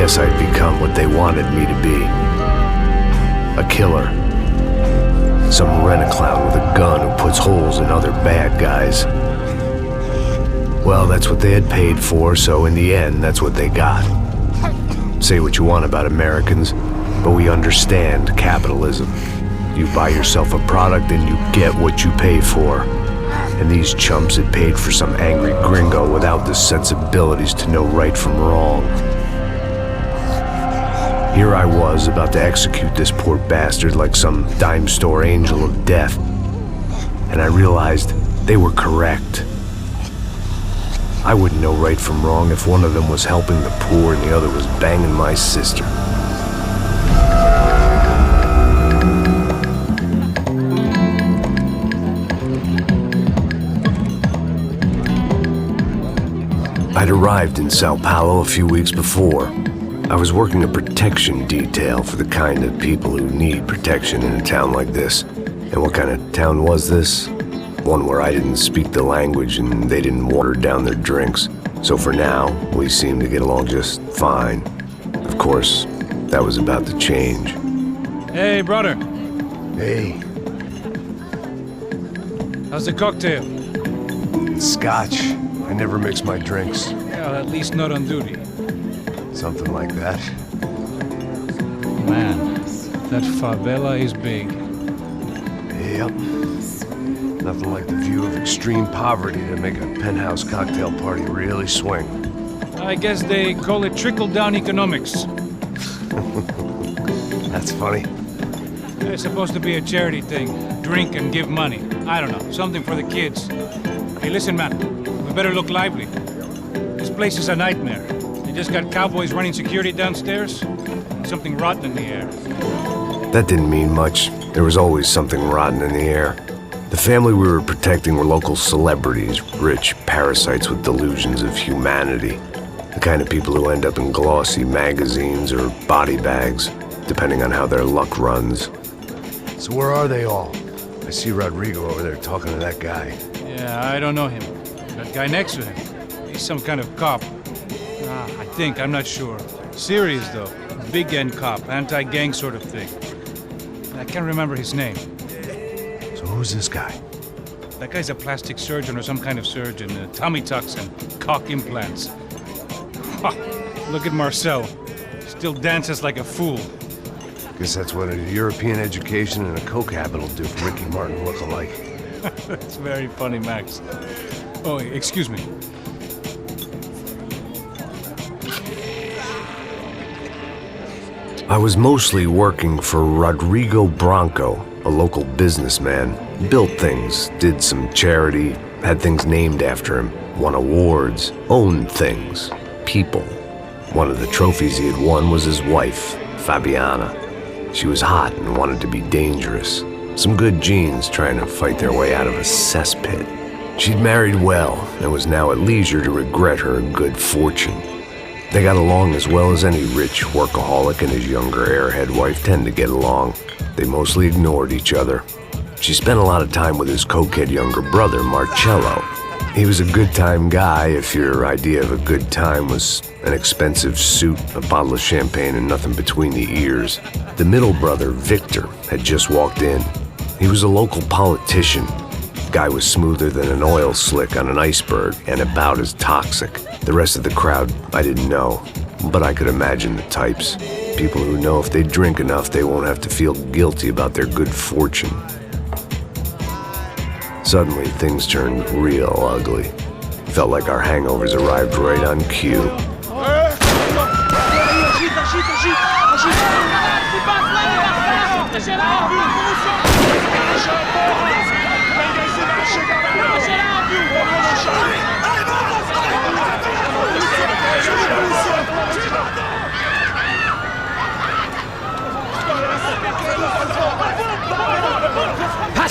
guess I'd become what they wanted me to be. A killer. Some rent-a-clown with a gun who puts holes in other bad guys. Well, that's what they had paid for, so in the end, that's what they got. Say what you want about Americans, but we understand capitalism. You buy yourself a product and you get what you pay for. And these chumps had paid for some angry gringo without the sensibilities to know right from wrong. Here I was, about to execute this poor bastard like some dime store angel of death. And I realized they were correct. I wouldn't know right from wrong if one of them was helping the poor and the other was banging my sister. I'd arrived in São Paulo a few weeks before. I was working a protection detail for the kind of people who need protection in a town like this. And what kind of town was this? One where I didn't speak the language and they didn't water down their drinks. So for now, we seemed to get along just fine. Of course, that was about to change. Hey, brother. Hey. How's the cocktail? Scotch. I never mix my drinks. Yeah, at least not on duty. Something like that. Man, that favela is big. Yep. Nothing like the view of extreme poverty to make a penthouse cocktail party really swing. I guess they call it trickle-down economics. That's funny. It's supposed to be a charity thing. Drink and give money. I don't know, something for the kids. Hey, listen, man. We better look lively. This place is a nightmare. They just got cowboys running security downstairs. And something rotten in the air. That didn't mean much. There was always something rotten in the air. The family we were protecting were local celebrities, rich parasites with delusions of humanity. The kind of people who end up in glossy magazines or body bags, depending on how their luck runs. So where are they all? I see Rodrigo over there talking to that guy. Yeah, I don't know him. That guy next to him. He's some kind of cop. I think, I'm not sure. Serious, though. Big end cop, anti-gang sort of thing. I can't remember his name. So who's this guy? That guy's a plastic surgeon or some kind of surgeon. Tummy tucks and cock implants. Look at Marcel. Still dances like a fool. Guess that's what a European education and a coke habit will do for Ricky Martin look-alike. That's very funny, Max. Oh, excuse me. I was mostly working for Rodrigo Branco, a local businessman. Built things, did some charity, had things named after him, won awards, owned things, people. One of the trophies he had won was his wife, Fabiana. She was hot and wanted to be dangerous. Some good genes trying to fight their way out of a cesspit. She'd married well and was now at leisure to regret her good fortune. They got along as well as any rich workaholic and his younger airhead wife tend to get along. They mostly ignored each other. She spent a lot of time with his cokehead younger brother, Marcello. He was a good-time guy if your idea of a good time was an expensive suit, a bottle of champagne, and nothing between the ears. The middle brother, Victor, had just walked in. He was a local politician. Guy was smoother than an oil slick on an iceberg and about as toxic. The rest of the crowd, I didn't know, but I could imagine the types. People who know if they drink enough, they won't have to feel guilty about their good fortune. Suddenly, things turned real ugly. Felt like our hangovers arrived right on cue.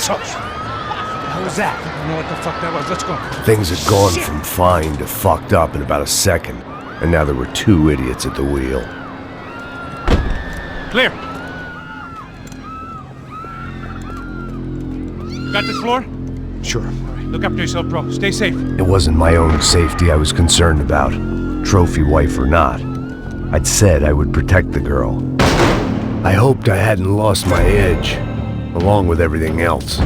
What was that? I don't know what the fuck that was. Let's go. Things had gone from fine to fucked up in about a second, and now there were two idiots at the wheel. Clear. Got this floor? Sure. All right, look after yourself, bro. Stay safe. It wasn't my own safety I was concerned about, trophy wife or not. I'd said I would protect the girl. I hoped I hadn't lost my edge, along with everything else.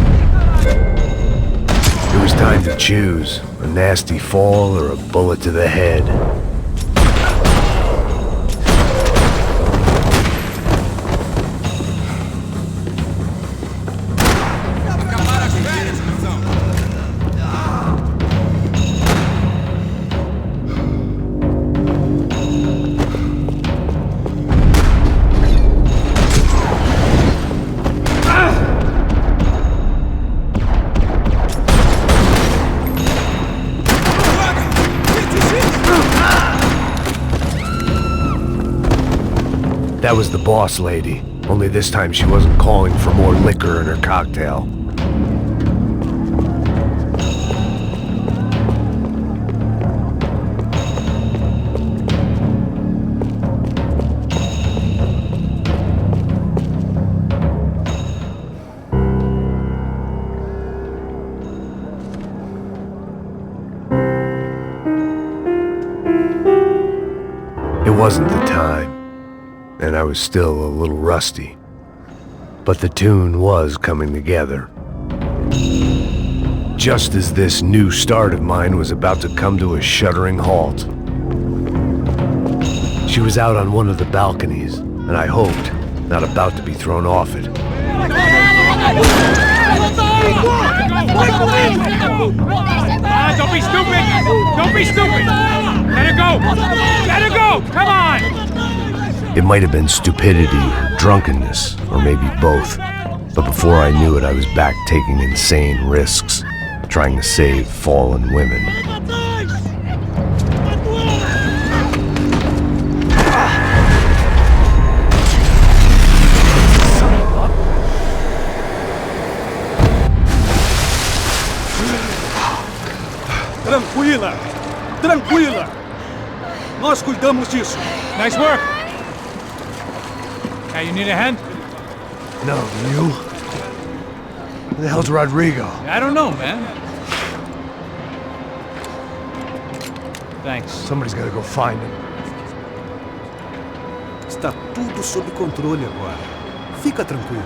It was time to choose, a nasty fall or a bullet to the head. That was the boss lady, only this time she wasn't calling for more liquor in her cocktail. It wasn't the time, and I was still a little rusty. But the tune was coming together. Just as this new start of mine was about to come to a shuddering halt. She was out on one of the balconies, and I hoped not about to be thrown off it. Don't be stupid! Don't be stupid! Let her go! Let her go! Come on! It might have been stupidity or drunkenness, or maybe both. But before I knew it, I was back taking insane risks, trying to save fallen women. Tranquila! Tranquila! Nós cuidamos disso. Nice work! Hey, you need a hand? No, you? Where the hell's Rodrigo? I don't know, man. Thanks. Somebody's gotta go find him. Está tudo sob controle agora. Fica tranquilo.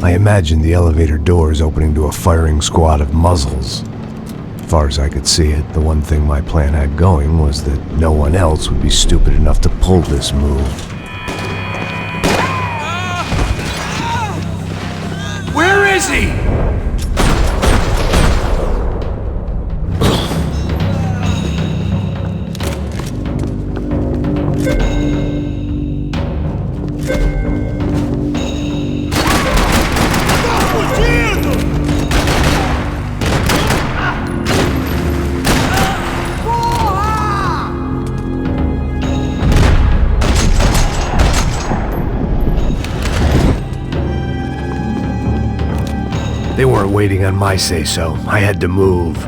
I imagined the elevator doors opening to a firing squad of muzzles. As far as I could see it, the one thing my plan had going was that no one else would be stupid enough to pull this move. Where is he? They weren't waiting on my say-so. I had to move.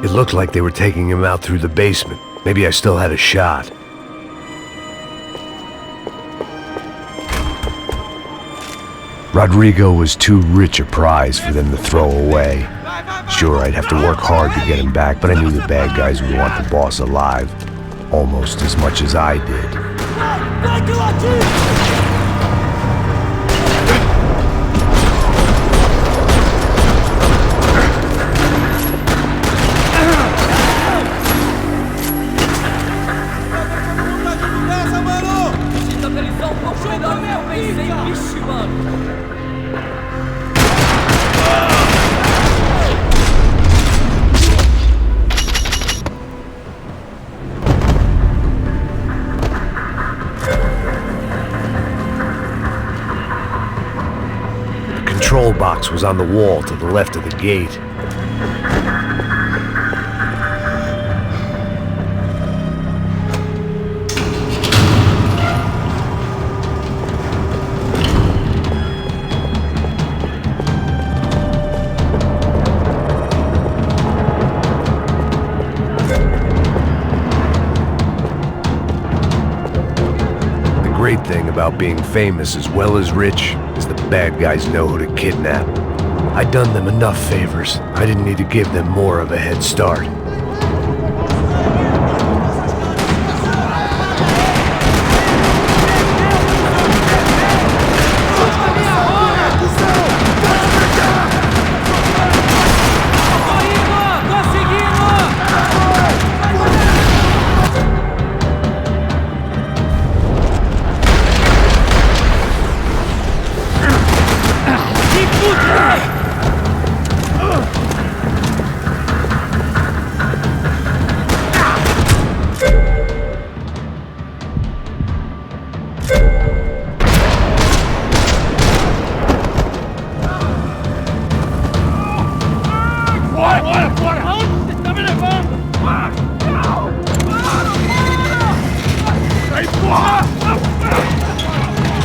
It looked like they were taking him out through the basement. Maybe I still had a shot. Rodrigo was too rich a prize for them to throw away. Sure, I'd have to work hard to get him back, but I knew the bad guys would want the boss alive, almost as much as I did. was on the wall to the left of the gate. The great thing about being famous as well as rich is the bad guys know who to kidnap. I'd done them enough favors. I didn't need to give them more of a head start.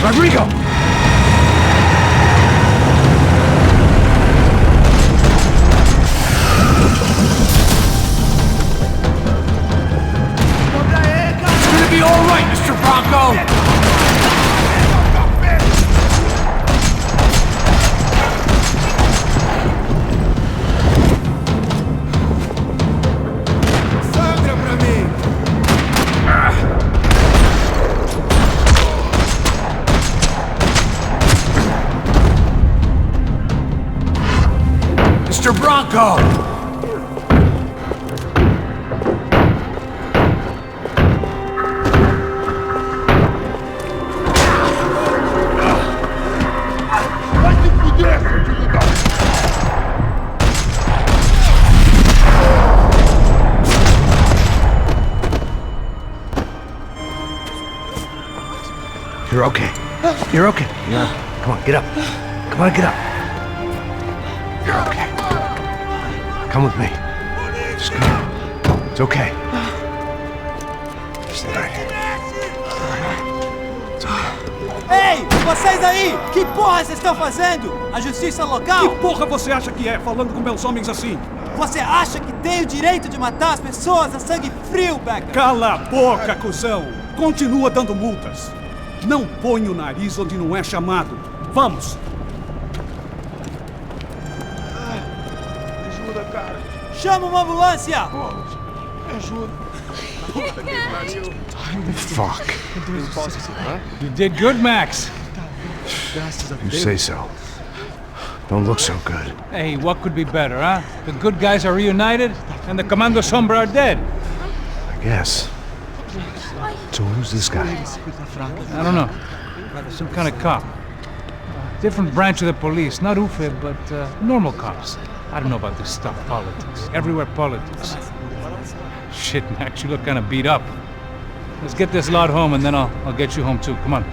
Rodrigo! It's gonna be all right, Mr. Bronco! Mr. Bronco! You're okay. You're okay. Yeah. Come on, get up. Come on, get up. You're okay. Come with me. Just come. It's okay. Stay right here. It's okay. Ei, vocês aí! Que porra vocês estão fazendo? A justiça local? Que porra você acha que é, falando com meus homens assim? Você acha que tem o direito de matar as pessoas a sangue frio, Becker? Cala a boca, cuzão! Continua dando multas. Não põe o nariz onde não é chamado. Vamos! Ajuda, cara. Chama uma ambulância! Me ajuda. Fuck. You did good, Max. You say so. Don't look so good. Hey, what could be better, huh? The good guys are reunited, and the Commando Sombra are dead. I guess. So who's this guy? I don't know. Some kind of cop. Different branch of the police. Not UFE, but normal cops. I don't know about this stuff, politics. Everywhere politics. Shit, Max, you look kind of beat up. Let's get this lot home, and then I'll get you home too. Come on.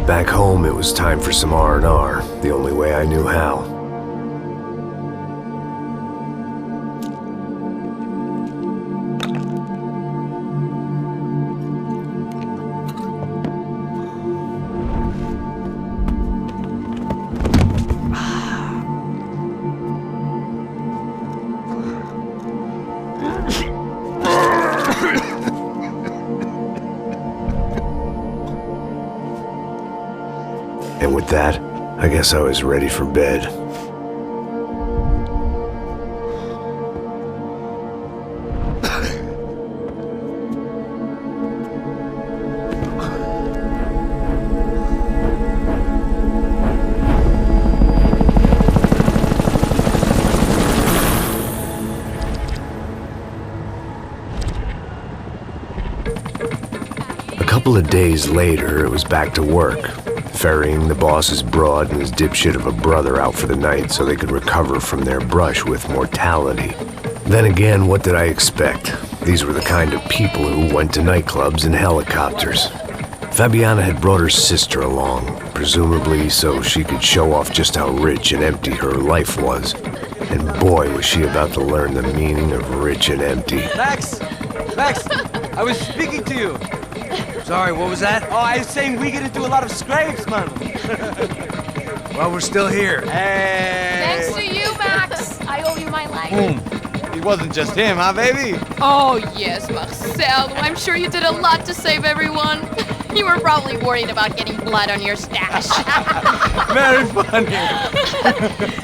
Back home, it was time for some R&R, the only way I knew how. And with that, I guess I was ready for bed. A couple of days later, it was back to work. ferrying the boss's broad and his dipshit of a brother out for the night so they could recover from their brush with mortality. Then again, what did I expect? These were the kind of people who went to nightclubs in helicopters. Fabiana had brought her sister along, presumably so she could show off just how rich and empty her life was. And boy, was she about to learn the meaning of rich and empty. Max! Max! I was speaking to you! Sorry, what was that? Oh, I was saying we get to do a lot of scrapes, man! Well, we're still here. Hey! Thanks to you, Max. I owe you my life. It wasn't just him, huh, baby? Oh, yes, Marcel. I'm sure you did a lot to save everyone. You were probably worried about getting blood on your stash. Very funny!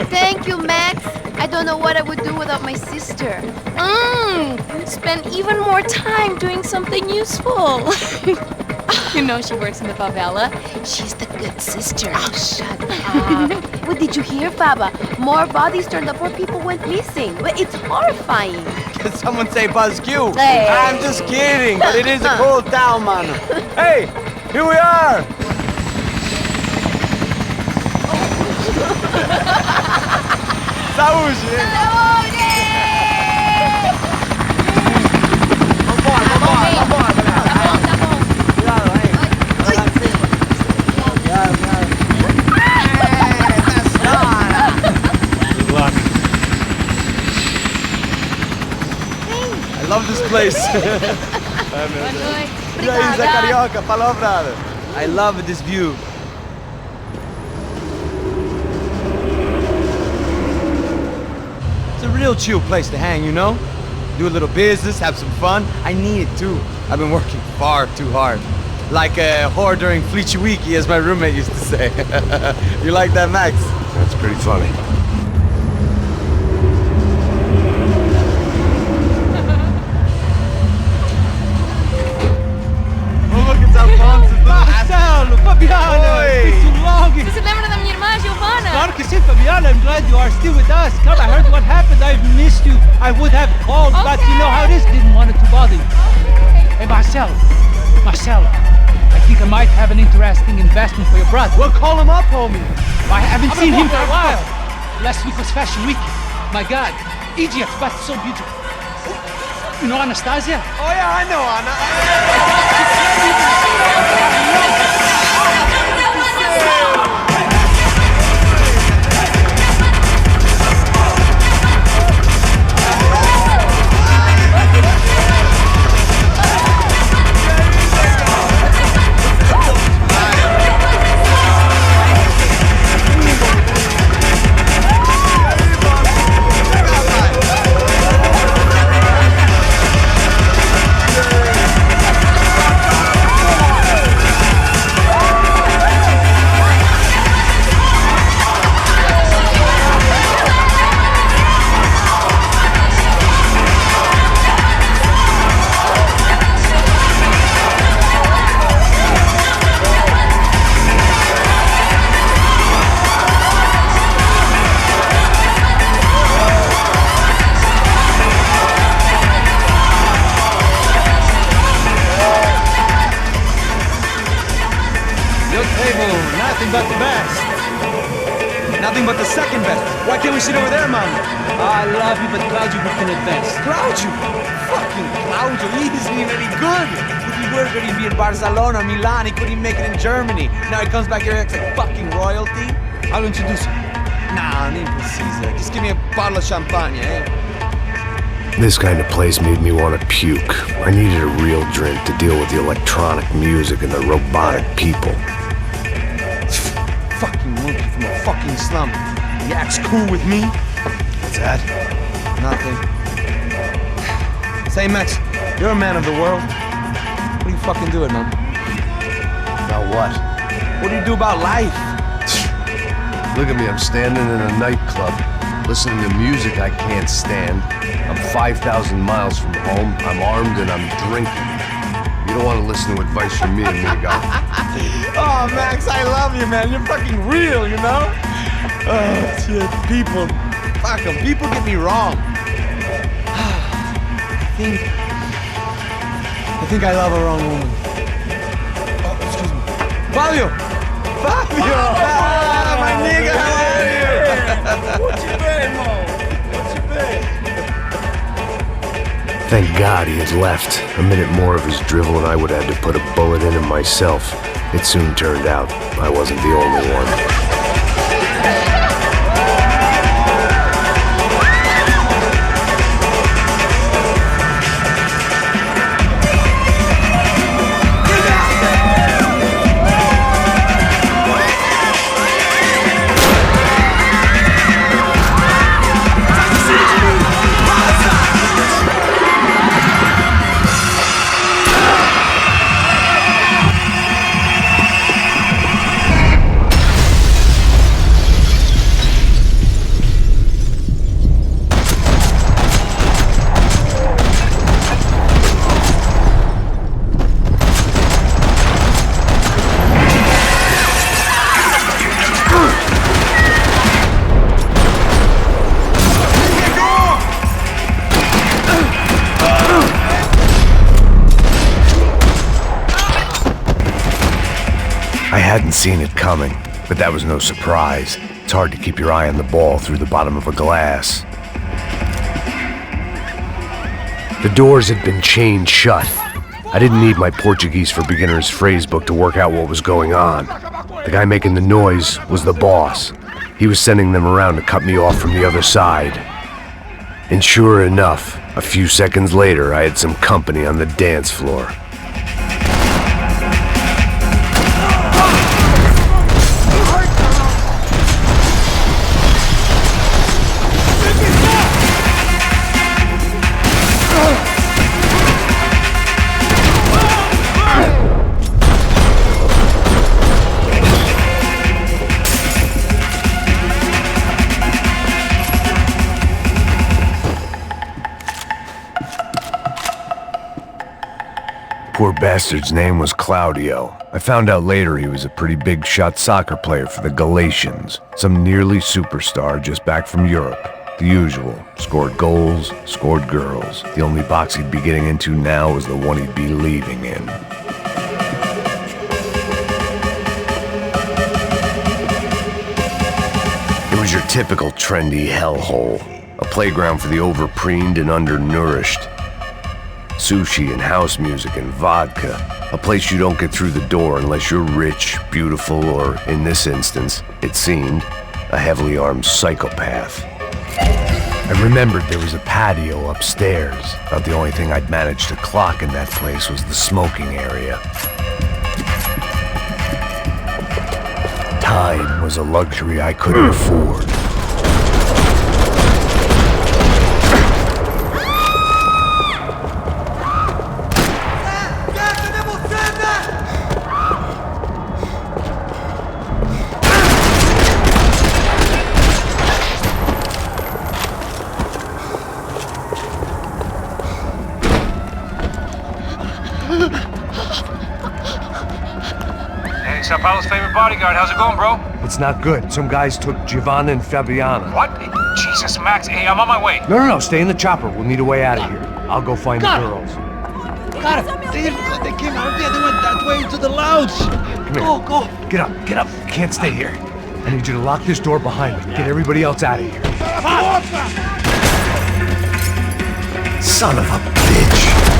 Thank you, Max. I don't know what I would do without my sister. Spend even more time doing something useful. You know she works in the favela. She's the good sister. Oh, shut up. What did you hear, Faba? More bodies turned up where people went missing. It's horrifying. Did someone say Buzz Q? Hey. I'm just kidding, but it is a cool town, man. Hey, here we are! Saúde! Vambora, Cuidado, aí. Good luck. I love this place. E aí, Zé Carioca, falou, brother. I love this view. It's a real chill place to hang, you know? Do a little business, have some fun. I need it too. I've been working far too hard. Like a whore during Fleechy Weeky, as my roommate used to say. You like that, Max? That's pretty funny. Marcelo, Fabiana, it's been too long. Você se lembra da minha irmã, Giovanna? Claro que sim, Fabiana. I'm glad you are still with us. Come, I heard what happened. I've missed you. I would have called, but you know how it is. Didn't want it to bother you. Hey, Marcelo, I think I might have an interesting investment for your brother. Well, call him up, homie. I haven't seen him for a while. Last week was Fashion Week. My God, Egypt, but so beautiful. You know Anastasia? Oh yeah, I know Anna. Nothing but the best. Nothing but the second best. Why can't we sit over there, man? I love you, but Claudio booked in advance. Claudio? Fucking Claudio, he isn't even any good. If he were going to be in Barcelona, Milan, he couldn't make it in Germany. Now he comes back here and acts like fucking royalty. I'll introduce you. Nah, need precisa. Just give me a bottle of champagne, eh? This kind of place made me want to puke. I needed a real drink to deal with the electronic music and the robotic people. Fucking monkey from a fucking slum. He acts cool with me. What's that? Nothing. Say, Max, you're a man of the world. What do you fucking do it, man? About what? What do you do about life? Look at me, I'm standing in a nightclub, listening to music I can't stand. I'm 5,000 miles from home, I'm armed, and I'm drinking. You don't want to listen to advice from me, amigo. Oh, Max, I love you, man. You're fucking real, you know? Oh, shit. People. Fuck 'em. People get me wrong. I think I love a wrong woman. Oh, excuse me. Fabio! Fabio! Ah, my nigga, how are you? Thank God he had left. A minute more of his drivel and I would have had to put a bullet in him myself. It soon turned out I wasn't the only one. I hadn't seen it coming, but that was no surprise. It's hard to keep your eye on the ball through the bottom of a glass. The doors had been chained shut. I didn't need my Portuguese for Beginners phrase book to work out what was going on. The guy making the noise was the boss. He was sending them around to cut me off from the other side. And sure enough, a few seconds later, I had some company on the dance floor. Poor bastard's name was Claudio. I found out later he was a pretty big shot soccer player for the Galatians, some nearly superstar just back from Europe. The usual. Scored goals, scored girls. The only box he'd be getting into now was the one he'd be leaving in. It was your typical trendy hellhole. A playground for the overpreened and undernourished. Sushi and house music and vodka. A place you don't get through the door unless you're rich, beautiful, or, in this instance, it seemed, a heavily armed psychopath. I remembered there was a patio upstairs. About the only thing I'd managed to clock in that place was the smoking area. Time was a luxury I couldn't afford. Hey, São Paulo's favorite bodyguard. How's it going, bro? It's not good. Some guys took Giovanna and Fabiana. What? Jesus, Max. Hey, I'm on my way. No, stay in the chopper. We'll need a way out of here. I'll go find the girls. God, they came out here. They went that way into the lounge. Come here. Go. Get up. You can't stay here. I need you to lock this door behind me. Get everybody else out of here. Son of a bitch.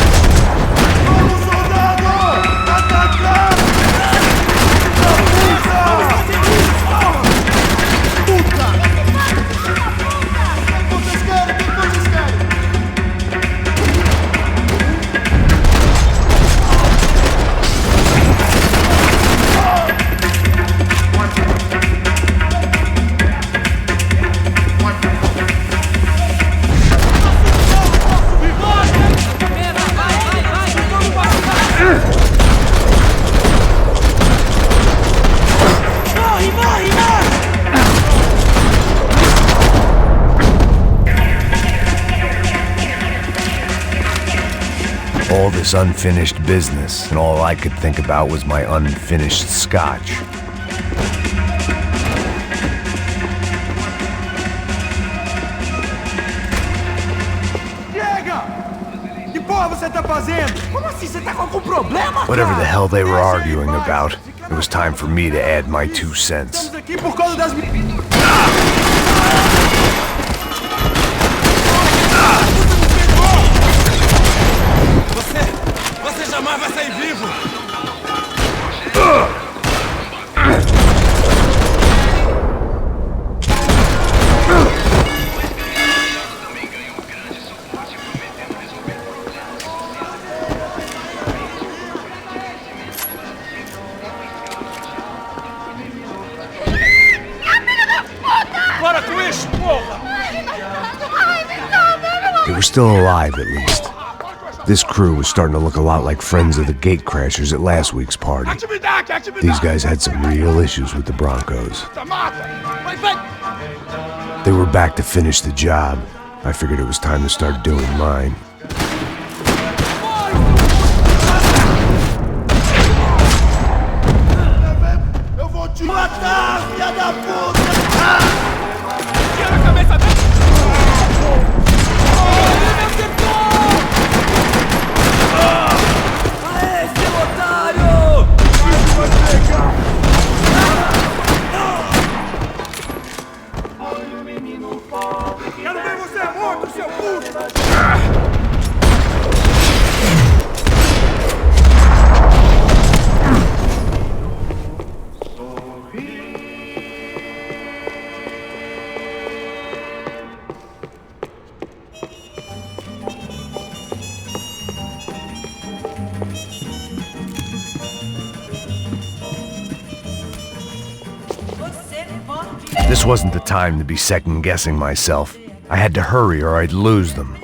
All this unfinished business, and all I could think about was my unfinished scotch. Que porra você tá fazendo? Como assim? Você tá com algum problema? Whatever the hell they were arguing about, It was time for me to add my 2 cents. Estamos aqui por causa das... Você jamais vai sair vivo! Para com isso, porra! They were still alive, at least. This crew was starting to look a lot like friends of the gatecrashers at last week's party. These guys had some real issues with the Broncos. They were back to finish the job. I figured it was time to start doing mine. Eu vou te matar, filha da puta! Tira a cabeça dele! Aê, seu otário! Isso vai pegar! Quero ver você morto, seu puto! This wasn't the time to be second-guessing myself. I had to hurry or I'd lose them.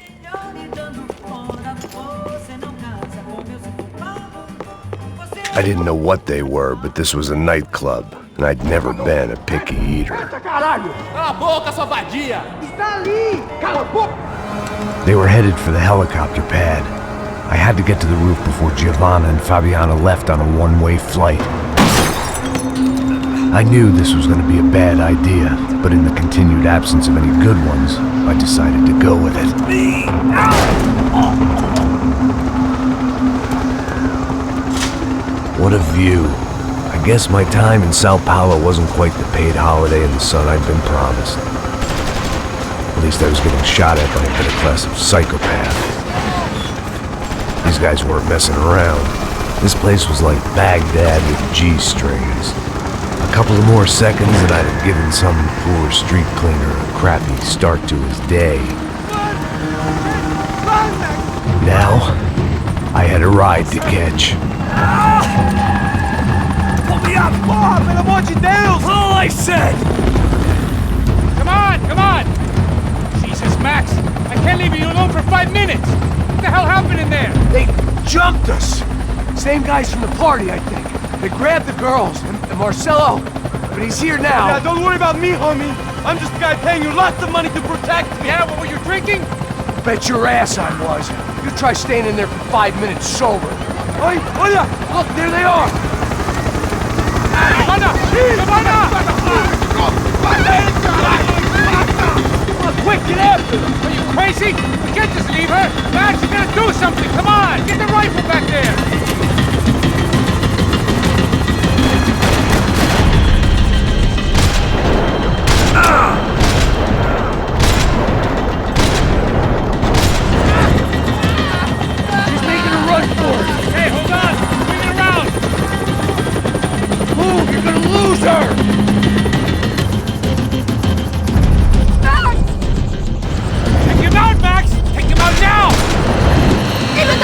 I didn't know what they were, but this was a nightclub, and I'd never been a picky eater. Caralho! Cala a boca, sua vadia! Está ali! Cala a boca! They were headed for the helicopter pad. I had to get to the roof before Giovanna and Fabiana left on a one-way flight. I knew this was going to be a bad idea, but in the continued absence of any good ones, I decided to go with it. What a view. I guess my time in São Paulo wasn't quite the paid holiday in the sun I'd been promised. At least I was getting shot at by a middle-class psychopath. These guys weren't messing around. This place was like Baghdad with G-strings. A couple of more seconds and I'd have given some poor street cleaner a crappy start to his day. Now, I had a ride to catch. Pull me up! Porra, pelo amor de Deus! All I said! Come on, come on! Jesus, Max, I can't leave you alone for 5 minutes! What the hell happened in there? They jumped us! Same guys from the party, I think. They grabbed the girls, and Marcelo, but he's here now. Yeah, don't worry about me, homie. I'm just a guy paying you lots of money to protect me. Yeah, what were you drinking? Bet your ass I was. You try staying in there for 5 minutes sober. Oi, olha! Look, there they are! Giovanna! Come on, quick, get after them! Are you crazy? We can't just leave her! Max, you gotta do something! Come on! Get the rifle back there! He's making a run for it! Hey, hold on! Bring it around! Move, you're gonna lose her! Take him out, Max! Take him out now! Give it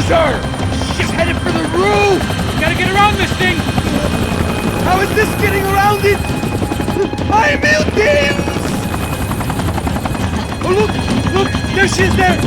loser! She's headed for the roof! Gotta get around this thing! How is this getting around it? Ai, meu Deus! Oh, look! There she is there!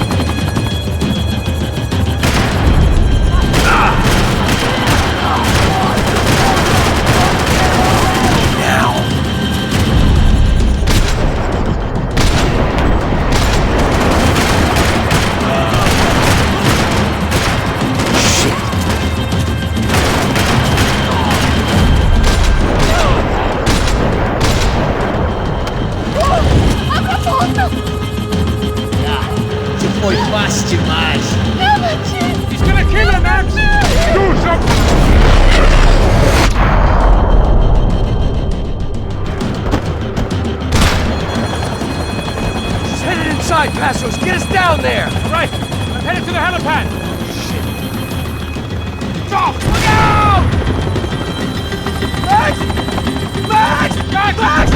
Foi fácil demais. He's gonna kill her, Max! Do something! She's headed inside, Passos. Get us down there! Right! I'm headed to the helipad! Stop! Look out! Max! Max! Max! Max!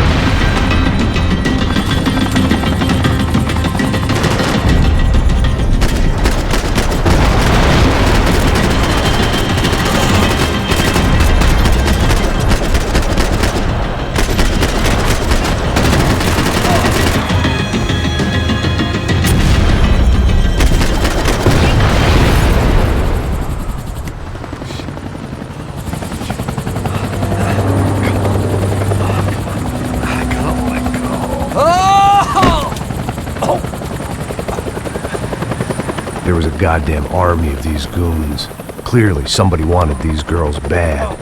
There was a goddamn army of these goons. Clearly, somebody wanted these girls bad.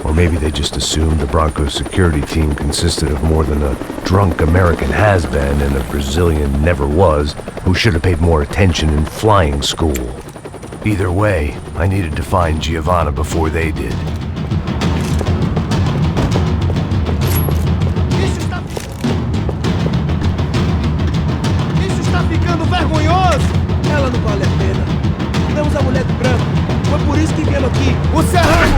Or maybe they just assumed the Broncos security team consisted of more than a drunk American has-been and a Brazilian never-was who should have paid more attention in flying school. Either way, I needed to find Giovanna before they did. Isso está ficando vergonhoso! Ela não vale a pena. Temos a mulher de branco. Foi por isso que viemos aqui. O Serrano!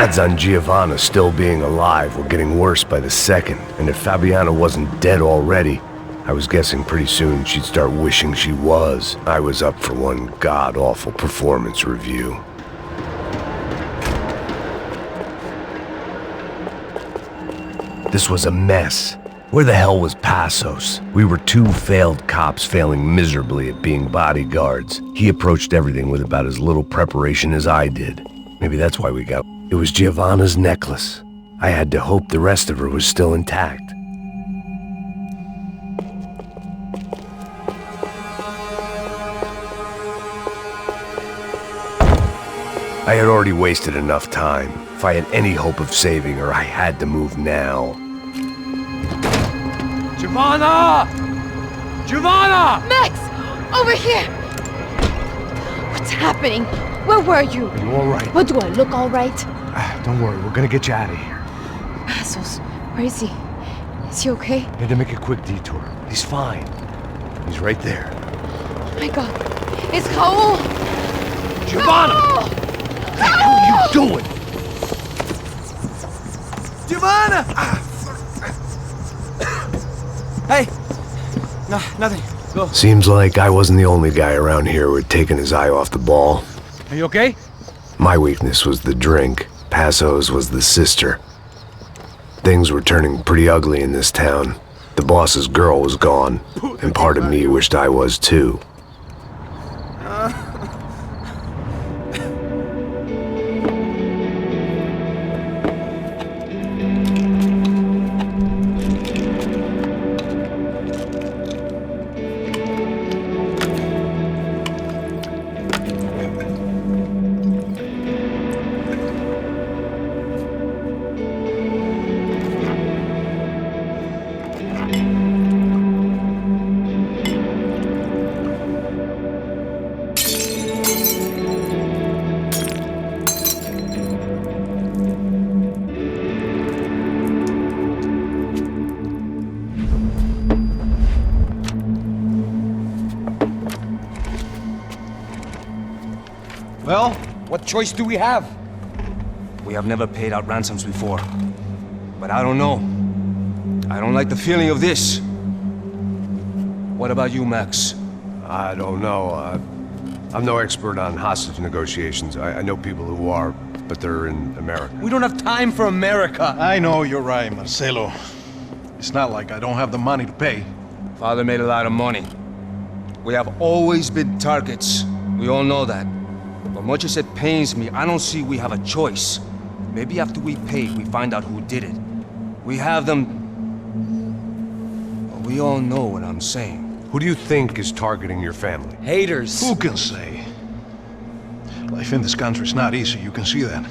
Odds on Giovanna still being alive were getting worse by the second, and if Fabiana wasn't dead already, I was guessing pretty soon she'd start wishing she was. I was up for one god-awful performance review. This was a mess. Where the hell was Passos? We were two failed cops failing miserably at being bodyguards. He approached everything with about as little preparation as I did. Maybe that's why we got... It was Giovanna's necklace. I had to hope the rest of her was still intact. I had already wasted enough time. If I had any hope of saving her, I had to move now. Giovanna! Giovanna! Max! Over here! What's happening? Where were you? Are you all right? What, do I look all right? Don't worry, we're gonna get you out of here. Passos, where is he? Is he okay? Had to make a quick detour. He's fine. He's right there. Oh my god. It's Raul! Giovanna! Raul! What the hell are you doing? Giovanna! Hey! No, nothing. Go. Seems like I wasn't the only guy around here who had taken his eye off the ball. Are you okay? My weakness was the drink. Passo's was the sister. Things were turning pretty ugly in this town. The boss's girl was gone, and part of me wished I was too. Well, what choice do we have? We have never paid out ransoms before. But I don't know. I don't like the feeling of this. What about you, Max? I don't know. I'm no expert on hostage negotiations. I know people who are, but they're in America. We don't have time for America. I know you're right, Marcelo. It's not like I don't have the money to pay. Father made a lot of money. We have always been targets. We all know that. But much as it pains me, I don't see we have a choice. Maybe after we pay, we find out who did it. We have them... Well, we all know what I'm saying. Who do you think is targeting your family? Haters. Who can say? Life in this country is not easy, you can see that.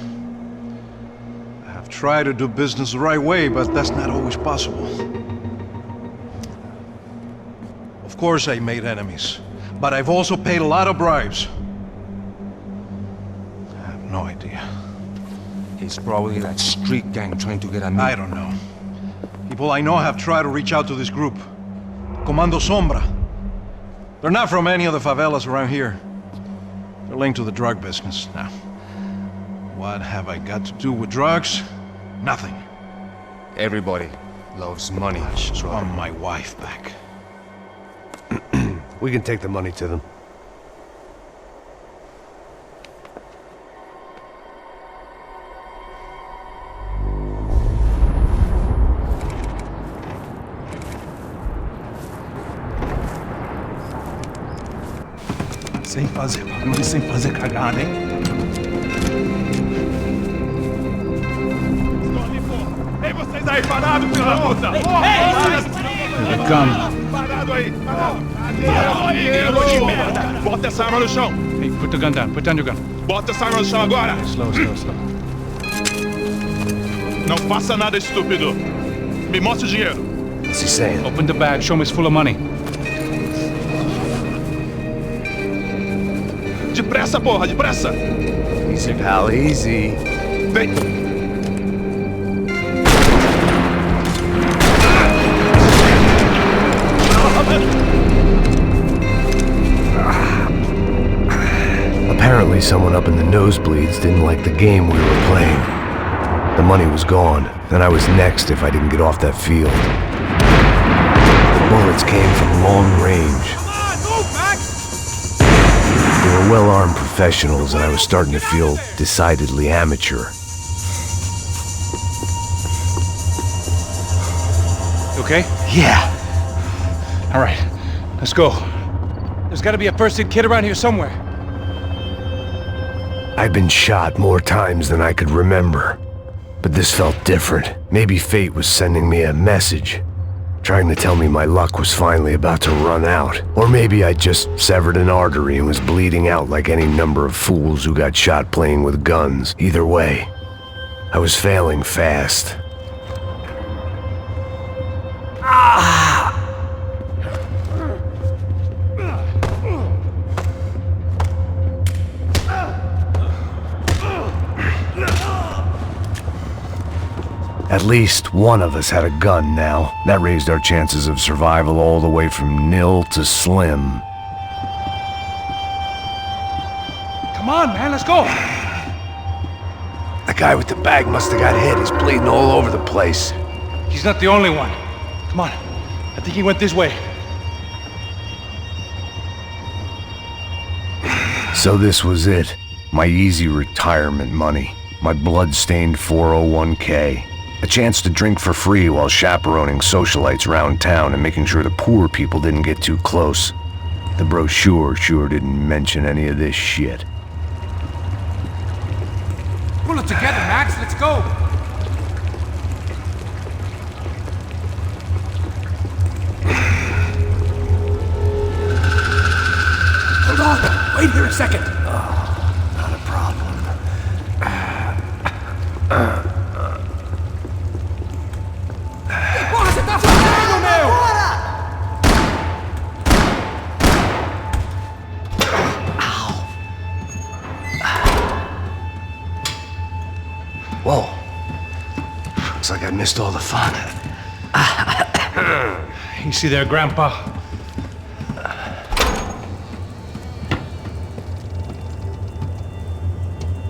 I have tried to do business the right way, but that's not always possible. Of course I made enemies, but I've also paid a lot of bribes. I have no idea. It's probably that street gang trying to get at me. I don't know. People I know have tried to reach out to this group. Comando Sombra. They're not from any of the favelas around here. They're linked to the drug business. Now, what have I got to do with drugs? Nothing. Everybody loves money. I just want my wife back. We can take the money to them. Sem fazer barulho, sem fazer cagada, hein? Estou ali, porra! Ei, vocês aí, parados, filha da puta! Here they come. Parado aí! Aí, merda! Bota essa arma no chão! Hey, put the gun down. Put down your gun. Bota essa arma no chão agora! Slow, slow, slow. Não faça nada, estúpido! Me mostre o dinheiro! What's he saying? Open the bag. Show me it's full of money. Depressa, porra, depressa! Easy, pal, easy. Vem! Apparently someone up in the nosebleeds didn't like the game we were playing. The money was gone, and I was next if I didn't get off that field. Bullets came from long range. They were well-armed professionals, and I was starting to feel decidedly amateur. You okay? Yeah. All right, let's go. There's got to be a first-aid kit around here somewhere. I'd been shot more times than I could remember. But this felt different. Maybe fate was sending me a message. trying to tell me my luck was finally about to run out. Or maybe I just severed an artery and was bleeding out like any number of fools who got shot playing with guns. Either way, I was failing fast. At least one of us had a gun now. That raised our chances of survival all the way from nil to slim. Come on, man, let's go. The guy with the bag must have got hit. He's bleeding all over the place. He's not the only one. Come on. I think he went this way. So this was it. My easy retirement money. My blood-stained 401k. A chance to drink for free while chaperoning socialites around town and making sure the poor people didn't get too close. The brochure sure didn't mention any of this shit. Pull it together, Max. Let's go. Hold on! Wait here a second! Not a problem. Porra, você tá fazendo, meu? Whoa. Looks like I missed all the fun. You see there, Grandpa?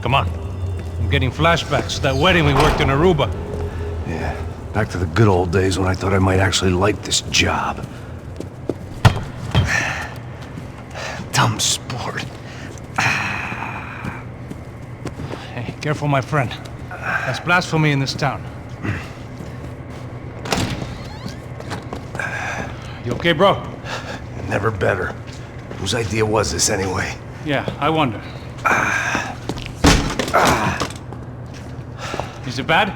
Come on. I'm getting flashbacks to that wedding we worked in Aruba. Yeah, back to the good old days when I thought I might actually like this job. Dumb sport. Hey, careful, my friend. That's blasphemy in this town. You okay, bro? Never better. Whose idea was this anyway? Yeah, I wonder. Is it bad?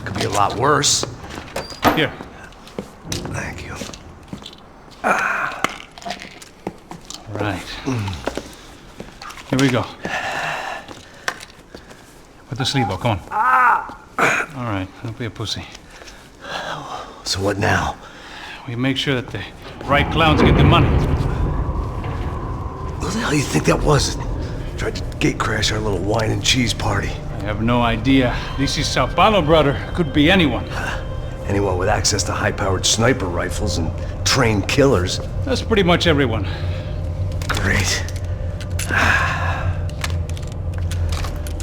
Could be a lot worse. Here. Thank you. Right. Here we go. Put the sleeve on, come on. All right, don't be a pussy. So what now? We make sure that the right clowns get the money. Who the hell do you think that was? Tried to gate crash our little wine and cheese party. I have no idea. This is São Paulo, brother. Could be anyone. Anyone with access to high-powered sniper rifles and trained killers. That's pretty much everyone. Great.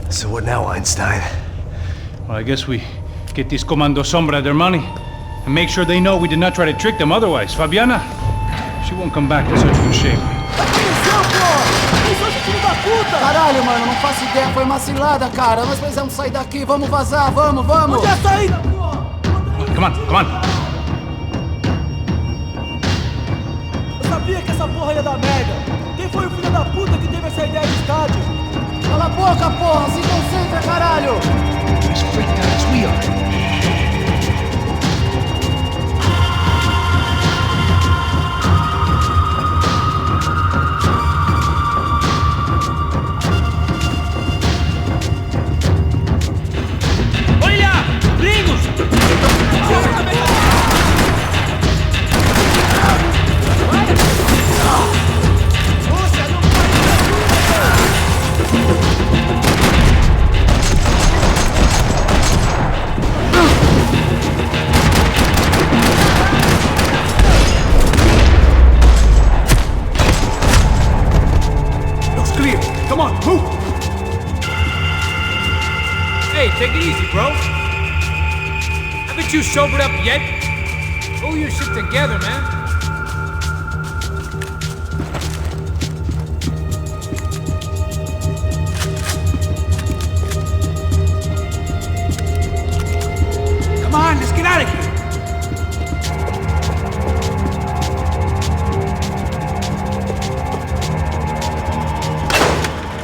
So what now, Einstein? Well, I guess we get these Comando Sombra their money and make sure they know we did not try to trick them otherwise. Fabiana, she won't come back in such good shape. Caralho, mano, não faço ideia, foi uma cilada, cara. Nós precisamos sair daqui, vamos vazar, vamos! Onde é a saída, porra? Come on, come on. Eu sabia que essa porra ia dar merda. Quem foi o filho da puta que teve essa ideia de estádio? Cala a boca, porra! Se concentra, caralho! As freaked out as we are. Take it easy, bro. Haven't you sobered up yet? Pull your shit together, man. Come on, let's get out of here.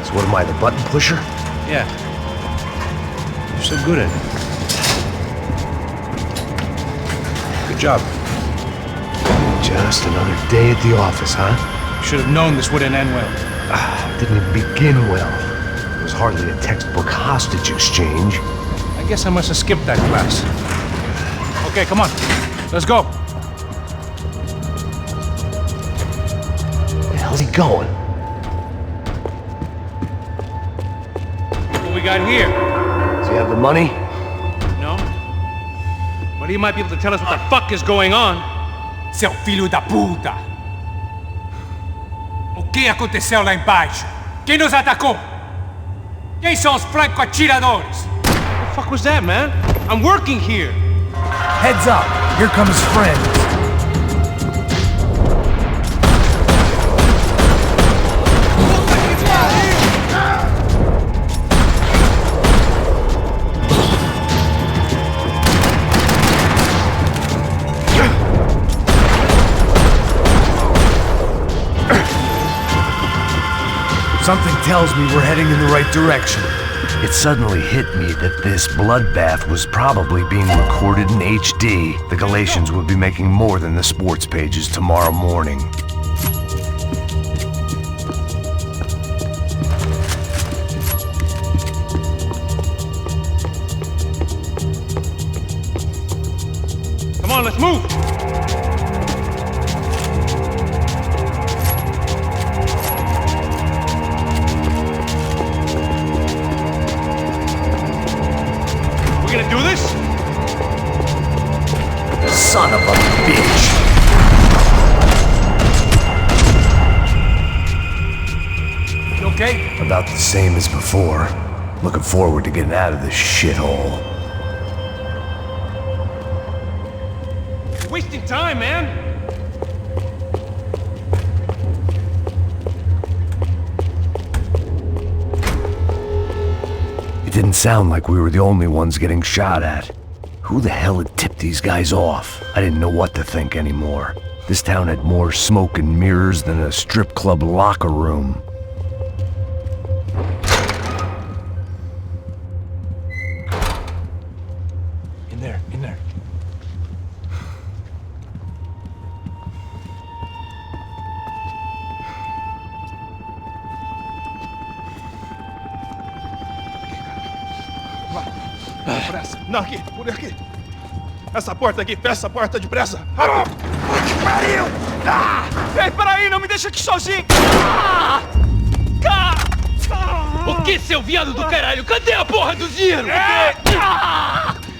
So what am I, the button pusher? Yeah. So good at it. job. Just another day at the office, huh? Should have known this wouldn't end well. Didn't even begin well. It was hardly a textbook hostage exchange. I guess I must have skipped that class. Okay, come on. Let's go. Where the hell's he going? What we got here? Does he have the money? No? But he might be able to tell us what the fuck is going on. Seu filho da puta! O que aconteceu lá embaixo? Quem nos atacou? Quem são os franco-atiradores? What the fuck was that, man? I'm working here. Heads up, here come his friends. Something tells me we're heading in the right direction. It suddenly hit me that this bloodbath was probably being recorded in HD. The Galatians would be making more than the sports pages tomorrow morning. Come on, let's move. Do this? Son of a bitch! You okay? About the same as before. Looking forward to getting out of this shithole. You're wasting time, man. It didn't sound like we were the only ones getting shot at. Who the hell had tipped these guys off? I didn't know what to think anymore. This town had more smoke and mirrors than a strip club locker room. In there, in there. Pressa. Não, aqui, por aqui. Essa porta aqui, fecha essa porta depressa. Que pariu! Ei, peraí, não me deixa aqui sozinho! O que, seu viado do caralho? Cadê a porra do dinheiro?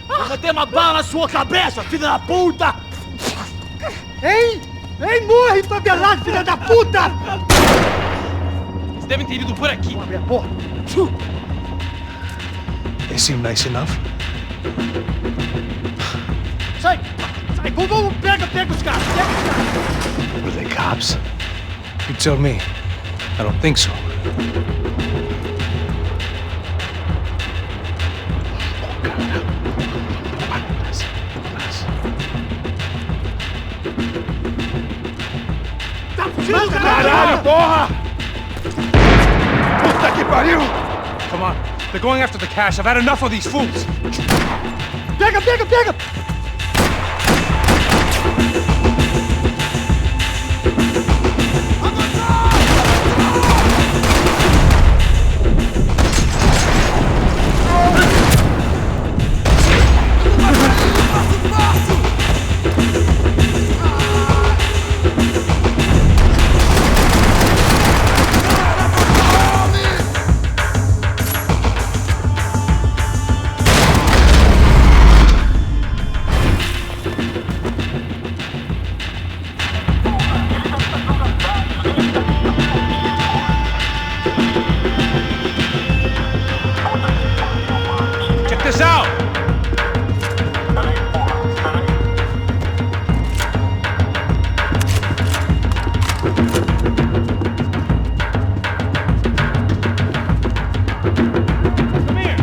Vou meter uma bala na sua cabeça, filha da puta! Ei! Ei, morre, favelado, filha da puta! Eles devem ter ido por aqui. Abre a porta. They seem nice enough. Sai! Sai! Vamos, pega os caras! Pega os caras! Were they cops? You tell me. I don't think so. Tá fugindo, caralho, porra! Puta que pariu! Come on. They're going after the cash. I've had enough of these fools. Pega, pega, pega! This out! Come here.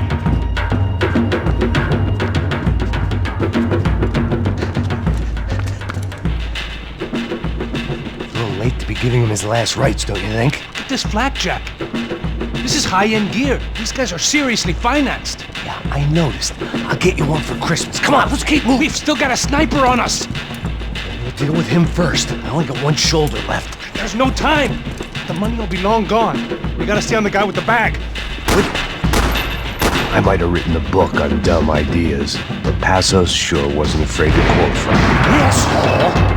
A little late to be giving him his last rites, don't you think? Look at this flakjack. This is high-end gear. These guys are seriously financed. Yeah, I noticed. I'll get you one for Christmas. Come on, let's keep moving. We've still got a sniper on us. Deal with him first. I only got one shoulder left. There's no time. The money will be long gone. We gotta stay on the guy with the bag. I might have written a book on dumb ideas, but Passos sure wasn't afraid to quote from. Asshole!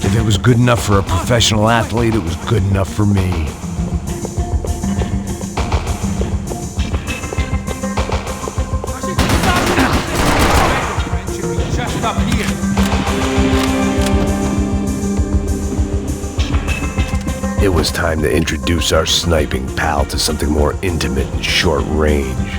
If it was good enough for a professional athlete, it was good enough for me. Just up here. It was time to introduce our sniping pal to something more intimate and short range.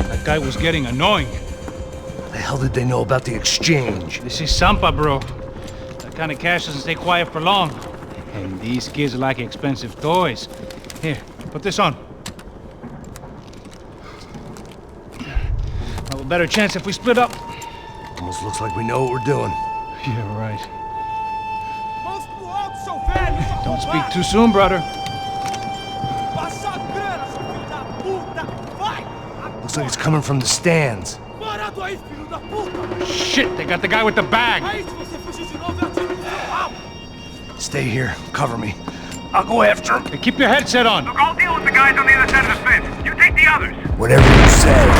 That guy was getting annoying. What the hell did they know about the exchange? This is Sampa, bro. That kind of cash doesn't stay quiet for long. And these kids like expensive toys. Here, put this on. Have a better chance if we split up. Almost looks like we know what we're doing. Yeah, right. Don't speak too soon, brother. Looks like it's coming from the stands. Shit, they got the guy with the bag. Stay here. Cover me. I'll go after him. Hey, keep your headset on. Look, I'll deal with the guys on the other side of the fence. You take the others. Whatever you say.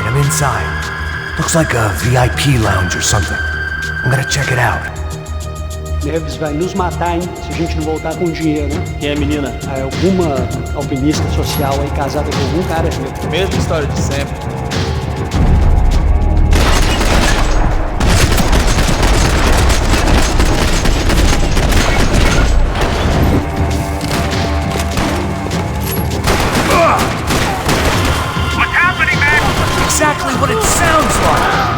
I'm inside. Looks like a VIP lounge or something. I'm gonna check it out. Neves vai nos matar, hein, se a gente não voltar com dinheiro, né? Quem é a menina? É alguma alpinista social aí casada com algum cara rico. Mesma história de sempre. What's happening, man? Exactly what it sounds like.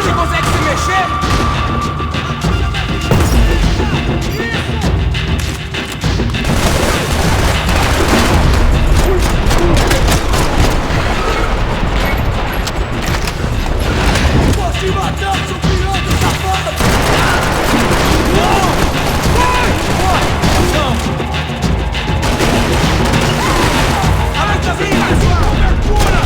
Você consegue se mexer? Vou te matar, seu piloto safado! Alerta, vinha! Cobertura!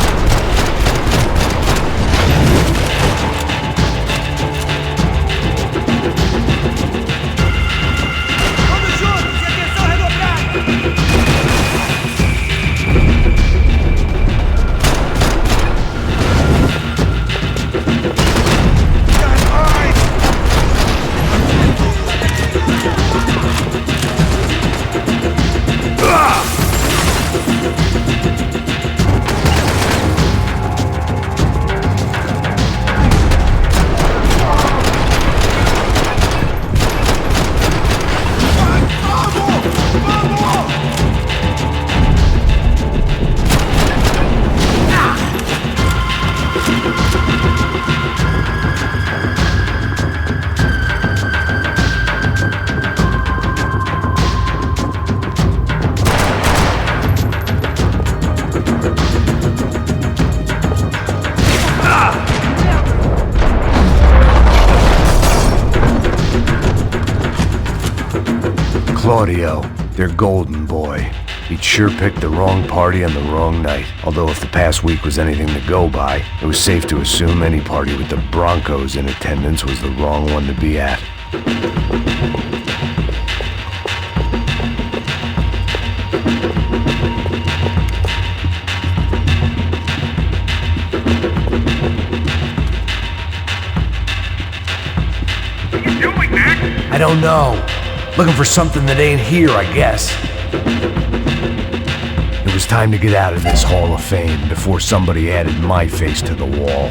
Vamos juntos e atenção redobrada! Claudio, their golden boy. He'd sure picked the wrong party on the wrong night. Although if the past week was anything to go by, it was safe to assume any party with the Broncos in attendance was the wrong one to be at. What are you doing, Mac? I don't know. Looking for something that ain't here, I guess. It was time to get out of this Hall of Fame before somebody added my face to the wall.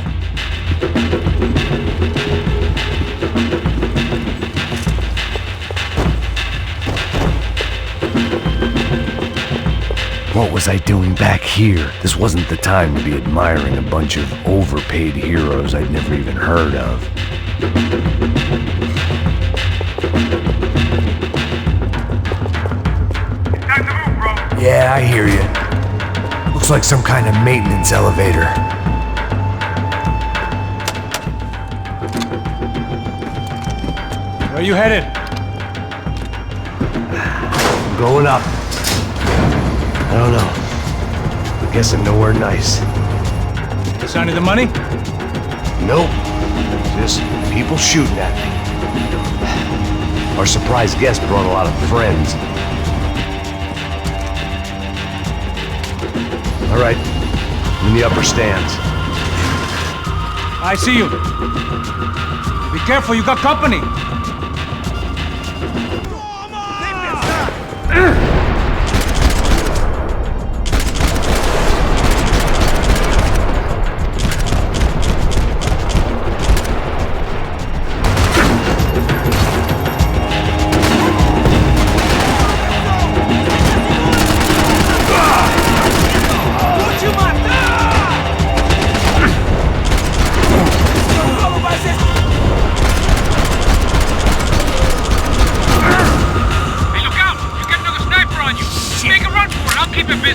What was I doing back here? This wasn't the time to be admiring a bunch of overpaid heroes I'd never even heard of. Time to move, bro. Yeah, I hear you. Looks like some kind of maintenance elevator. Where you headed? I'm going up. I don't know. I'm guessing nowhere nice. Sign of the money? Nope. Just people shooting at me. Our surprise guest brought a lot of friends. All right, I'm in the upper stands. I see you. Be careful, you got company.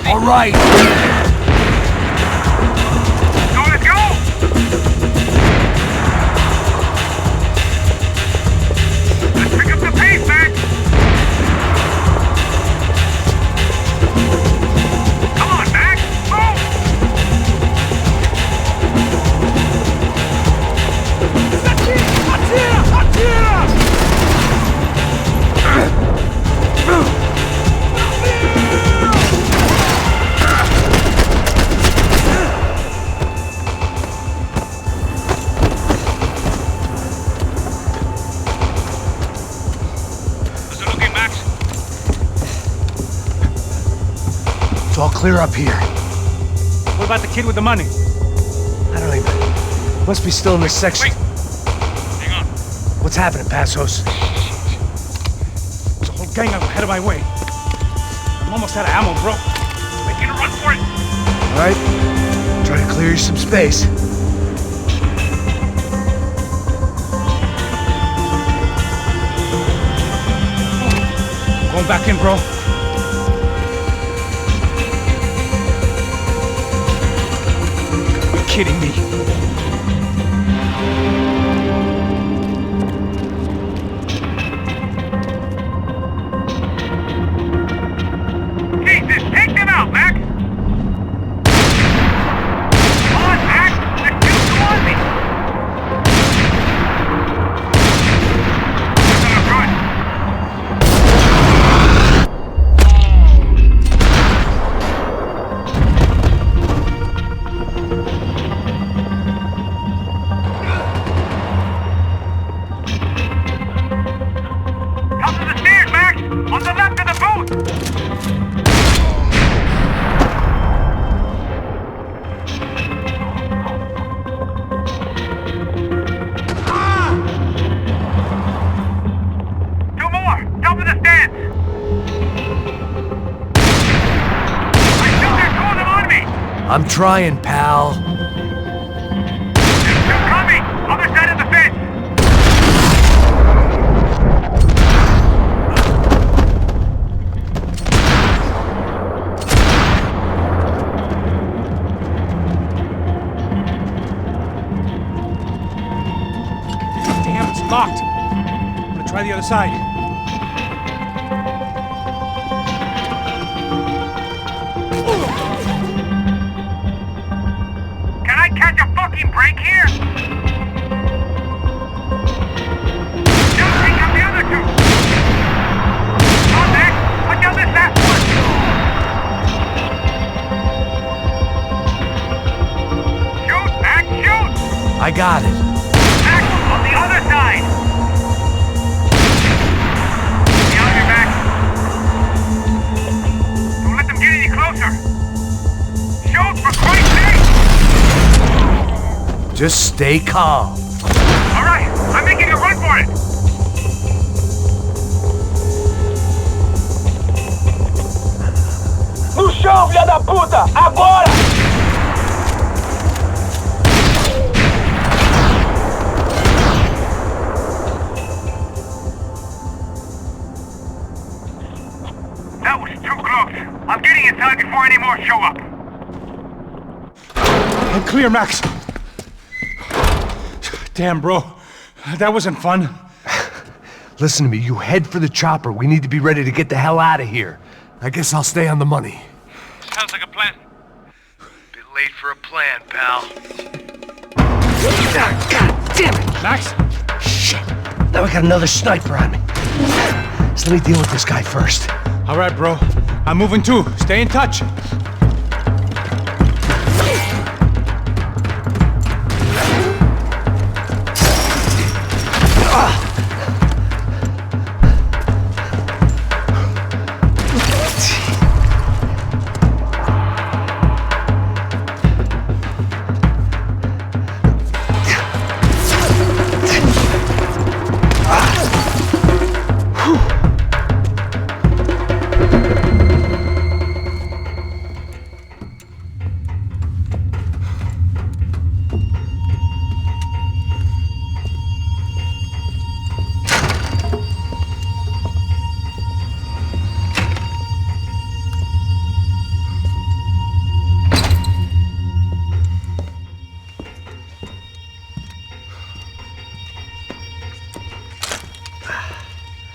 All right. Let's go! Let's pick up the pace, Mac! Come on, Mac! Move! clear up here. What about the kid with the money? I don't even... Must be still in this section. Wait. Hang on. What's happening, Passos? There's a whole gang up ahead of my way. I'm almost out of ammo, bro. Making a run for it. All right. Try to clear you some space. Going back in, bro. You're kidding me. Jesus, take them out, Max! Come on, Max! They're too swarmy! They're gonna run! Come to the stairs, Max! On the left of the booth! Two more! Top of the stairs! I think there's two of them on me! I'm trying, pal. They're coming! Other side of the fence! Damn, it's locked. I'm gonna try the other side. Can I catch a fucking break here? Just pick up the other two! On Max! Put down this last one! Shoot, Max, shoot! I got it. Max, on the other side! Behind me, Max! Don't let them get any closer! Shoot, for Christ's sake! Just stay calm. All right, I'm making a run for it. No chão, filha da puta! Agora! That was too close. I'm getting inside before any more show up. I'm clear, Max. Damn, bro. That wasn't fun. Listen to me, you head for the chopper. We need to be ready to get the hell out of here. I guess I'll stay on the money. Sounds like a plan. Bit late for a plan, pal. God damn it! Max? Shit. Now we got another sniper on me. So let me deal with this guy first. All right, bro. I'm moving too. Stay in touch.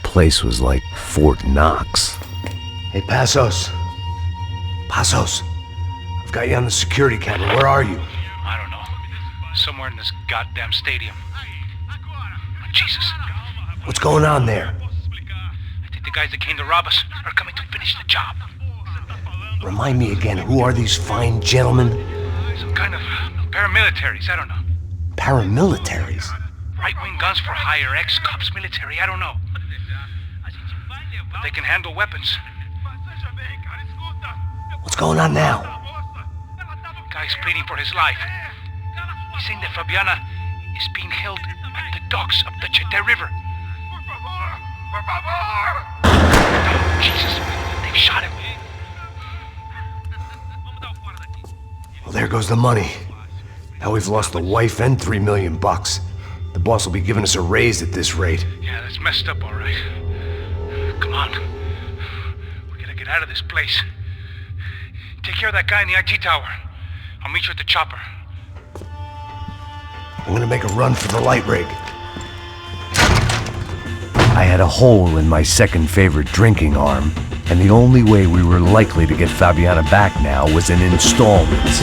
Place was like Fort Knox. Hey, Passos. Passos. I've got you on the security camera. Where are you? I don't know. Somewhere in this goddamn stadium. Jesus. What's going on there? I think the guys that came to rob us are coming to finish the job. Remind me again, who are these fine gentlemen? Some kind of paramilitaries, I don't know. Paramilitaries? Right-wing guns for hire, ex-cops, military, I don't know. But they can handle weapons. What's going on now? Guy's pleading for his life. He's saying that Fabiana is being held at the docks of the Chete River. Oh, Jesus, they've shot him. Well, there goes the money. Now we've lost the wife and $3 million. The boss will be giving us a raise at this rate. Yeah, that's messed up, all right. Come on. We gotta get out of this place. Take care of that guy in the IT tower. I'll meet you at the chopper. I'm gonna make a run for the light rig. I had a hole in my second favorite drinking arm, and the only way we were likely to get Fabiana back now was in installments.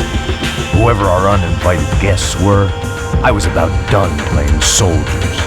Whoever our uninvited guests were, I was about done playing soldiers.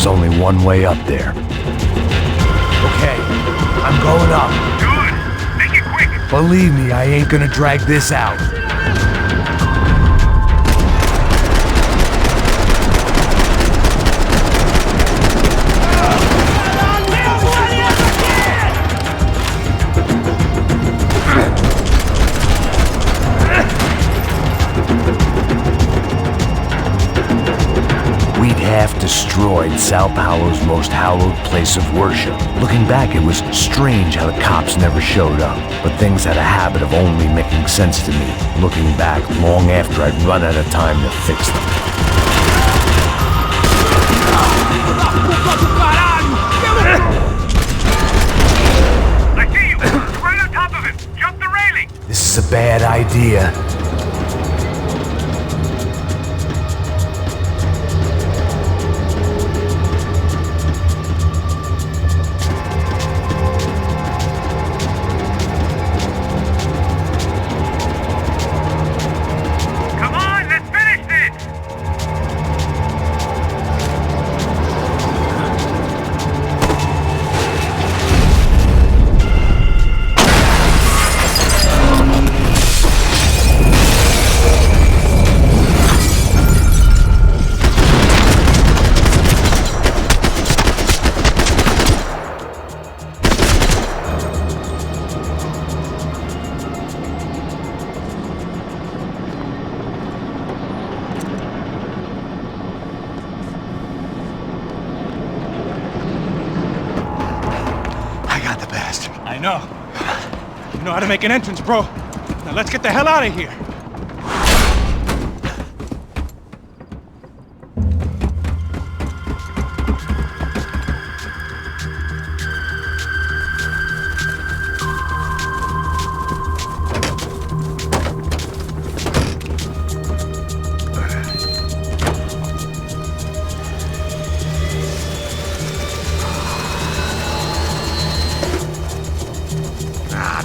Only one way up there. Okay, I'm going up. Good. Make it quick. Believe me, I ain't gonna drag this out. Destroyed São Paulo's most hallowed place of worship. Looking back, it was strange how the cops never showed up, but things had a habit of only making sense to me, looking back long after I'd run out of time to fix them. I see you! You're right on top of him! Jump the railing! This is a bad idea. I know. You know how to make an entrance, bro. Now let's get the hell out of here.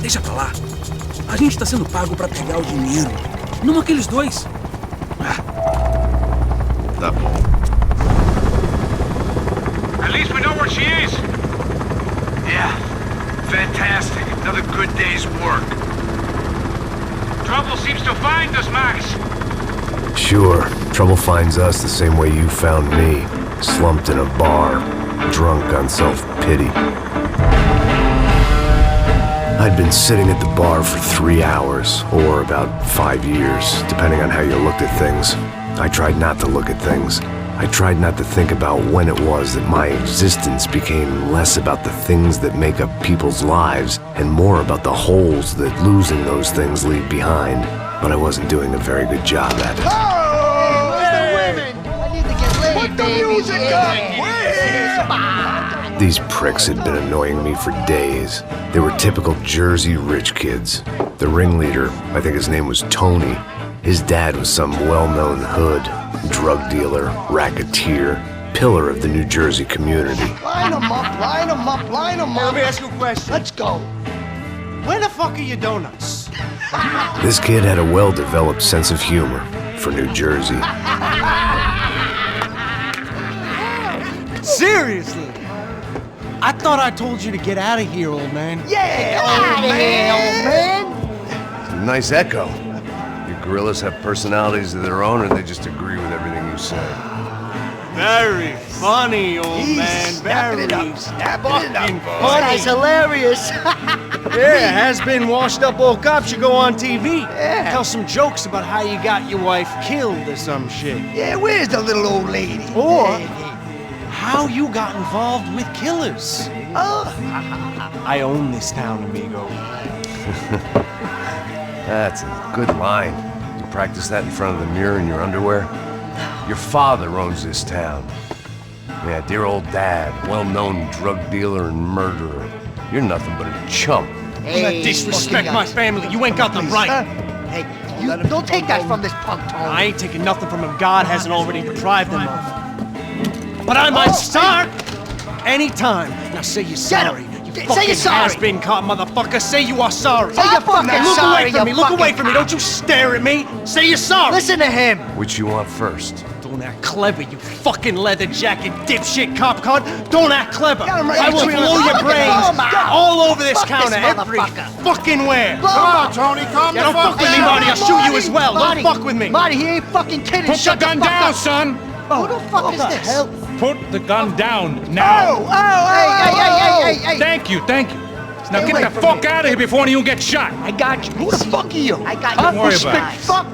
Deixa pra lá. A gente tá sendo pago pra pegar o dinheiro. Não aqueles dois. Tá bom. At least we know where she is. Yeah. Fantastic. Another good day's work. Trouble seems to find us, Max. Sure. Trouble finds us the same way you found me. Slumped in a bar. Drunk on self-pity. I'd been sitting at the bar for 3 hours, or about 5 years, depending on how you looked at things. I tried not to look at things. I tried not to think about when it was that my existence became less about the things that make up people's lives, and more about the holes that losing those things leave behind. But I wasn't doing a very good job at it. Oh! Hey, where's the women? I need to get laid, baby. Put the music up! We're here! These pricks had been annoying me for days. They were typical Jersey rich kids. The ringleader, I think his name was Tony. His dad was some well-known hood, drug dealer, racketeer, pillar of the New Jersey community. Line them up, line them up, line them up. Let me ask you a question. Let's go. Where the fuck are your donuts? This kid had a well-developed sense of humor for New Jersey. Seriously? I thought I told you to get out of here, old man. Yeah, old man. It's a nice echo. Your gorillas have personalities of their own, or they just agree with everything you say? Very funny, old man. Very fucking funny. That's hilarious. Yeah, has-been washed-up old cop should go on TV. Yeah. Tell some jokes about how you got your wife killed or some shit. Yeah, where's the little old lady? Or how you got involved with killers. I own this town, amigo. That's a good line. You practice that in front of the mirror in your underwear? Your father owns this town. Yeah, dear old dad, well-known drug dealer and murderer. You're nothing but a chump. You not disrespect my family. You ain't got the right. Hey, you don't take that from this punk, Tony. I ain't taking nothing from him God hasn't already deprived him of. But I might start anytime. Now say you're sorry. You Say you're sorry. has-been caught, motherfucker. Say you are sorry. Say you're fucking Look sorry, away from me. you Look fucking away from me. Don't you stare at me. Say you're sorry. Listen to him. Which you want first? Don't act clever, you fucking leather jacket dipshit cop cunt. Don't act clever. I will blow your brains all over this counter, every fucking where. Come on, Tony, calm down. Don't fuck with me, Marty. I'll shoot you as well. Don't fuck with me. Marty, he ain't fucking kidding. Put the gun down, son! Who the fuck is this? Hell? Put the gun down now! Hey. Thank you. Now Stay get away the from fuck me. out of here before one of you gets shot! I got you. Who the fuck are you? I got Don't you. worry You about it. fuck.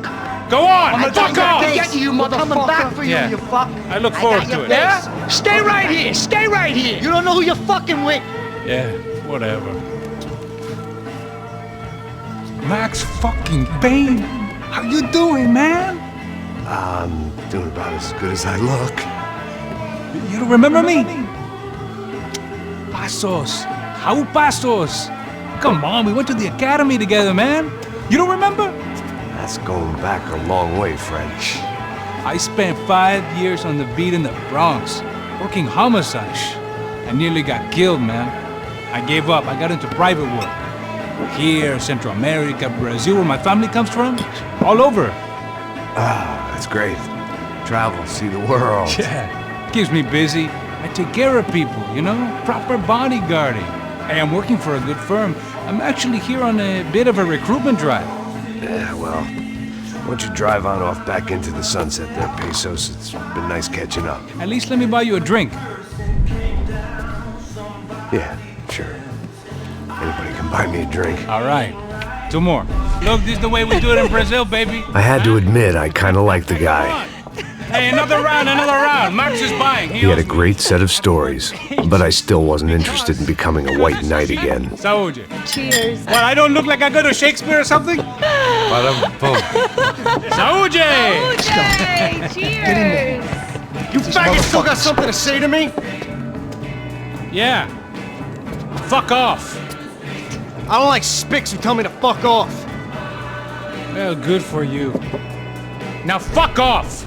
Go on! I'm Fuck off! get you, motherfucker. Coming back for you, Yeah. you fuck. I look forward to it. Yeah? Stay right here. Stay right here. You don't know who you're fucking with. Yeah, whatever. Max fucking Payne! How you doing, man? I'm doing about as good as I look. You don't remember me? Pasos. How Pasos? Come on, we went to the academy together, man. You don't remember? That's going back a long way, French. I spent 5 years on the beat in the Bronx, working homicide. I nearly got killed, man. I gave up. I got into private work. Here, Central America, Brazil, where my family comes from. All over. Ah, that's great. Travel, see the world. Yeah, keeps me busy. I take care of people, you know? Proper bodyguarding. Hey, I'm working for a good firm. I'm actually here on a bit of a recruitment drive. Yeah, well, why don't you drive on off back into the sunset there, Pesos? It's been nice catching up. At least let me buy you a drink. Yeah, sure. Anybody can buy me a drink. All right. 2 more. Look, this is the way we do it in Brazil, baby. I had to admit, I kind of liked the guy. Hey, another round. Max is buying. He had a great set of stories, but I still wasn't interested in becoming a white knight again. Saúde. Cheers. What, I don't look like I go to Shakespeare or something? Ba-dum-bum. Saúde! Cheers. Cheers. You faggot still got something to say to me? Yeah. Fuck off. I don't like spics who tell me to fuck off. Well, good for you. Now fuck off!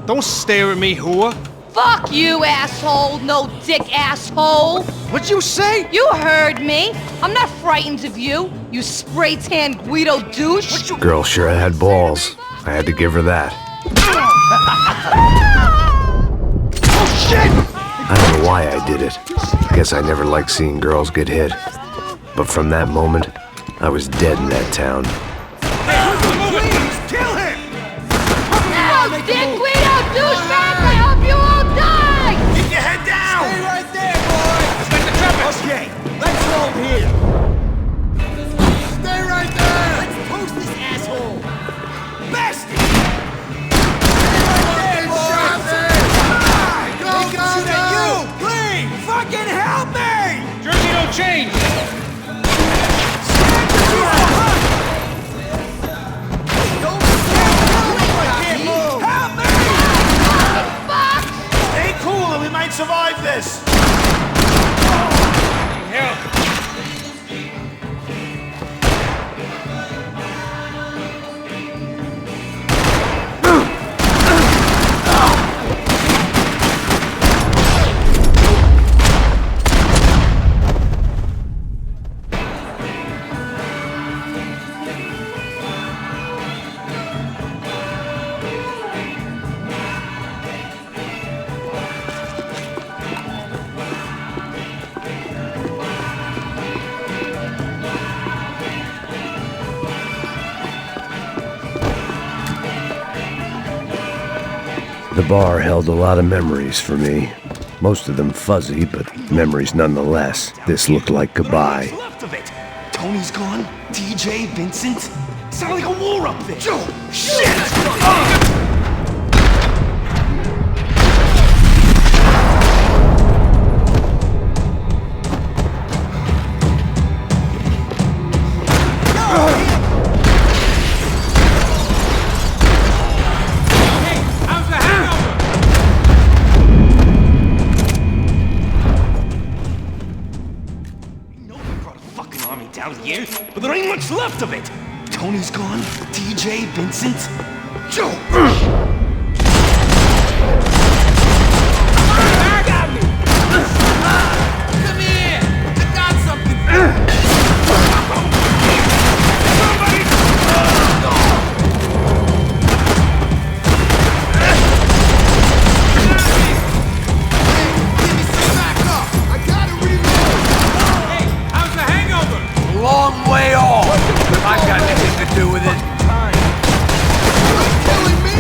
Don't stare at me, whore. Fuck you, asshole. No dick, asshole. What'd you say? You heard me. I'm not frightened of you, you spray-tan Guido douche. Girl sure had balls. I had to give her that. Oh, shit! I don't know why I did it. Guess I never liked seeing girls get hit. But from that moment, I was dead in that town. Please, kill him! No, dick Guido douchebag! I hope you all die! Keep your head down! Stay right there, boy! Okay, let's roll here. Stay right there! Let's post this asshole! Bestie! Stay right there, boy! Don't shoot at you! Please! Fucking help me! Jersey don't change! Stay cool or we might survive this! The bar held a lot of memories for me. Most of them fuzzy, but memories nonetheless. This looked like goodbye. Left of it. Tony's gone. DJ, Vincent. Sound like a war up there. Joe, shit! But there ain't much left of it. Tony's gone. DJ, Vincent, Joe. Got me. Come here. I got something. Somebody. Give me some backup. I gotta reload. Hey, how's the hangover? Long way off. I've got anything to do with it. Killing me.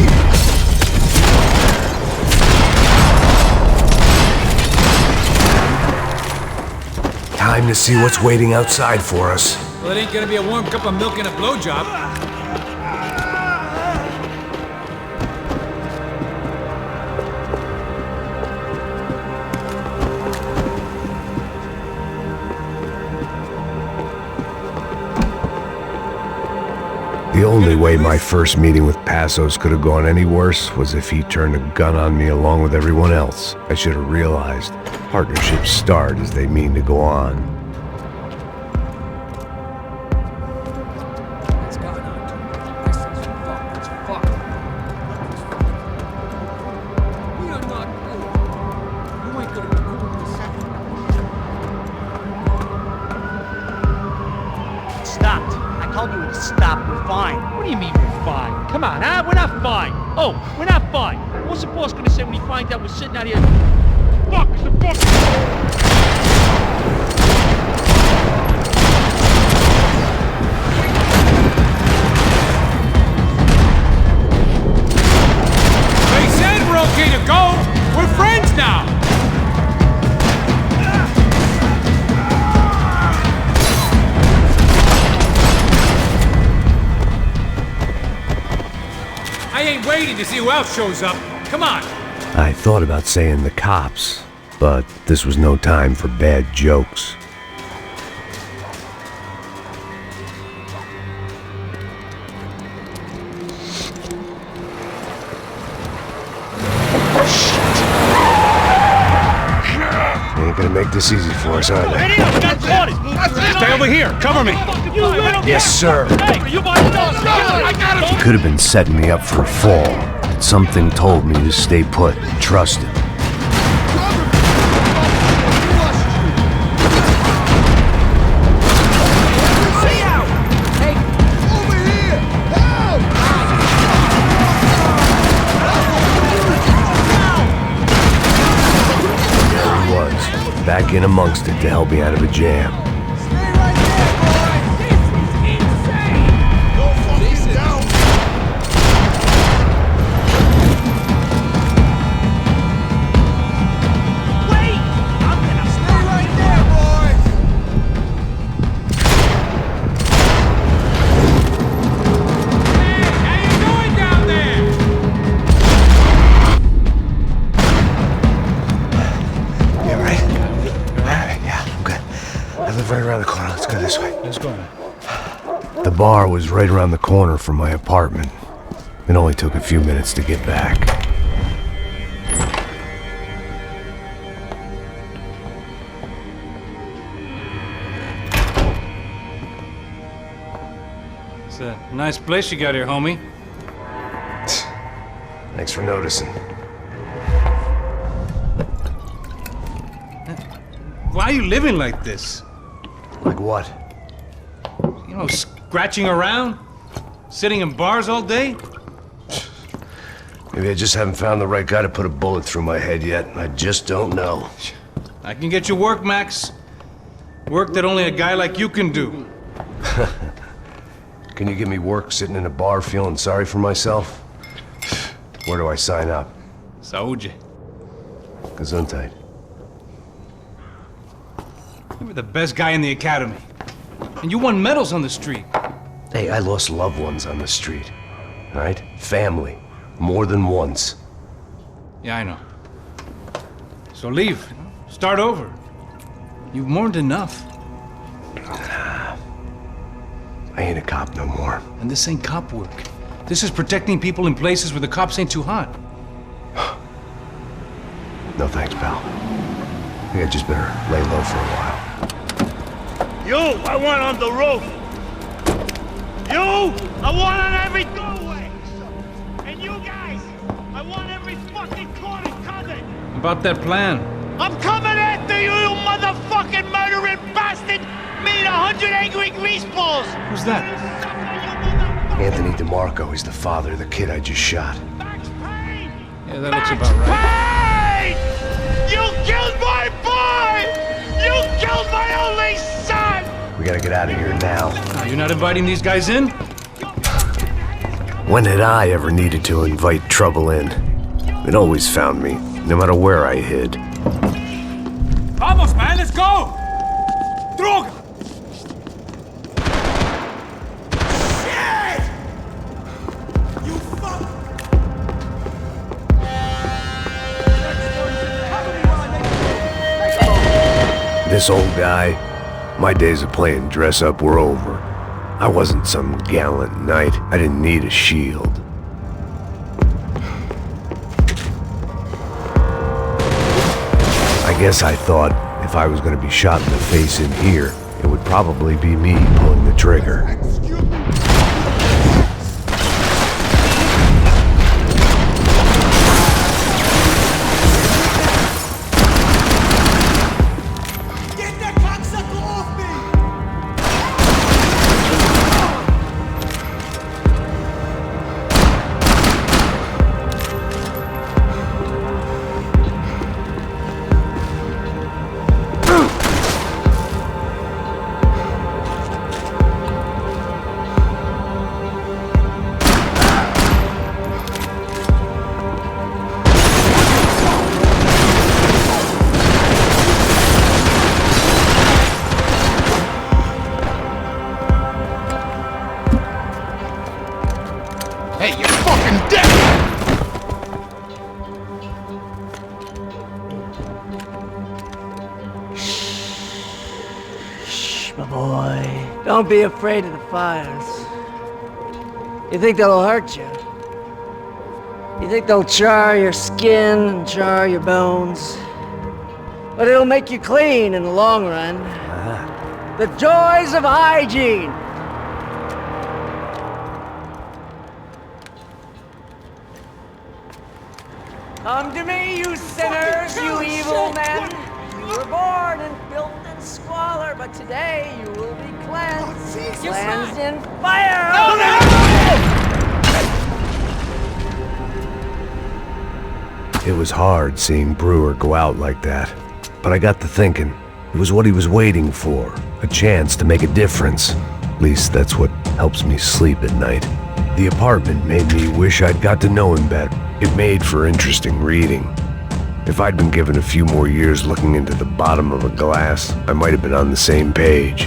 Time to see what's waiting outside for us. Well, it ain't gonna be a warm cup of milk and a blowjob. The only way my first meeting with Passos could have gone any worse was if he turned a gun on me along with everyone else. I should have realized. Partnerships start as they mean to go on. What's going on, Tony? This is fucked. It's fucked. We are not good. You ain't gonna be cool in a second. It stopped. I told you it stopped. We're fine. What do you mean we're fine? Come on, huh? We're not fine. Oh, we're not fine. What's the boss gonna say when he finds out we're sitting out here? Fuck, the fuck! They said we're okay to go. We're friends now. I ain't waiting to see who else shows up. Come on. I thought about saying the cops, but this was no time for bad jokes. They ain't gonna make this easy for us, are they? Stay over here. Cover me. Yes, sir. Hey, you boys don't. I got him. He could have been setting me up for a fall, but something told me to stay put, trust him. Back in amongst it to help me out of a jam. Right around the corner. Let's go this way. Let's go. The bar was right around the corner from my apartment. It only took a few minutes to get back. It's a nice place you got here, homie. Thanks for noticing. Why are you living like this? Like what? You know, scratching around? Sitting in bars all day? Maybe I just haven't found the right guy to put a bullet through my head yet. I just don't know. I can get you work, Max. Work that only a guy like you can do. Can you give me work sitting in a bar feeling sorry for myself? Where do I sign up? Saúde. Gesundheit. You were the best guy in the academy. And you won medals on the street. Hey, I lost loved ones on the street. All right? Family. More than once. Yeah, I know. So leave. Start over. You've mourned enough. I ain't a cop no more. And this ain't cop work. This is protecting people in places where the cops ain't too hot. No thanks, pal. I think I just better lay low for a while. You, I want on the roof. You, I want on every doorway. And you guys, I want every fucking corner covered. About that plan. I'm coming after you, you motherfucking murdering bastard! Me and 100 angry greaseballs! Who's that? Anthony DeMarco. He's the father of the kid I just shot. Yeah, that looks about right. Payne! You killed my boy! You killed my only son! We gotta get out of here now. You're not inviting these guys in? When had I ever needed to invite trouble in? It always found me, no matter where I hid. Vamos, man, let's go! Droga! Shit! You fuck! This old guy, my days of playing dress up were over. I wasn't some gallant knight. I didn't need a shield. I guess I thought if I was going to be shot in the face in here, it would probably be me pulling the trigger. Get that cocksucker off me! Hey, you're fucking dead! Shh, my boy. Don't be afraid of the fires. You think they'll hurt you? You think they'll char your skin and char your bones? But it'll make you clean in the long run. The joys of hygiene! Come to me, you sinners, you evil men! You were born in filth and squalor, but today you will be cleansed. Cleansed in fire! It was hard seeing Brewer go out like that. But I got to thinking, it was what he was waiting for. A chance to make a difference. At least that's what helps me sleep at night. The apartment made me wish I'd got to know him better. It made for interesting reading. If I'd been given a few more years looking into the bottom of a glass, I might have been on the same page.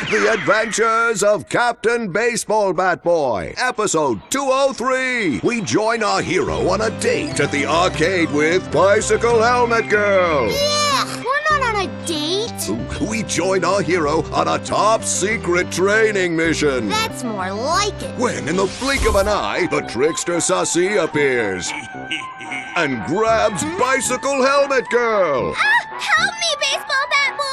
The Adventures of Captain Baseball Bat Boy, episode 203. We join our hero on a date at the arcade with Bicycle Helmet Girl. Yeah, we're not on a date. We join our hero on a top secret training mission. That's more like it. When, in the blink of an eye, the trickster Sassy appears and grabs Bicycle Helmet Girl. Help me, baseball bat boy!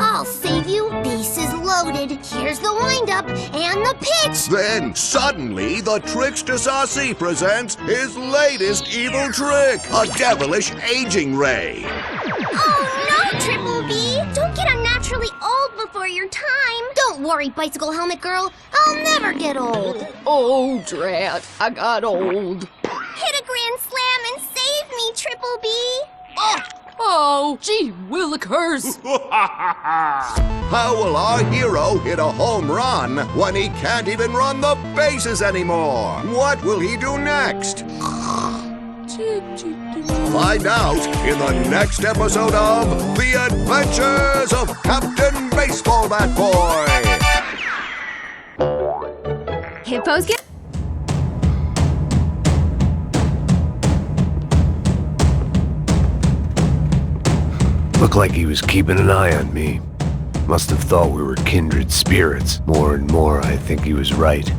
I'll save you. Bases loaded. Here's the windup and the pitch. Then, suddenly, the trickster Sassy presents his latest evil trick, a devilish aging ray. Oh no, Triple B! Don't get unnaturally old before your time. Don't worry, Bicycle Helmet Girl. I'll never get old. Oh, drat, I got old. Hit a grand B? Oh, gee willikers! How will our hero hit a home run when he can't even run the bases anymore? What will he do next? Find out in the next episode of The Adventures of Captain Baseball Bat Boy. Hippos get... Looked like he was keeping an eye on me. Must have thought we were kindred spirits. More and more, I think he was right.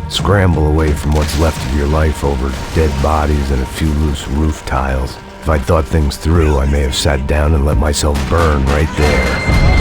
Scramble away from what's left of your life over dead bodies and a few loose roof tiles. If I'd thought things through, I may have sat down and let myself burn right there.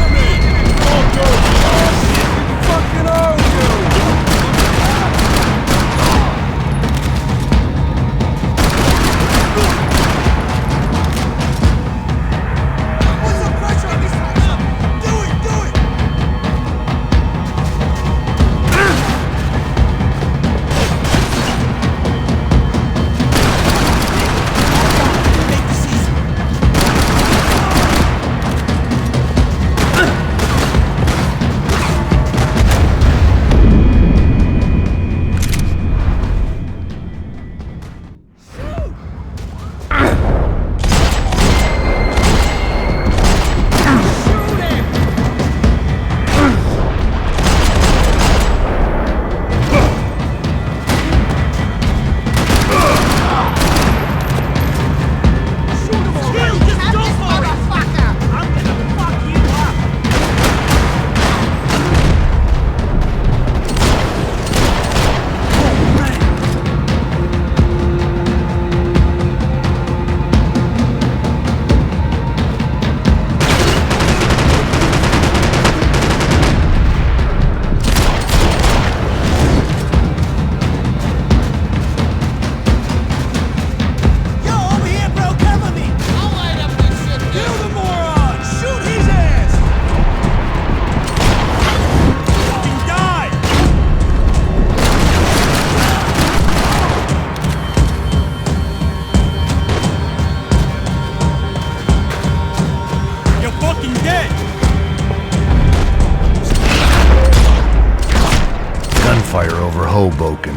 Gunfire over Hoboken.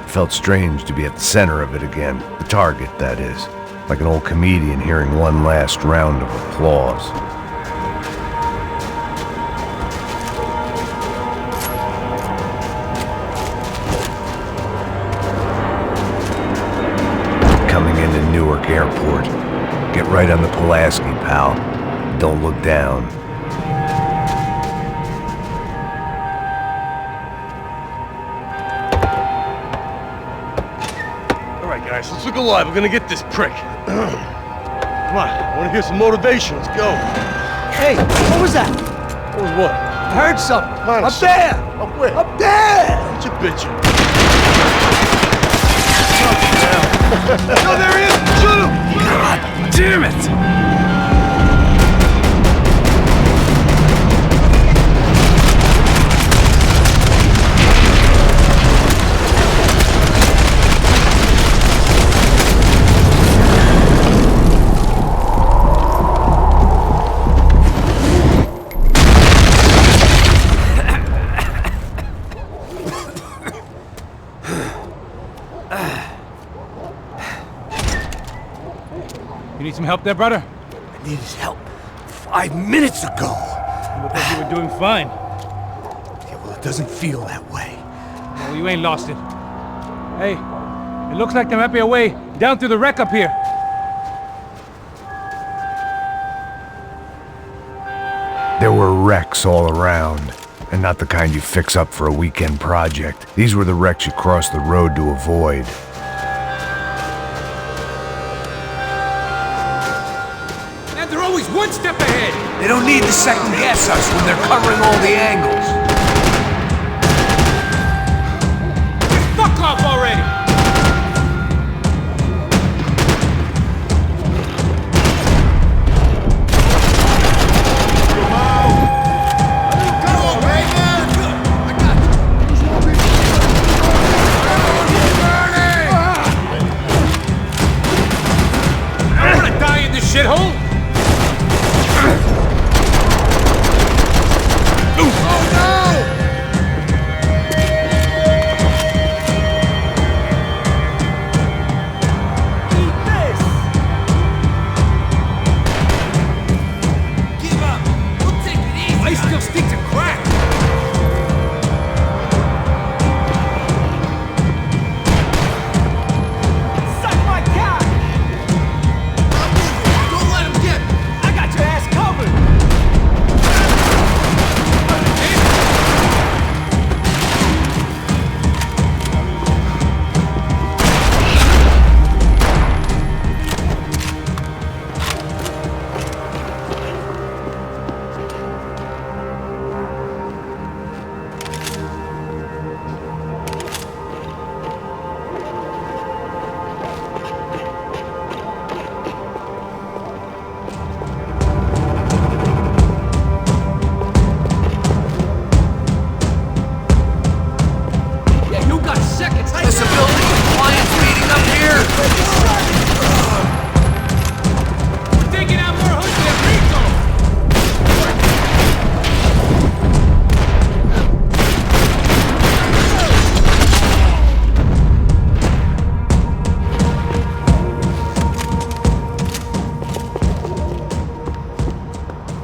Felt strange to be at the center of it again. The target, that is. Like an old comedian hearing one last round of applause. Coming into Newark Airport. Get right on the Pulaski, pal. Don't look down. Guys, let's look alive. We're gonna get this prick. Come on, I wanna hear some motivation. Let's go. Hey, what was that? What was what? I heard something. Honest. Up there! Up where? Up there! What you bitching? No, there he is! Shoot him! God damn it! You some help there, brother? I needed help 5 minutes ago. You look like you were doing fine. Yeah, well, it doesn't feel that way. Oh, you ain't lost it. Hey, it looks like there might be a way down through the wreck up here. There were wrecks all around, and not the kind you fix up for a weekend project. These were the wrecks you cross the road to avoid. And they're always one step ahead! They don't need to second guess us when they're covering all the angles. Fuck off already! Shithole!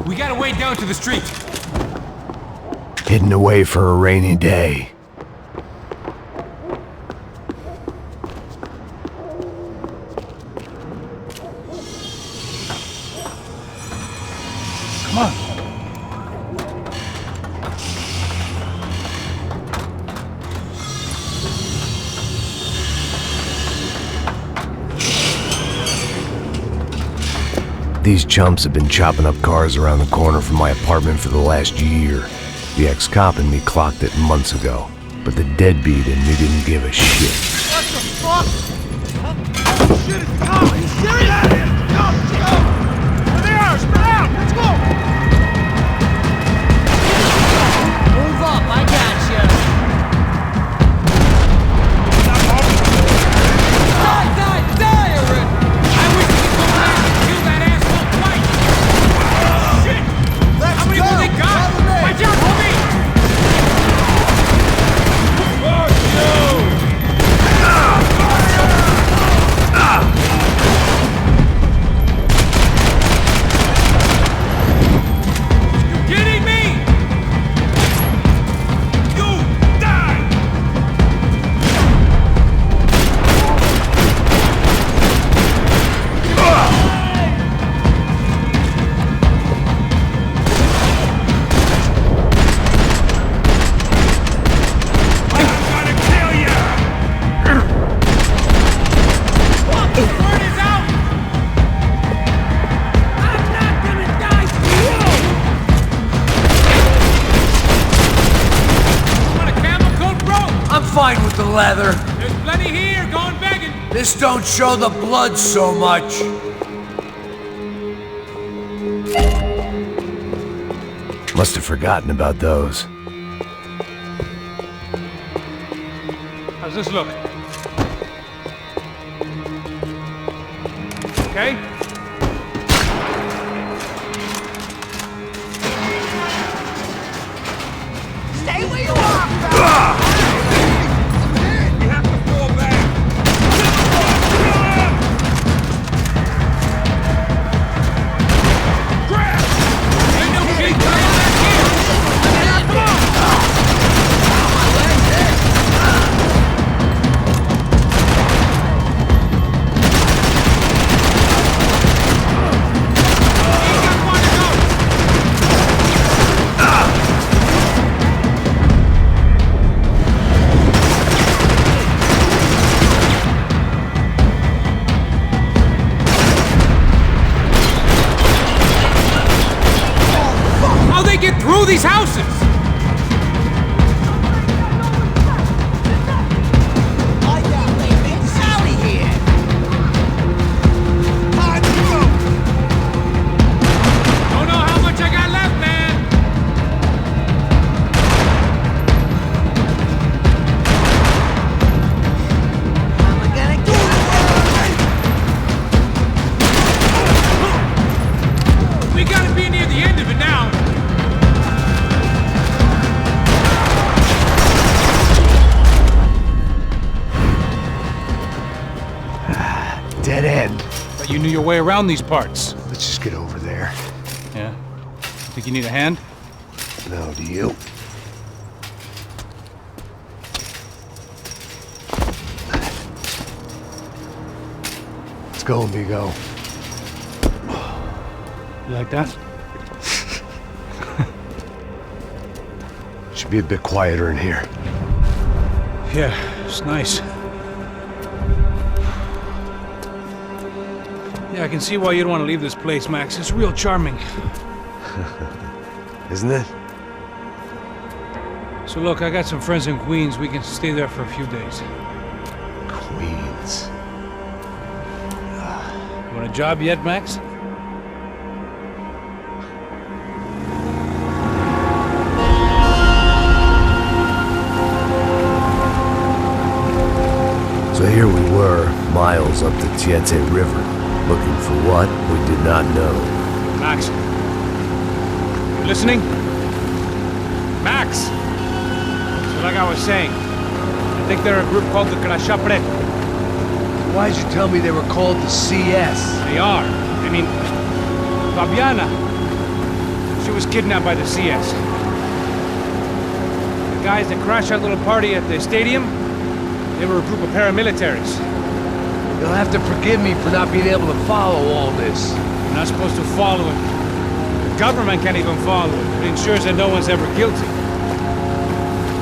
We gotta wade down to the street. Hidden away for a rainy day. Come on. These chumps have been chopping up cars around the corner from my apartment for the last year. The ex-cop in me clocked it months ago, but the deadbeat in me didn't give a shit. What the fuck? Oh, shit, it's a cop! Are you serious? Go! There they are! Spread out! Let's go! Move up, I gotcha. Die already! I wish we could go back and kill that asshole twice! Shit! How many more they got? Watch out for me! Fuck you! You kidding me? You die! I'm fine with the leather. There's plenty here, going begging. This don't show the blood so much. Must have forgotten about those. How's this look? Okay? Stay where you are, bro! You have to fall back. you knew your way around these parts. Let's just get over there. Yeah? Think you need a hand? No, do you? Let's go, amigo. You like that? Should be a bit quieter in here. Yeah, it's nice. Yeah, I can see why you don't want to leave this place, Max. It's real charming. Isn't it? So look, I got some friends in Queens. We can stay there for a few days. Queens. You want a job yet, Max? So here we were, miles up the Tiete River, looking for what we did not know. Max. You listening? Max! So like I was saying, I think they're a group called the Contractor. Why'd you tell me they were called the CS? They are. I mean, Fabiana, she was kidnapped by the CS. The guys that crashed that little party at the stadium, they were a group of paramilitaries. You'll have to forgive me for not being able to follow all this. You're not supposed to follow it. The government can't even follow it. It ensures that no one's ever guilty.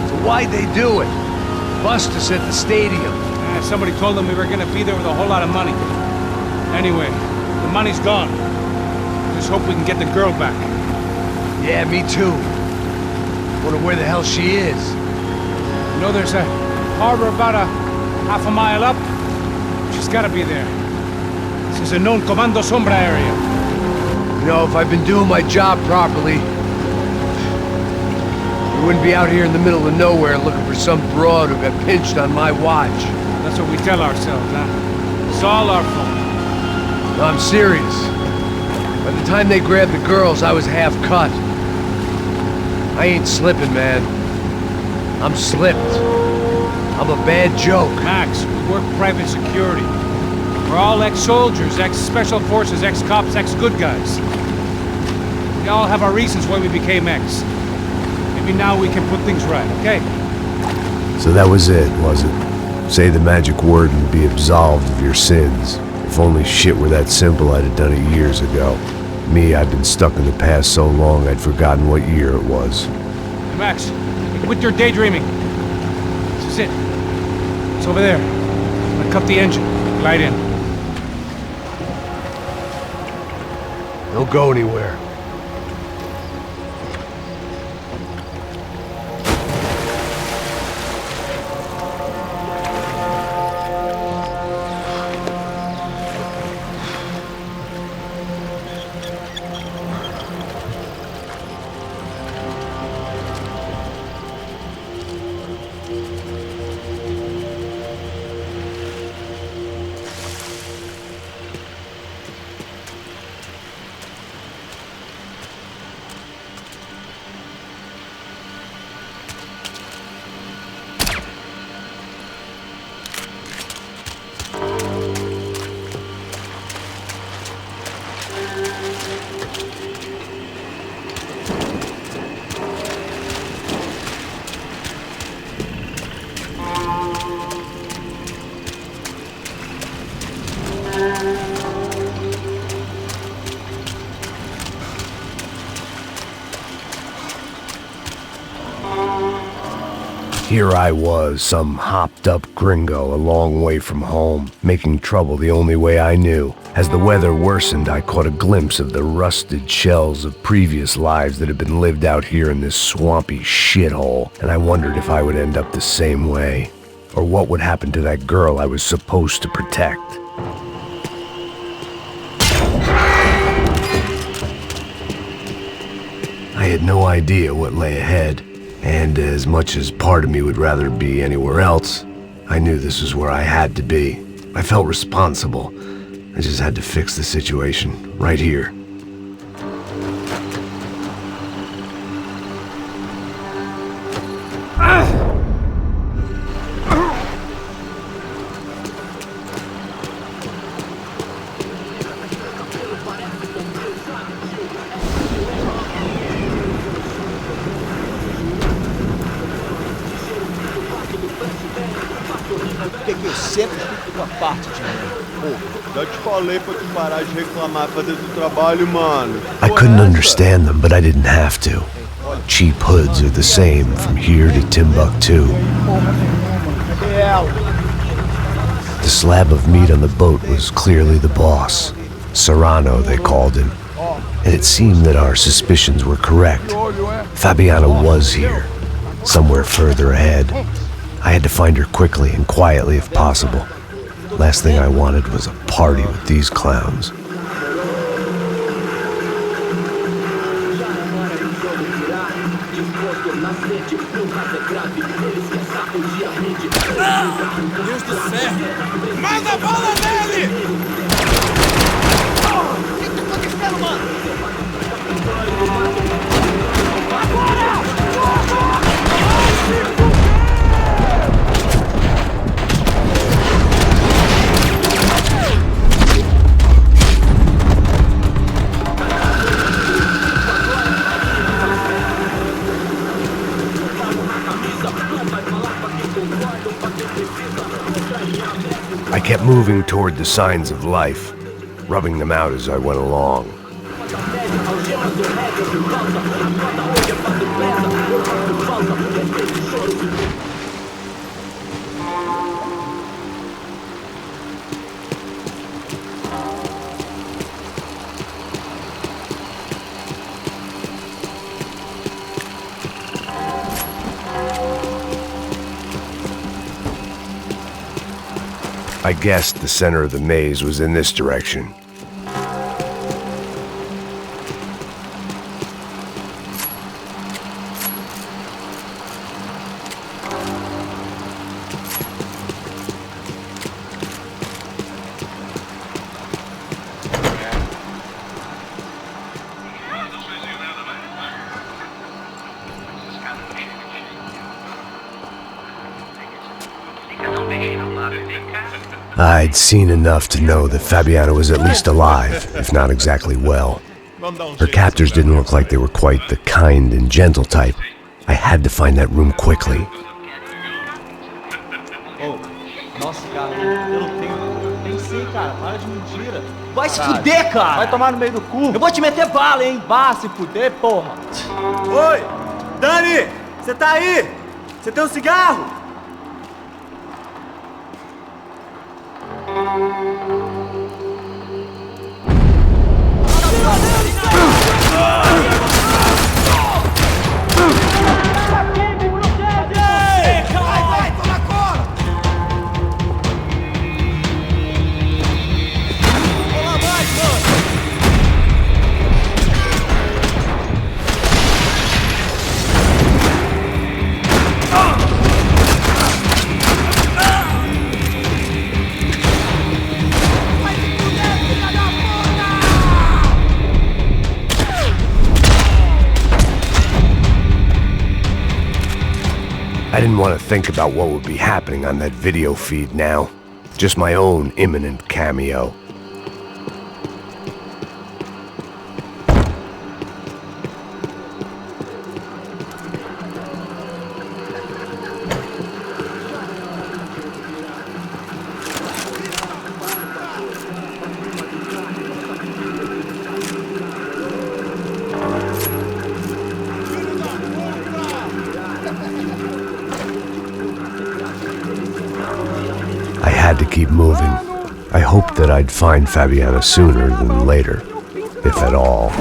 So why'd they do it? Bust us at the stadium. Somebody told them we were gonna be there with a whole lot of money. Anyway, the money's gone. Just hope we can get the girl back. Yeah, me too. Wonder where the hell she is. You know, there's a harbor about a half a mile up. She's gotta be there. This is a known Comando Sombra area. You know, if I've been doing my job properly, we wouldn't be out here in the middle of nowhere looking for some broad who got pinched on my watch. That's what we tell ourselves, huh? It's all our fault. No, I'm serious. By the time they grabbed the girls, I was half cut. I ain't slipping, man. I'm slipped. I'm a bad joke. Max, we work private security. We're all ex-soldiers, ex-special forces, ex-cops, ex-good guys. We all have our reasons why we became ex. Maybe now we can put things right, okay? So that was it, was it? Say the magic word and be absolved of your sins. If only shit were that simple, I'd have done it years ago. Me, I'd been stuck in the past so long I'd forgotten what year it was. Hey, Max, quit your daydreaming. This is it. It's over there. I'm gonna cut the engine. Glide in. Don't go anywhere. Here I was, some hopped-up gringo a long way from home, making trouble the only way I knew. As the weather worsened, I caught a glimpse of the rusted shells of previous lives that had been lived out here in this swampy shithole, and I wondered if I would end up the same way, or what would happen to that girl I was supposed to protect. I had no idea what lay ahead. And as much as part of me would rather be anywhere else, I knew this was where I had to be. I felt responsible. I just had to fix the situation, right here. Porque eu sempre fico com a parte de mim. Pô, já te falei pra tu parar de reclamar, fazer do trabalho, mano. I couldn't understand them, but I didn't have to. Cheap hoods are the same from here to Timbuktu. The slab of meat on the boat was clearly the boss. Serrano, they called him. And it seemed that our suspicions were correct. Fabiana was here, somewhere further ahead. I had to find her quickly and quietly if possible. Last thing I wanted was a party with these clowns. Deus do céu! Manda bala nele! O que tá acontecendo, mano? I kept moving toward the signs of life, rubbing them out as I went along. I guessed the center of the maze was in this direction. I'd seen enough to know that Fabiana was at least alive, if not exactly well. Her captors didn't look like they were quite the kind and gentle type. I had to find that room quickly. Oh, nossa, cara, eu não tenho. Tem sim, cara, para de mentira. Vai se fuder, cara! Vai tomar no meio do cu. Eu vou te meter bala, hein? Vá se fuder, porra. Oi! Dani! Você tá aí? Você tem um cigarro? I didn't want to think about what would be happening on that video feed now. Just my own imminent cameo. I had to keep moving. I hoped that I'd find Fabiana sooner than later, if at all.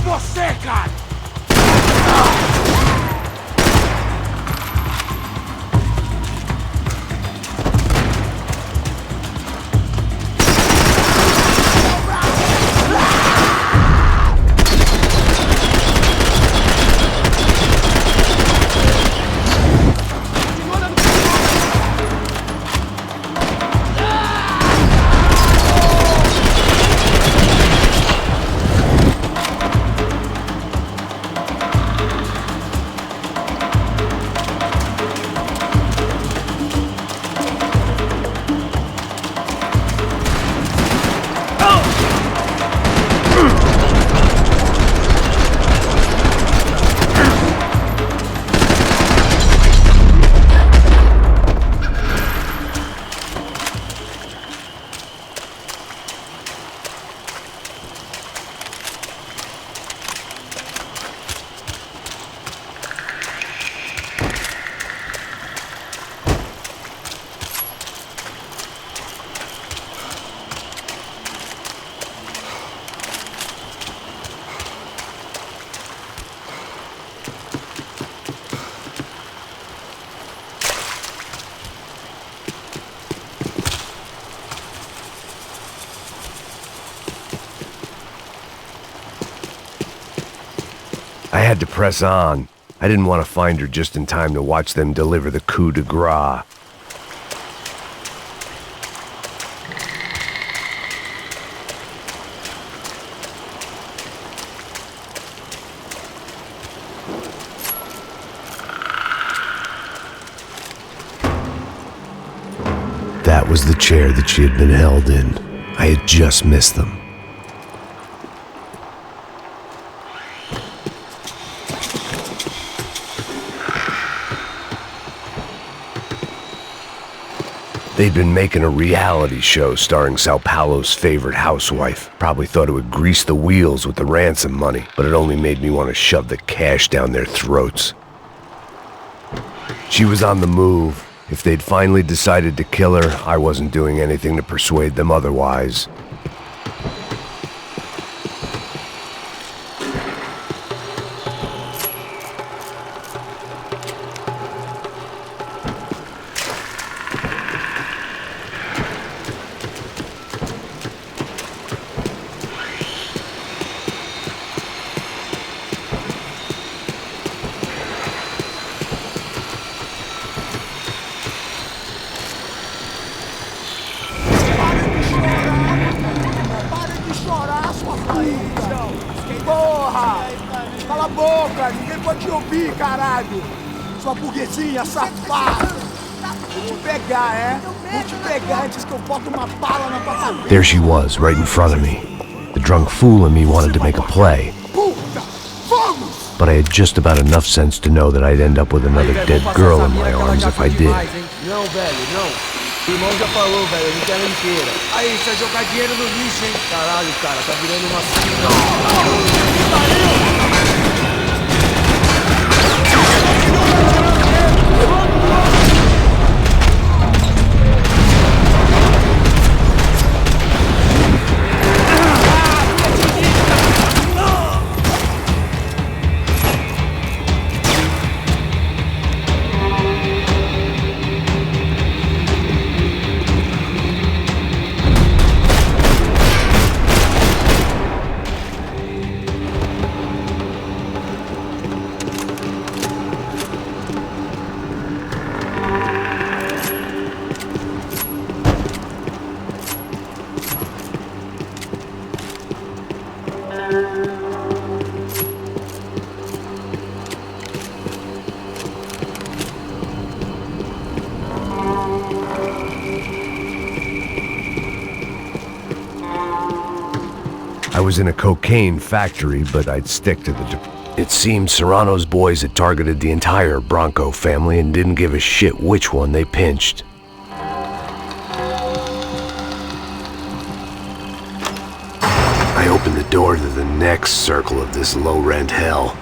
você, cara! I had to press on. I didn't want to find her just in time to watch them deliver the coup de grace. That was the chair that she had been held in. I had just missed them. They'd been making a reality show starring São Paulo's favorite housewife. Probably thought it would grease the wheels with the ransom money, but it only made me want to shove the cash down their throats. She was on the move. If they'd finally decided to kill her, I wasn't doing anything to persuade them otherwise. Cala a boca, ninguém pode te ouvir, caralho! Sua burguesinha safada! Vou te pegar, é? Vou te pegar antes que eu boto uma bala na tua cabeça! There she was, right in front of me. The drunk fool in me wanted to make a play. Puta! Vamos! But I had just about enough sense to know that I'd end up with another dead girl in my arms if I did. Não, velho, não. O irmão já falou, velho, eu não quero inteira. Aí, isso é jogar dinheiro no lixo, hein? Caralho, cara, tá virando uma... I was in a cocaine factory, but I'd stick to the... It seemed Serrano's boys had targeted the entire Bronco family and didn't give a shit which one they pinched. I opened the door to the next circle of this low-rent hell.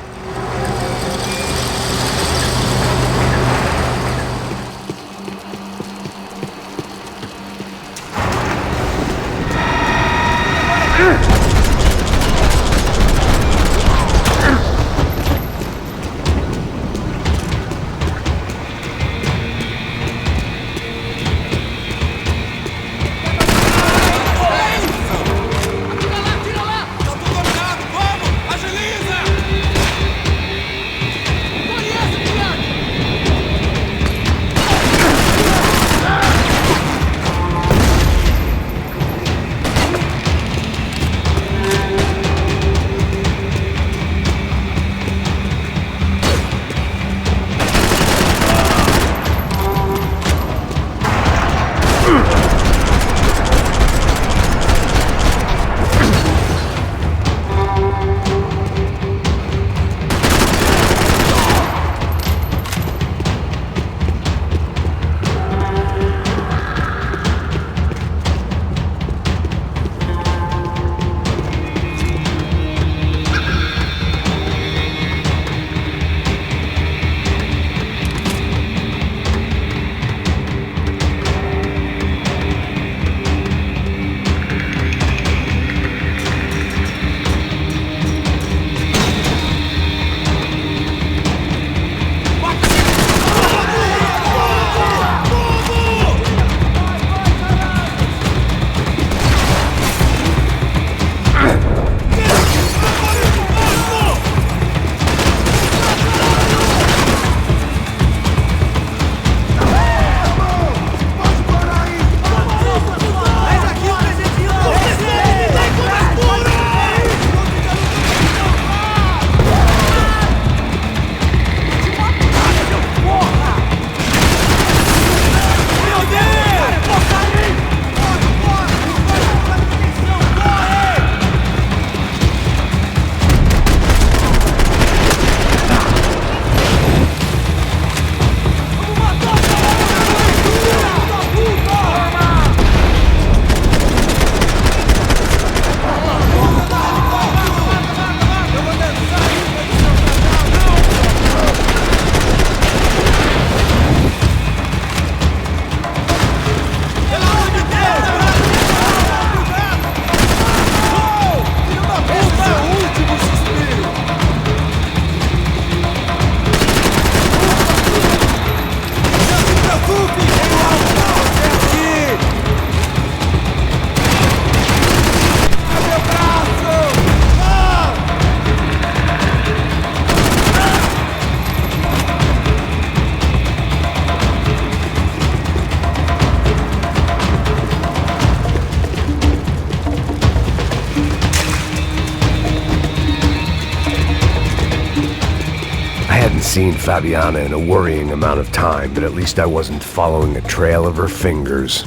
seen Fabiana in a worrying amount of time, but at least I wasn't following a trail of her fingers.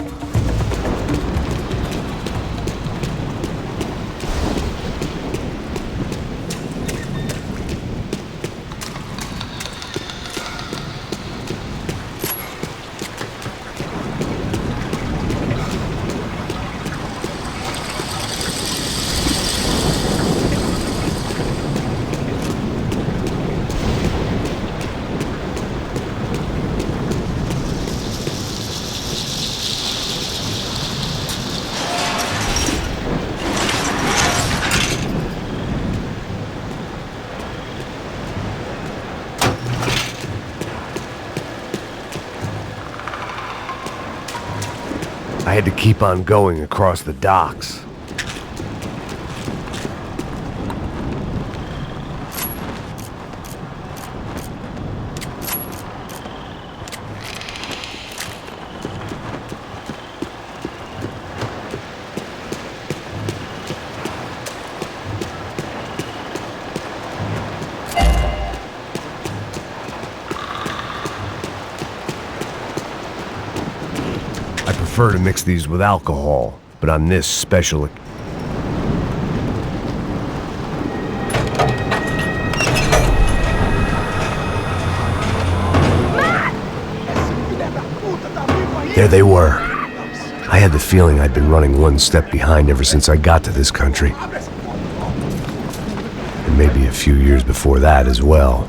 I had to keep on going across the docks. I prefer to mix these with alcohol, but on this special There they were. I had the feeling I'd been running one step behind ever since I got to this country. And maybe a few years before that as well.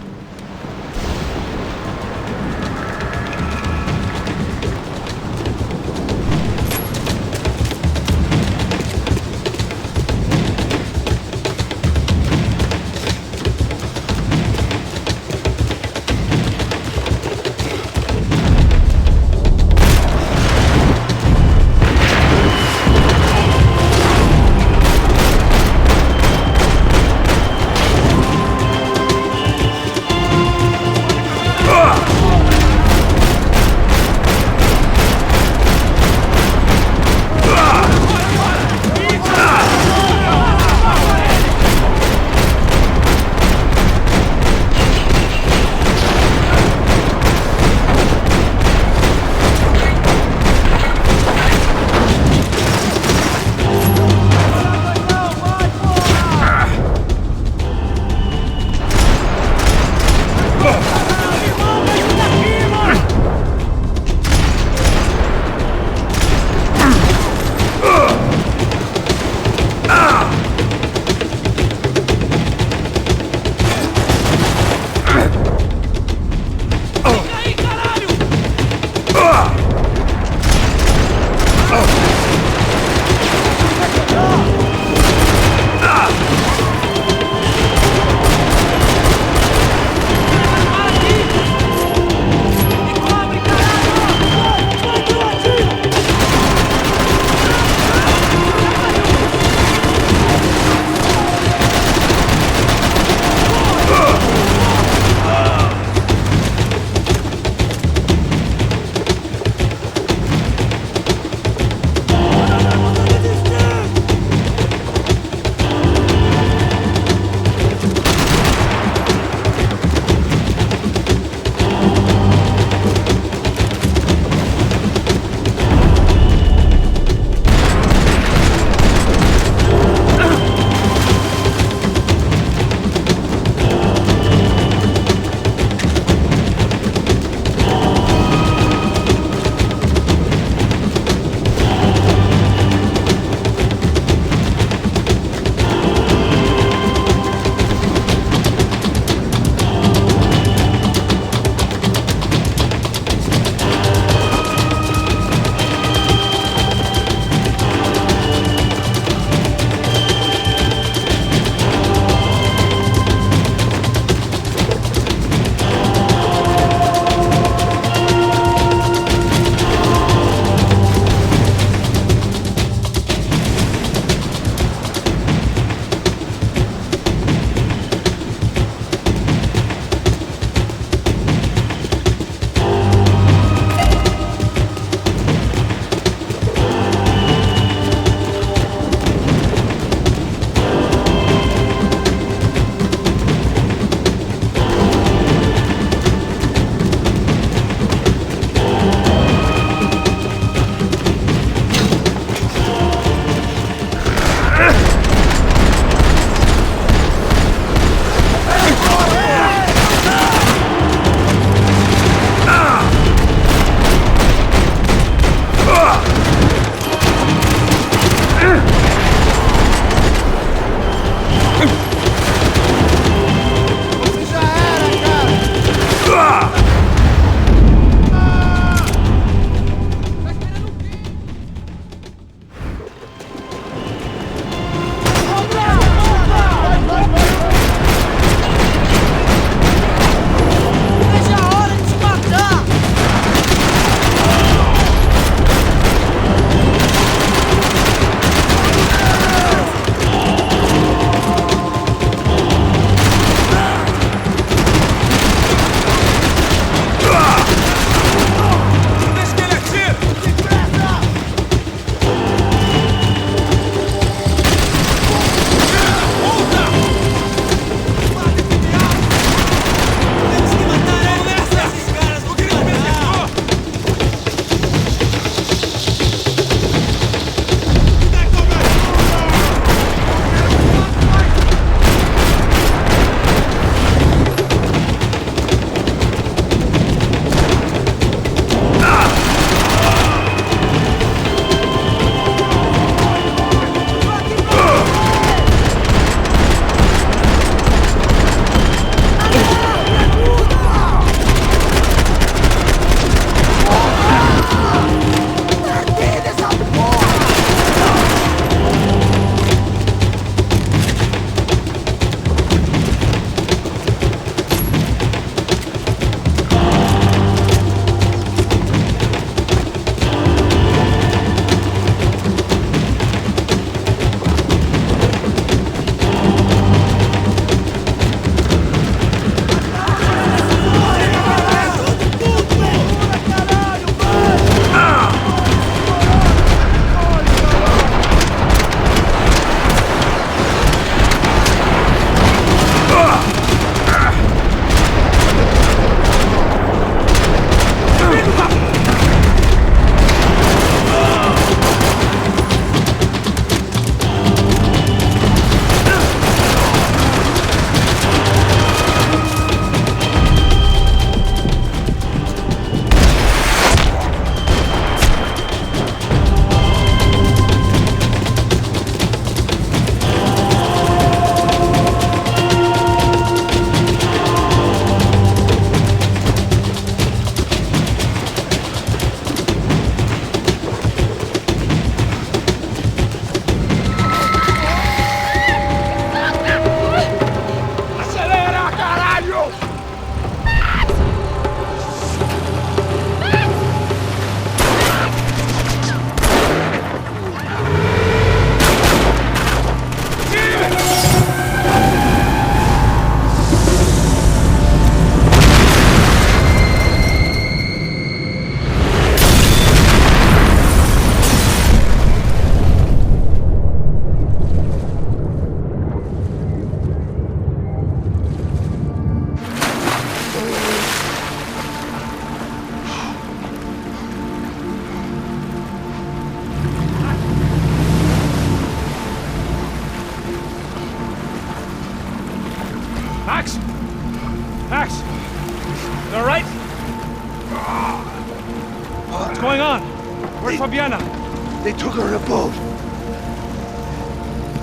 They took her in a boat.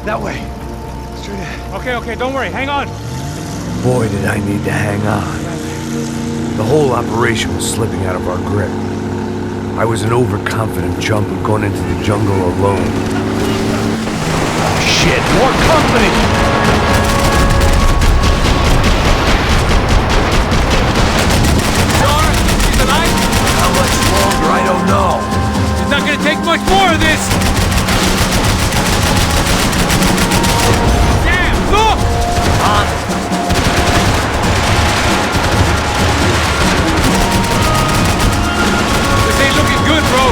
That way. Straight ahead. Okay, don't worry. Hang on. Boy, did I need to hang on. The whole operation was slipping out of our grip. I was an overconfident chump who'd gone into the jungle alone. Oh, shit, more company! He's alive? How much longer? I don't know. It's not gonna take much more of this! Damn, look! This ain't looking good, bro.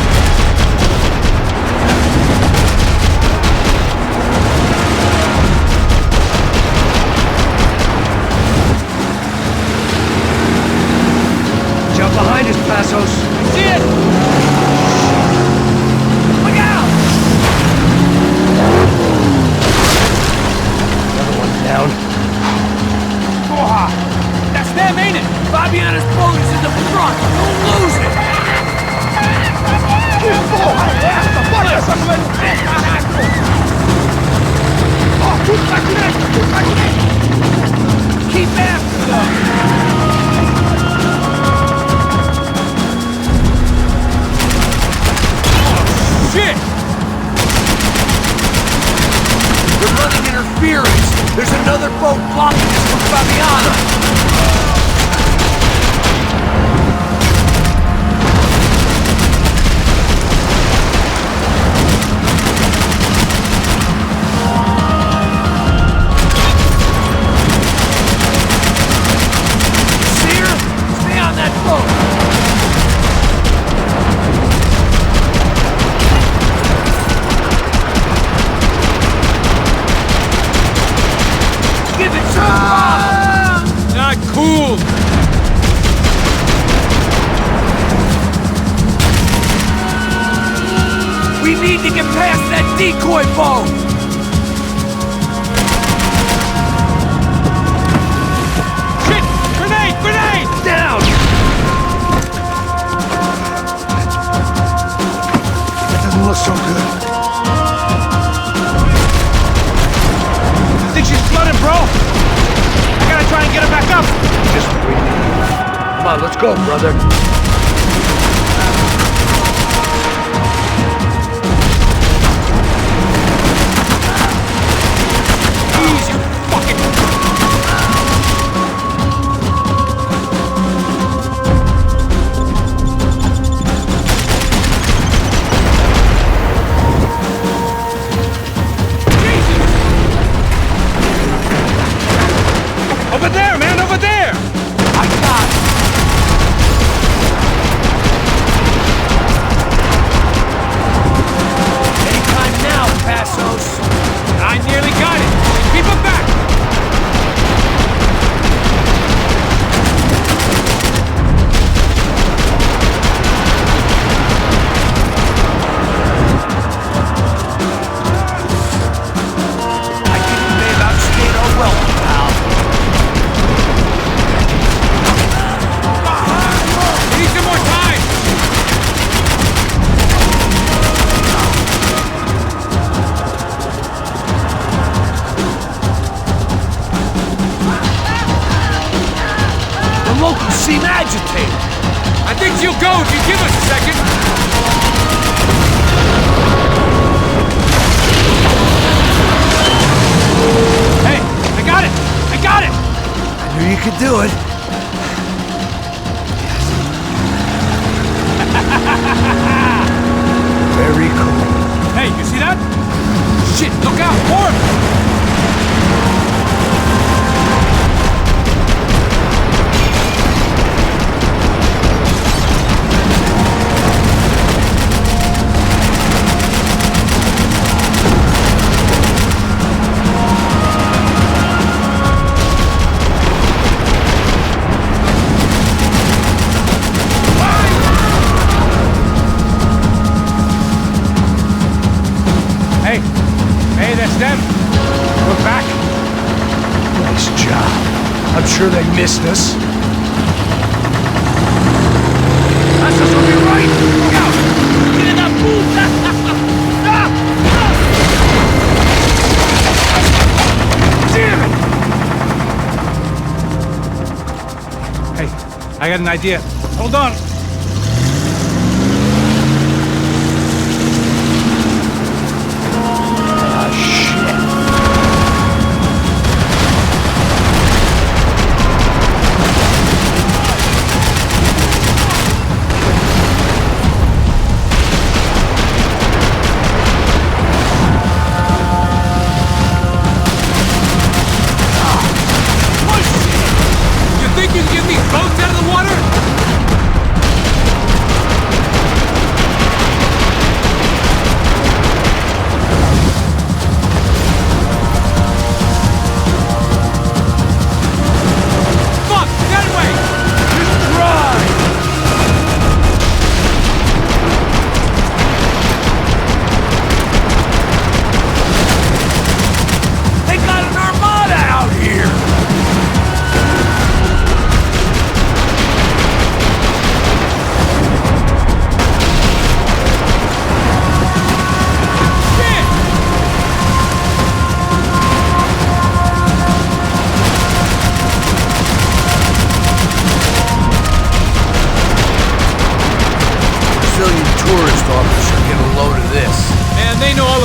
Jump behind us, Passos. See it! Look out! Another one down. That's them, ain't it? Fabiana's boat is in the front. Don't lose it! Que porra é essa? Bora essa mulher! Caraca! Ó, tudo pra direita! Tudo pra direita! Keep after them! Shit! We're running interference! There's another boat blocking us from Fabiana! See her? Stay on that boat! Give it to him! Not cool! We need to get past that decoy boat! Shit! Grenade! Grenade! Down! That doesn't look so good. Think she's flooding, bro? I gotta try and get her back up! Just breathe. Come on, let's go, brother. Easy, fucking... Over there, man, over there! I got it! Anytime now, Passos! I nearly got it! Keep him back! I think we may have outstayed our welcome, pal. We need some more time! The locals seem agitated. I think she'll go if you give us a second. Hey, I got it! I got it! I knew you could do it. Very cool. Hey, you see that? Shit, look out! More! Hey, that's them. We're back. Nice job. I'm sure they missed us. Passos will be right! Look out! Get in that pool! I got an idea. Hold on.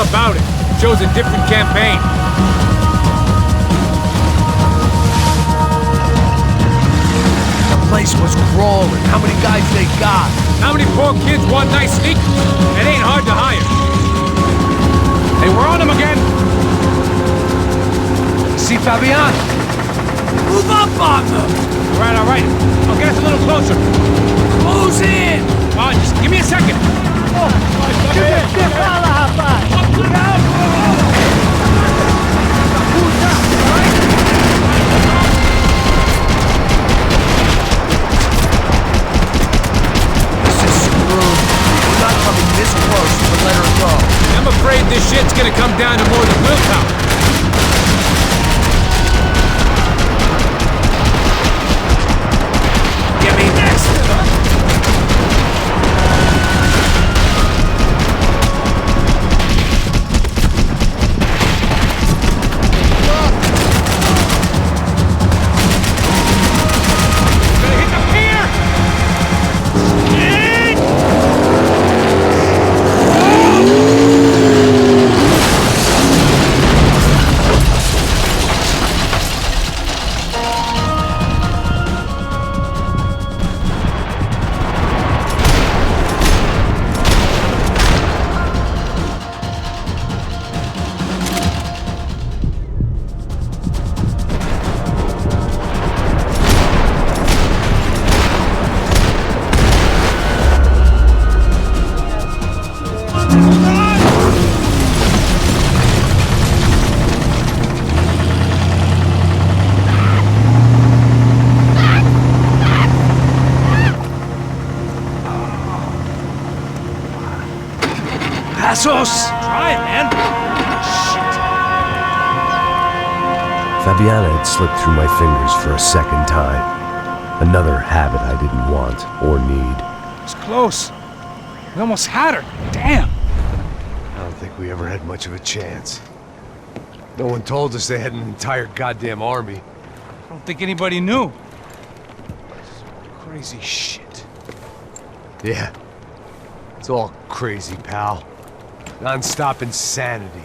About it. Shows a different campaign. The place was crawling. How many guys they got? How many poor kids want nice sneakers? It ain't hard to hire. Hey, we're on them again. See Fabian? Move up on them! All right. I'll get us a little closer. Close in! Oh, just give me a second. This close, but let her go. I'm afraid this shit's gonna come down to more than willpower. Get me next to them! Passos! Try it, man. Shit. Fabiana had slipped through my fingers for a second time. Another habit I didn't want or need. It's close. We almost had her. Damn. I don't think we ever had much of a chance. No one told us they had an entire goddamn army. I don't think anybody knew. Crazy shit. Yeah. It's all crazy, pal. Non-stop insanity.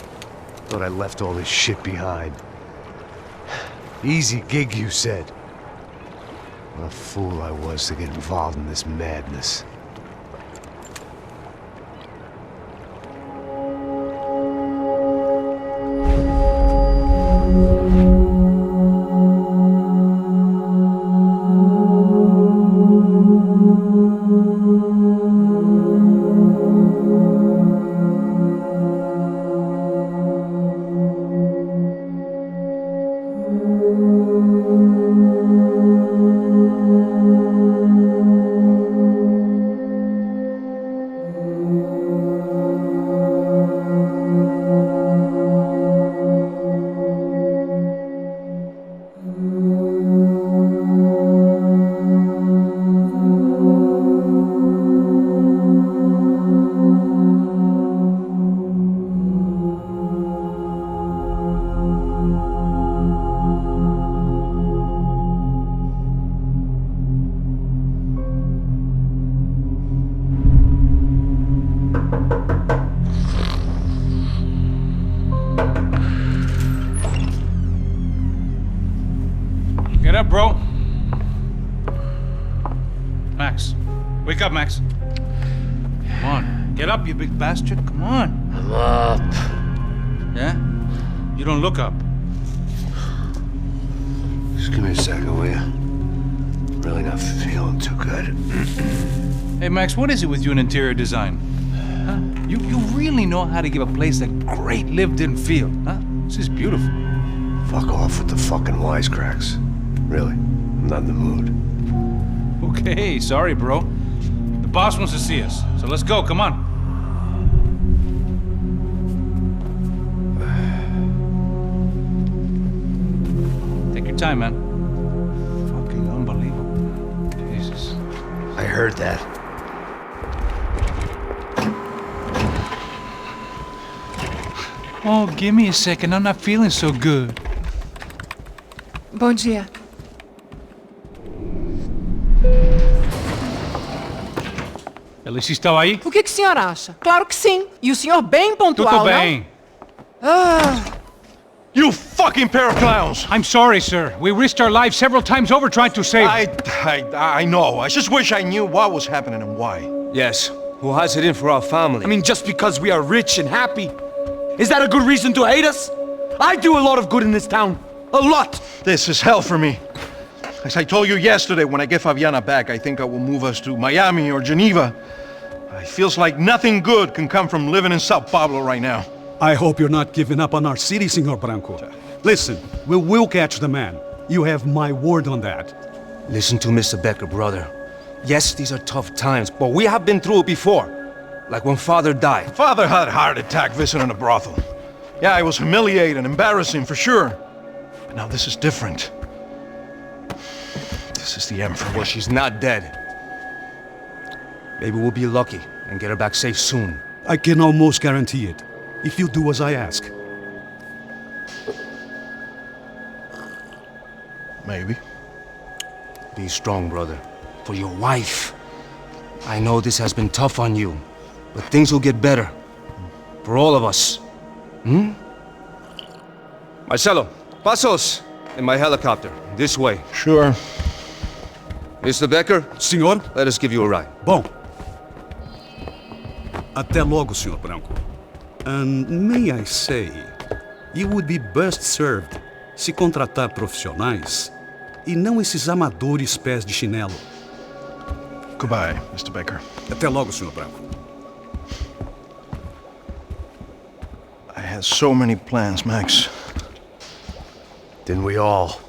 Thought I left all this shit behind. Easy gig, you said. What a fool I was to get involved in this madness. Wake up, Max. Come on. Get up, you big bastard. Come on. I'm up. Yeah? You don't look up. Just give me a second, will you? Really not feeling too good. Hey, Max, what is it with you in interior design? Huh? You really know how to give a place a great lived-in feel, huh? This is beautiful. Fuck off with the fucking wisecracks. Really, I'm not in the mood. Okay, sorry, bro. The boss wants to see us, so let's go, come on. Take your time, man. Fucking unbelievable. Jesus. I heard that. Oh, give me a second. I'm not feeling so good. Bom dia. Alice estava aí? O que o senhor acha? Claro que sim. E o senhor bem pontual, Tudo bem. não? Ah. You fucking pair of clowns! I'm sorry, sir. We risked our lives several times over trying to save... I know. I just wish I knew what was happening and why. Yes, who has it in for our family? I mean, just because we are rich and happy, is that a good reason to hate us? I do a lot of good in this town. A lot! This is hell for me. As I told you yesterday, when I get Fabiana back, I think I will move us to Miami or Geneva. It feels like nothing good can come from living in São Paulo right now. I hope you're not giving up on our city, Senor Branco. Listen, we will catch the man. You have my word on that. Listen to Mr. Becker, brother. Yes, these are tough times, but we have been through it before. Like when Father died. Father had a heart attack visiting a brothel. Yeah, it was humiliating, embarrassing, for sure. But now this is different. This is the end for me. Well, she's not dead. Maybe we'll be lucky and get her back safe soon. I can almost guarantee it, if you do as I ask. Maybe. Be strong, brother. For your wife. I know this has been tough on you, but things will get better. For all of us. Hmm? Marcelo, pasos in my helicopter. This way. Sure. Mr. Becker? Senhor? Let us give you a ride. Bom. Até logo, Senhor Branco. And may I say, you would be best served se contratar profissionais e não esses amadores pés de chinelo. Goodbye, Mr. Becker. Até logo, Senhor Branco. I had so many plans, Max. Didn't we all?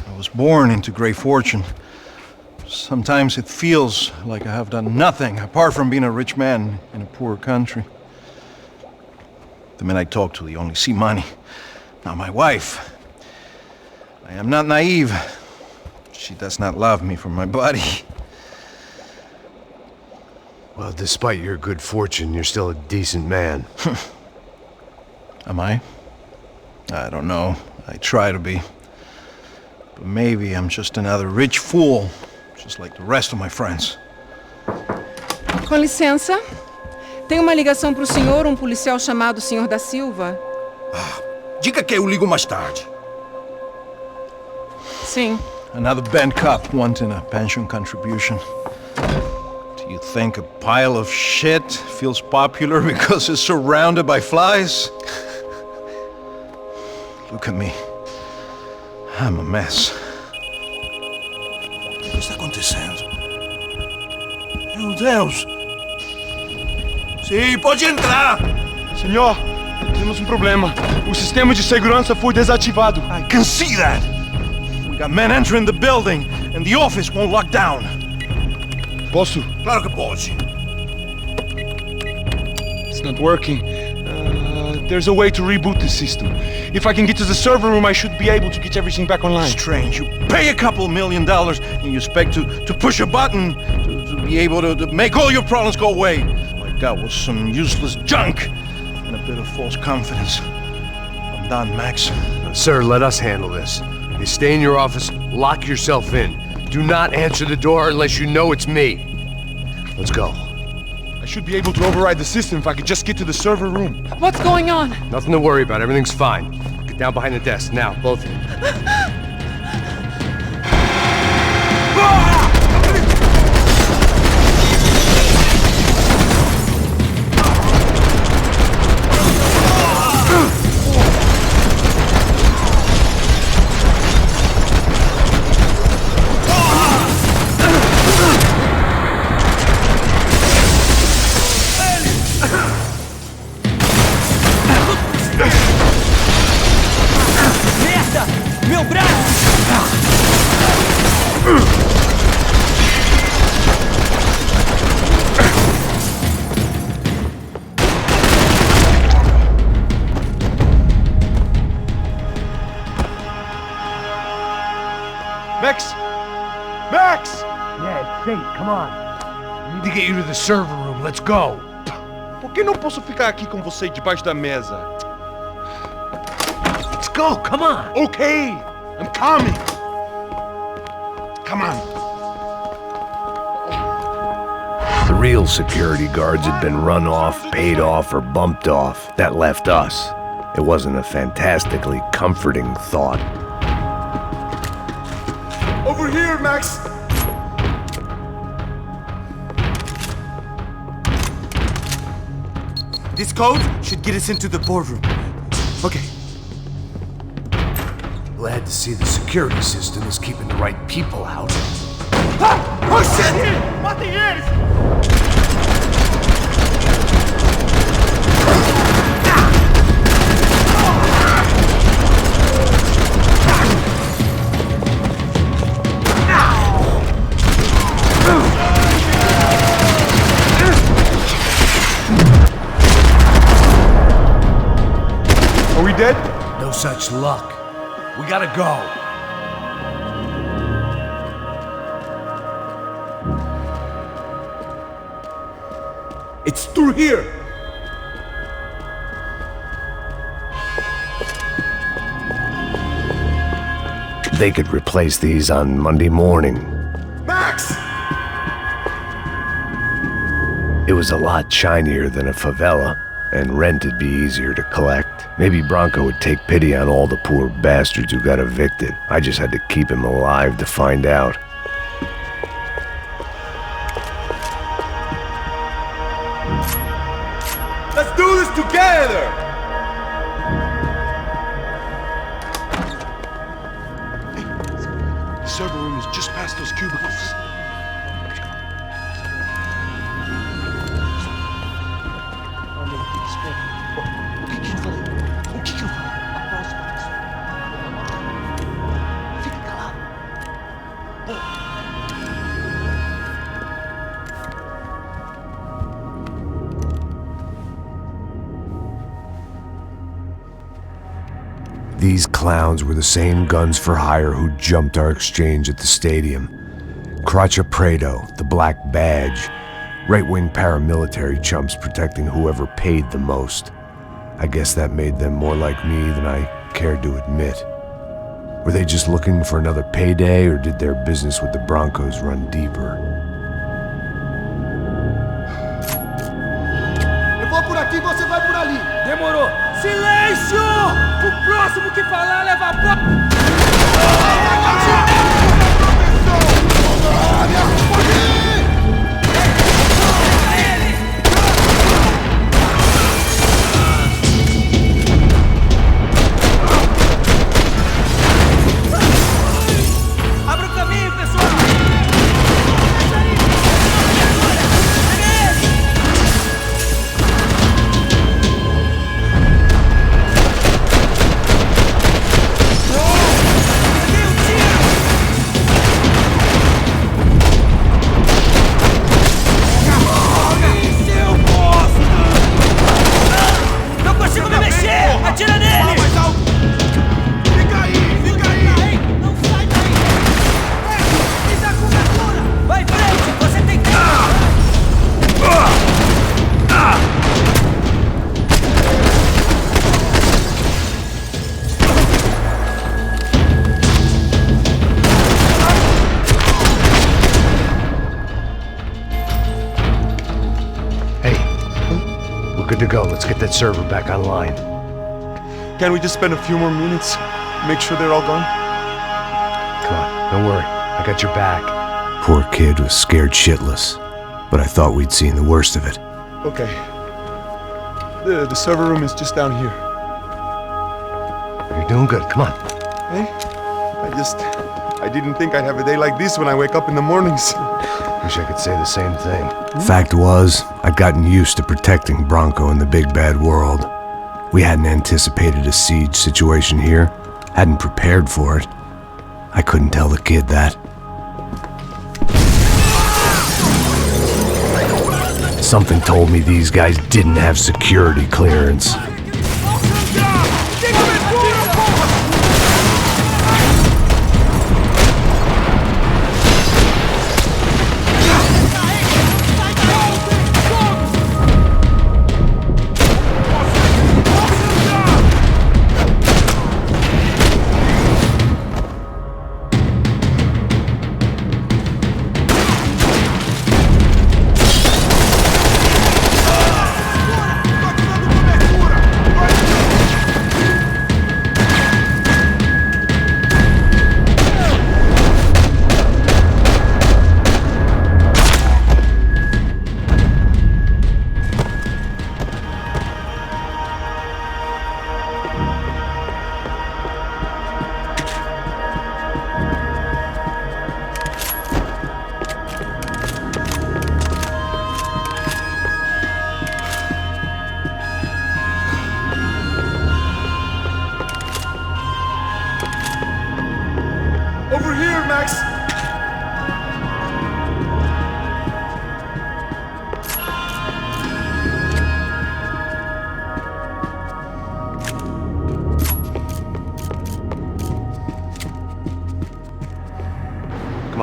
I was born into great fortune. Sometimes it feels like I have done nothing apart from being a rich man in a poor country. The men I talk to, they only see money. Now my wife, I am not naive. She does not love me for my body. Well, despite your good fortune, you're still a decent man. Am I? I don't know. I try to be. But maybe I'm just another rich fool, just like the rest of my friends. Com licença. Tem uma ligação pro senhor, um policial chamado Senhor da Silva. Diga que eu ligo mais tarde. Sim. Another band cop wanting a pension contribution. Do you think a pile of shit feels popular because it's surrounded by flies? Look at me. I'm a mess. O que está acontecendo? Meu Deus! Sim, pode entrar! Senhor, temos um problema. O sistema de segurança foi desativado. I can see that! We got men entering the building, and the office won't lock down. Posso? Claro que pode. It's not working. There's a way to reboot the system. If I can get to the server room, I should be able to get everything back online. Strange. You pay a couple $1 million and you expect to push a button to be able to make all your problems go away. Like that was some useless junk and a bit of false confidence. I'm done, Max. Sir, let us handle this. You stay in your office, lock yourself in. Do not answer the door unless you know it's me. Let's go. I should be able to override the system if I could just get to the server room. What's going on? Nothing to worry about. Everything's fine. Get down behind the desk. Now, both of you. Max! Max! Yeah, it's safe. Come on. I need to get you to the server room. Let's go. Por que não posso ficar aqui com você debaixo da mesa? Let's go. Come on. Okay, I'm coming. Come on. The real security guards had been run off, paid off, or bumped off. That left us. It wasn't a fantastically comforting thought. Over here, Max! This code should get us into the boardroom. Okay. Glad to see the security system is keeping the right people out. Ah! Oh shit! What the ears? Are we dead? No such luck. We gotta go. It's through here! They could replace these on Monday morning. Max! It was a lot shinier than a favela, and rent'd be easier to collect. Maybe Bronco would take pity on all the poor bastards who got evicted. I just had to keep him alive to find out. Let's do this together! The server room is just past those cubicles. These clowns were the same guns for hire who jumped our exchange at the stadium. Craccia Prado, the Black Badge, right-wing paramilitary chumps protecting whoever paid the most. I guess that made them more like me than I cared to admit. Were they just looking for another payday, or did their business with the Broncos run deeper? Eu vou por aqui, você vai por ali. Demorou. Silêncio! O próximo que falar leva a Abra o caminho, pessoal! Atira nele! Mais alto! Fica aí! Fica aí! Não sai daí! Precisa da cobertura! Vai em frente! Você tem que... Hey, we're good to go. Let's get that server back online. Can't we just spend a few more minutes? Make sure they're all gone? Come on, don't worry. I got your back. Poor kid was scared shitless, but I thought we'd seen the worst of it. Okay. The server room is just down here. You're doing good. Come on. Hey? I didn't think I'd have a day like this when I wake up in the mornings. Wish I could say the same thing. Fact was, I'd gotten used to protecting Bronco in the big bad world. We hadn't anticipated a siege situation here, hadn't prepared for it. I couldn't tell the kid that. Something told me these guys didn't have security clearance.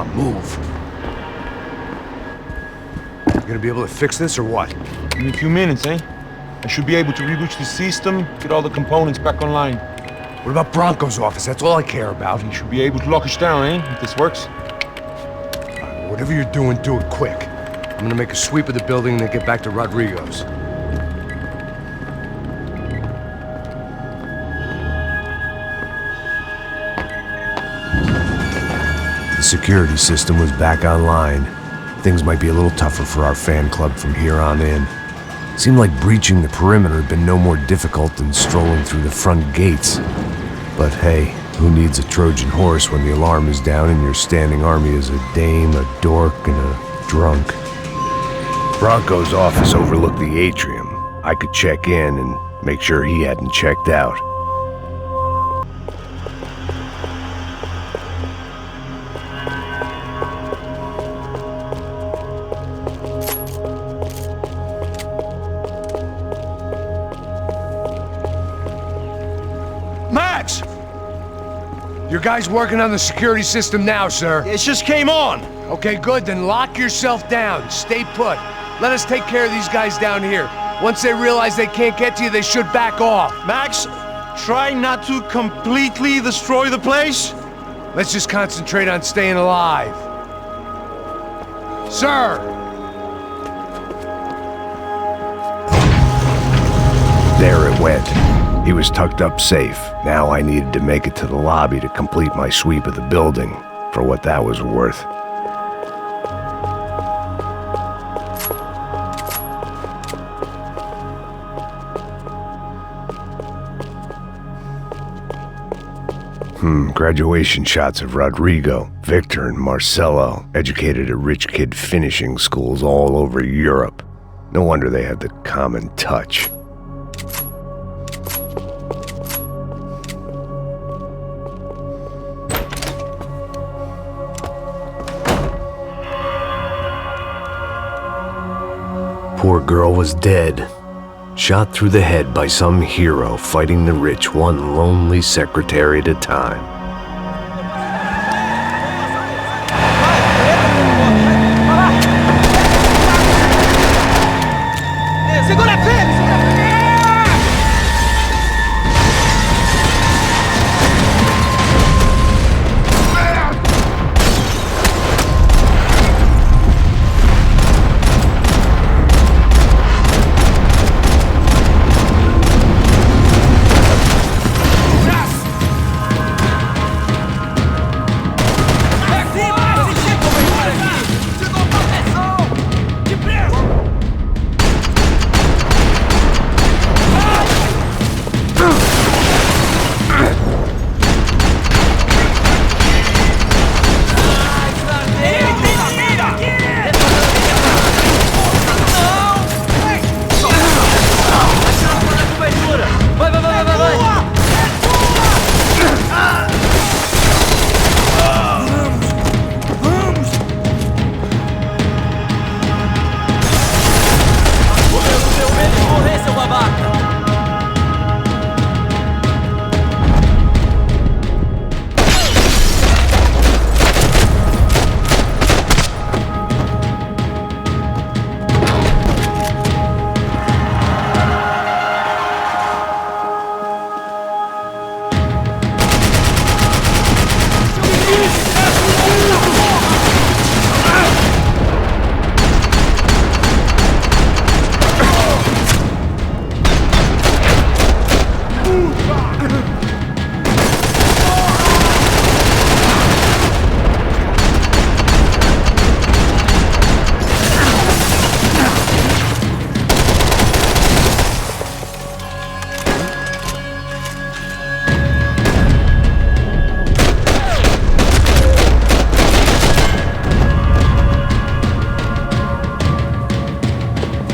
on, move. You gonna be able to fix this or what? Give me a few minutes, eh? I should be able to reboot the system, get all the components back online. What about Bronco's office? That's all I care about. You should be able to lock us down, eh? If this works. Whatever you're doing, do it quick. I'm gonna make a sweep of the building and then get back to Rodrigo's. The security system was back online. Things might be a little tougher for our fan club from here on in. Seemed like breaching the perimeter had been no more difficult than strolling through the front gates. But hey, who needs a Trojan horse when the alarm is down and your standing army is a dame, a dork, and a drunk? Bronco's office overlooked the atrium. I could check in and make sure he hadn't checked out. Max! Your guy's working on the security system now, sir. It just came on. Okay, good. Then lock yourself down. Stay put. Let us take care of these guys down here. Once they realize they can't get to you, they should back off. Max, try not to completely destroy the place. Let's just concentrate on staying alive. Sir! There it went. He was tucked up safe. Now I needed to make it to the lobby to complete my sweep of the building, for what that was worth. Graduation shots of Rodrigo, Victor, and Marcelo, educated at rich kid finishing schools all over Europe. No wonder they had the common touch. Poor girl was dead. Shot through the head by some hero fighting the rich one lonely secretary at a time.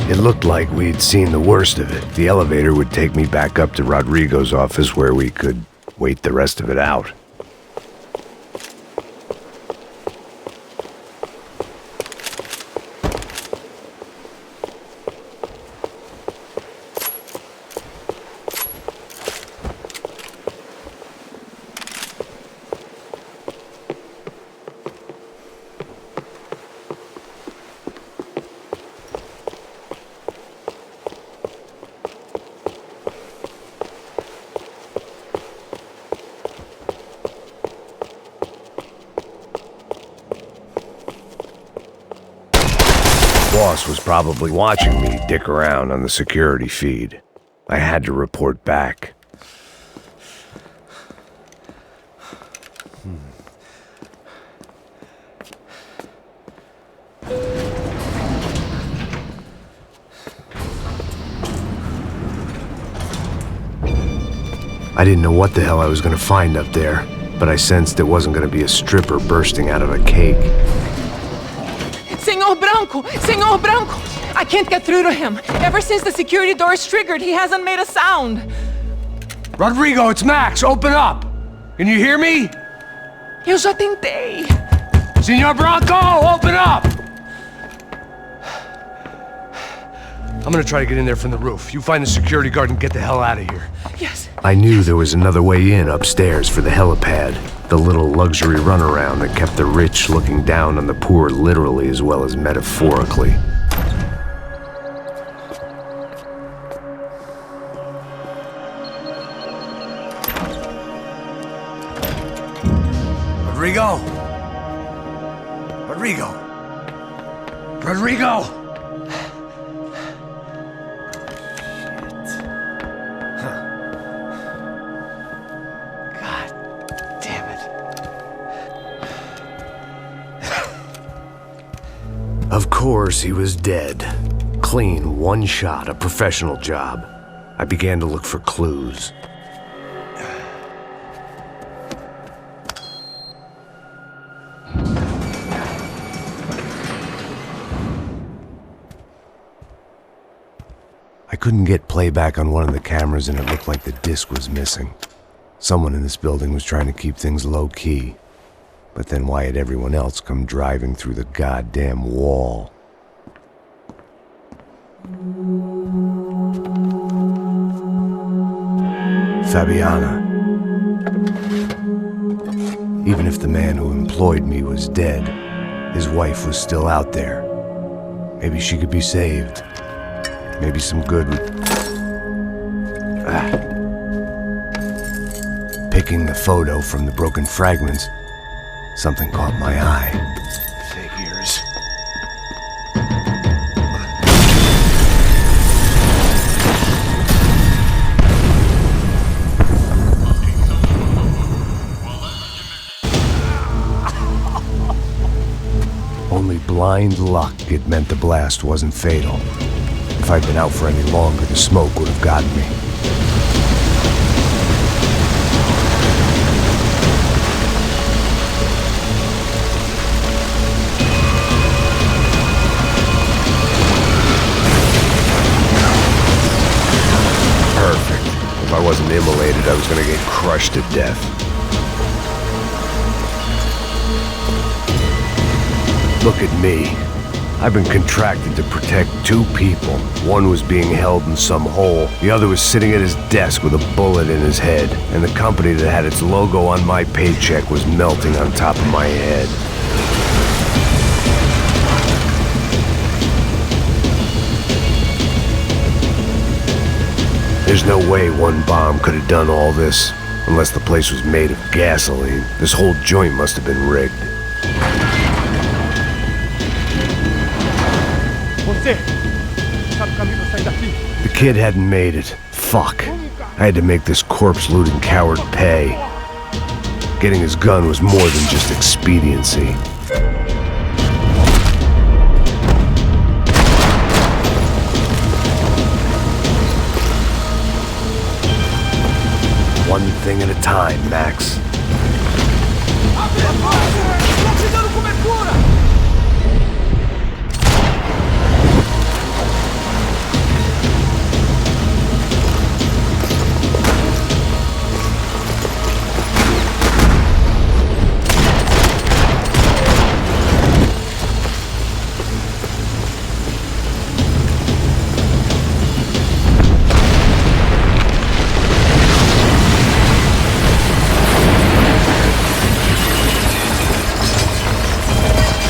It looked like we'd seen the worst of it. The elevator would take me back up to Rodrigo's office where we could wait the rest of it out. boss was probably watching me dick around on the security feed. I had to report back. I didn't know what the hell I was gonna find up there, but I sensed it wasn't gonna be a stripper bursting out of a cake. Senor Branco! Senor Branco! I can't get through to him. Ever since the security door is triggered, he hasn't made a sound. Rodrigo, it's Max. Open up. Can you hear me? Eu já tentei. Senor Branco, open up! I'm gonna try to get in there from the roof. You find the security guard and get the hell out of here. Yes. I knew there was another way in upstairs for the helipad, the little luxury runaround that kept the rich looking down on the poor literally as well as metaphorically. Rodrigo! Rodrigo! Rodrigo! Of course, he was dead. Clean, one shot, a professional job. I began to look for clues. I couldn't get playback on one of the cameras and it looked like the disc was missing. Someone in this building was trying to keep things low-key. But then why had everyone else come driving through the goddamn wall? Fabiana. Even if the man who employed me was dead, his wife was still out there. Maybe she could be saved. Maybe some good would... Picking the photo from the broken fragments, something caught my eye. Figures. Only blind luck it meant the blast wasn't fatal. If I'd been out for any longer, the smoke would have gotten me. Perfect. If I wasn't immolated, I was gonna get crushed to death. Look at me. I've been contracted to protect two people. One was being held in some hole. The other was sitting at his desk with a bullet in his head. And the company that had its logo on my paycheck was melting on top of my head. There's no way one bomb could have done all this. Unless the place was made of gasoline. This whole joint must have been rigged. The kid hadn't made it. Fuck. I had to make this corpse-looting coward pay. Getting his gun was more than just expediency. One thing at a time, Max.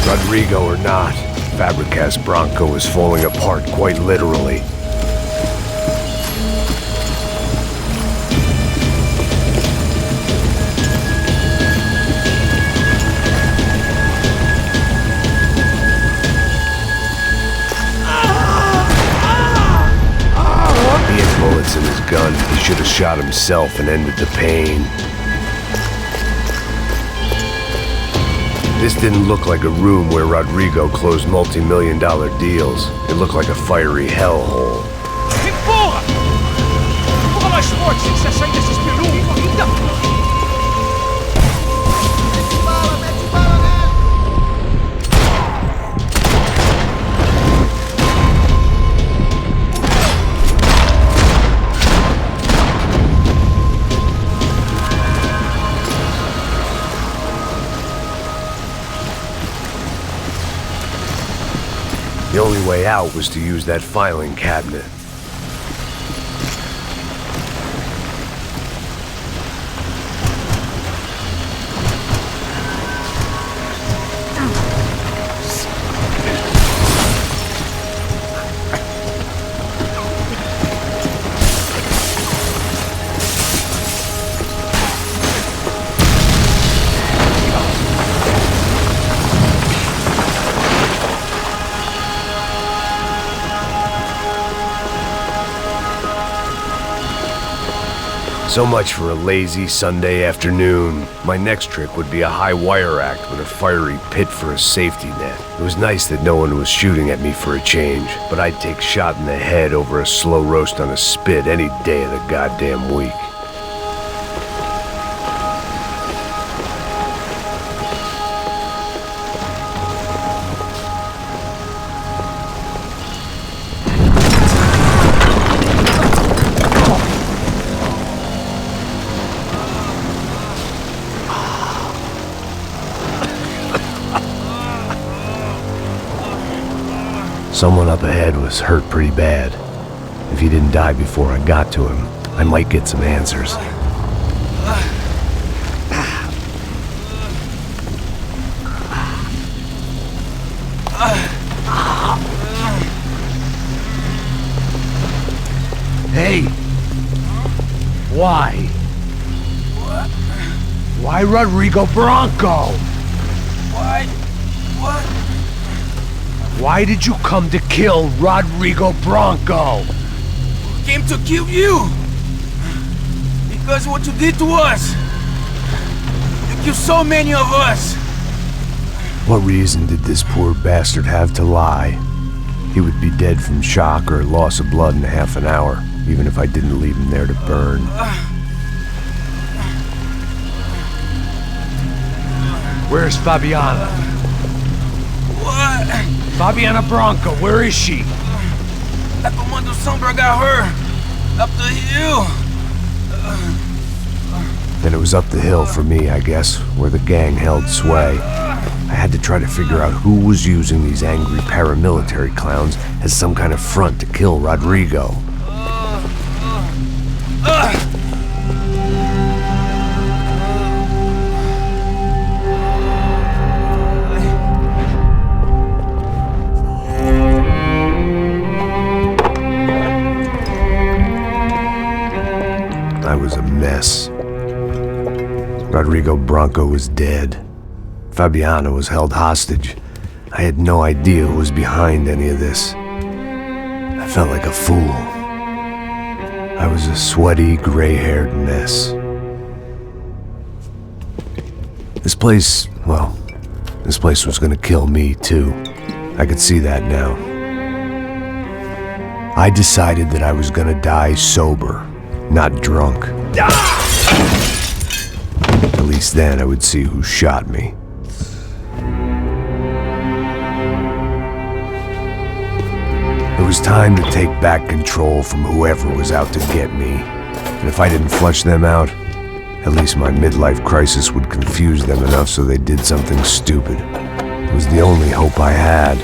Rodrigo or not, Fabricas Bronco is falling apart quite literally. gun, he should have shot himself and ended the pain. This didn't look like a room where Rodrigo closed multi-million-dollar deals. It looked like a fiery hellhole. Porra! Porra mais forte, você sai desses peru! The only way out was to use that filing cabinet. So much for a lazy Sunday afternoon. My next trick would be a high wire act with a fiery pit for a safety net. It was nice that no one was shooting at me for a change, but I'd take shot in the head over a slow roast on a spit any day of the goddamn week. Someone up ahead was hurt pretty bad. If he didn't die before I got to him, I might get some answers. Hey! Why? Why Rodrigo Bronco? Why? What? Why did you come to kill Rodrigo Bronco? Came to kill you! Because what you did to us! You killed so many of us! What reason did this poor bastard have to lie? He would be dead from shock or loss of blood in half an hour, even if I didn't leave him there to burn. Where's Fabiana? What? Fabiana Bronco, where is she? That Comando Sombra got her! Up the hill! Then it was up the hill for me, I guess, where the gang held sway. I had to try to figure out who was using these angry paramilitary clowns as some kind of front to kill Rodrigo. I was a mess. Rodrigo Bronco was dead. Fabiana was held hostage. I had no idea who was behind any of this. I felt like a fool. I was a sweaty, gray-haired mess. This place was gonna kill me too. I could see that now. I decided that I was gonna die sober, not drunk. At least then I would see who shot me. It was time to take back control from whoever was out to get me. And if I didn't flush them out, at least my midlife crisis would confuse them enough so they did something stupid. It was the only hope I had.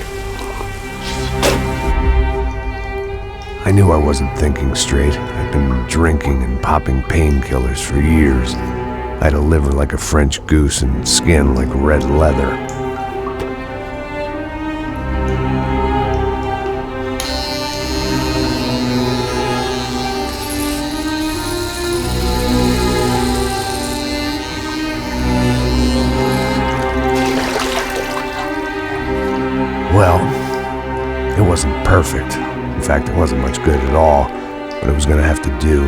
I knew I wasn't thinking straight. I'd been drinking and popping painkillers for years. I had a liver like a French goose and skin like red leather. Well, it wasn't perfect. In fact, it wasn't much good at all. but I was gonna have to do.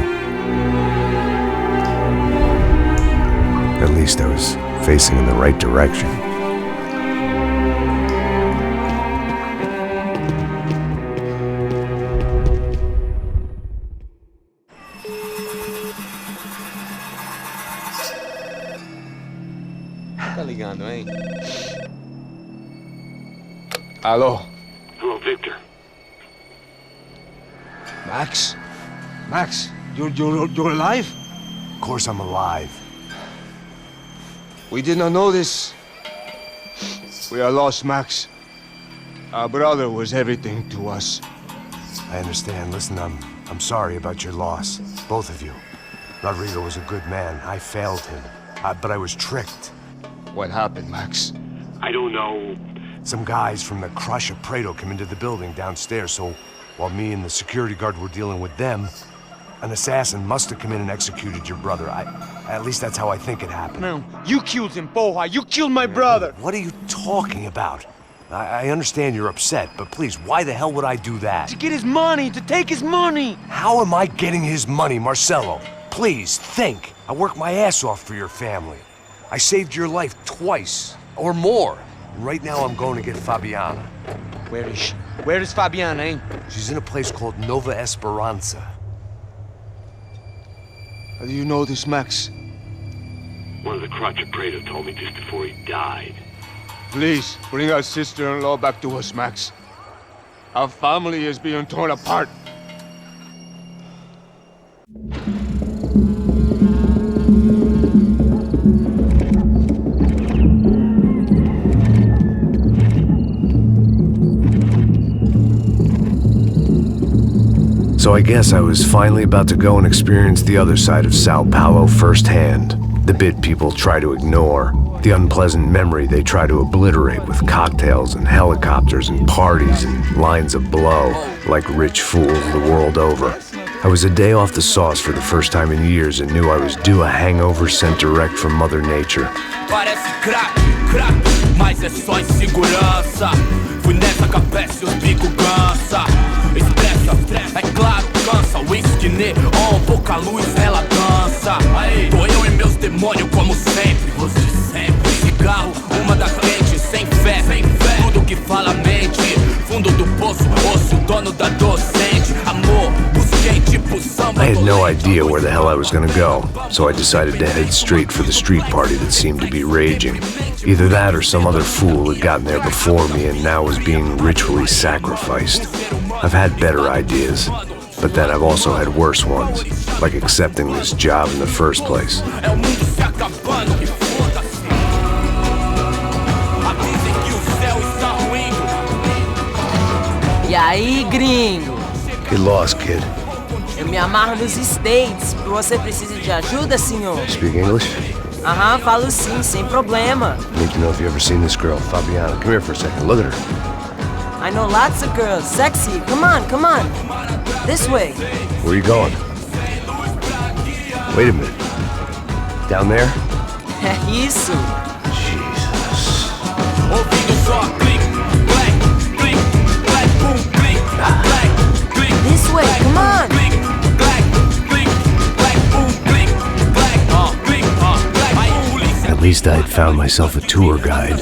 At least I was facing in the right direction. Tá ligando, hein? Alô? Hello, Victor. Max? Max, you're alive? Of course I'm alive. We did not know this. We are lost, Max. Our brother was everything to us. I understand. Listen, I'm sorry about your loss. Both of you. Rodrigo was a good man. I failed him. But I was tricked. What happened, Max? I don't know. Some guys from the Crush of Prado came into the building downstairs, so while me and the security guard were dealing with them, an assassin must have come in and executed your brother. At least that's how I think it happened. No, you killed him, Porra. You killed my brother. What are you talking about? I understand you're upset, but please, why the hell would I do that? To get his money, to take his money. How am I getting his money, Marcelo? Please, think. I worked my ass off for your family. I saved your life twice, or more. Right now I'm going to get Fabiana. Where is she? Where is Fabiana, eh? She's in a place called Nova Esperanza. How do you know this, Max? One of the Crotch of Prado told me just before he died. Please, bring our sister-in-law back to us, Max. Our family is being torn apart. So I guess I was finally about to go and experience the other side of Sao Paulo firsthand. The bit people try to ignore. The unpleasant memory they try to obliterate with cocktails and helicopters and parties and lines of blow, like rich fools the world over. I was a day off the sauce for the first time in years and knew I was due a hangover sent direct from Mother Nature. Parece crack, mas é só insegurança. Fui nessa capeste, os bico cansa. Expressa, é claro, cansa. Whisky neon, pouca luz, ela dança. Tô eu e meus demônios como sempre. Você sempre. Cigarro, uma das quentes, sem fé. Tudo que fala mente. Fundo do poço, osso, dono da docente. Amor, busquei tipo samba. I had no idea where the hell I was gonna go, so I decided to head straight for the street party that seemed to be raging. Either that or some other fool had gotten there before me and now was being ritually sacrificed. I've had better ideas, but then I've also had worse ones, like accepting this job in the first place. E aí, gringo? Get lost, kid. Eu me amarro nos States. Você precisa de ajuda, senhor? Speak English? Aham, falo sim, sem problema. I need to know if you've ever seen this girl, Fabiana. Come here for a second. Look at her. I know lots of girls. Sexy. Come on, come on. This way. Where are you going? Wait a minute. Down there? É isso. Jesus. This way, come on. At least I had found myself a tour guide.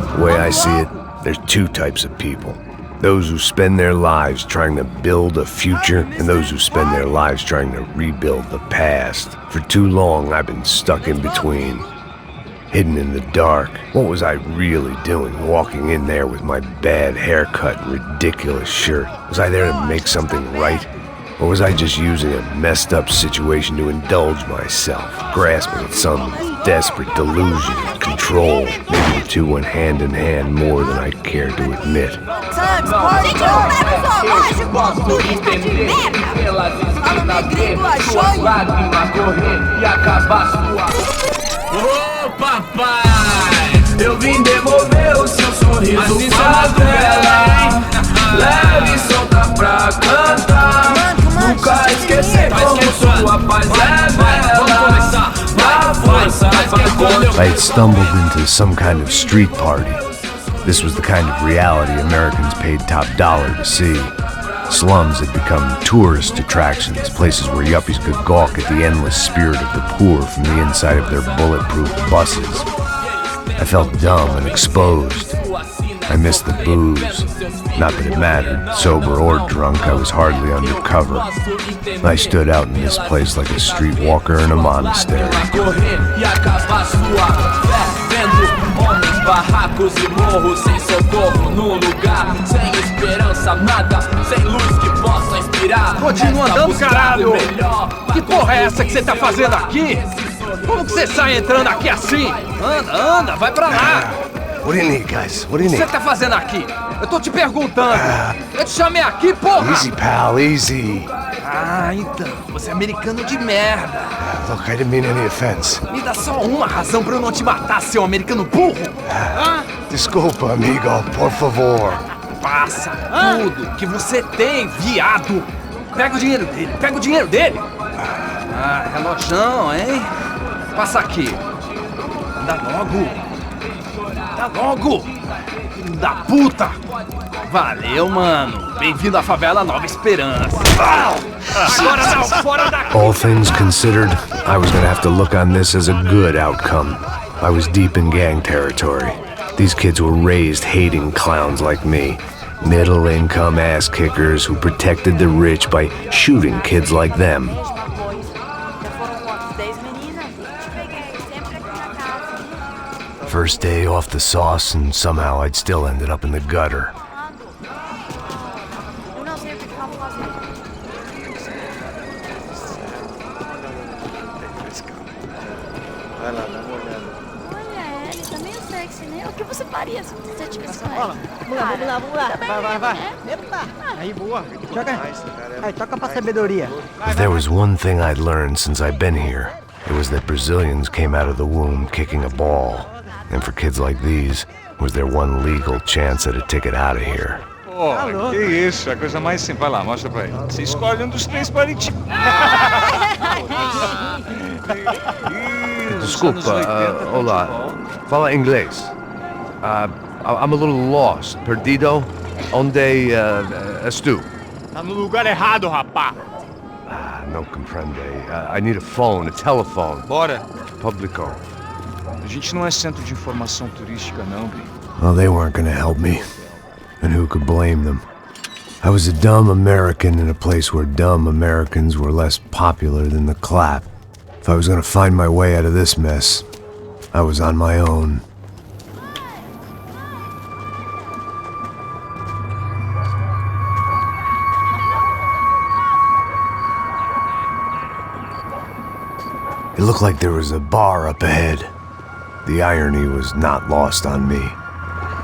The way I see it, there's two types of people. Those who spend their lives trying to build a future, and those who spend their lives trying to rebuild the past. For too long, I've been stuck in between. Hidden in the dark. What was I really doing walking in there with my bad haircut and ridiculous shirt? Was I there to make something right? Or was I just using a messed up situation to indulge myself, grasping at some desperate delusion of control? Maybe the two went hand in hand more than I care to admit. Gente, não leva o zoológico, turista de merda! Fala negrinho, achou? Ô papai, eu vim devolver o seu sorriso assim favela. Leve e solta pra cantar. Nunca esquecer como sua paz é bela. I had stumbled into some kind of street party. This was the kind of reality Americans paid top dollar to see. Slums had become tourist attractions, places where yuppies could gawk at the endless spirit of the poor from the inside of their bulletproof buses. I felt dumb and exposed. I missed the booze. Not that it mattered. Sober or drunk, I was hardly undercover. I stood out in this place like a streetwalker in a monastery. Barracos e morros sem socorro num lugar sem esperança, nada, sem luz que possa inspirar. Continua andando, caralho! Que porra é essa que você tá fazendo aqui? Como que você sai entrando aqui assim? Anda, vai pra lá! What do you need, guys? What do you O que need? você tá fazendo aqui? Eu tô te perguntando. Eu te chamei aqui, porra! Easy, pal, easy. Ah, então, você é americano de merda. Look, I didn't mean any offense. Me dá só uma razão pra eu não te matar, seu americano burro. Desculpa, amigo, por favor. Passa tudo que você tem, viado. Pega o dinheiro dele, Ah, relojão, hein? Passa aqui. Anda logo. Filho da puta. Valeu, mano. Bem-vindo à favela Nova Esperança. Agora não, fora daqui. All things considered, I was gonna have to look on this as a good outcome. I was deep in gang territory. These kids were raised hating clowns like me. Middle-income ass-kickers who protected the rich by shooting kids like them. First day off the sauce, and somehow I'd still ended up in the gutter. Vai lá, dá uma olhada. Olha, ele tá meio sexy, né? O que você faria se você tivesse com ele? Vamos lá. Vai. Epa! Aí, boa. Joga. Aí, toca pra sabedoria. If there was one thing I'd learned since I'd been here, it was that Brazilians came out of the womb kicking a ball. And for kids like these, was their one legal chance at a ticket out of here. Porra, que isso, é a coisa mais simples. Vai lá, mostra pra ele. Você escolhe um dos três para ti. Desculpa, olá. Fala inglês. I'm a little lost. Perdido? Onde estou? Tá no lugar errado, rapá. Não compreende. I need a phone, a telephone. Bora. Publico. A gente não é centro de informação turística, não, Gui. Well, they weren't gonna help me. And who could blame them? I was a dumb American in a place where dumb Americans were less popular than the clap. If I was gonna find my way out of this mess, I was on my own. It looked like there was a bar up ahead. The irony was not lost on me.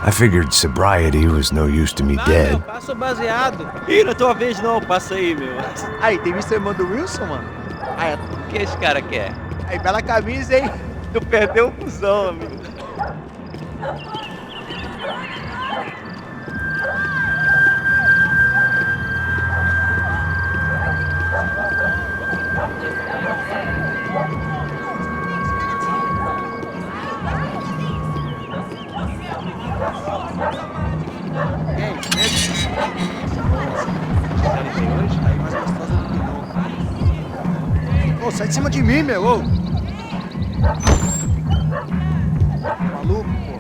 I figured sobriety was no use to me dead. Passa o baseado. Ih, não é tua vez não, passa aí, meu. Aí, tem visto a irmã do Wilson, mano? Aí, o que esse cara quer? Aí, bela camisa, hein? Tu perdeu o fusão, amigo. Ô, sai de cima de mim, meu! Ô. Maluco, pô.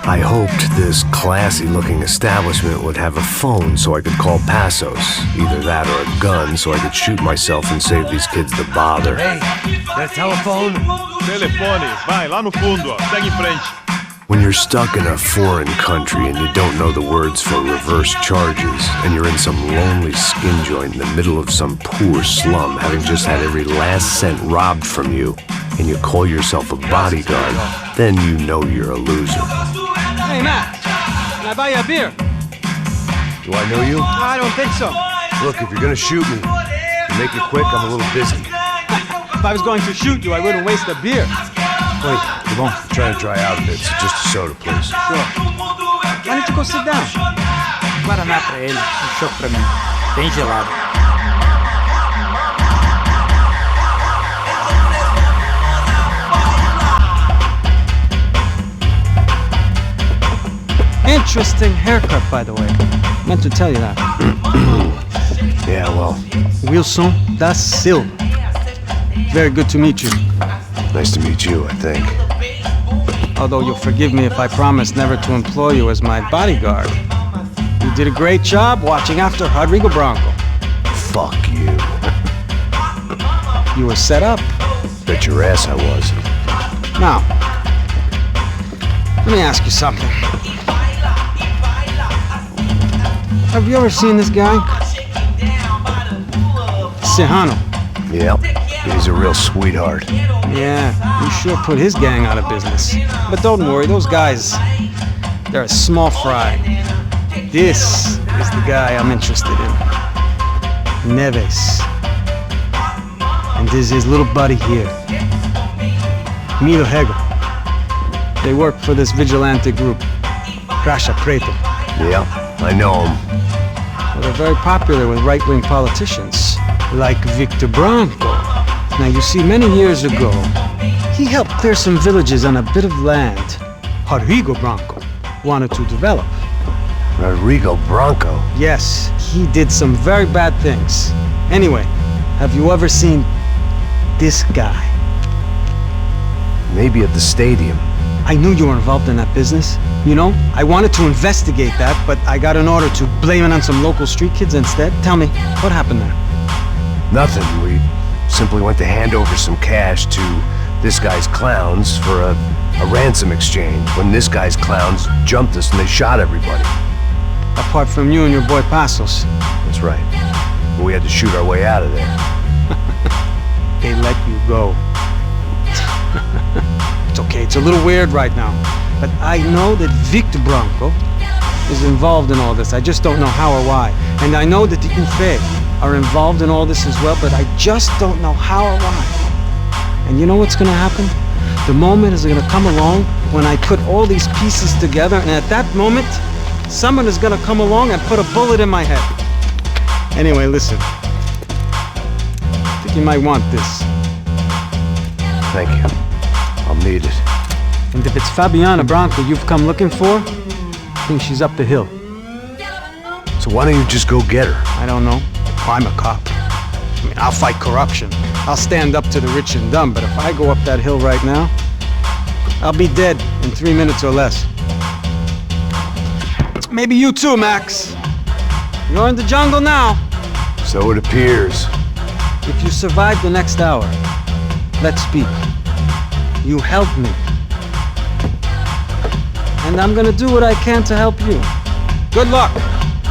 I hoped this classy-looking establishment would have a phone so I could call Passos. Either that or a gun so I could shoot myself and save these kids the bother. Hey, that telephone? Telefone, vai, lá no fundo, ó. Segue em frente. When you're stuck in a foreign country and you don't know the words for reverse charges, and you're in some lonely skin joint in the middle of some poor slum, having just had every last cent robbed from you, and you call yourself a bodyguard, then you know you're a loser. Hey, Matt, can I buy you a beer? Do I know you? I don't think so. Look, if you're gonna shoot me, make it quick, I'm a little busy. If I was going to shoot you, I wouldn't waste a beer. Wait, come on. Try to dry out a bit, so just a soda, please. Sure. Why don't you go sit down? Guaraná pra ele, chopp pra mim. Bem gelado. Interesting haircut, by the way. Meant to tell you that. Yeah, well. Wilson da Silva. Very good to meet you. Nice to meet you, I think. Although you'll forgive me if I promise never to employ you as my bodyguard. You did a great job watching after Rodrigo Branco. Fuck you. You were set up. Bet your ass I was. Now, let me ask you something. Have you ever seen this guy? Serrano. Yep, he's a real sweetheart. Yeah, you sure put his gang out of business. But don't worry, those guys, they're a small fry. This is the guy I'm interested in. Neves. And this is his little buddy here. Milo Hegel. They work for this vigilante group, Caixa Preta. Yeah, I know him. Well, they're very popular with right-wing politicians, like Victor Branco. Now, you see, many years ago, he helped clear some villages on a bit of land Rodrigo Branco wanted to develop. Rodrigo Branco? Yes, he did some very bad things. Anyway, have you ever seen this guy? Maybe at the stadium. I knew you were involved in that business. You know, I wanted to investigate that, but I got an order to blame it on some local street kids instead. Tell me, what happened there? Nothing. We simply went to hand over some cash to this guy's clowns for a ransom exchange when this guy's clowns jumped us and they shot everybody. Apart from you and your boy Passos. That's right. But we had to shoot our way out of there. They let you go. It's okay, it's a little weird right now. But I know that Victor Branco is involved in all this. I just don't know how or why. And I know that the UFE are involved in all this as well, but I just don't know how or why. And you know what's gonna happen? The moment is gonna come along when I put all these pieces together, and at that moment, someone is gonna come along and put a bullet in my head. Anyway, listen. I think you might want this. Thank you. I'll need it. And if it's Fabiana Branco you've come looking for, I think she's up the hill. So why don't you just go get her? I don't know. I'm a cop. I mean, I'll fight corruption. I'll stand up to the rich and dumb, but if I go up that hill right now, I'll be dead in 3 minutes or less. Maybe you too, Max. You're in the jungle now. So it appears. If you survive the next hour, let's speak. You helped me. And I'm gonna do what I can to help you. Good luck!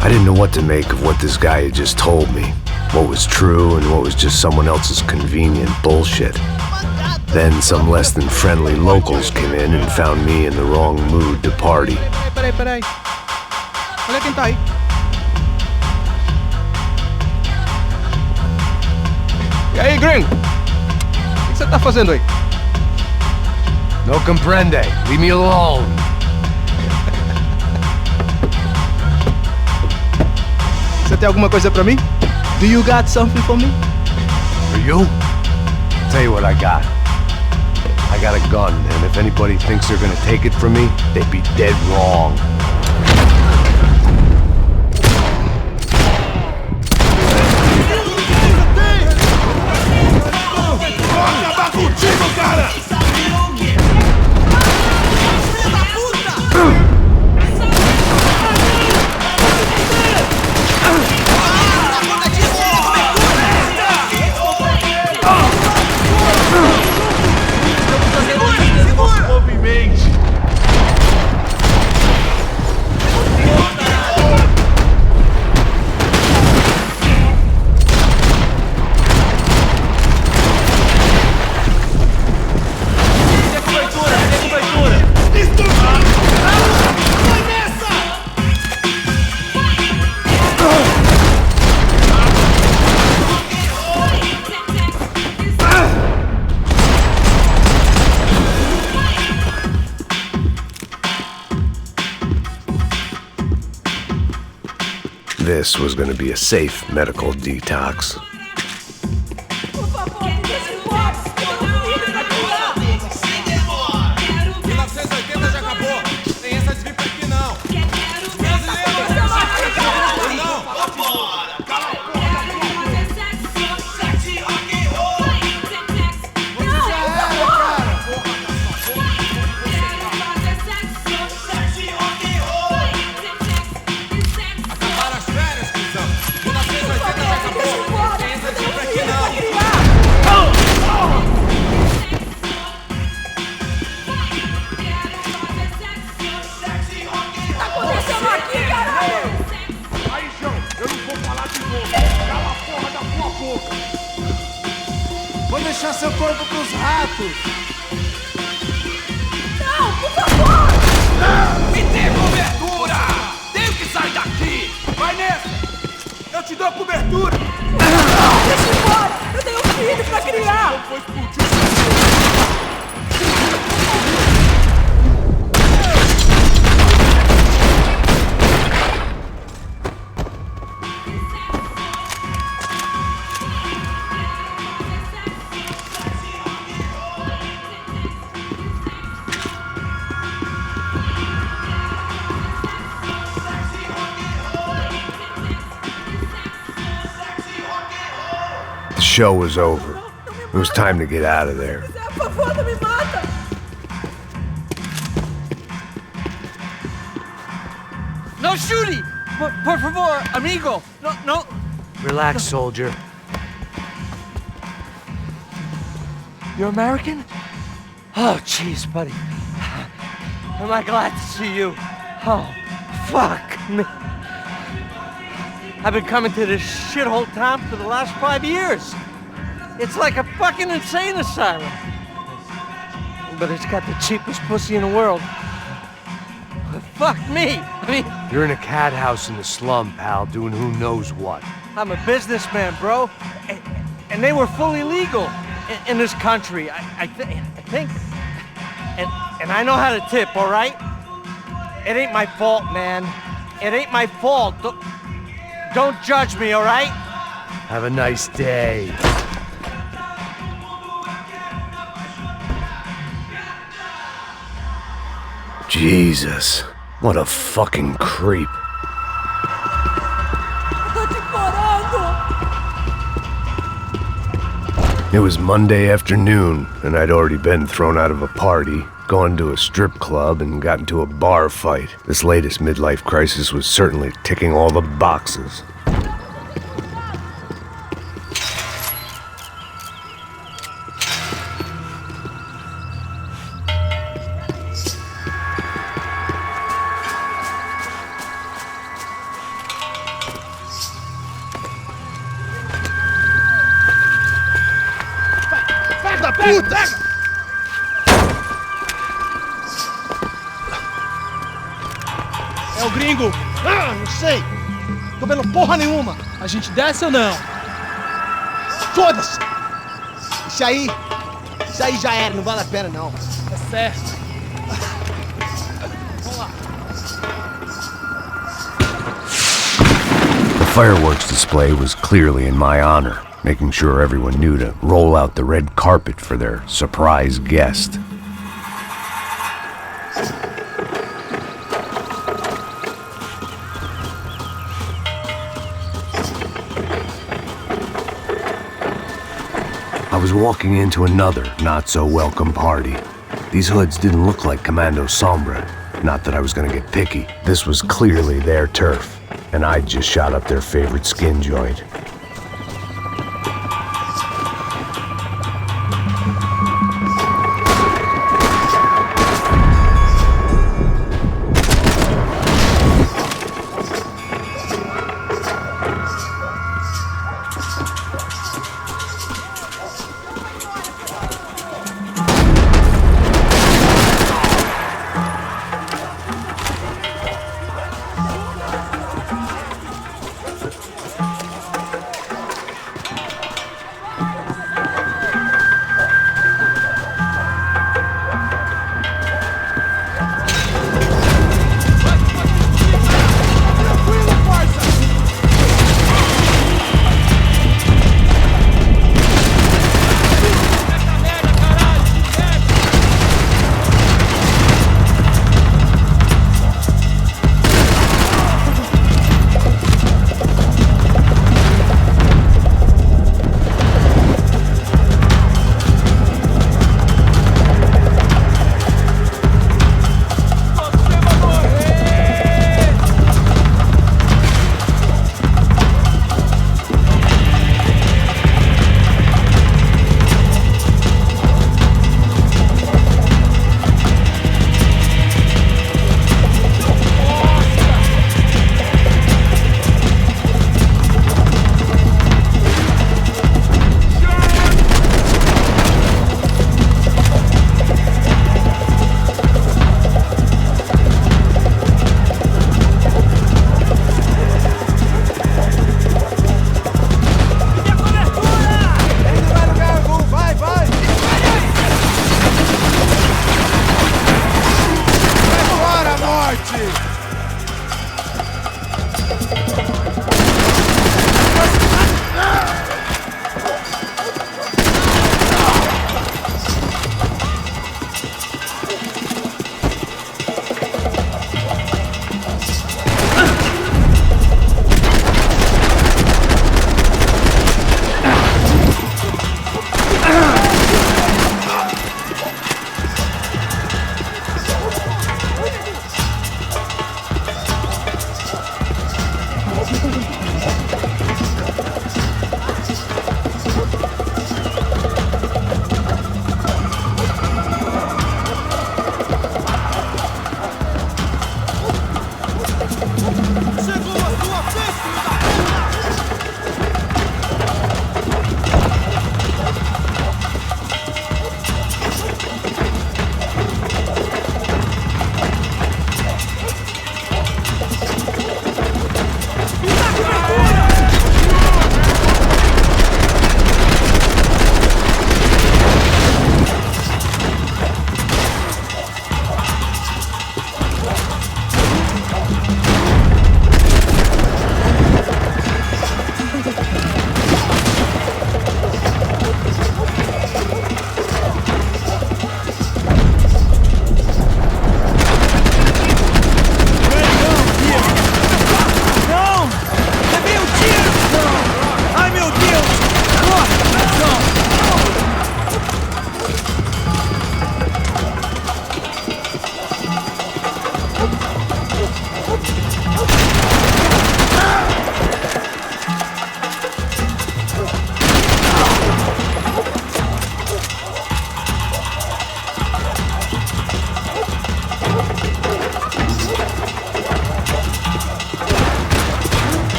I didn't know what to make of what this guy had just told me. What was true and what was just someone else's convenient bullshit. Then some less than friendly locals came in and found me in the wrong mood to party. Peraí. Olha quem tá aí. E aí, gringo? O que você tá fazendo aí? No comprende. Leave me alone. Você tem alguma coisa pra mim? Do you got something for me? For you? Tell you what I got. I got a gun, and if anybody thinks they're gonna take it from me, they'd be dead wrong. Vou acabar contigo, cara! this was going to be a safe medical detox. Vou deixar seu corpo pros ratos! Não, por favor! Não! Me dê cobertura! Tenho que sair daqui! Vai nessa! Eu te dou cobertura! Não! Deixa eu embora! Eu tenho um filho pra criar! Não foi explodir! The show was over. It was time to get out of there. Por favor, não me mata! No shooting! Por favor, amigo! No. Relax, soldier. You're American? Oh, jeez, buddy. Am I glad to see you? Oh, fuck me. I've been coming to this shithole town for the last 5 years. It's like a fucking insane asylum. But it's got the cheapest pussy in the world. Fuck me! I mean... You're in a cat house in the slum, pal, doing who knows what. I'm a businessman, bro. And they were fully legal in this country, I think. And I know how to tip, all right? It ain't my fault, man. It ain't my fault. Don't judge me, all right? Have a nice day. Jesus, what a fucking creep. It was Monday afternoon, and I'd already been thrown out of a party, gone to a strip club, and got into a bar fight. This latest midlife crisis was certainly ticking all the boxes. Puta! É o gringo! Ah, não sei! Tô vendo porra nenhuma! A gente desce ou não? Foda-se! Isso aí já era, não vale a pena não. Tá certo. Vamos lá. The fireworks display was clearly in my honor, making sure everyone knew to roll out the red carpet for their surprise guest. I was walking into another not-so-welcome party. These hoods didn't look like Commando Sombra. Not that I was gonna get picky. This was clearly their turf, and I'd just shot up their favorite skin joint.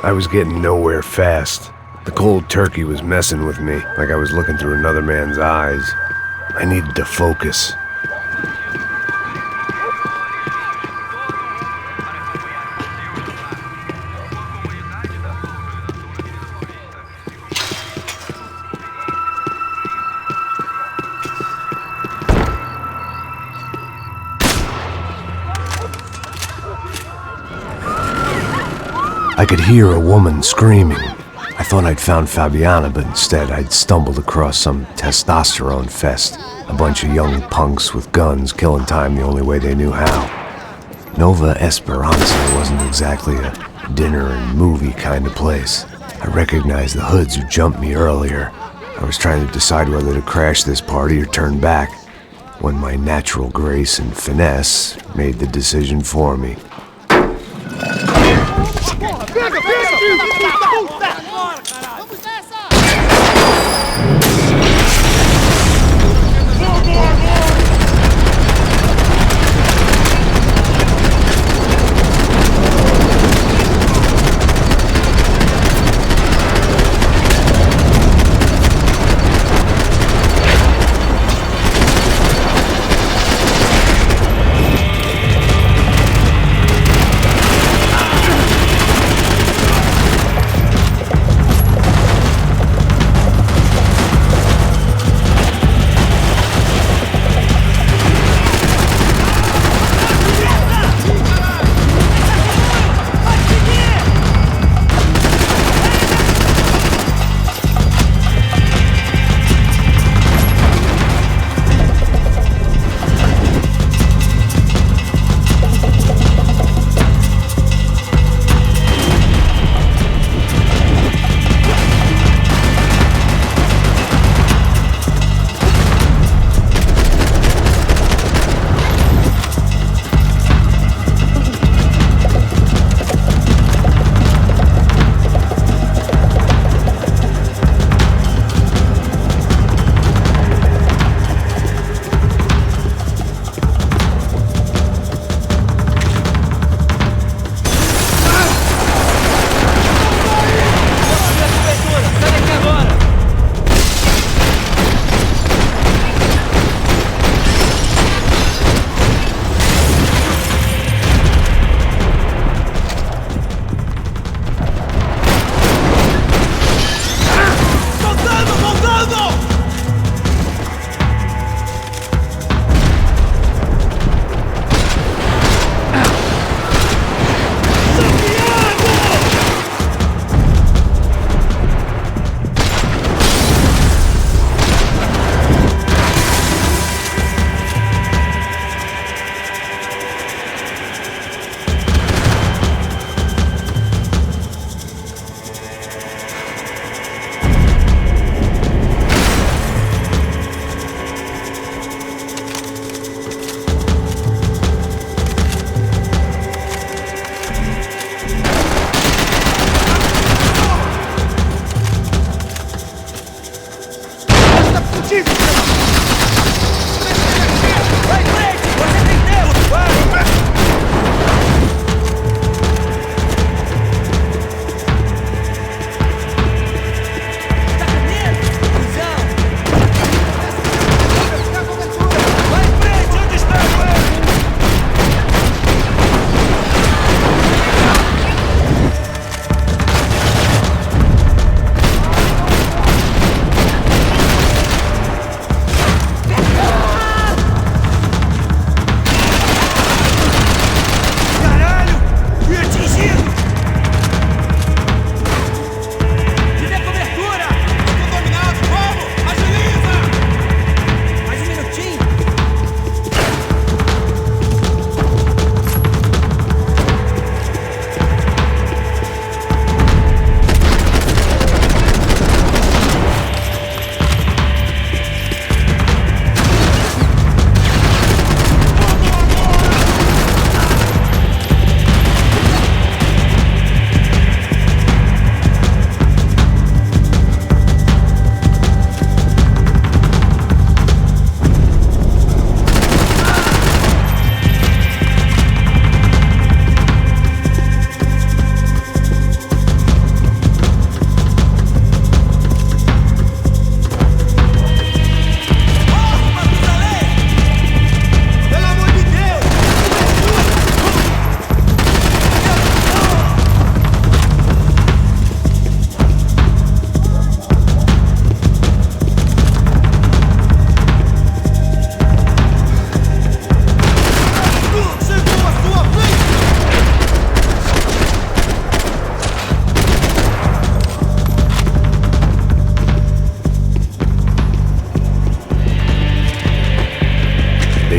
I was getting nowhere fast. The cold turkey was messing with me, like I was looking through another man's eyes. I needed to focus. I could hear a woman screaming. I thought I'd found Fabiana, but instead I'd stumbled across some testosterone fest. A bunch of young punks with guns killing time the only way they knew how. Nova Esperanza wasn't exactly a dinner and movie kind of place. I recognized the hoods who jumped me earlier. I was trying to decide whether to crash this party or turn back, when my natural grace and finesse made the decision for me.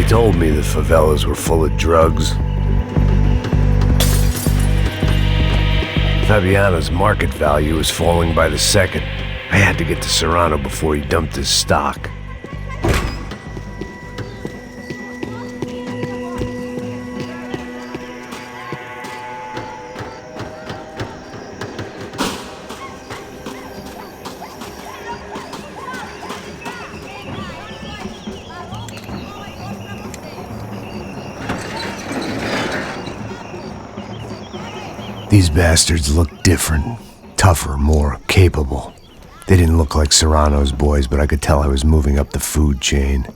told me the favelas were full of drugs. Fabiano's market value was falling by the second. I had to get to Serrano before he dumped his stock. These bastards looked different, tougher, more capable. They didn't look like Serrano's boys, but I could tell I was moving up the food chain.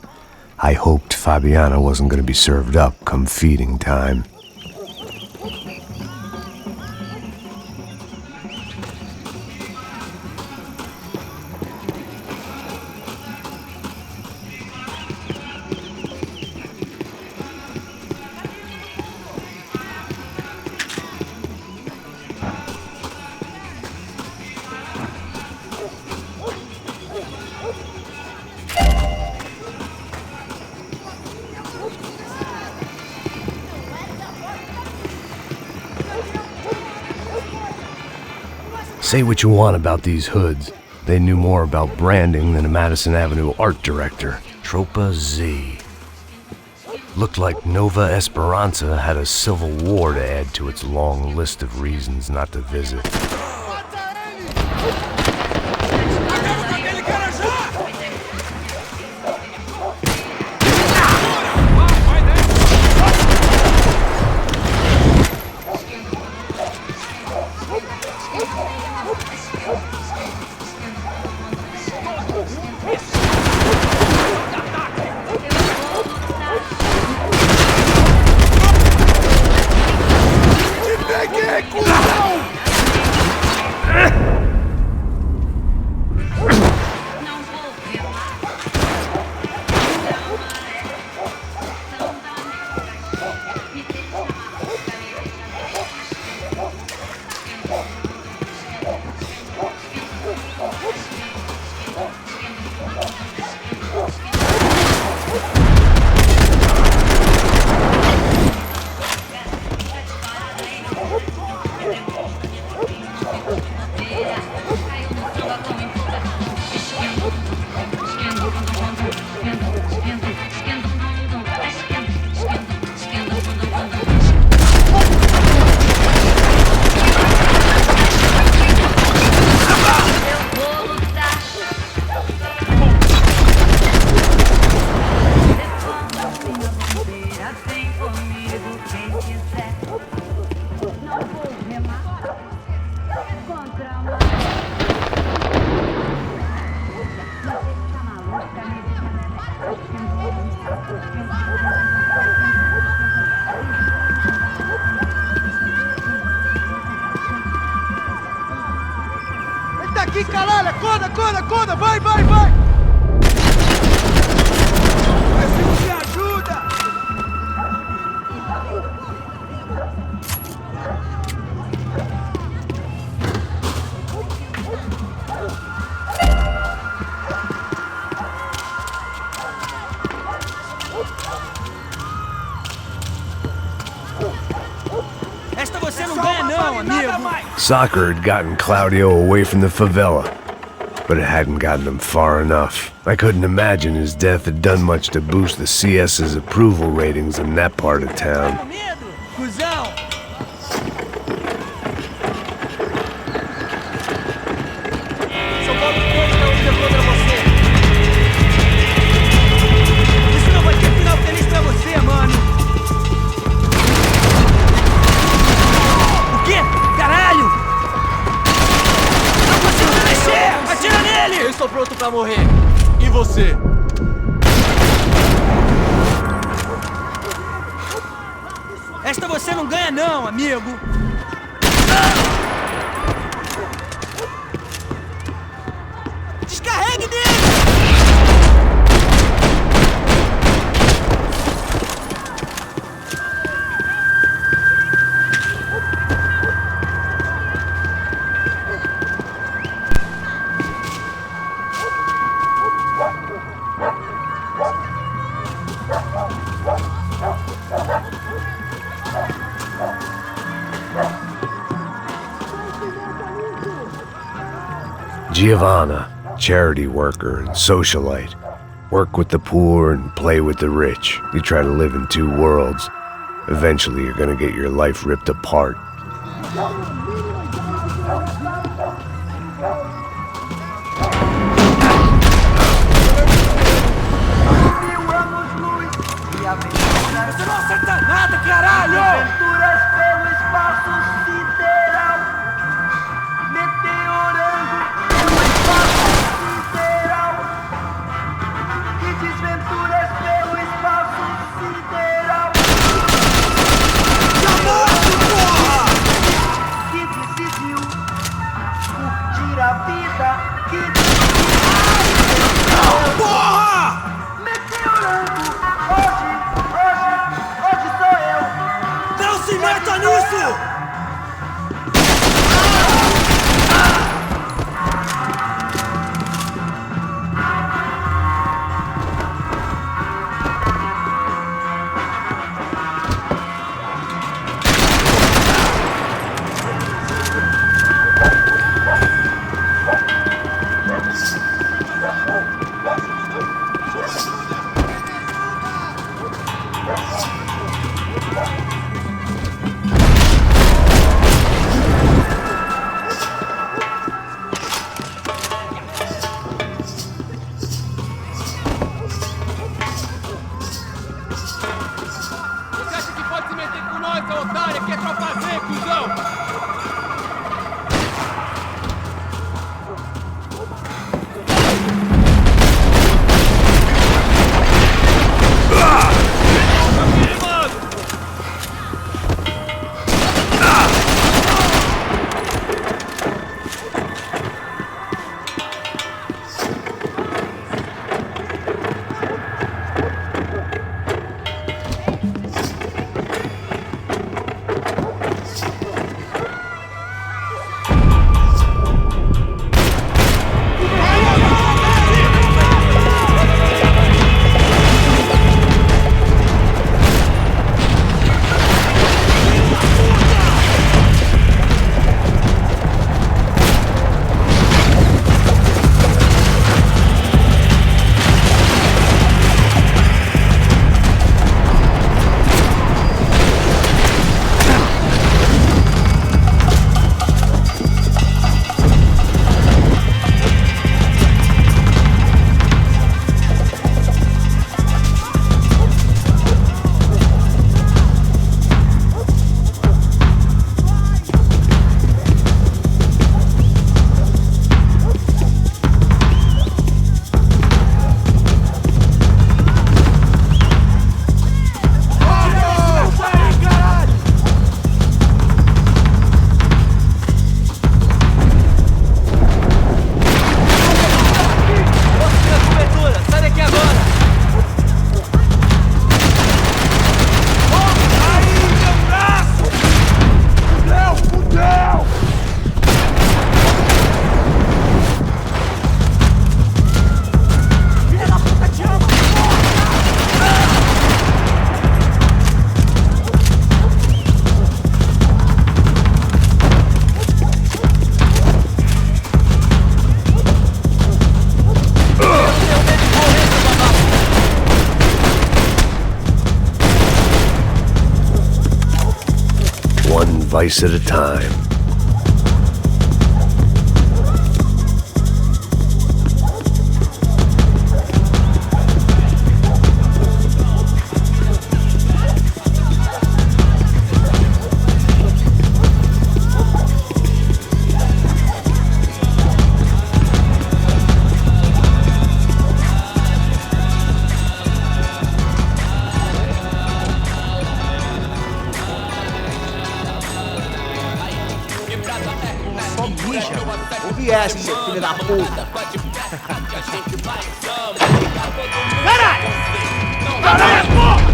I hoped Fabiano wasn't going to be served up come feeding time. Say what you want about these hoods. They knew more about branding than a Madison Avenue art director. Tropa Z. Looked like Nova Esperanza had a civil war to add to its long list of reasons not to visit. Aqui, caralho! Acorda, acorda, acorda! Vai, vai, vai! Esse me ajuda! Esta você não ganha não, amigo! Soccer had gotten Claudio away from the favela, but it hadn't gotten him far enough. I couldn't imagine his death had done much to boost the CS's approval ratings in that part of town. Cusão! São Paulo não contra você. Isso não vai ter final feliz pra você, mano. O quê? Caralho! Não consigo mexer! Atira nele! Eu estou pronto pra morrer. E você? Esta você não ganha não, amigo! Descarregue dele! Giovanna, charity worker and socialite. Work with the poor and play with the rich. You try to live in two worlds. Eventually, you're gonna get your life ripped apart. Você não acerta nada, caralho! Aventuras pelo espaço sideral. Meteorando pelo espaço sideral. E desventuras pelo espaço sideral. Chamou-se, porra! Que decidiu curtir a vida. Que decidiu... Porra! Meteorando hoje. Hoje sou eu! Não se meta nisso! Vice at a time. Ouve essa, seu filho da puta! Caralho! Caralho, porra!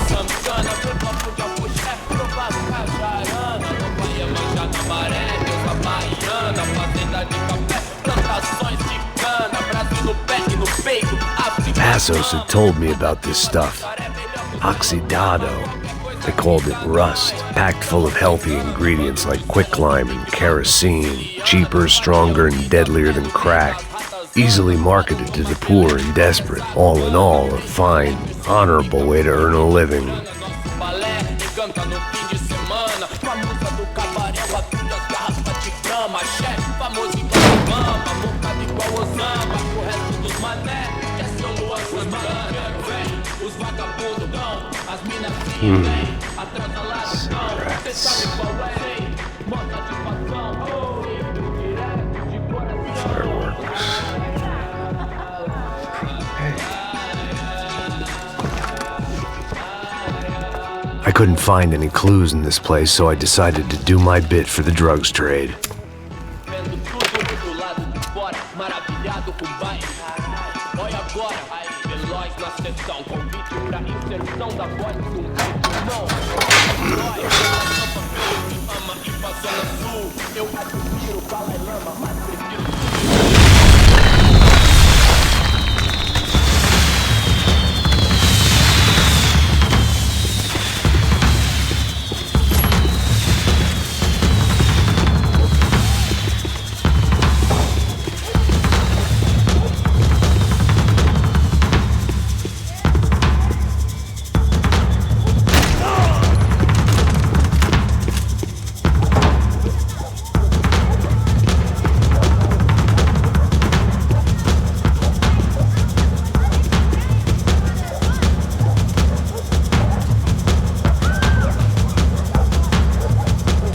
Some Passos had told me about this stuff. Oxidado. They called it rust, packed full of healthy ingredients like quicklime and kerosene, cheaper, stronger, and deadlier than crack. Easily marketed to the poor and desperate. All in all, a fine, honorable way to earn a living. Cigarettes. Fireworks. I couldn't find any clues in this place, so I decided to do my bit for the drugs trade.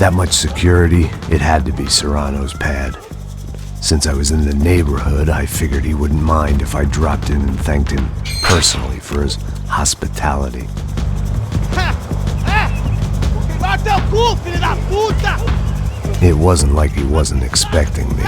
That much security, it had to be Serrano's pad. Since I was in the neighborhood, I figured he wouldn't mind if I dropped in and thanked him personally for his hospitality. It wasn't like he wasn't expecting me.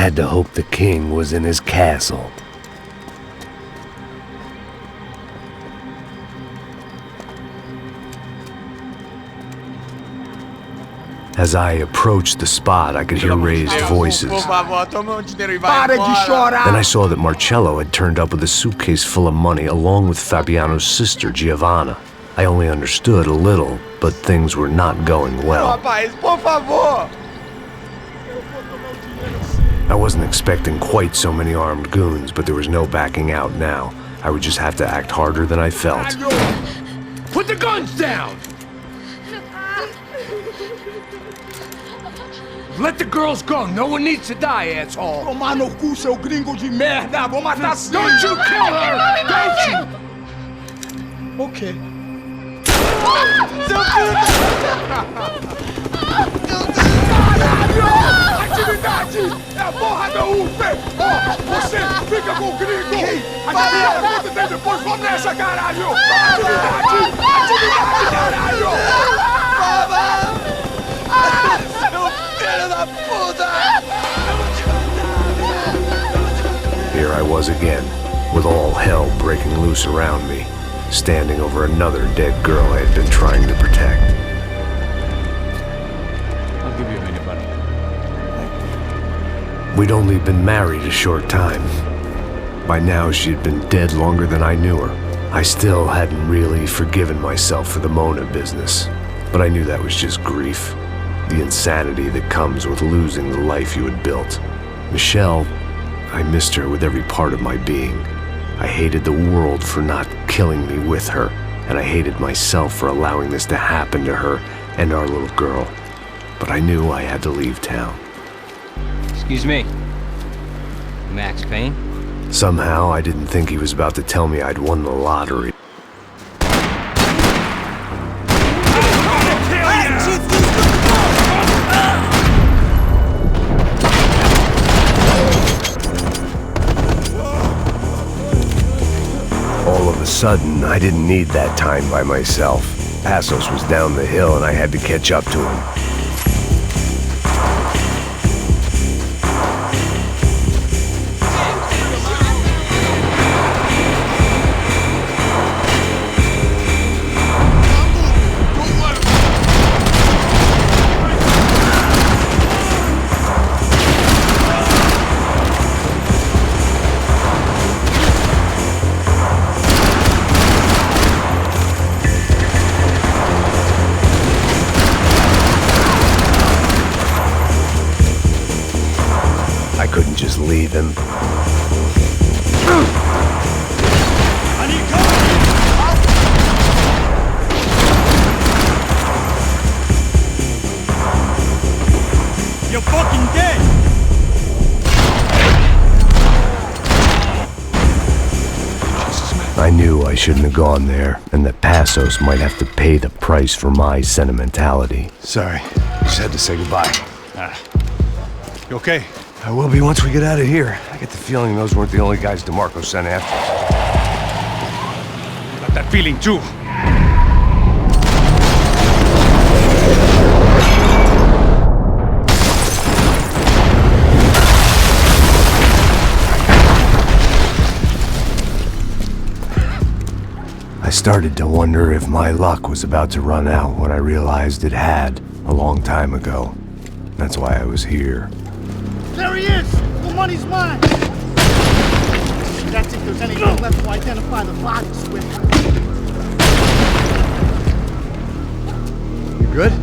had to hope the king was in his castle. As I approached the spot, I could hear raised voices. Por favor, toma o dinheiro e vai Para de embora. chorar! Then I saw that Marcello had turned up with a suitcase full of money along with Fabiano's sister, Giovanna. I only understood a little, but things were not going well. Rapaz, por favor. I wasn't expecting quite so many armed goons, but there was no backing out now. I would just have to act harder than I felt. Put the guns down! Let the girls go. No one needs to die, asshole. Tomar no cu, seu gringo de merda! Vou matar sim! Don't you kill her! Don't you! Ok. Seu filho Caralho! Atividade! É a porra da UP! Você fica com o gringo! A gente vai depois, vamos nessa, caralho! Atividade! Atividade, caralho! Seu filho da puta! Here I was again, with all hell breaking loose around me, standing over another dead girl I had been trying to protect. I'll give you a minute, buddy. We'd only been married a short time. By now, she'd been dead longer than I knew her. I still hadn't really forgiven myself for the Mona business, but I knew that was just grief. The insanity that comes with losing the life you had built. Michelle, I missed her with every part of my being. I hated the world for not killing me with her, and I hated myself for allowing this to happen to her and our little girl. But I knew I had to leave town. Excuse me. Max Payne? Somehow, I didn't think he was about to tell me I'd won the lottery. All of a sudden, I didn't need that time by myself. Passos was down the hill and I had to catch up to him. I couldn't just leave him. You're fucking dead! I knew I shouldn't have gone there, and that Passos might have to pay the price for my sentimentality. Sorry, just had to say goodbye. You okay? I will be once we get out of here. I get the feeling those weren't the only guys DeMarco sent after. Got that feeling too. I started to wonder if my luck was about to run out when I realized it had a long time ago. That's why I was here. There he is! The money's mine! That's if there's anything left to identify the bodies with. You good?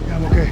Yeah, I'm okay.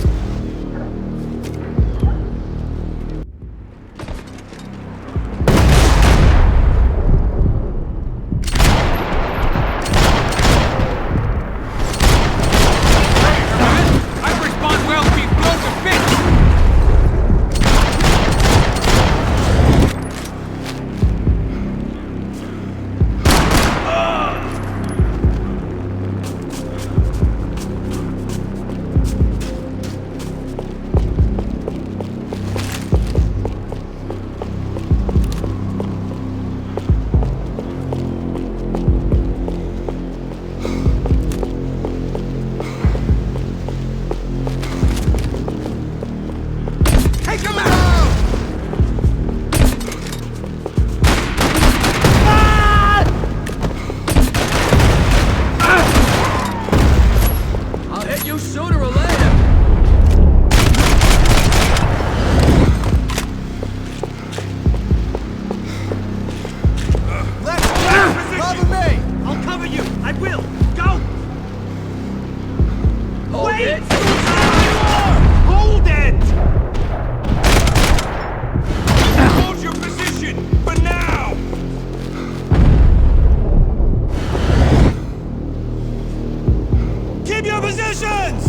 Positions!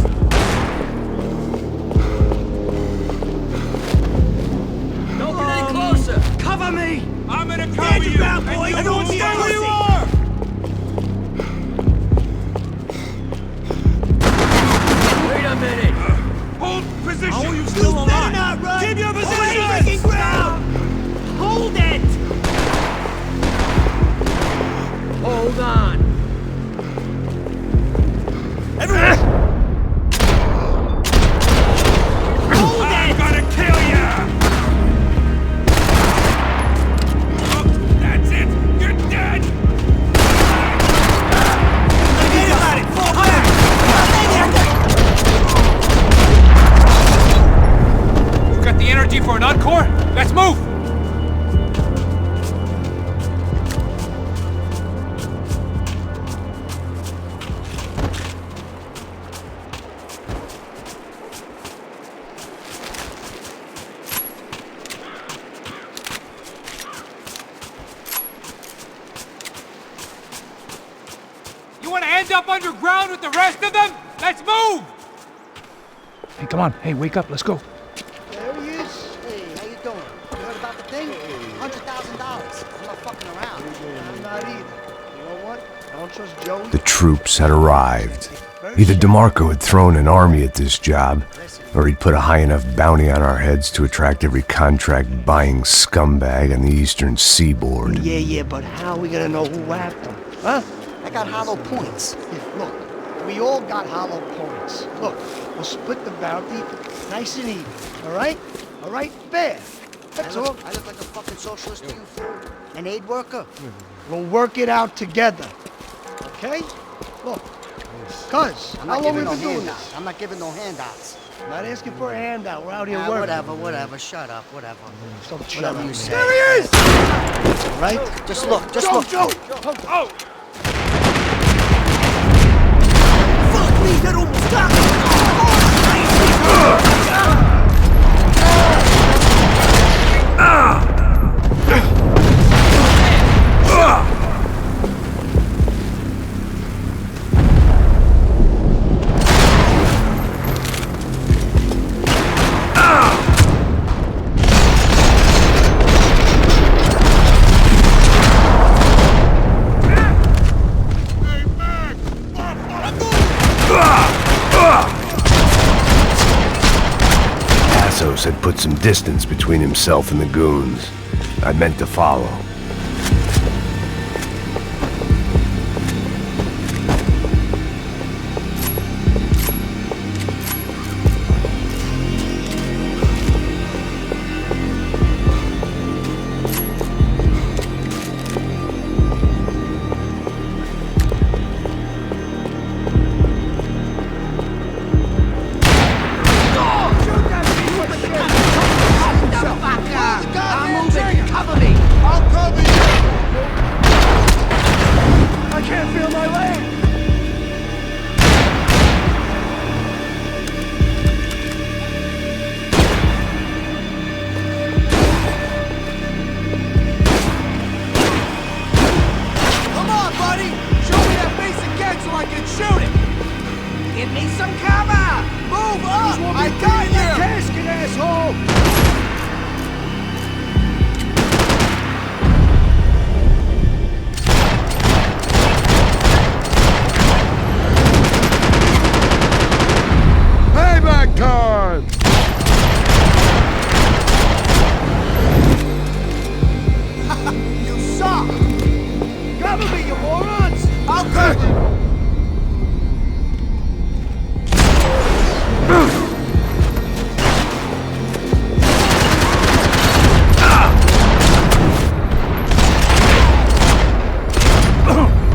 Don't get any closer! Cover me! I'm gonna cover you! Down, boys! Everyone stay where you are! Wait a minute! Hold position! How are you still alive? Not run. Keep your position! Taking ground! Hold it! Hold on! Everyone! Hold it! I'm gonna kill you! Oh, that's it! You're dead! Forget about it! Fall back! You got the energy for an encore? Let's move! You want to end up underground with the rest of them? Let's move! Hey, come on. Hey, wake up. Let's go. There he is. Hey, how you doing? You heard about the thing? $100,000. I'm not fucking around. I'm not either. You know what? I don't trust Joey. The troops had arrived. Either DeMarco had thrown an army at this job, or he'd put a high enough bounty on our heads to attract every contract-buying scumbag on the eastern seaboard. Yeah, but how are we gonna know who whacked him? Huh? I got hollow points. Look, we all got hollow points. Look, we'll split the bounty nice and even, all right? All right? Fair. That's all. I look like a fucking socialist to you, fool. An aid worker? We'll work it out together, okay? Look, cuz, how long have we been doing this? I'm not giving no handouts. I'm not asking for a handout. We're out here working. Whatever. Shut up. Whatever. Whatever you say. There he is! All right? Just look. Joe! Oh! Fuck me! That almost got me! Had put some distance between himself and the goons. I meant to follow.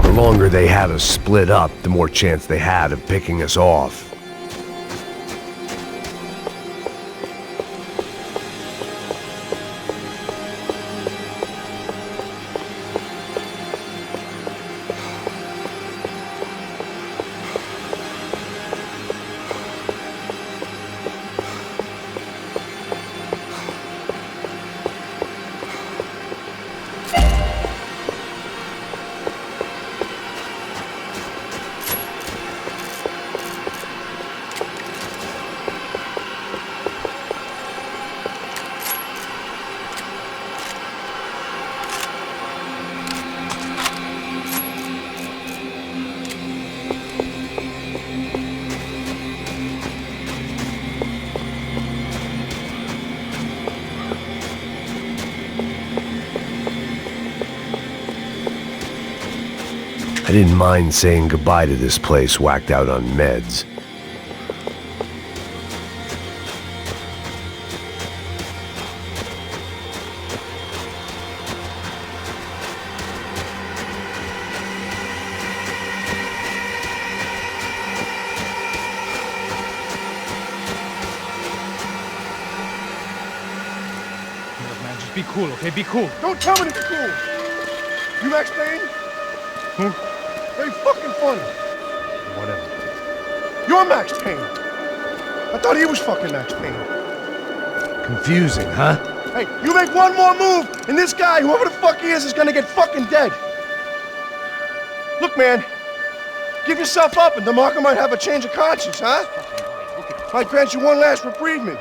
The longer they had us split up, the more chance they had of picking us off. I didn't mind saying goodbye to this place whacked out on meds. Be cool, okay? Be cool. Don't tell me to be cool. You Max Payne? Who? Very fucking funny. Whatever. You're Max Payne. I thought he was fucking Max Payne. Confusing, huh? Hey, you make one more move, and this guy, whoever the fuck he is gonna get fucking dead. Look, man. Give yourself up, and DeMarco might have a change of conscience, huh? Might grant you one last reprievement.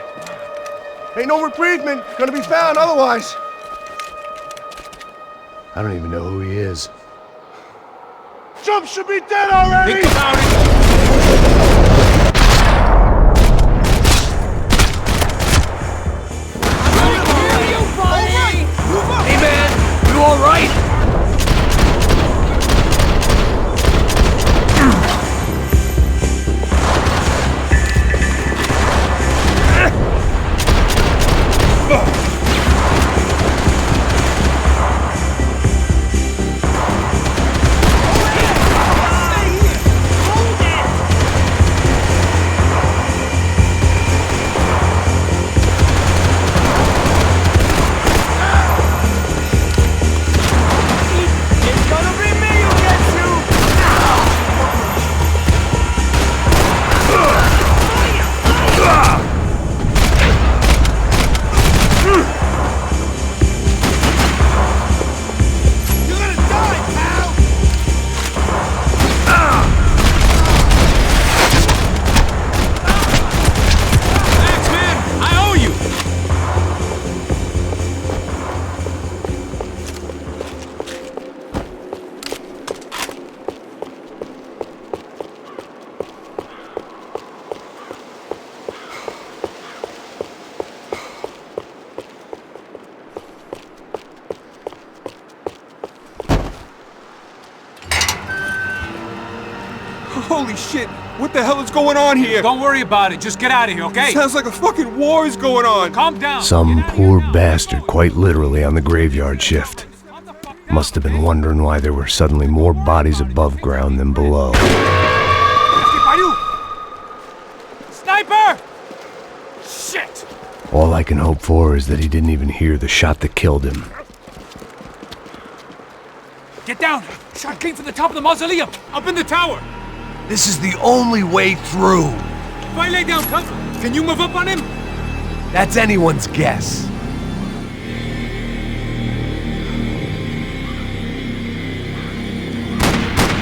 Ain't no reprievement gonna be found otherwise. I don't even know who he is. Jump should be dead already! Think about it! Hey man, you alright? Holy shit! What the hell is going on here? Don't worry about it. Just get out of here, okay? Sounds like a fucking war is going on. Calm down. Some poor bastard quite literally on the graveyard shift. Must have been wondering why there were suddenly more bodies above ground than below. Sniper! Shit! All I can hope for is that he didn't even hear the shot that killed him. Get down! Shot came from the top of the mausoleum! Up in the tower! This is the only way through. If I lay down cover, can you move up on him? That's anyone's guess.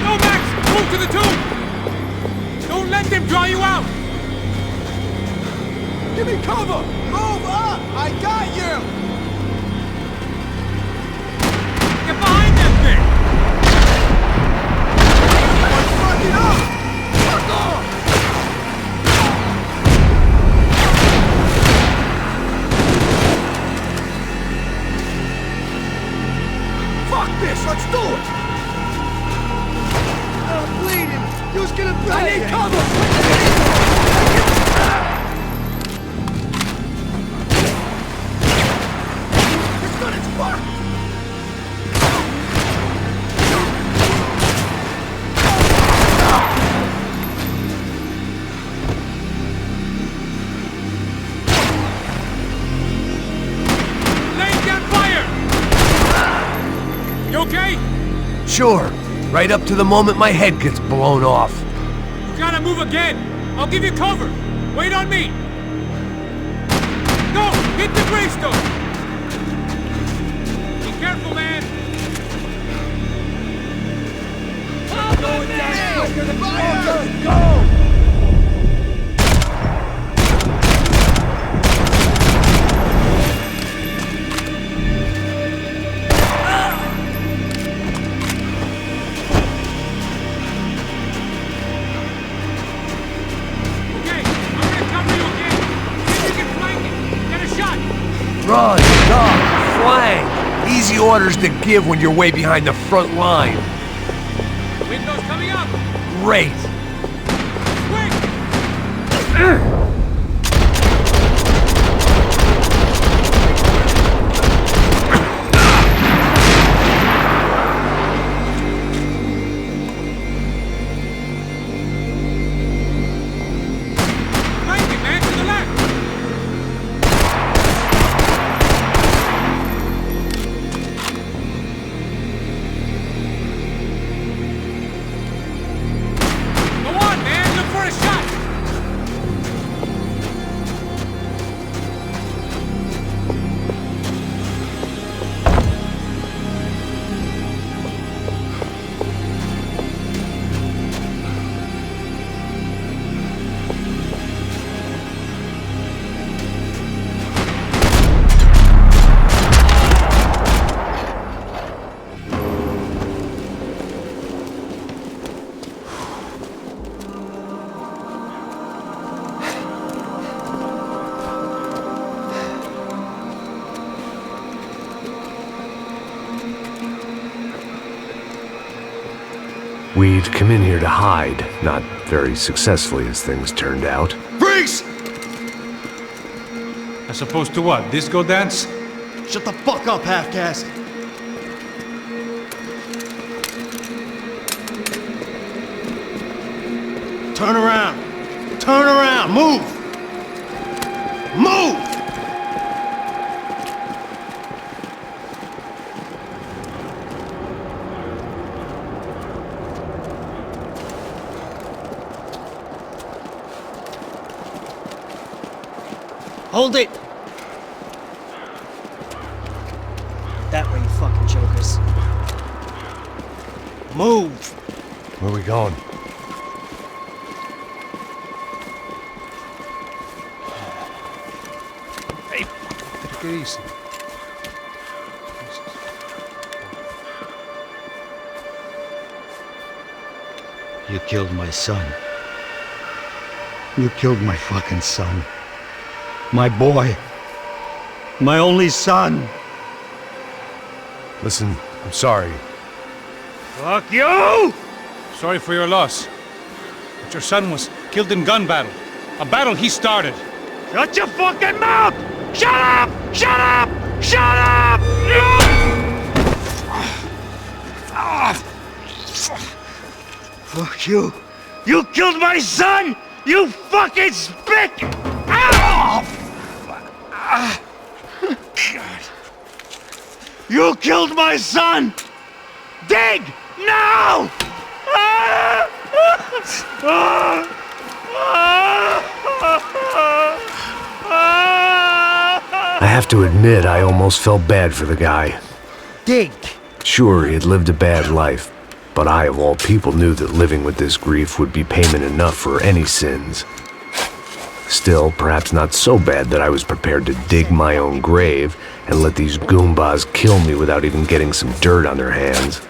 No, Max! Move to the tomb! Don't let them draw you out! Give me cover! Move up! I got you! Get behind that thing! Fuck it up! Fuck off! Fuck this! Let's do it! I'm bleeding! You're gonna bleed! I need cover! It's good as fuck! Laying down fire! You okay? Sure, right up to the moment my head gets blown off. You gotta move again! I'll give you cover! Wait on me! Go! Hit the gravestone! Be careful, man! I'm going down quicker than fire! Go! Run, duck, flank. Easy orders to give when you're way behind the front line. Windows coming up! Great! We'd come in here to hide, not very successfully as things turned out. Freeze! As opposed to what? Disco dance? Shut the fuck up, half-caste! Turn around! Turn around! Move! Move! Hold it! That way, you fucking jokers. Move! Where are we going? Hey, take it easy. You killed my son. You killed my fucking son. My boy. My only son. Listen, I'm sorry. Fuck you! Sorry for your loss. But your son was killed in gun battle. A battle he started. Shut your fucking mouth! Shut up! Shut up! Shut up! Fuck you. You killed my son! You fucking spick! God. You killed my son! Dig! Now! I have to admit, I almost felt bad for the guy. Dig! Sure, he had lived a bad life, but I, of all people, knew that living with this grief would be payment enough for any sins. Still, perhaps not so bad that I was prepared to dig my own grave and let these goombas kill me without even getting some dirt on their hands.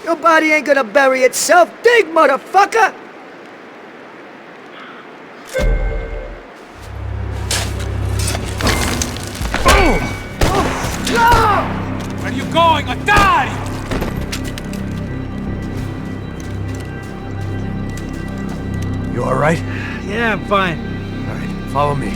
Your body ain't gonna bury itself. Dig, motherfucker! Where are you going? Atari! You alright? Yeah, I'm fine. Alright, follow me.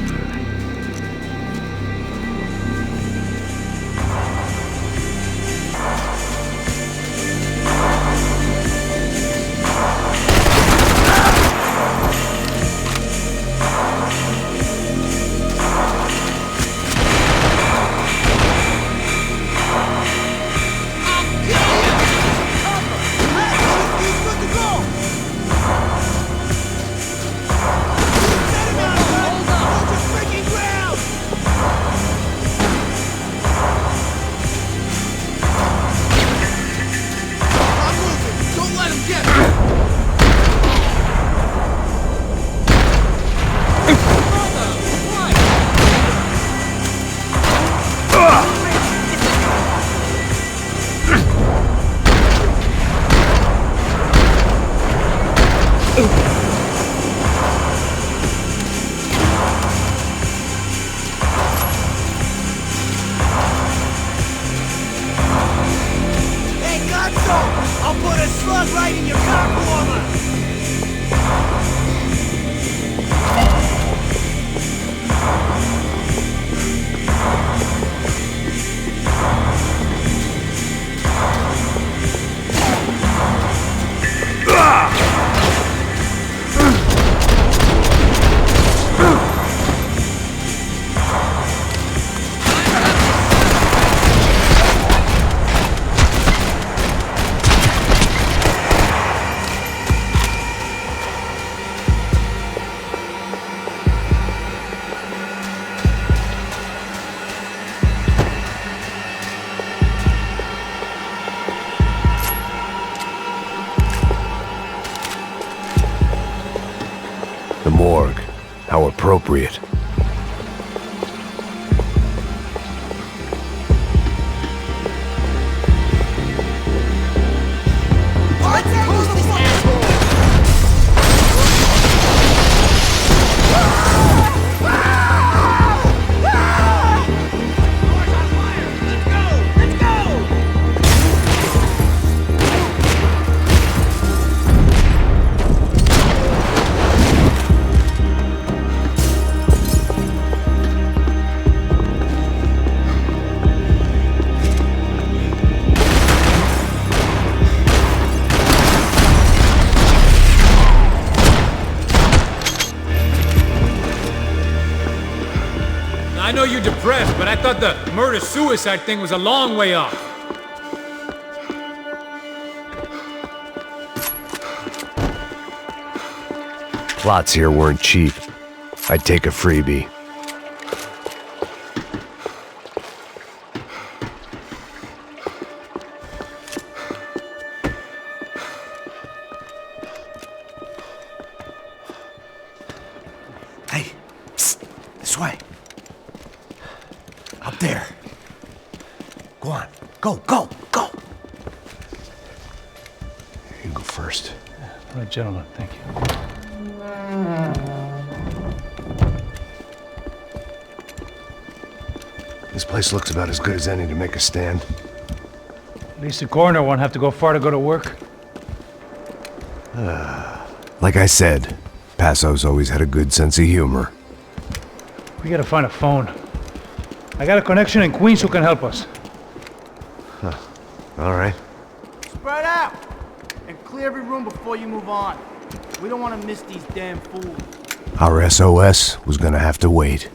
a slug right in your cock warmer! The morgue. How appropriate. What? Who's this asshole? Let's go! I know you're depressed, but I thought the murder-suicide thing was a long way off. Plots here weren't cheap. I'd take a freebie. Hey, psst, this way. Up there. Go on. Go, go, go. You go first. All right, gentlemen, thank you. This place looks about as good as any to make a stand. At least the coroner won't have to go far to go to work. Like I said, Passo's always had a good sense of humor. We gotta find a phone. I got a connection in Queens who can help us. Huh. All right. Spread out! And clear every room before you move on. We don't want to miss these damn fools. Our SOS was gonna have to wait.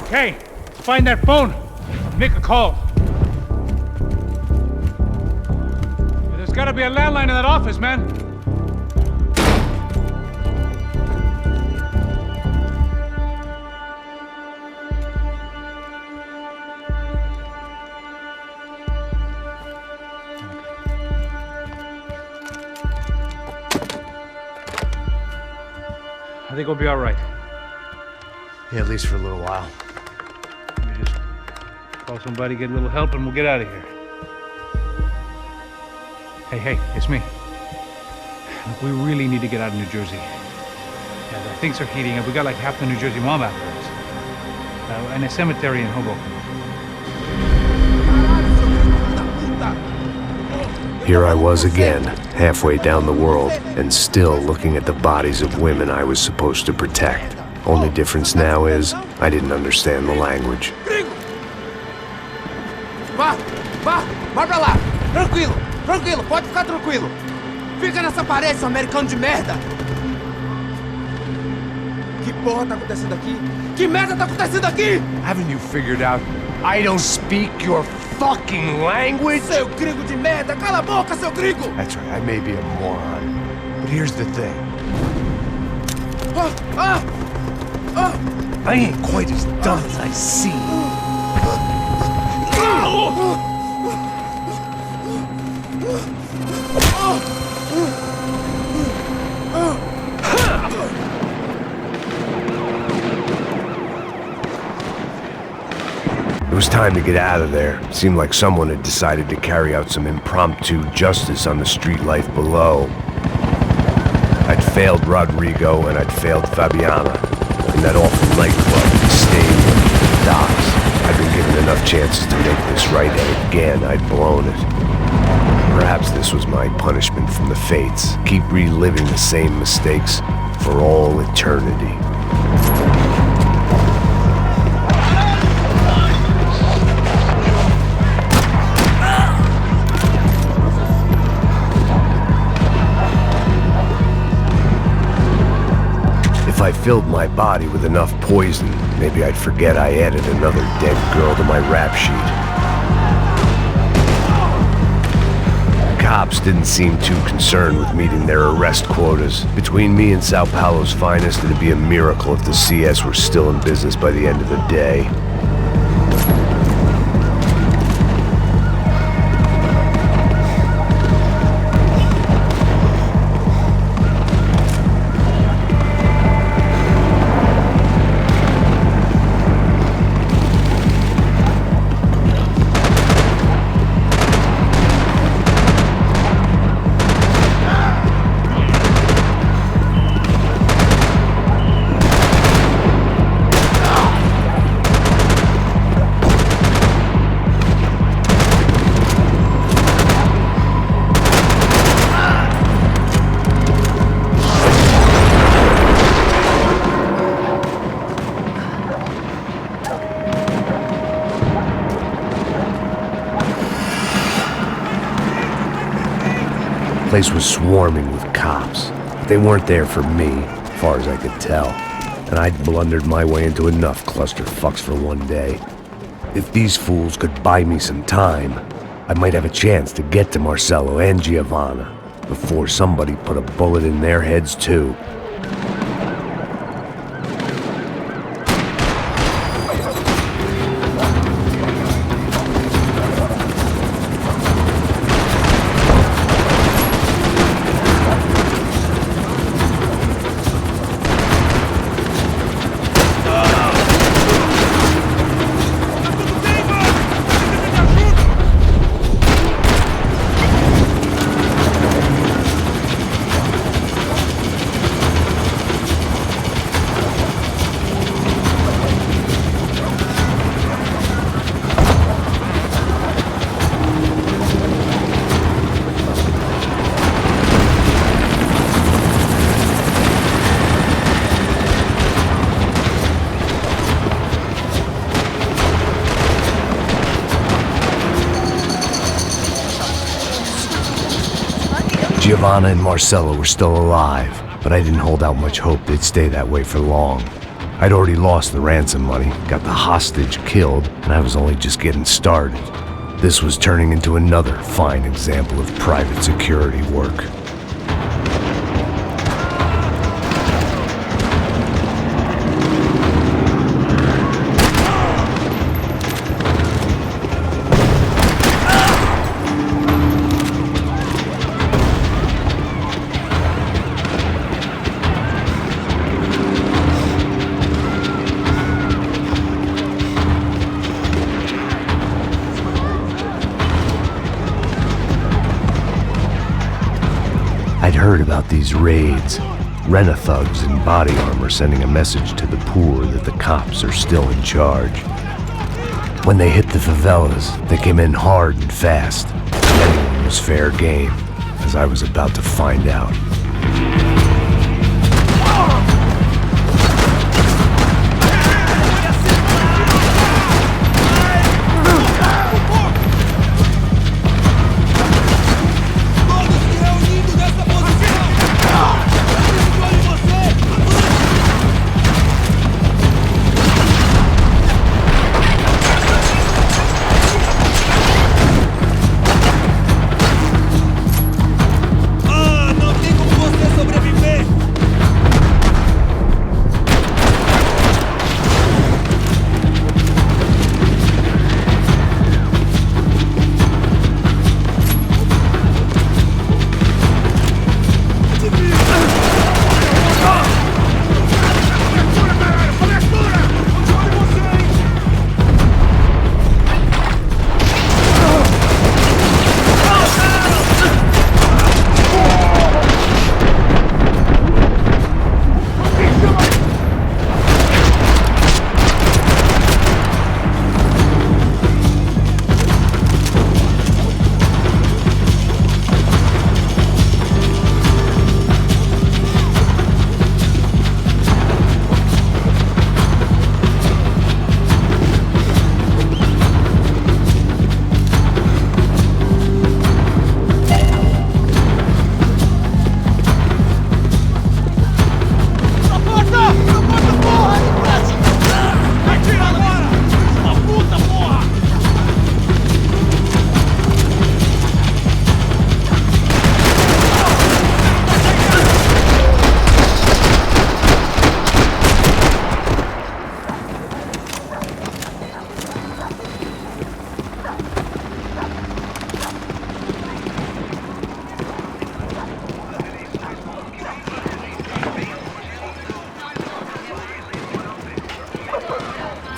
Okay, find that phone. Make a call. There's gotta be a landline in that office, man. I think we'll be all right. Yeah, at least for a little while. We just call somebody, get a little help, and we'll get out of here. Hey, it's me. Look, we really need to get out of New Jersey. Yeah, Things are heating up. We got like half the New Jersey mob after us. And a cemetery in Hoboken. Here I was again, halfway down the world, and still looking at the bodies of women I was supposed to protect. Only difference now is, I didn't understand the language. Vai pra lá! Tranquilo, pode ficar tranquilo! Fica nessa parede, seu americano de merda! Que porra tá acontecendo aqui? Que merda tá acontecendo aqui? Haven't you figured out I don't speak your fucking language? Seu gringo de merda! Cala a boca, seu gringo! That's right, I may be a moron, but here's the thing. I ain't quite as dumb as I seem. It was time to get out of there. It seemed like someone had decided to carry out some impromptu justice on the street life below. I'd failed Rodrigo and I'd failed Fabiana. In that awful nightclub, the stadium, the docks. I'd been given enough chances to make this right, and again I'd blown it. Perhaps this was my punishment from the fates. Keep reliving the same mistakes for all eternity. If I filled my body with enough poison, maybe I'd forget I added another dead girl to my rap sheet. Cops didn't seem too concerned with meeting their arrest quotas. Between me and Sao Paulo's finest, it'd be a miracle if the CS were still in business by the end of the day. The place was swarming with cops. They weren't there for me, as far as I could tell. And I'd blundered my way into enough clusterfucks for one day. If these fools could buy me some time, I might have a chance to get to Marcelo and Giovanna before somebody put a bullet in their heads too. Giovanna and Marcelo were still alive, but I didn't hold out much hope they'd stay that way for long. I'd already lost the ransom money, got the hostage killed, and I was only just getting started. This was turning into another fine example of private security work. I'd heard about these raids. Rent-a-thugs in body armor sending a message to the poor that the cops are still in charge. When they hit the favelas, they came in hard and fast. Anyone was fair game, as I was about to find out.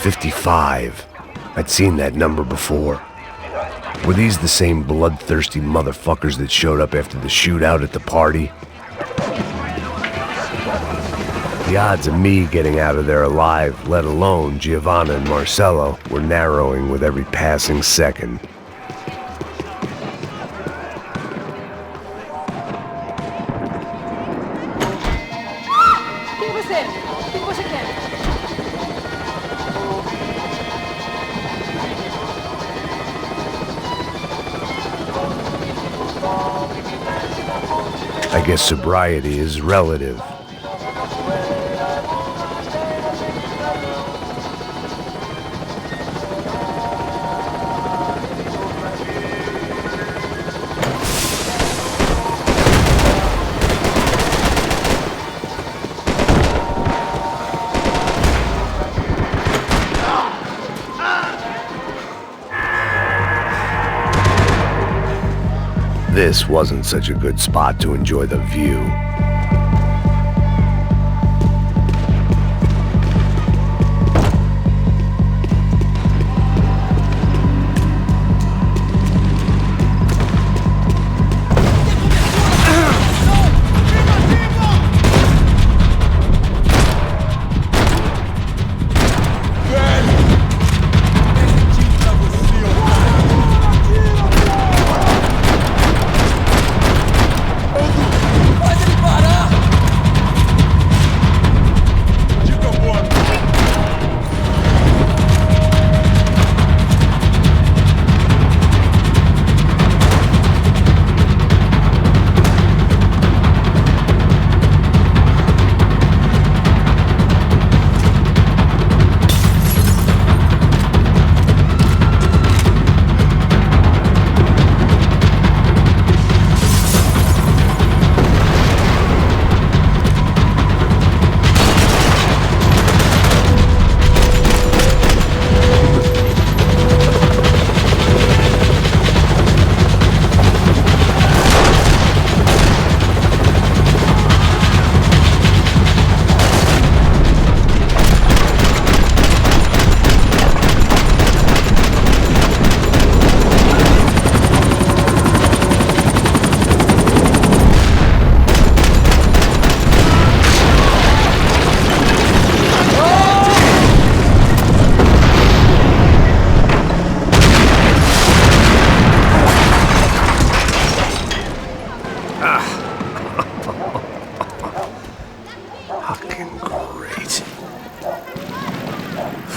"55. I'd seen that number before. Were these the same bloodthirsty motherfuckers that showed up after the shootout at the party? The odds of me getting out of there alive, let alone Giovanna and Marcello, were narrowing with every passing second. Quem é você? O que você quer? I guess sobriety is relative. This wasn't such a good spot to enjoy the view. Pode ele parar!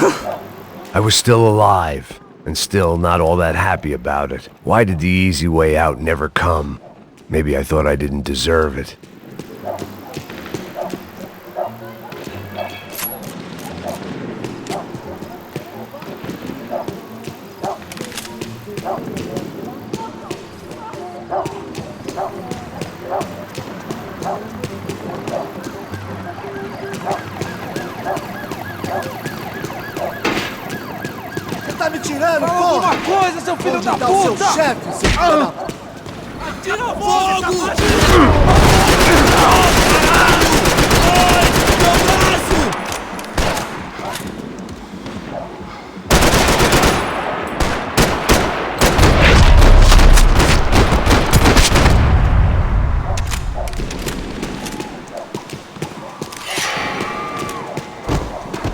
I was still alive, and still not all that happy about it. Why did the easy way out never come? Maybe I thought I didn't deserve it. Tá me tirando, Fala porra! alguma coisa, seu filho Onde da tá puta! o seu chefe, seu filho da puta? Tira fogo!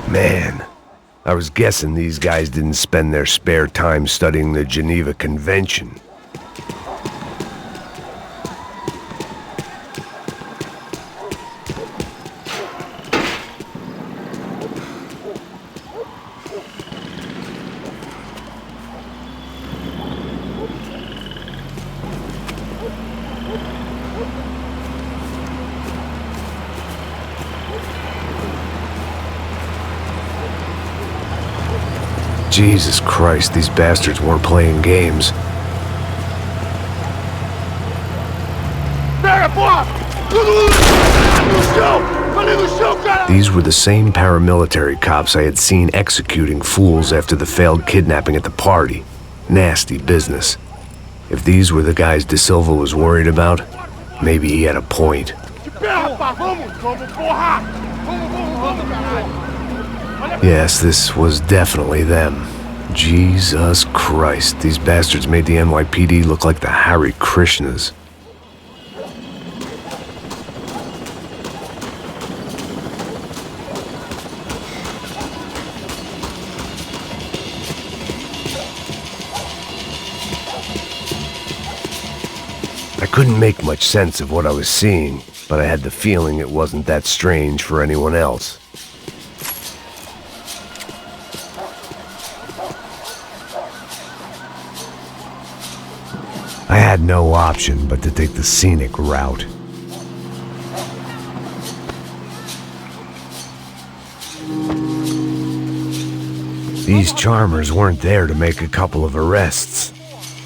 Man, I was guessing these guys didn't spend their spare time studying the Geneva Convention. Jesus Christ, these bastards weren't playing games. Pega, porra! No chão! Falei no chão, cara! These were the same paramilitary cops I had seen executing fools after the failed kidnapping at the party. Nasty business. If these were the guys De Silva was worried about, maybe he had a point. De pé, rapaz! Vamos, porra! Vamos, caralho! Yes, this was definitely them. Jesus Christ, these bastards made the NYPD look like the Hare Krishnas. I couldn't make much sense of what I was seeing, but I had the feeling it wasn't that strange for anyone else. I had no option but to take the scenic route. These charmers weren't there to make a couple of arrests.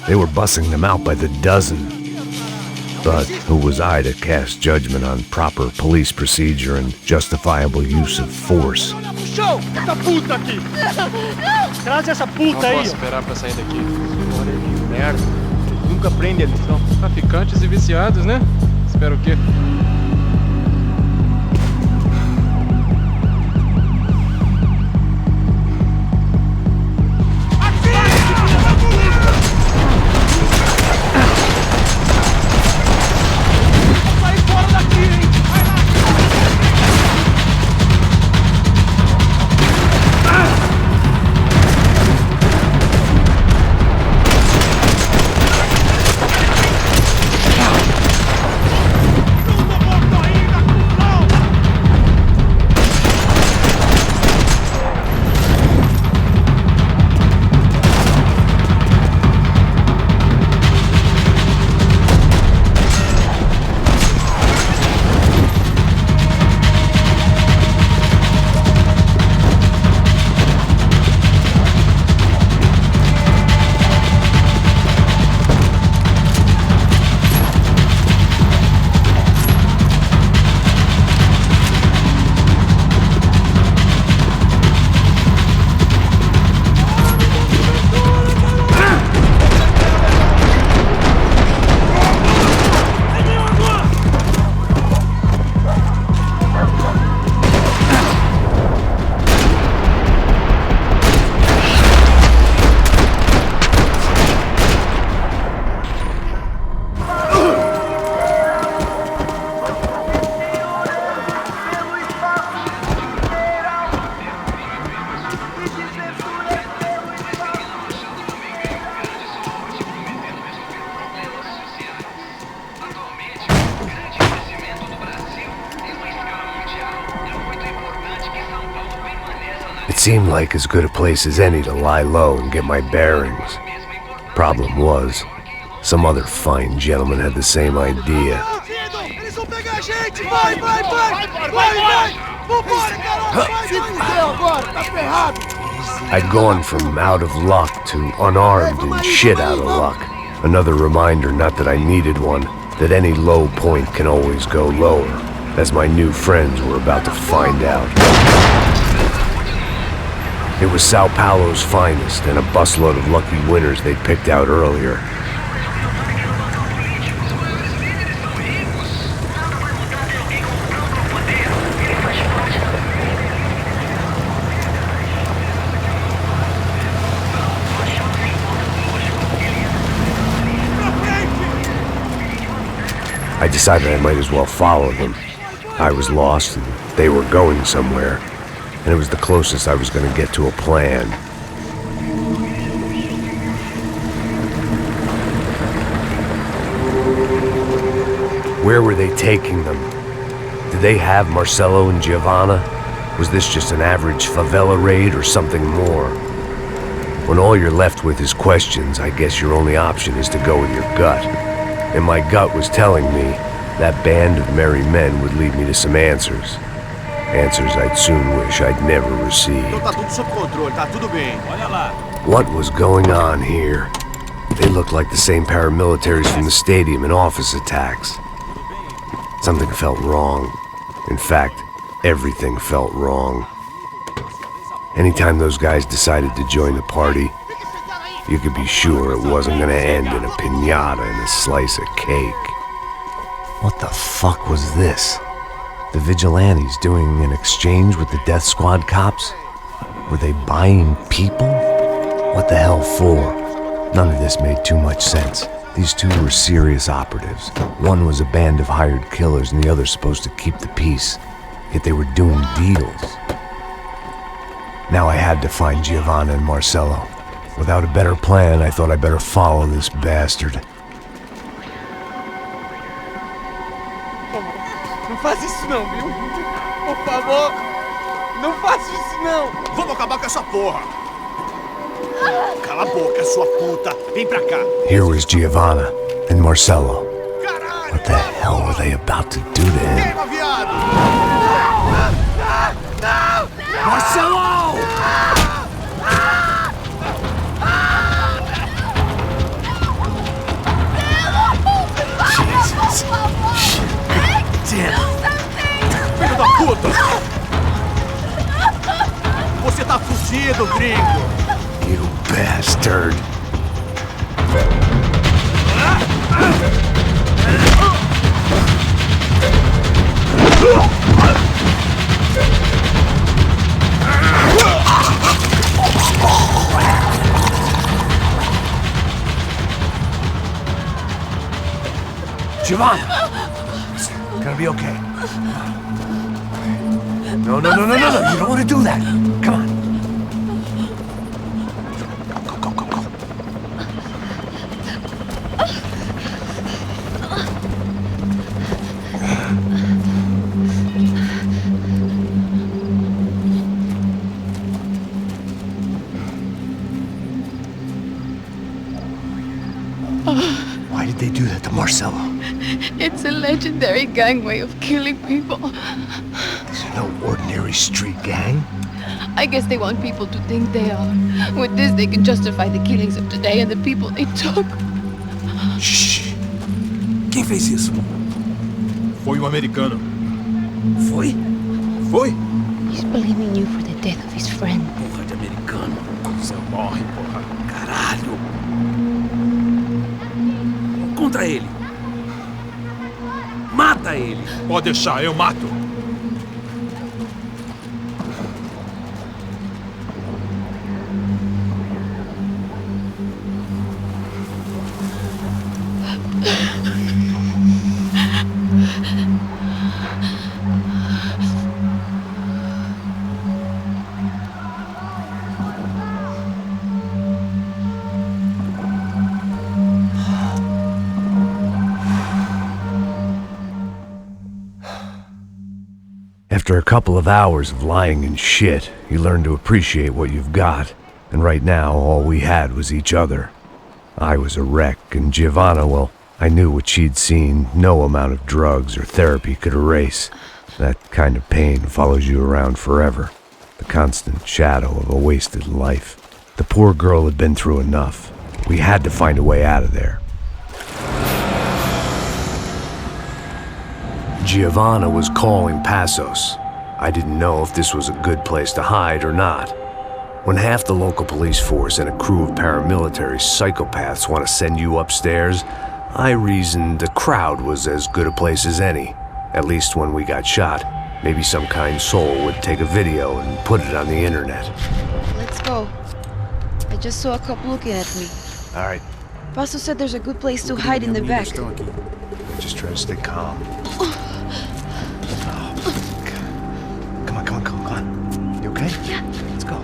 They were bussing them out by the dozen. But who was I to cast judgment on proper police procedure and justifiable use of force? Show! Essa puta aqui! Traz essa puta aí! Não posso esperar pra sair daqui. Olha que merda. Nunca aprende a lição. Traficantes e viciados, né? Espero o quê? It seemed like as good a place as any to lie low and get my bearings. Problem was, some other fine gentleman had the same idea. Eles vão pegar a gente! Vai, vai, vai! Vai, vai! Vambora, caralho! Se fudeu agora, tá ferrado! I'd gone from out of luck to unarmed and shit out of luck. Another reminder, not that I needed one, that any low point can always go lower, as my new friends were about to find out. It was Sao Paulo's finest and a busload of lucky winners they'd picked out earlier. I decided I might as well follow them. I was lost and they were going somewhere, and it was the closest I was going to get to a plan. Where were they taking them? Did they have Marcelo and Giovanna? Was this just an average favela raid or something more? When all you're left with is questions, I guess your only option is to go with your gut. And my gut was telling me that band of merry men would lead me to some answers. Answers I'd soon wish I'd never received. Tá tudo sob controle, tá tudo bem. Olha lá. What was going on here? They looked like the same paramilitaries from the stadium in office attacks. Something felt wrong. In fact, everything felt wrong. Anytime those guys decided to join the party, you could be sure it wasn't gonna end in a piñata and a slice of cake. What the fuck was this? The vigilantes doing an exchange with the death squad cops? Were they buying people? What the hell for? None of this made too much sense. These two were serious operatives. One was a band of hired killers and the other supposed to keep the peace. Yet they were doing deals. Now I had to find Giovanna and Marcelo. Without a better plan, I thought I better follow this bastard. Não faz isso não, viu? Por favor, não faz isso não! Vamos acabar com essa porra! Cala a boca, sua puta! Vem pra cá! Here was Giovanna and Marcelo. What the hell were they about to do to him? Queima, viado! Não! Marcelo! Jesus! Damn! Filho da puta! Você tá fudido, gringo! You bastard! Giovanna! It's gonna be okay. No. You don't want to do that. Come on. Go. Why did they do that to Marcelo? It's a legendary gang way of killing people. These are no ordinary street gang. I guess they want people to think they are. With this, they can justify the killings of today and the people they took. Shh! Quem fez isso? Foi um americano. Foi? He's blaming you for the death of his friend. Porra de americano. Você morre, porra. Caralho. Contra ele. Mata ele. Pode deixar, eu mato. After a couple of hours of lying in shit, You learn to appreciate what you've got, and right now all we had was each other. I was a wreck, and Giovanna, well, I knew what she'd seen no amount of drugs or therapy could erase. That kind of pain follows you around forever. The constant shadow of a wasted life. The poor girl had been through enough. We had to find a way out of there. Giovanna was calling Passos. I didn't know if this was a good place to hide or not. When half the local police force and a crew of paramilitary psychopaths want to send you upstairs, I reasoned a crowd was as good a place as any. At least when we got shot, maybe some kind soul would take a video and put it on the internet. Let's go. I just saw a cop looking at me. All right, Paso said there's a good place to hide in the back. just try to stay calm. Come on. You okay? Yeah. Let's go.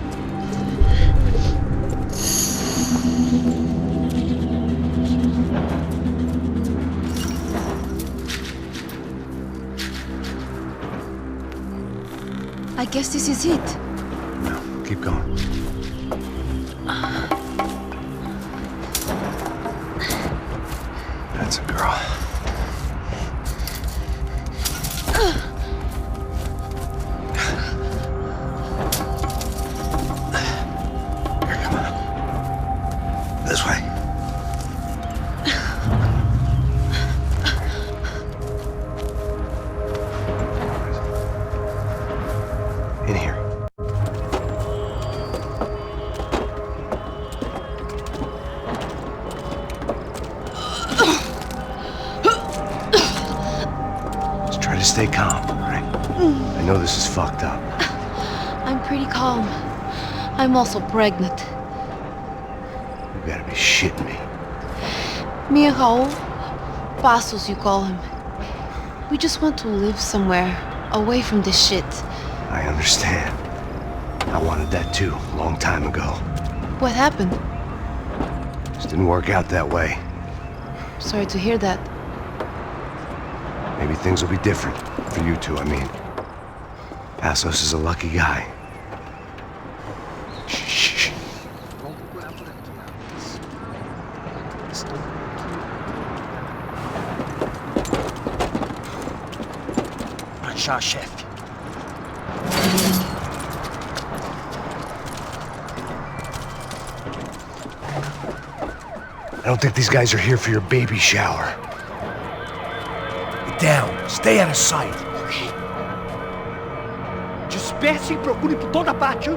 I guess this is it. No, keep going. That's a girl. Here, come on. This way. In here. Just try to stay calm, all right? I know this is fucked up. I'm pretty calm. I'm also pregnant. You gotta be shitting me. Me and Raul, Passos you call him. We just want to live somewhere, away from this shit. I understand. I wanted that too, a long time ago. What happened? Just didn't work out that way. Sorry to hear that. Maybe things will be different. For you two, I mean. Passos is a lucky guy. Shh. Já, chefe. I don't think these guys are here for your baby shower. Get down. Stay out of sight. Disperse e procure por toda parte.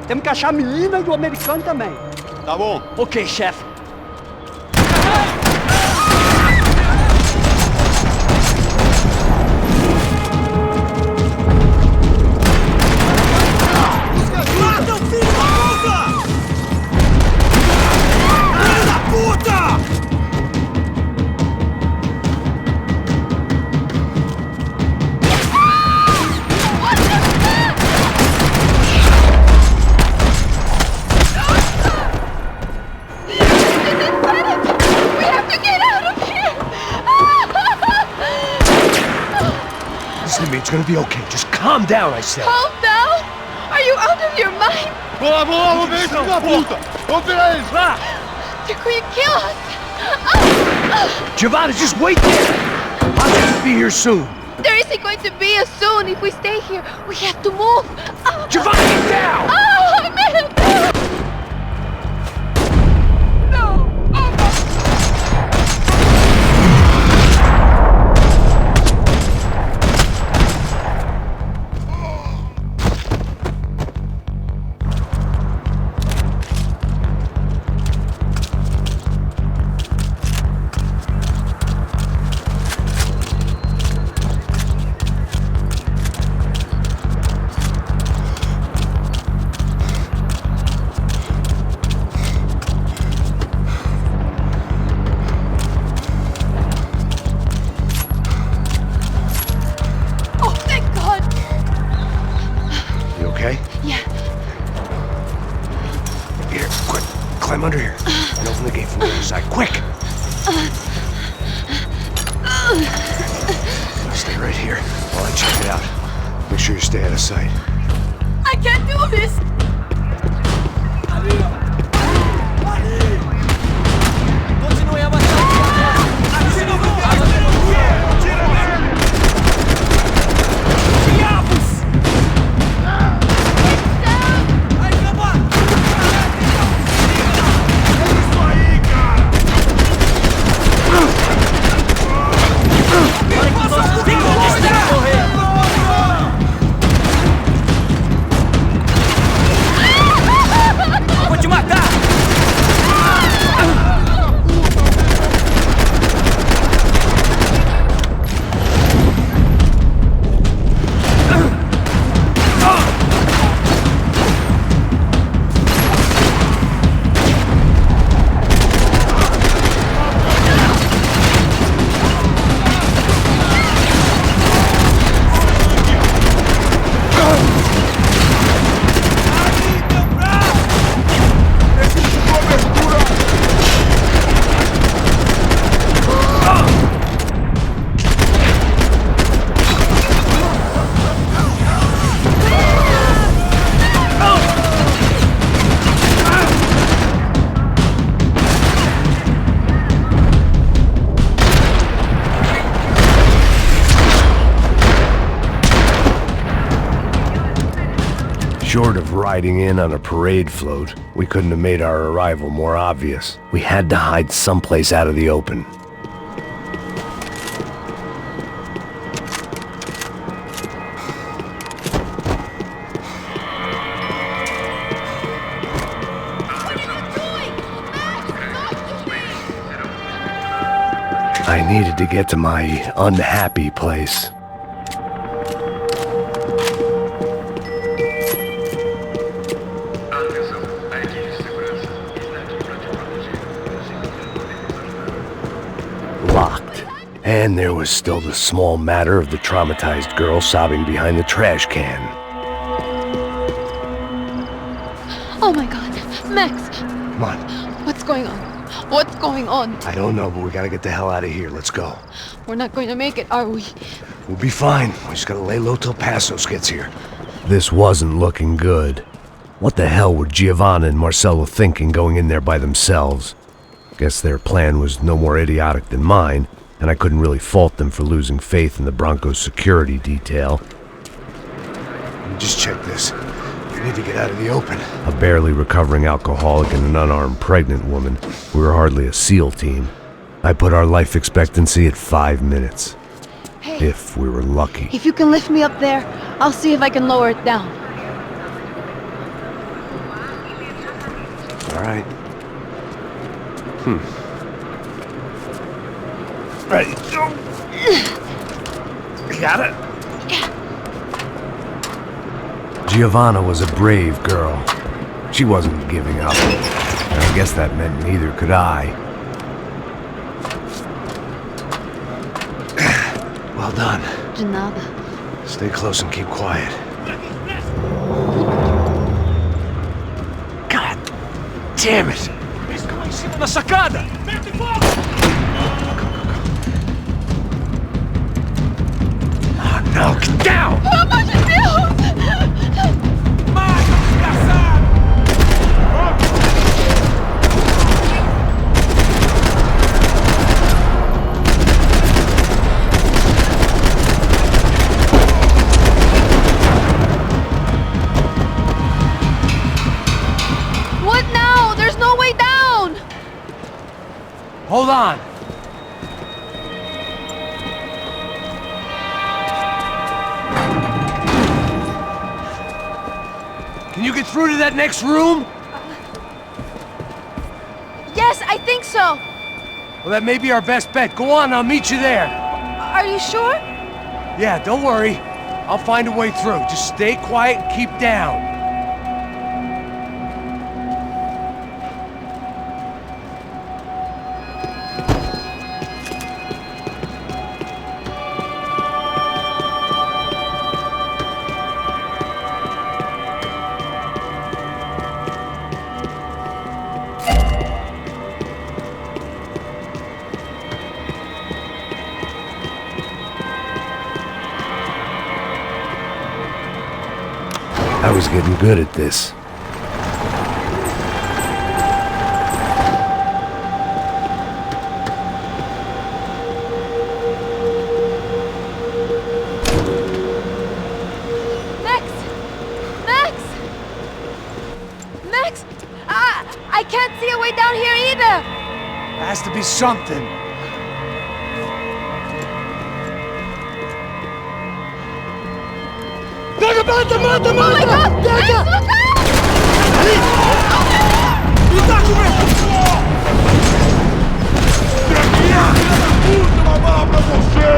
Temos que achar a menina e o americano também. Tá bom. Ok, chefe. It's gonna be okay. Just calm down, I said. Calm down? Are you out of your mind? Vamos lá, vamos ver esse filho da puta! Vamos pegar eles, vá! They're going to kill us! Giovanna, just wait there! I'll just be here soon. There isn't going to be a soon if we stay here. We have to move! Giovanna, get down! Oh, man! Climb under here and open the gate from the other side. Quick! Stay right here while I check it out. Make sure you stay out of sight. I can't do this! Continue avançando. Diabos! Aí, cama! É isso aí, cara! Tem que correr! Vou te matar! Short of riding in on a parade float, we couldn't have made our arrival more obvious. We had to hide someplace out of the open. I needed to get to my unhappy place. Locked. And there was still the small matter of the traumatized girl sobbing behind the trash can. Oh my god. Max! Come on. What's going on? What's going on? I don't know, but we gotta get the hell out of here. Let's go. We're not going to make it, are we? We'll be fine. We just gotta lay low till Passos gets here. This wasn't looking good. What the hell were Giovanna and Marcello thinking going in there by themselves? Guess their plan was no more idiotic than mine, and I couldn't really fault them for losing faith in the Broncos security detail. Just check this. We need to get out of the open. A barely recovering alcoholic and an unarmed pregnant woman. We were hardly a SEAL team. I put our life expectancy at 5 minutes. Hey. If we were lucky. If you can lift me up there, I'll see if I can lower it down. All right. Ready, go! You got it? Giovanna was a brave girl. She wasn't giving up. And I guess that meant neither could I. Well done. De nada. Stay close and keep quiet. God damn it! Na sacada! Oh no, get down! Pelo amor de Deus! Mata, desgraçado! What now? There's no way down! Hold on! Can you get through to that next room? Yes, I think so. Well, that may be our best bet. Go on, I'll meet you there. Are you sure? Yeah, don't worry. I'll find a way through. Just stay quiet and keep down. I was getting good at this. I can't see a way down here either! There has to be something. Mata, mata, mata, mata! Oh my God! Max, look Me dá cobertura! Filha da puta, uma bala pra você!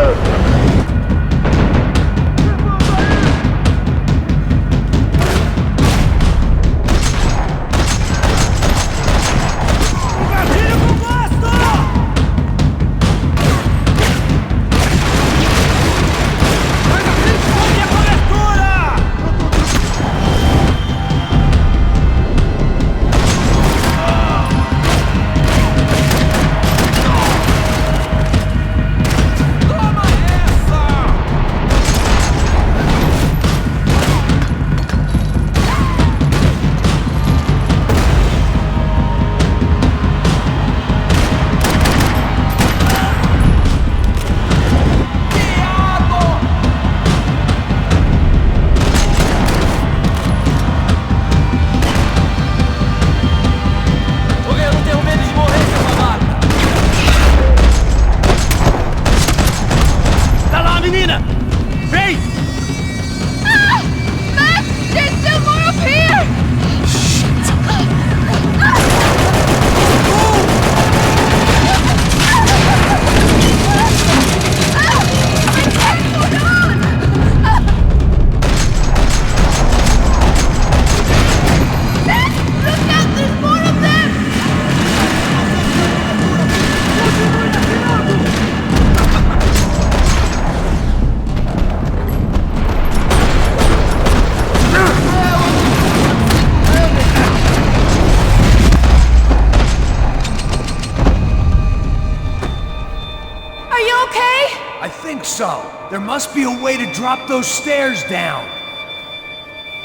There must be a way to drop those stairs down.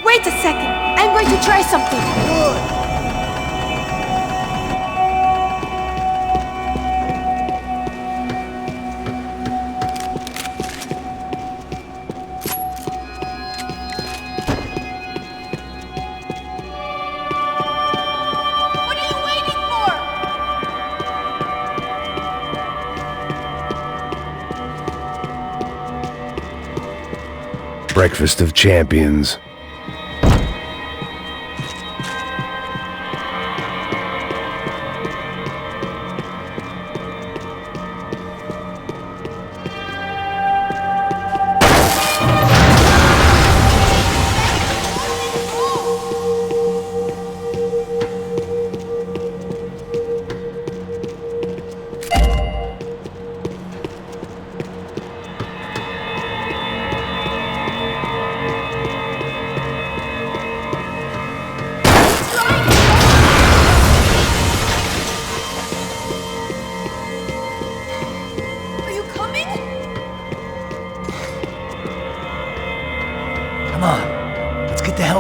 Wait a second. I'm going to try something. Good. Breakfast of champions.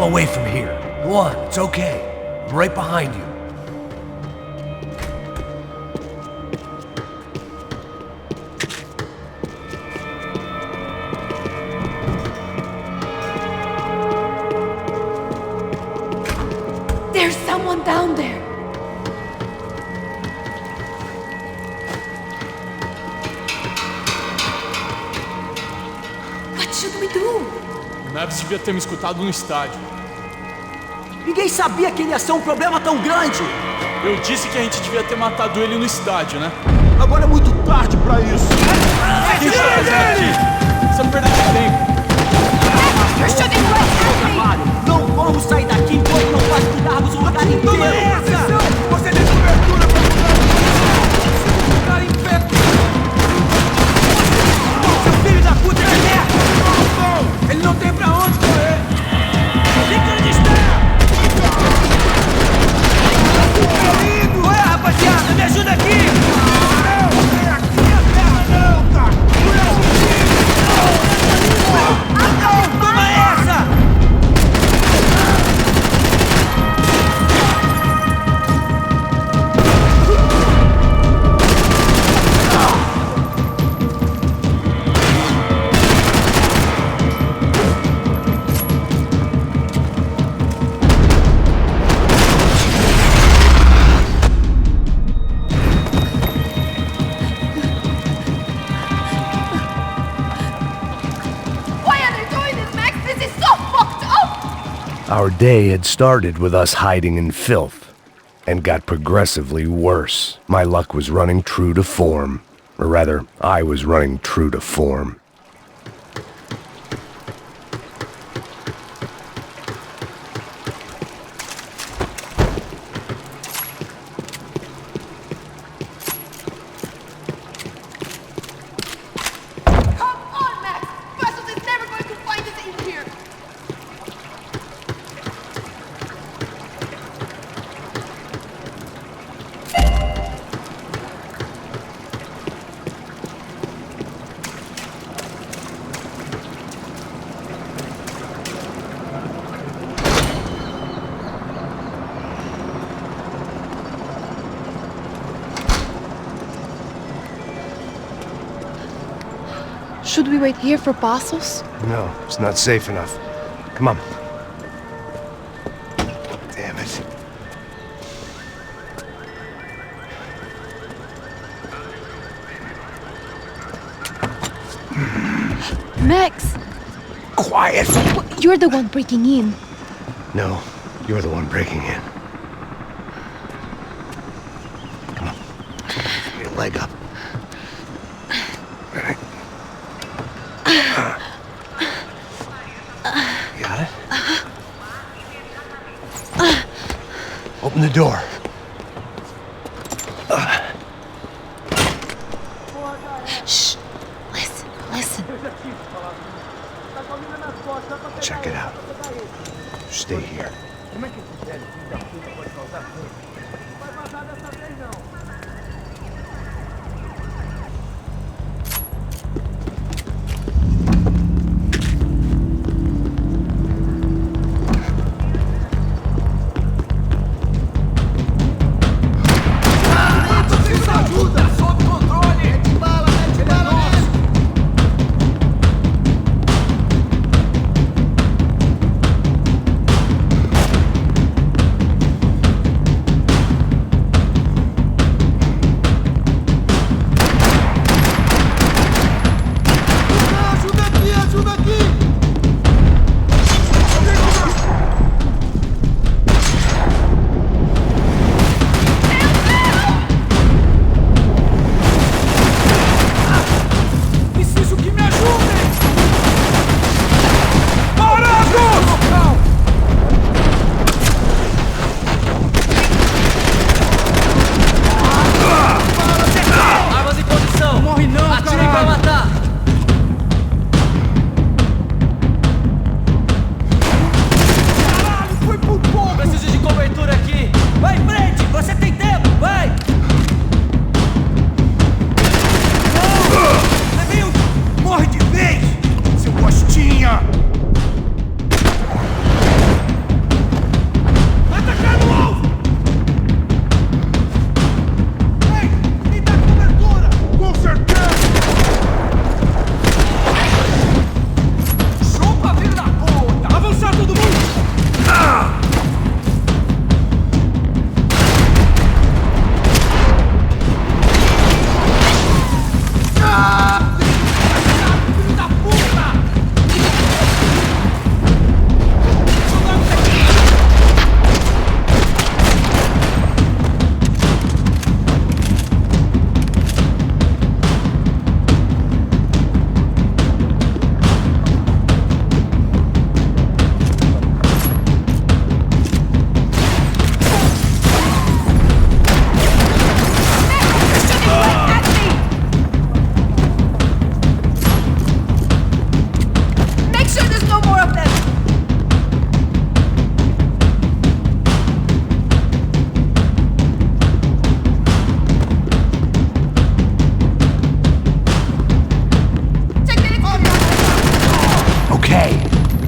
Away from here. Go on, it's okay. I'm right behind you. There's someone down there. What should we do? O Neves devia ter me escutado no estádio. Ninguém sabia que ele ia ser um problema tão grande! Eu disse que a gente devia ter matado ele no estádio, né? Agora é muito tarde pra isso! O que a gente tá fazendo aqui? Isso é perda de tempo! Não vamos sair daqui enquanto não vasculharmos o lugar inteiro! Toma essa! Você tem cobertura pra lugar em pé! Seu filho da puta de merda! Ele não tem pra onde correr! Fica onde está! Ué, rapaziada, me ajuda aqui! Não, vem aqui a terra não, tá? Toma essa! Our day had started with us hiding in filth, and got progressively worse. My luck was running true to form. Or rather, I was running true to form. Should we wait here for Passos? No, it's not safe enough. Come on. Damn it. Max! Quiet! You're the one breaking in. No, you're the one breaking in. Come on. Get your leg up. Ready? Got it? Open the door. Shh. Listen. Check it out. Stay here.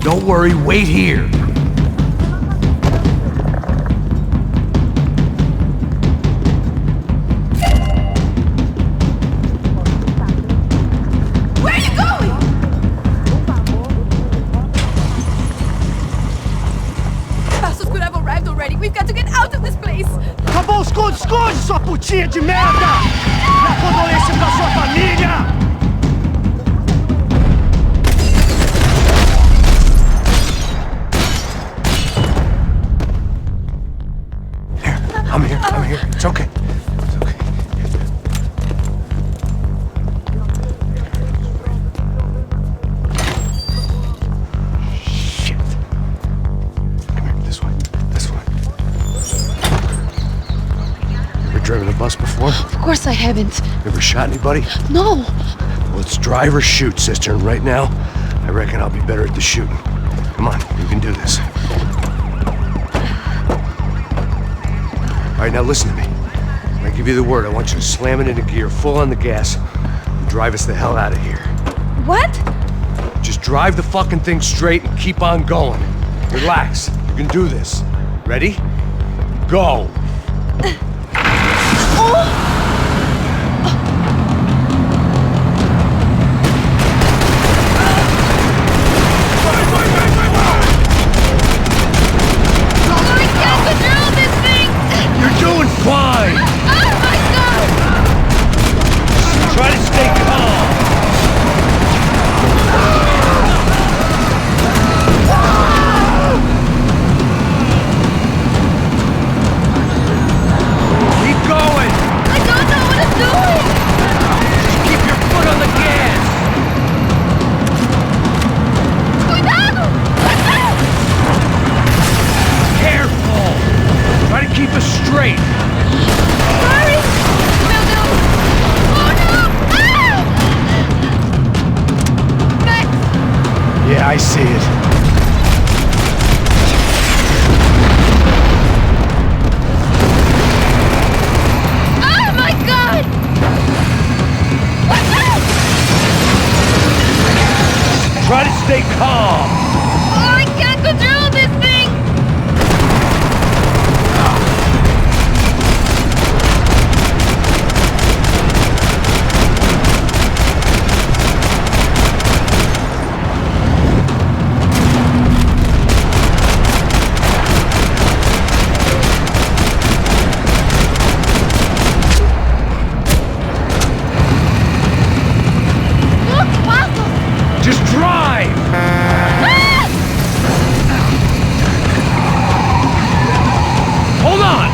Don't worry, wait here. Where are you going? Passos could have arrived already. We've got to get out of this place. Acabou, esconde, sua putinha de merda! Minha condolência pra sua família! I'm here. It's okay. It's okay. Shit. Come here. This way. This way. Ever driven a bus before? Of course I haven't. Ever shot anybody? No. Well, it's drive or shoot, sister. And right now, I reckon I'll be better at the shooting. Come on, you can do this. All right, now listen to me. When I give you the word, I want you to slam it into gear, full on the gas, and drive us the hell out of here. What? Just drive the fucking thing straight and keep on going. Relax. You can do this. Ready? Go. You're doing fine! Oh my god! Try to stay calm! Keep going! I don't know what I'm doing! Just keep your foot on the gas! Cuidado! Careful! Try to keep us straight! Sorry! Meu Deus! Oh no! Ah! Max! Yeah, I see it. Oh my god! What's that? Try to stay calm! Oh, I can't control this thing! Look, Pasos! Just drive! Hold on!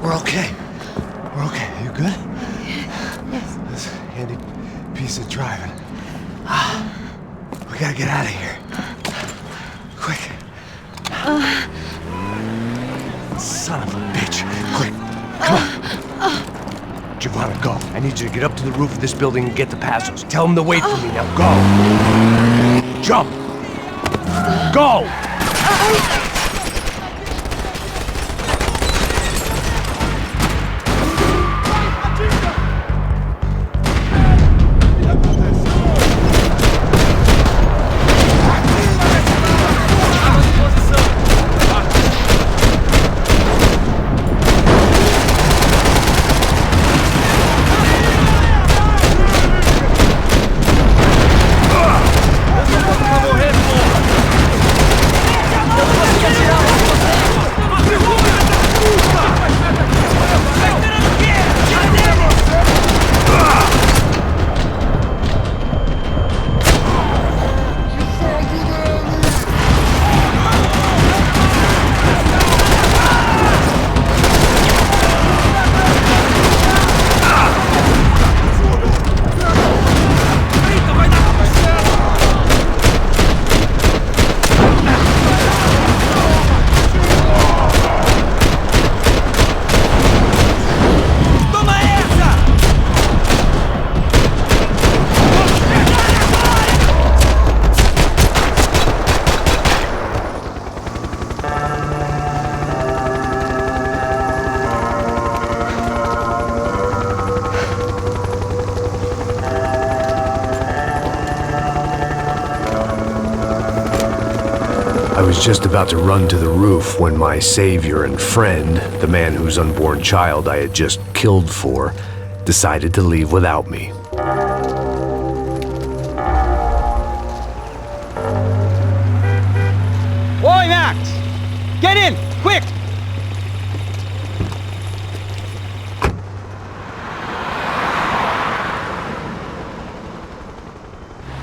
We're okay. We're okay. You good? Yes. This handy piece of driving. We gotta get out of here. Quick. Son of a bitch. Quick. Come on. Giovanna, go. I need you to get up to the roof of this building and get the Pasos. Tell them to wait for me. Now go. Jump. Go. I was just about to run to the roof when my savior and friend, the man whose unborn child I had just killed for, decided to leave without me. quick!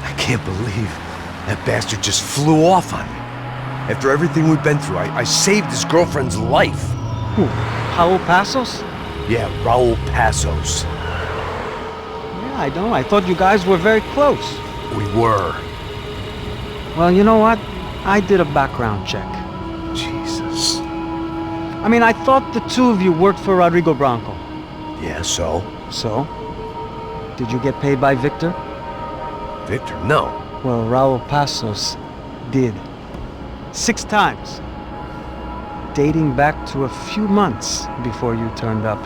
I can't believe that bastard just flew off on me. After everything we've been through, I saved his girlfriend's life. Who? Raul Passos? Yeah, Raul Passos. Yeah, I know. I thought you guys were very close. We were. Well, you know what? I did a background check. Jesus. I mean, I thought the two of you worked for Rodrigo Branco. Yeah, so? So? Did you get paid by Victor? Victor? No. Well, Raul Passos did. 6 times. Dating back to a few months before you turned up.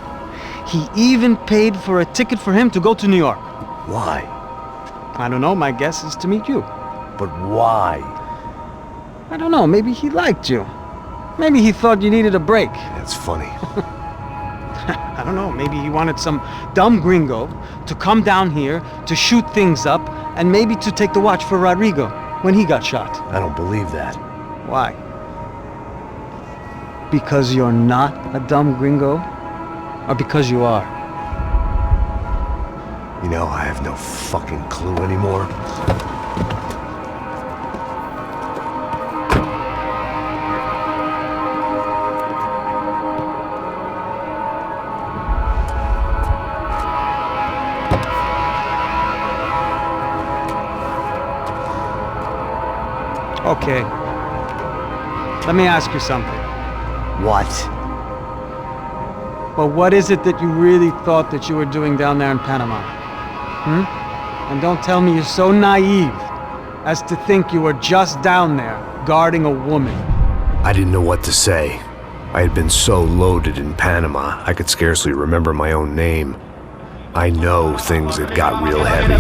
He even paid for a ticket for him to go to New York. Why? I don't know, my guess is to meet you. But why? I don't know, maybe he liked you. Maybe he thought you needed a break. That's funny. I don't know, maybe he wanted some dumb gringo to come down here to shoot things up and maybe to take the watch for Rodrigo when he got shot. I don't believe that. Why? Because you're not a dumb gringo? Or because you are? You know, I have no fucking clue anymore. Okay. Let me ask you something. What? Well, what is it that you really thought that you were doing down there in Panama? And don't tell me you're so naive as to think you were just down there guarding a woman. I didn't know what to say. I had been so loaded in Panama, I could scarcely remember my own name. I know things had got real heavy.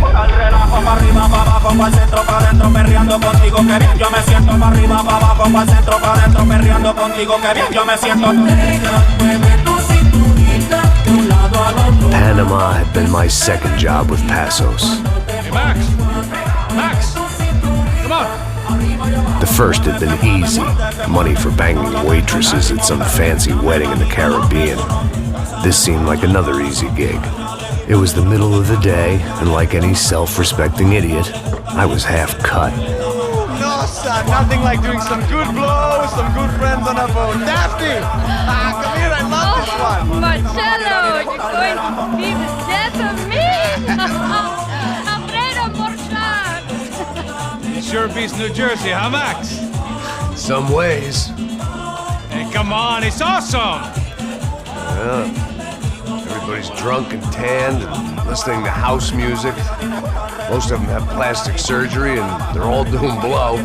Panama had been my second job with Passos. Hey, Max! Max! Come on! The first had been easy. Money for banging waitresses at some fancy wedding in the Caribbean. This seemed like another easy gig. It was the middle of the day, and like any self-respecting idiot, I was half cut. No, son, nothing like doing some good blows, some good friends on a boat. Daphne! Come here, I love this one! Marcello, you're going to be the death of me! Alfredo Borchardt! It sure beats New Jersey, huh, Max? Some ways. Hey, come on, it's awesome! Yeah. Everybody's drunk and tanned and listening to house music. Most of them have plastic surgery and they're all doing blow.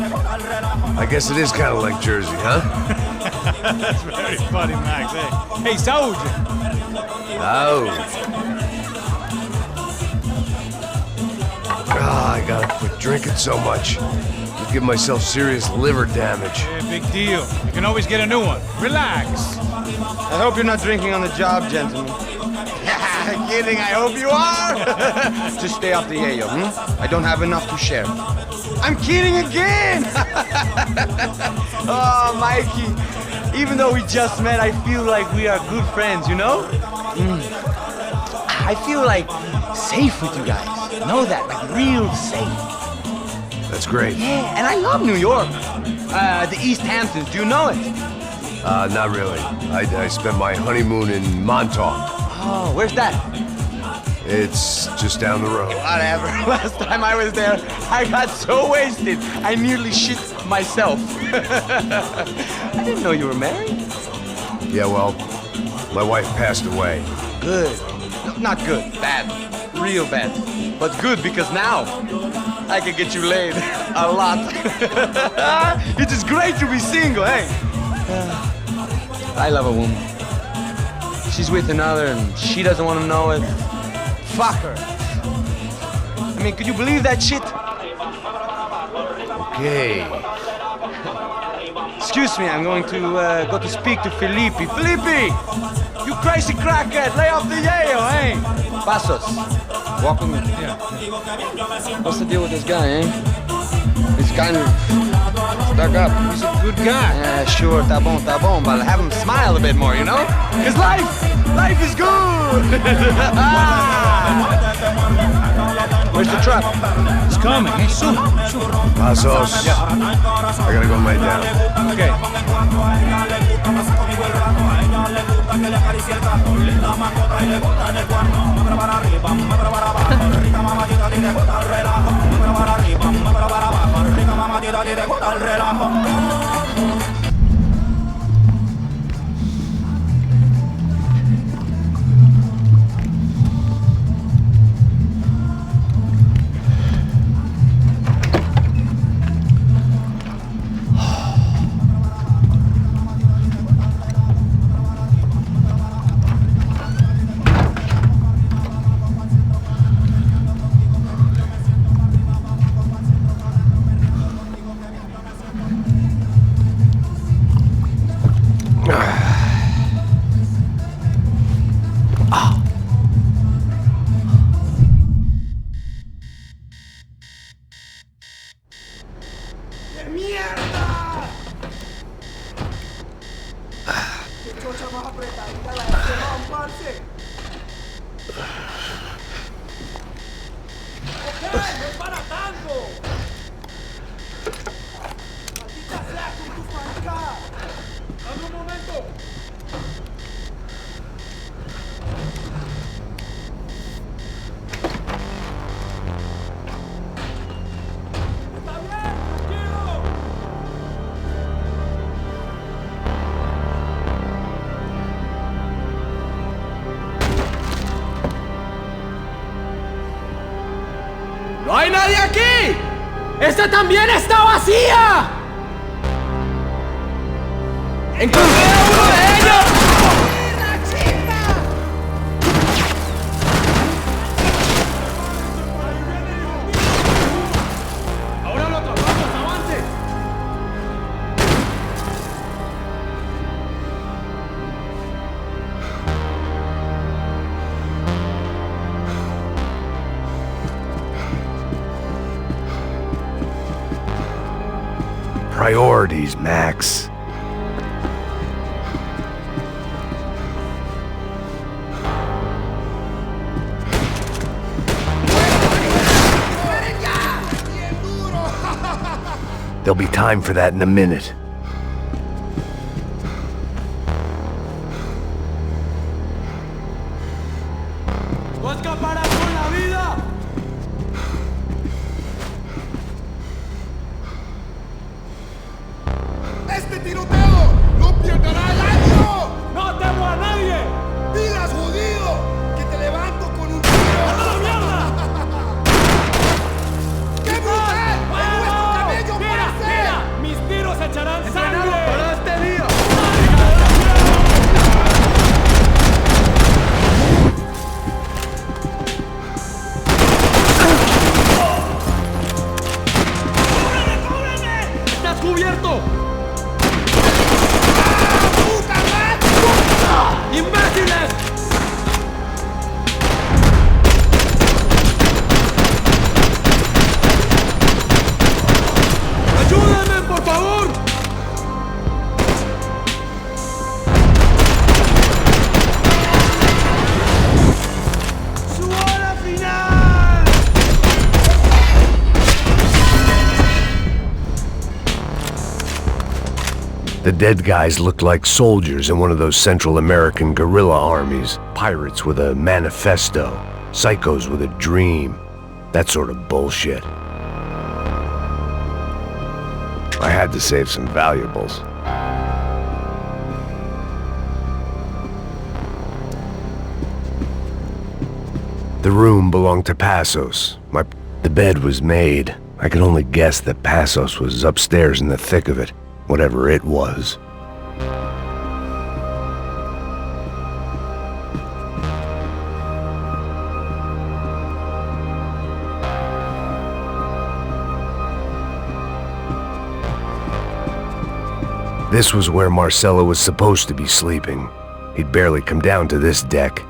I guess it is kind of like Jersey, huh? That's very funny, Max. Hey, Saúde! I gotta quit drinking so much. I'll give myself serious liver damage. Yeah, big deal. You can always get a new one. Relax. I hope you're not drinking on the job, gentlemen. Kidding, I hope you are! Just stay off the yayo, I don't have enough to share. I'm kidding again! Oh, Mikey, even though we just met, I feel like we are good friends, you know? I feel like safe with you guys. Know that, like real safe. That's great. Yeah, and I love New York. The East Hamptons, do you know it? Not really. I spent my honeymoon in Montauk. Oh, where's that? It's just down the road. Whatever. Last time I was there, I got so wasted, I nearly shit myself. I didn't know you were married. Yeah, well, my wife passed away. Good. No, not good. Bad. Real bad. But good because now I can get you laid a lot. It is great to be single, hey? I love a woman. She's with another and she doesn't want to know it. Fuck her. I mean, could you believe that shit? Okay. Excuse me, I'm going to go to speak to Felipe. Felipe! You crazy crackhead, lay off the yayo, eh? Passos, walk with me. Yeah. What's the deal with this guy, eh? He's kind of Stuck up. He's a good guy. Yeah, sure, tá bom, but have him smile a bit more, you know? Cause life is good! Where's the truck? It's coming, hey, soon. Passos. Yeah. I gotta go lay down. Okay. ¡No hay nadie aquí! ¡Esta también está vacía! ¡Encontré a uno de ellos! ¡Ahora lo atrapamos! ¡Avance! Priorities, Max. There'll be time for that in a minute. ¡No escaparás con la vida! ¡Este tiroteo no pierderá el año! ¡No temo a nadie! ¡Pilas, judío! ¡Que te levanto con un tiro! ¡A la mierda! ¡Qué brutal! ¡En nuestro cabello ¡Mira, parece! mira! ¡Mis tiros echarán sangre! ¡Para este día! ¡Estás cubierto! ¡Imbéciles! ¡Ayúdenme, por favor! ¡Su hora final! The dead guys looked like soldiers in one of those Central American guerrilla armies. Pirates with a manifesto. Psychos with a dream. That sort of bullshit. I had to save some valuables. The room belonged to Passos. The bed was made. I could only guess that Passos was upstairs in the thick of it. Whatever it was. This was where Marcelo was supposed to be sleeping. He'd barely come down to this deck.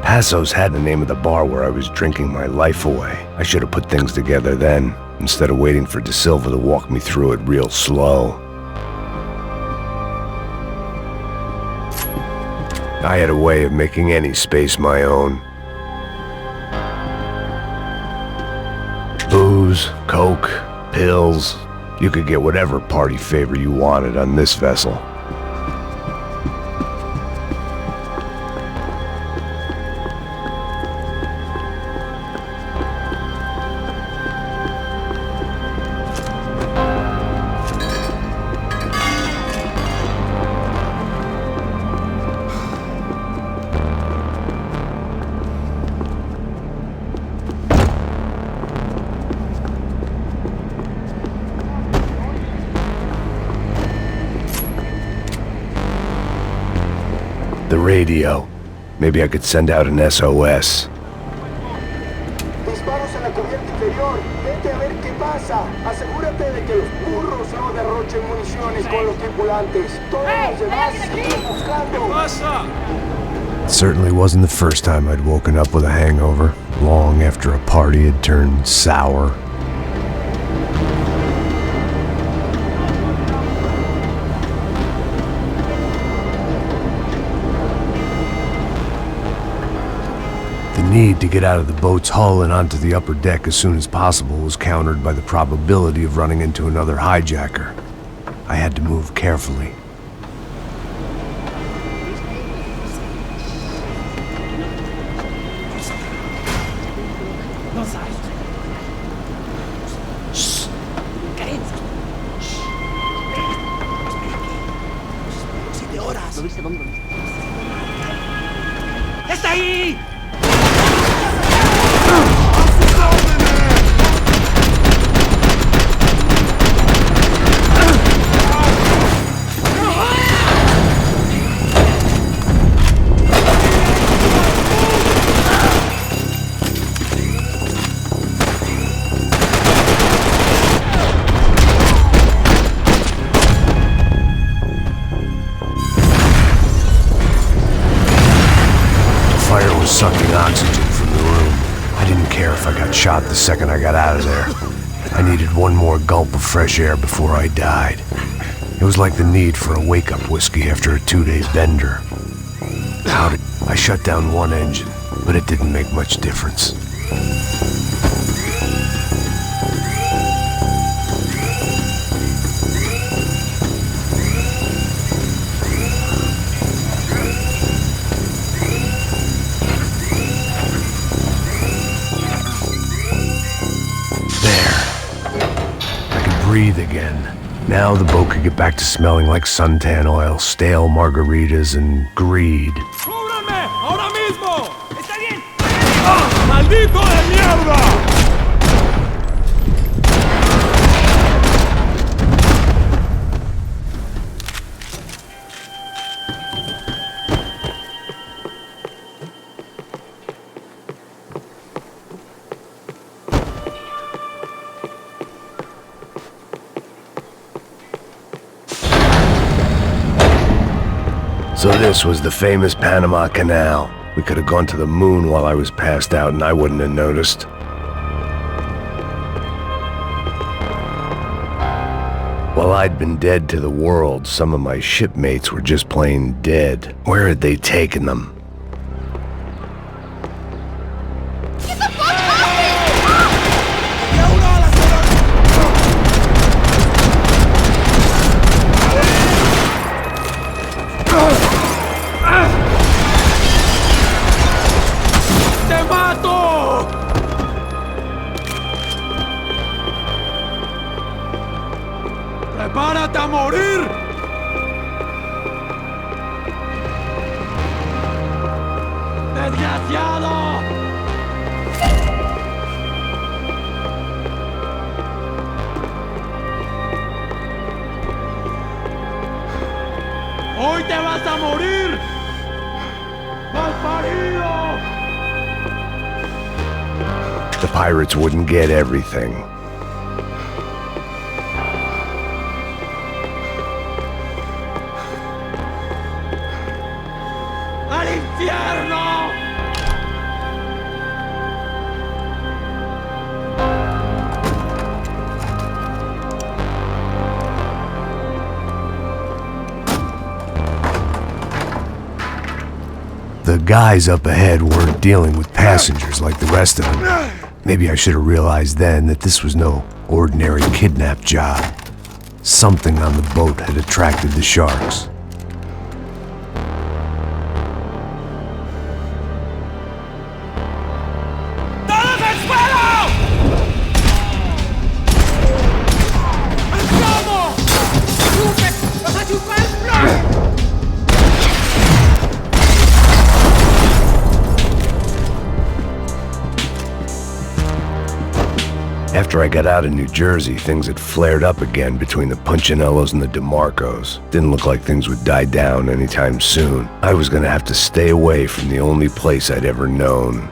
Passos had the name of the bar where I was drinking my life away. I should have put things together then. instead of waiting for De Silva to walk me through it real slow. I had a way of making any space my own. Booze, coke, pills. You could get whatever party favor you wanted on this vessel. The radio. Maybe I could send out an SOS. Disparos en la cubierta inferior. Vete a ver qué pasa. Asegúrate de que los burros no derrochen municiones con los tripulantes. Todos los demás siguen buscando. It certainly wasn't the first time I'd woken up with a hangover, long after a party had turned sour. The need to get out of the boat's hull and onto the upper deck as soon as possible was countered by the probability of running into another hijacker. I had to move carefully. ¡Está ahí! Sucking oxygen from the room. I didn't care if I got shot the second I got out of there. I needed one more gulp of fresh air before I died. It was like the need for a wake-up whiskey after a 2-day bender. I shut down one engine, but it didn't make much difference. Breathe again. Now the boat could get back to smelling like suntan oil, stale margaritas, and greed. ¡Cúbranme! ¡Ahora mismo! ¡Está bien! ¡Ah! ¡Maldito de mierda! So this was the famous Panama Canal. We could have gone to the moon while I was passed out and I wouldn't have noticed. While I'd been dead to the world, some of my shipmates were just plain dead. Where had they taken them? ¡Prepárate a morir! ¡Desgraciado! ¡Hoy te vas a morir! ¡Malparido! The pirates wouldn't get everything. ¡Al infierno! guys up ahead weren't dealing with passengers like the rest of them. Maybe I should have realized then that this was no ordinary kidnap job. Something on the boat had attracted the sharks. After I got out of New Jersey, things had flared up again between the Punchinellos and the DeMarcos. Didn't look like things would die down anytime soon. I was gonna have to stay away from the only place I'd ever known.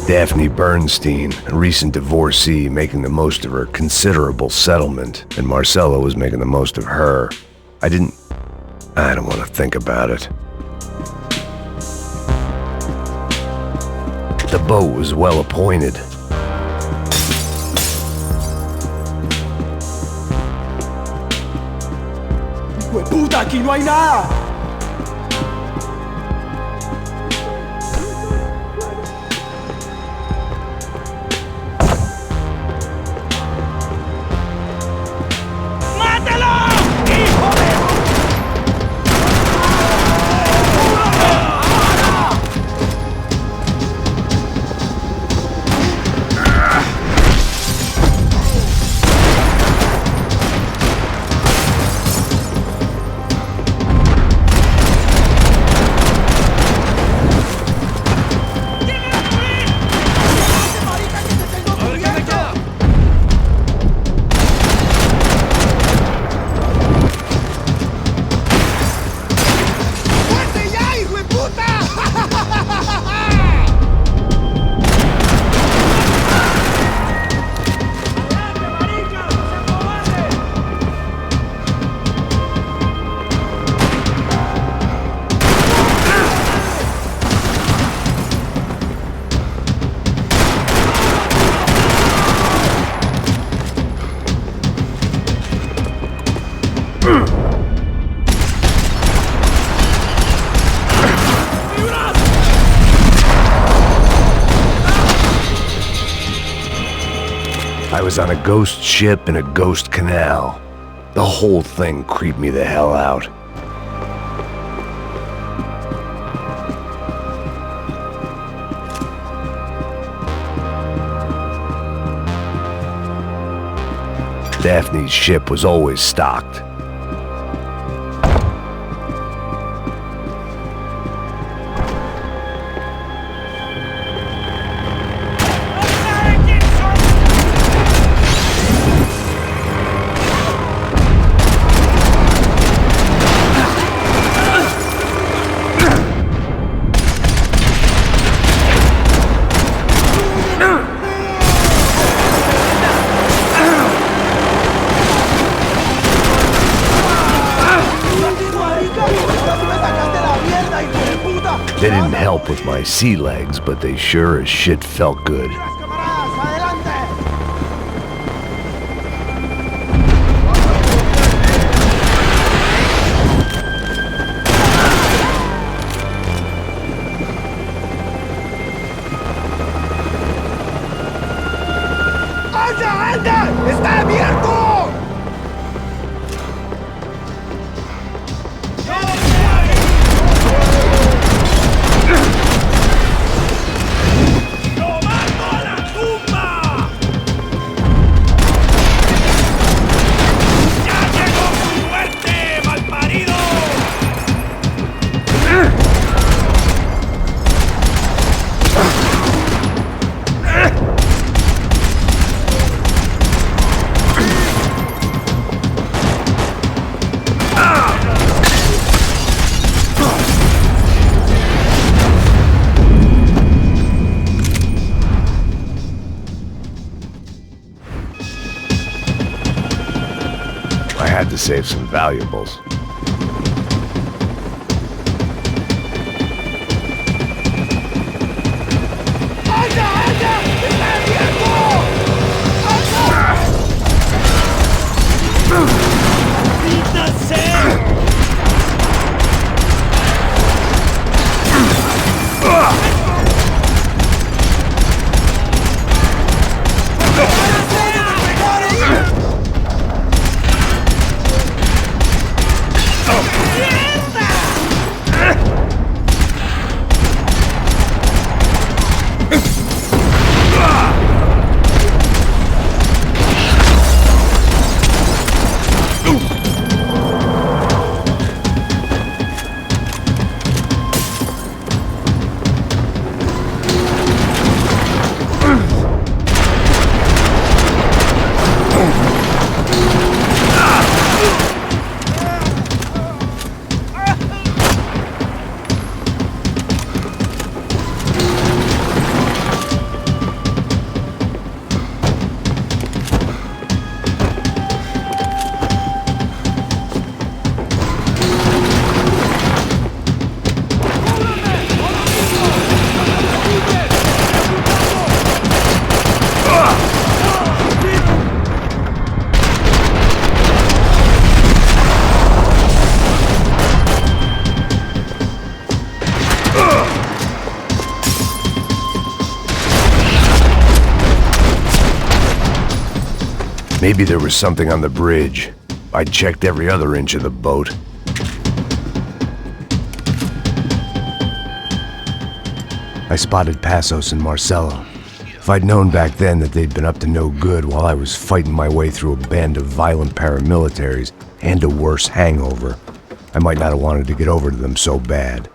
Daphne Bernstein, a recent divorcee making the most of her considerable settlement, and Marcella was making the most of her. I don't want to think about it. The boat was well appointed. ¡Puta, aquí no hay nada! I was on a ghost ship in a ghost canal. The whole thing creeped me the hell out. Daphne's ship was always stocked. They didn't help with my sea legs, but they sure as shit felt good. ¡Anda, anda! ¡Está abierto! had to save some valuables. Maybe there was something on the bridge. I checked every other inch of the boat. I spotted Passos and Marcelo. If I'd known back then that they'd been up to no good while I was fighting my way through a band of violent paramilitaries and a worse hangover, I might not have wanted to get over to them so bad.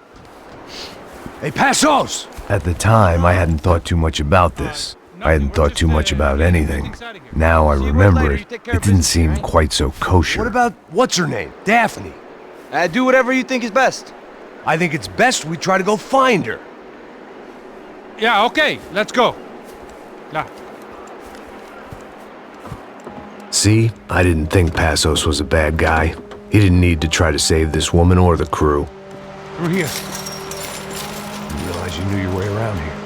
Hey, Passos! At the time, I hadn't thought too much about this. I hadn't thought too much about anything. Now I remember it, it didn't seem quite so kosher. What about, what's her name? Daphne? Do whatever you think is best. I think it's best we try to go find her. Yeah, okay, let's go. Nah. See? I didn't think Passos was a bad guy. He didn't need to try to save this woman or the crew. Through here. Didn't realize you knew your way around here.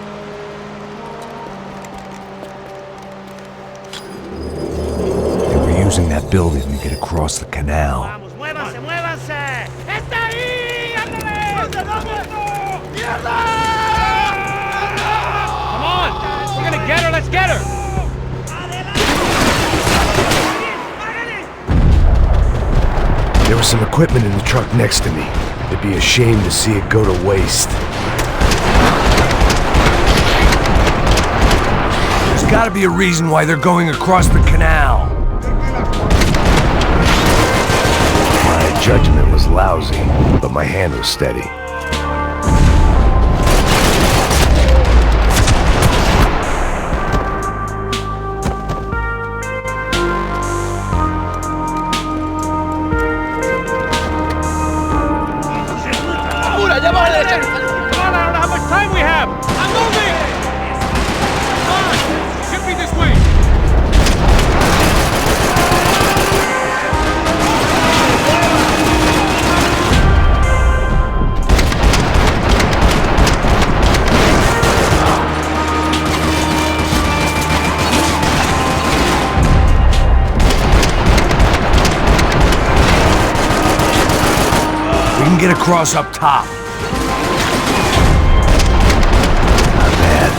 Using that building to get across the canal. ¡Muévanse, muévanse! ¡Está ahí! ¡Ándale! Come on! We're gonna get her, let's get her! There was some equipment in the truck next to me. It'd be a shame to see it go to waste. There's gotta be a reason why they're going across the canal. My judgment was lousy, but my hand was steady. Come on, I don't know how much time we have! I'm moving! Come on! Should be this way! We can get across up top. Not bad.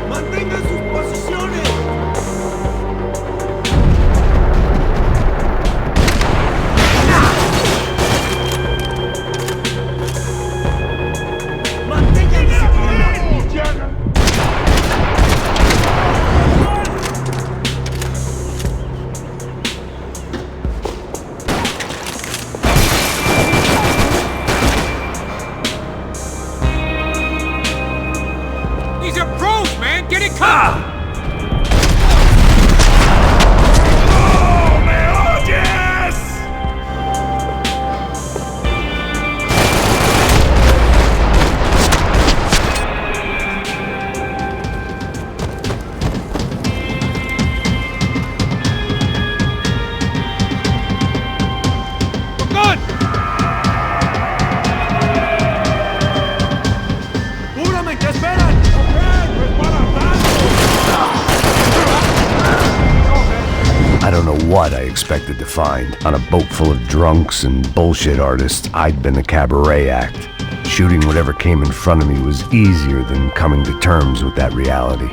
¡Mantengan sus posiciones! These are pros, man! Get it covered! don't know what I expected to find. On a boat full of drunks and bullshit artists, I'd been a cabaret act. Shooting whatever came in front of me was easier than coming to terms with that reality.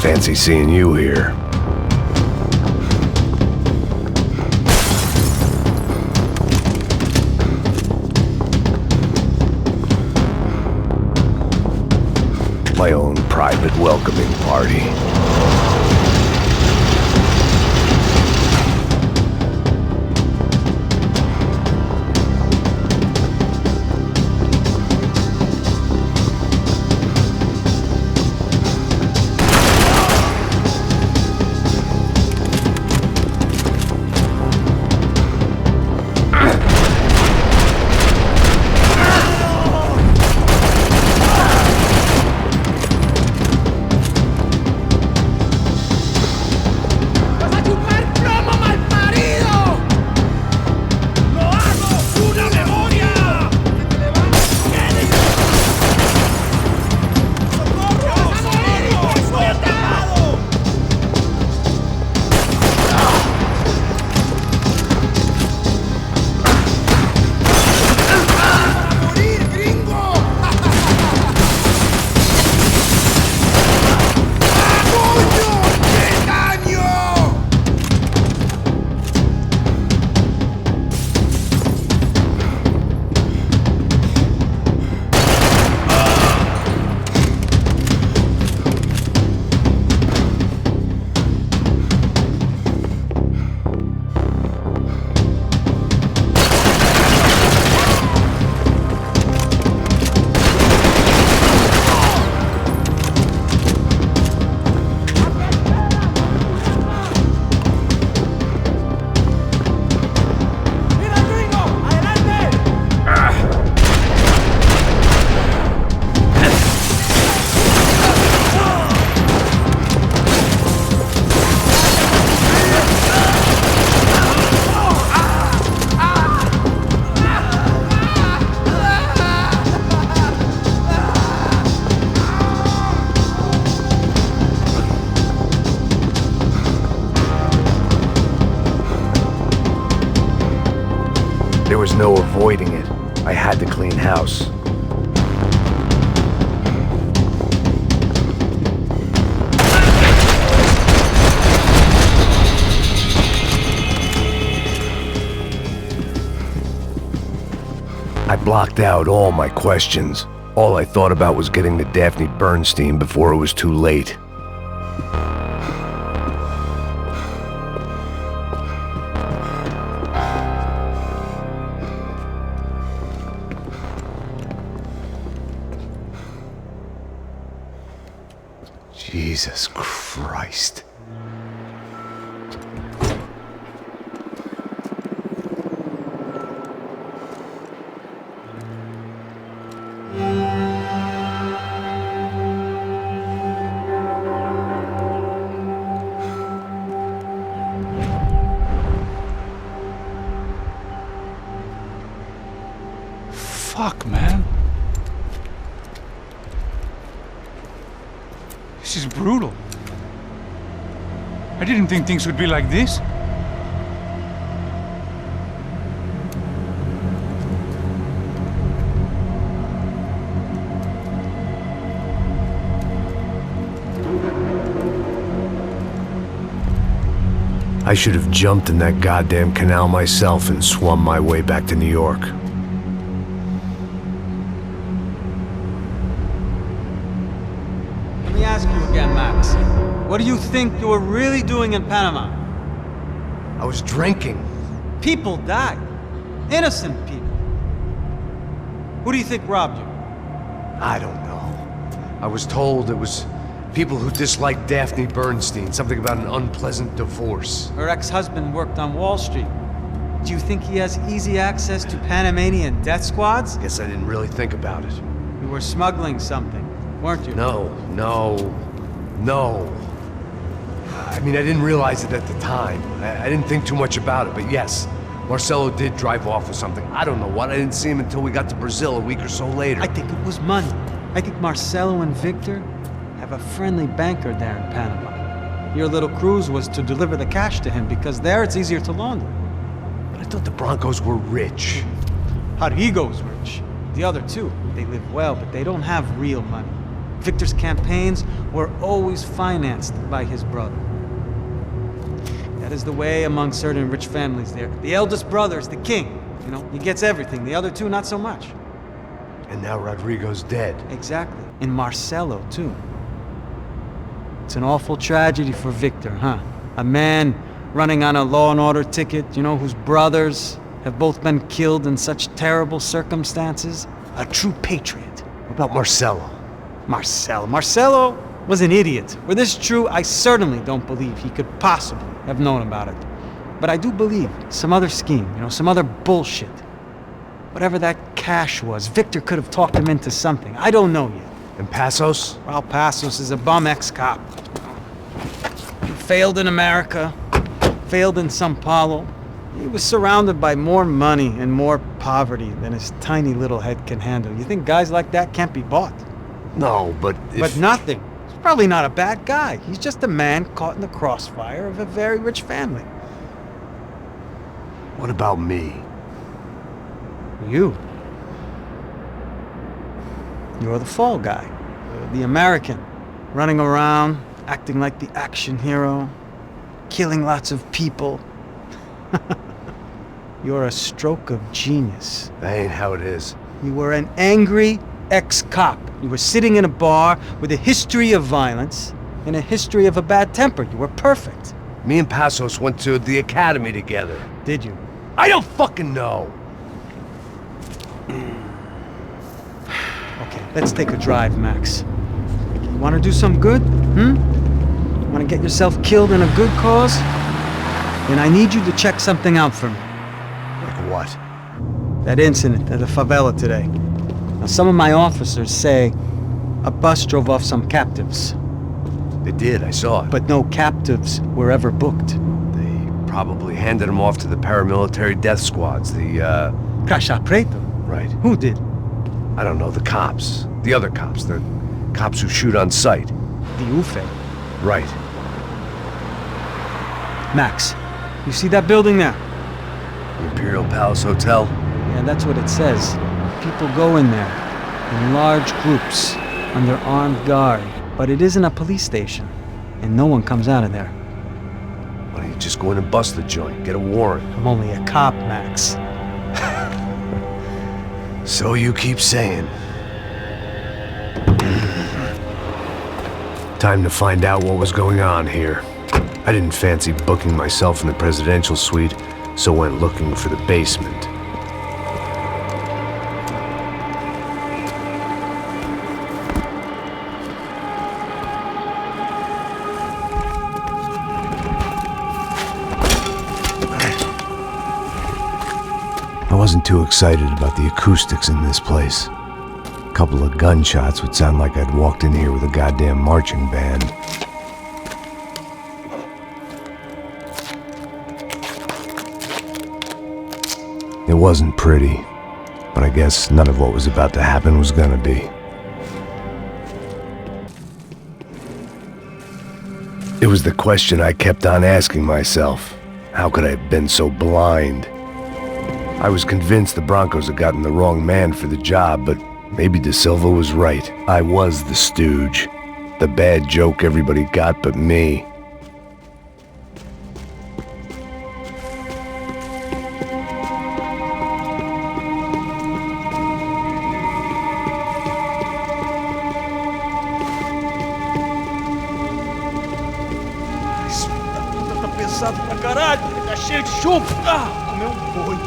Fancy seeing you here. My own private welcoming party. There was no avoiding it. I had to clean house. I blocked out all my questions. All I thought about was getting to Daphne Bernstein before it was too late. Jesus Christ. Fuck, man. This is brutal. I didn't think things would be like this. I should have jumped in that goddamn canal myself and swum my way back to New York. Let me ask you again, Max. What do you think you were really doing in Panama? I was drinking. People died. Innocent people. Who do you think robbed you? I don't know. I was told it was people who disliked Daphne Bernstein, something about an unpleasant divorce. Her ex-husband worked on Wall Street. Do you think he has easy access to Panamanian death squads? Guess I didn't really think about it. You were smuggling something, weren't you? No. I mean, I didn't realize it at the time. I didn't think too much about it, but yes, Marcelo did drive off with something. I don't know what. I didn't see him until we got to Brazil a week or so later. I think it was money. I think Marcelo and Victor have a friendly banker there in Panama. Your little cruise was to deliver the cash to him because there it's easier to launder. But I thought the Broncos were rich. Rodrigo's rich. The other two, they live well, but they don't have real money. Victor's campaigns were always financed by his brother. That is the way among certain rich families there. The eldest brother is the king. You know, he gets everything. The other two, not so much. And now Rodrigo's dead. Exactly. And Marcelo, too. It's an awful tragedy for Victor, huh? A man running on a law and order ticket, you know, whose brothers have both been killed in such terrible circumstances. A true patriot. What about Marcelo? Marcelo was an idiot. Were this true, I certainly don't believe he could possibly have known about it. But I do believe some other scheme, you know, some other bullshit. Whatever that cash was, Victor could have talked him into something. I don't know yet. And Passos? Well, Passos is a bum ex-cop. He failed in America, failed in São Paulo. He was surrounded by more money and more poverty than his tiny little head can handle. You think guys like that can't be bought? No, but But nothing. He's probably not a bad guy. He's just a man caught in the crossfire of a very rich family. What about me? You. You're the fall guy. The American. Running around, acting like the action hero. Killing lots of people. You're a stroke of genius. That ain't how it is. You were an angry ex-cop. You were sitting in a bar with a history of violence and a history of a bad temper. You were perfect. Me and Passos went to the academy together. Did you? I don't fucking know. Okay, let's take a drive, Max. You want to do some good? Want to get yourself killed in a good cause? Then I need you to check something out for me. Like what? That incident at the favela today. Now, some of my officers say a bus drove off some captives. They did, I saw it. But no captives were ever booked. They probably handed them off to the paramilitary death squads, the, Caixa Preto? Right. Who did? I don't know, the cops. The other cops. The cops who shoot on sight. The UFE. Right. Max, you see that building there? The Imperial Palace Hotel? Yeah, that's what it says. People go in there, in large groups, under armed guard. But it isn't a police station, and no one comes out of there. Why don't you just go in and bust the joint, get a warrant? I'm only a cop, Max. So you keep saying. Time to find out what was going on here. I didn't fancy booking myself in the presidential suite, so went looking for the basement. I wasn't too excited about the acoustics in this place. A couple of gunshots would sound like I'd walked in here with a goddamn marching band. It wasn't pretty. But I guess none of what was about to happen was gonna be. It was the question I kept on asking myself. How could I have been so blind? I was convinced the Broncos had gotten the wrong man for the job, but maybe De Silva was right. I was the stooge. The bad joke everybody got but me. Tá pesado pra caralho, tá cheio de chumbo. Comeu boi.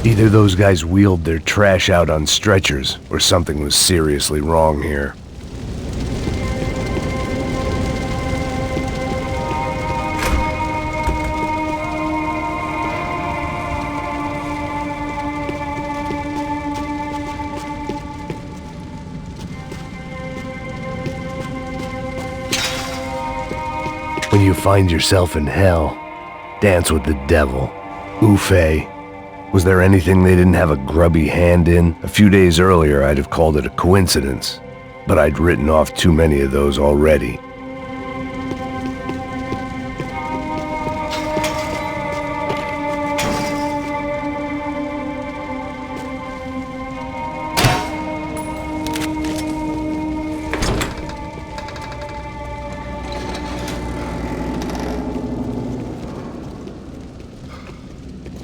Either those guys wheeled their trash out on stretchers, or something was seriously wrong here. When you find yourself in hell, dance with the devil. Ufé. Was there anything they didn't have a grubby hand in? A few days earlier, I'd have called it a coincidence, but I'd written off too many of those already.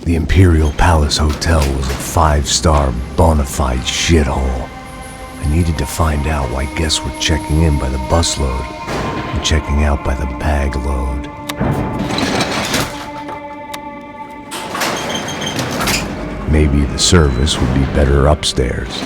The Imperial Palace Hotel was a 5-star bona fide shithole. I needed to find out why guests were checking in by the busload and checking out by the bag load. Maybe the service would be better upstairs.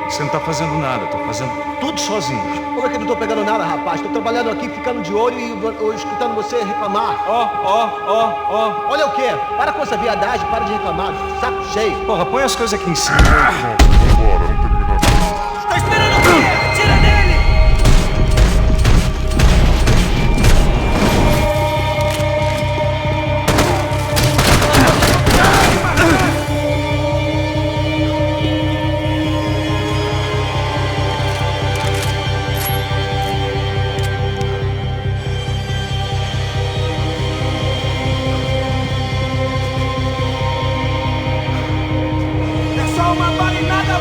Você não tá fazendo nada, tô fazendo tudo sozinho. Como é que eu não tô pegando nada, rapaz? Tô trabalhando aqui, ficando de olho e escutando você reclamar. Ó. Olha o quê? Para com essa viadagem, para de reclamar. Saco cheio. Porra, põe as coisas aqui em cima. Vambora, vamos terminar. Tá esperando o quê? Atira nele! É só uma balinada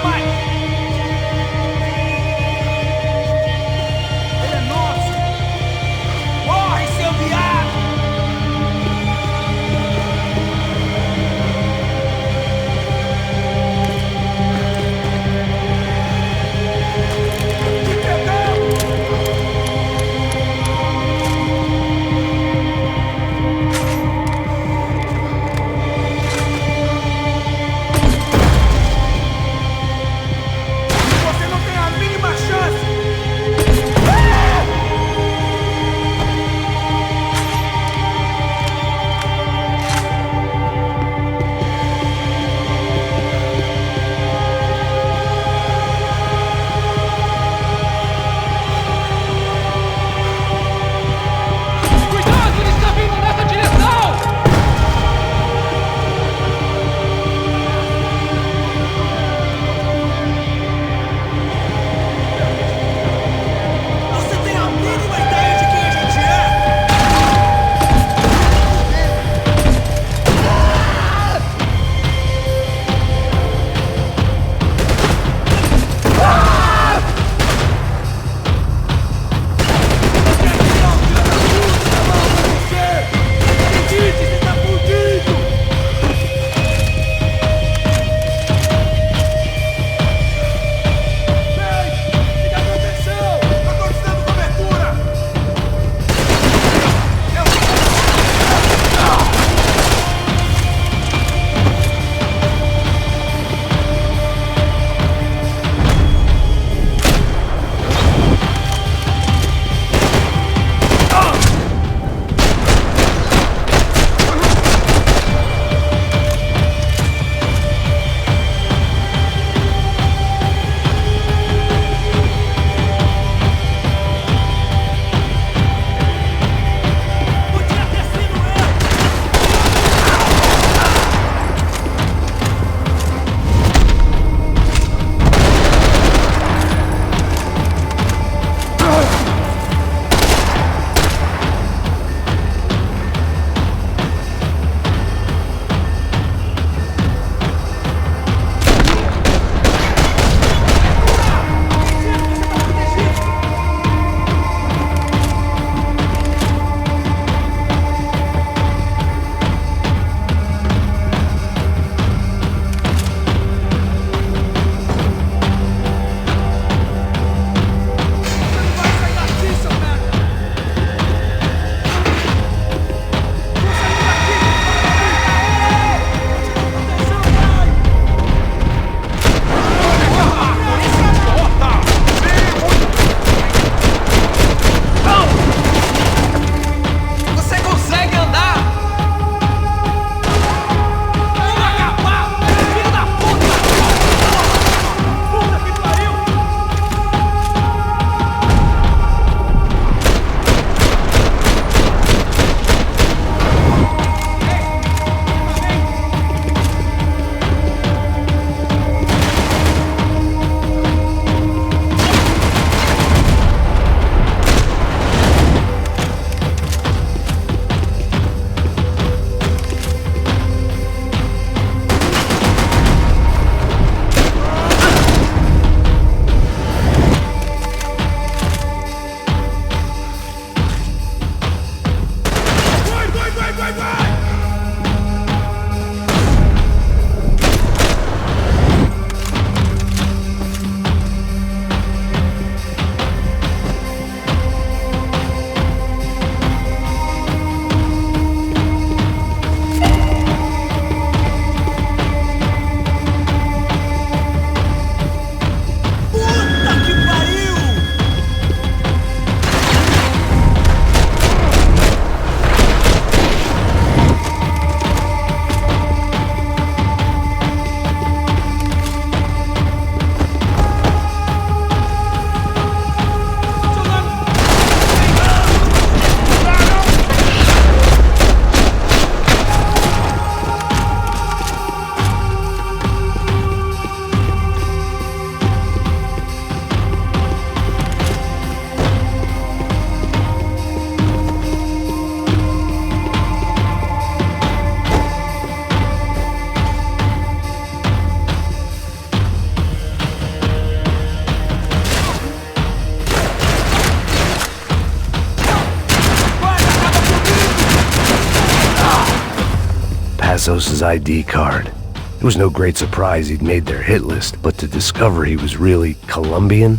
Sossa's ID card. It was no great surprise he'd made their hit list, but to discover he was really Colombian?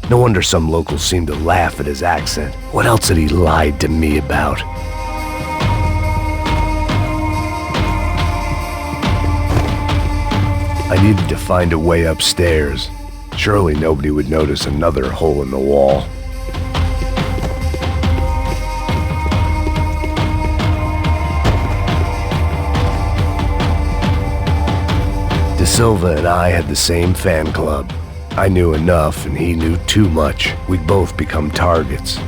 No wonder some locals seemed to laugh at his accent. What else had he lied to me about? I needed to find a way upstairs. Surely nobody would notice another hole in the wall. De Silva and I had the same fan club. I knew enough and he knew too much. We'd both become targets.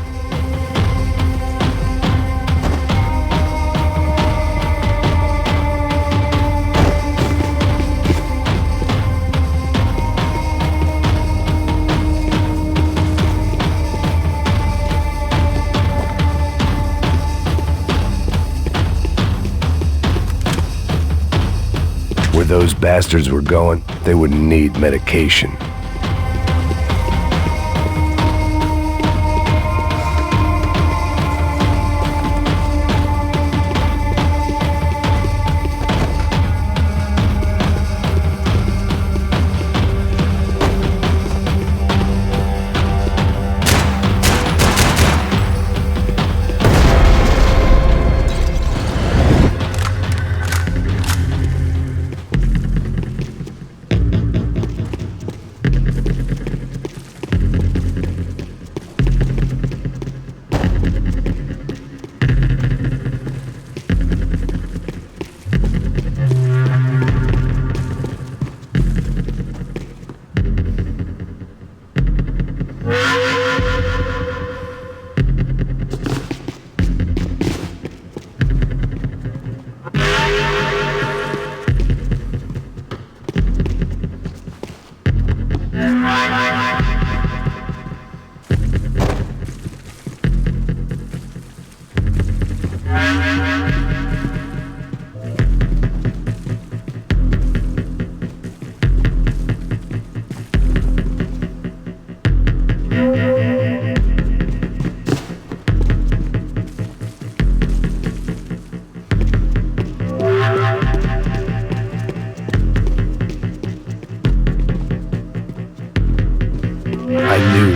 Where those bastards were going, they wouldn't need medication.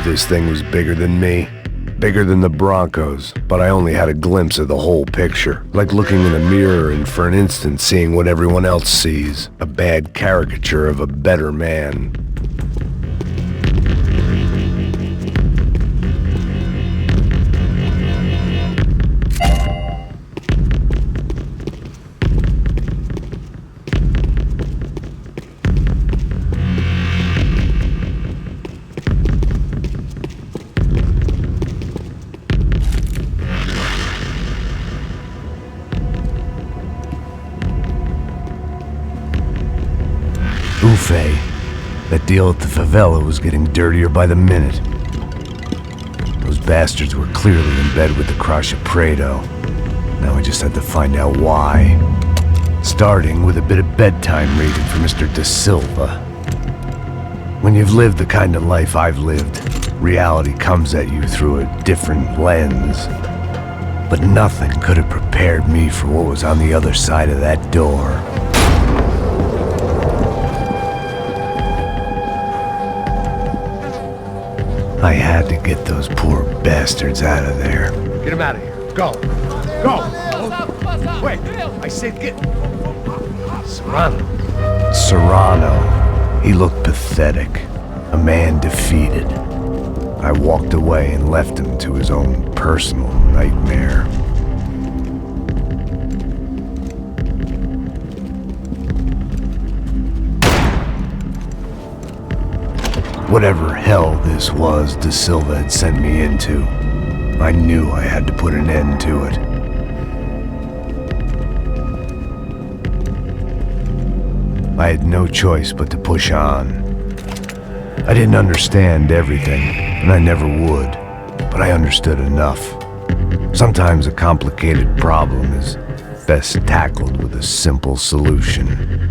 This thing was bigger than me, bigger than the Broncos, but I only had a glimpse of the whole picture, like looking in a mirror and for an instant seeing what everyone else sees, a bad caricature of a better man. Ufe. That deal at the favela was getting dirtier by the minute. Those bastards were clearly in bed with the Crusher Prado. Now we just had to find out why. Starting with a bit of bedtime reading for Mr. De Silva. When you've lived the kind of life I've lived, reality comes at you through a different lens. But nothing could have prepared me for what was on the other side of that door. I had to get those poor bastards out of there. Get him out of here. Go. Go. Wait. I said get... Serrano. Serrano. He looked pathetic. A man defeated. I walked away and left him to his own personal nightmare. Whatever hell this was De Silva had sent me into, I knew I had to put an end to it. I had no choice but to push on. I didn't understand everything, and I never would, but I understood enough. Sometimes a complicated problem is best tackled with a simple solution.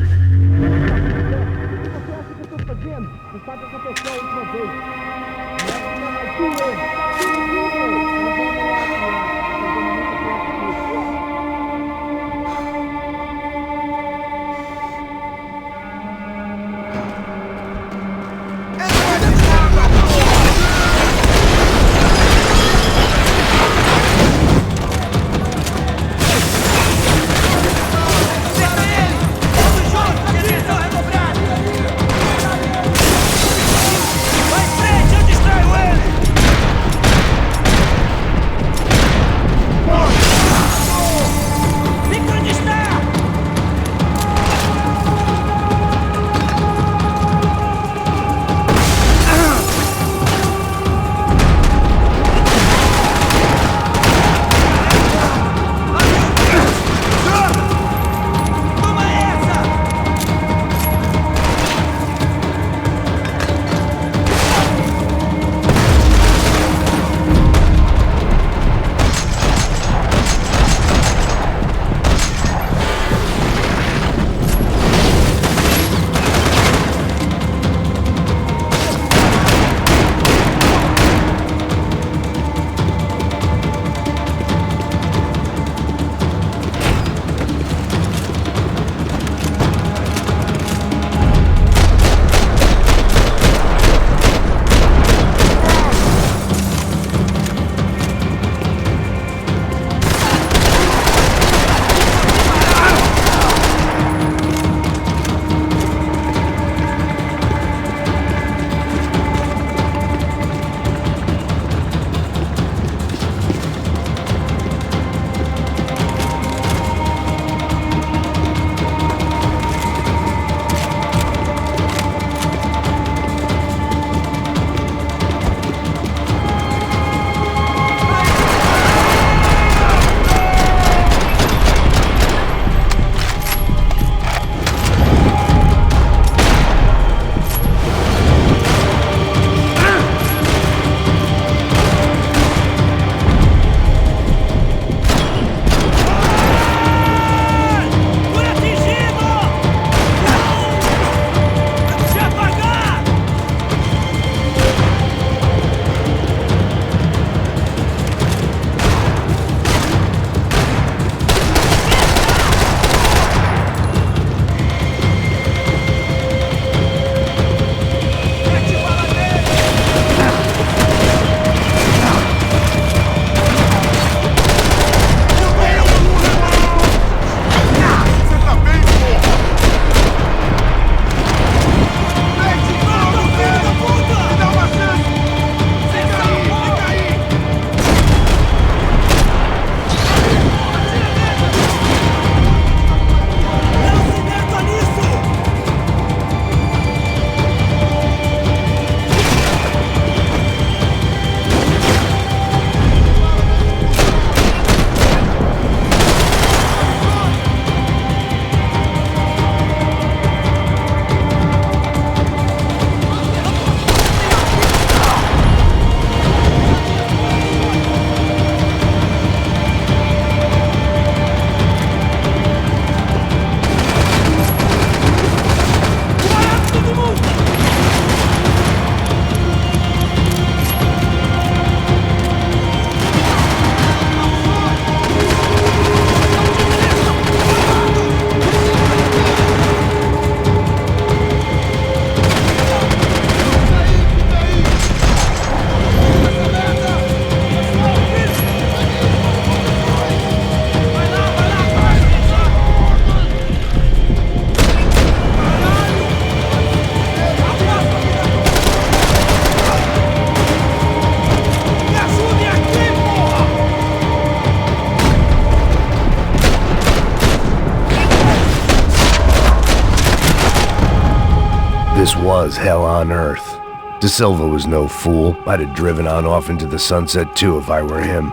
was hell on earth. De Silva was no fool. I'd have driven on off into the sunset too if I were him.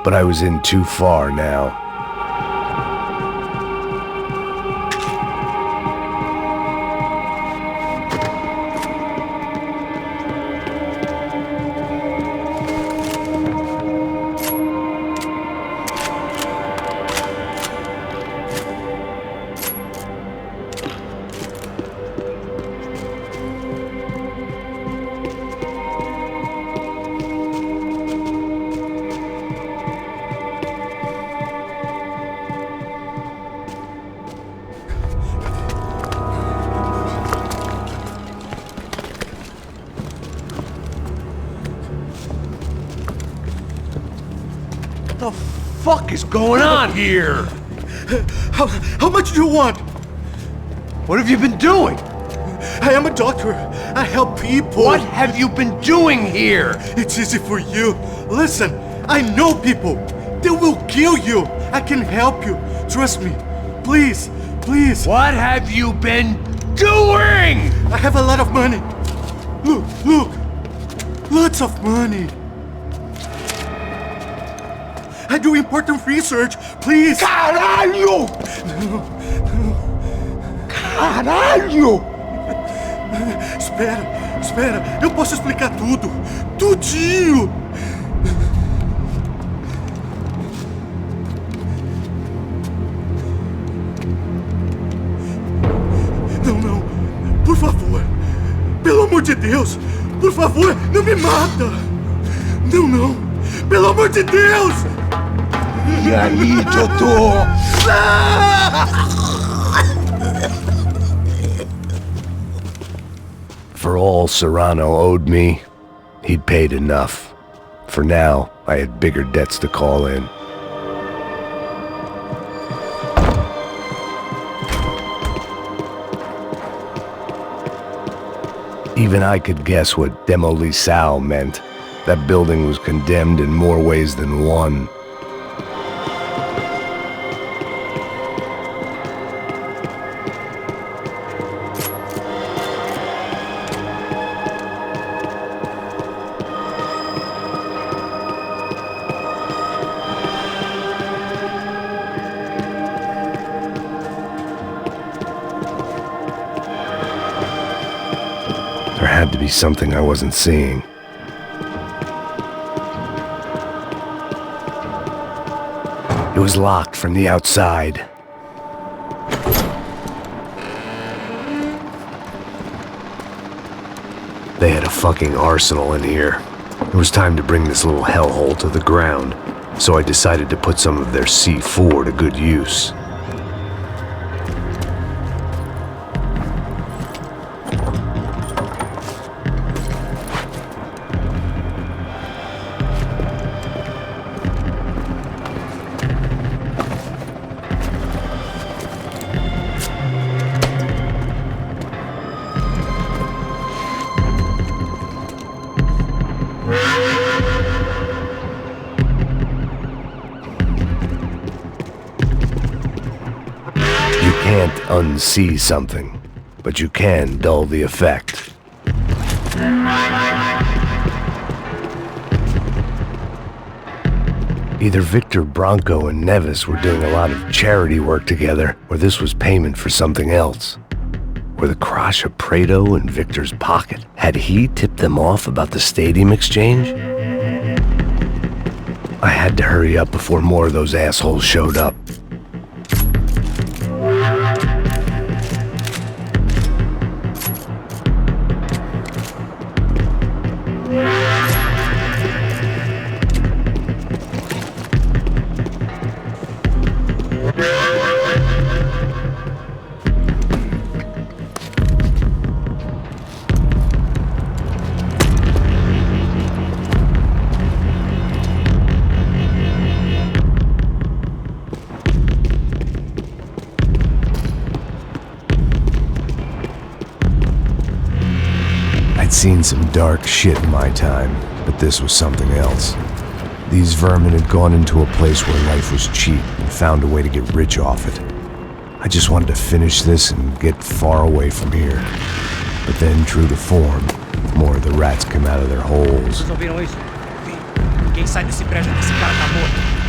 But I was in too far now. What the fuck is going on here? How much do you want? What have you been doing? I am a doctor. I help people. What have you been doing here? It's easy for you. Listen, I know people. They will kill you. I can help you. Trust me. Please, please. What have you been doing? I have a lot of money. Look, look. Lots of money. I do important research. Please. Caralho! Caralho! Espera. Eu posso explicar tudo. Tudinho. Não. Por favor. Pelo amor de Deus. Por favor, não me mata. Não. Pelo amor de Deus. E aí, doutor? For all Serrano owed me, he'd paid enough. For now, I had bigger debts to call in. Even I could guess what demolição meant. That building was condemned in more ways than one. There had to be something I wasn't seeing. It was locked from the outside. They had a fucking arsenal in here. It was time to bring this little hellhole to the ground, so I decided to put some of their C4 to good use. Can't unsee something, but you can dull the effect. Either Victor Bronco and Nevis were doing a lot of charity work together, or this was payment for something else. Were the Crasha Prado in Victor's pocket? Had he tipped them off about the stadium exchange? I had to hurry up before more of those assholes showed up. I'd seen some dark shit in my time, but this was something else. These vermin had gone into a place where life was cheap and found a way to get rich off it. I just wanted to finish this and get far away from here. But then, true to form, more of the rats come out of their holes. Vocês ouviram isso? Ninguém sai desse prédio que esse cara tá morto.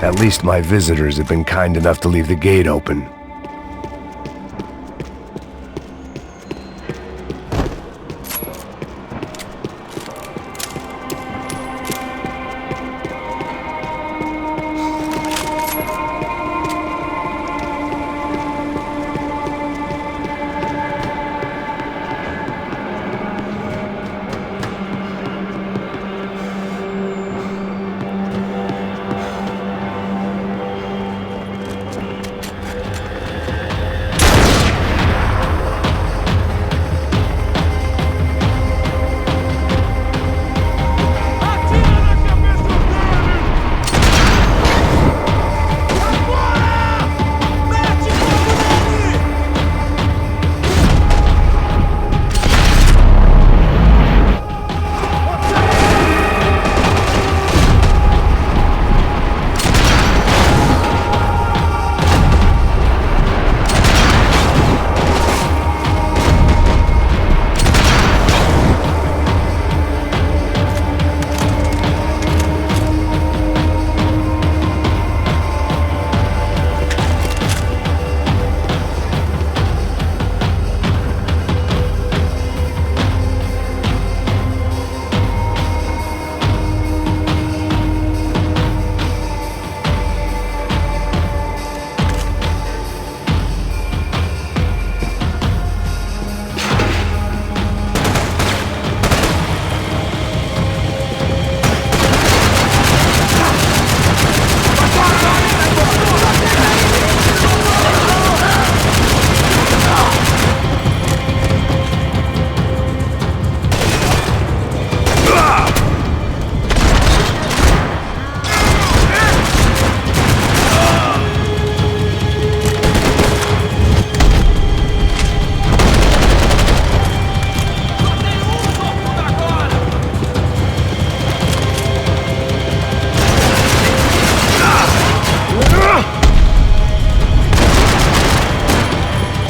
At least my visitors have been kind enough to leave the gate open.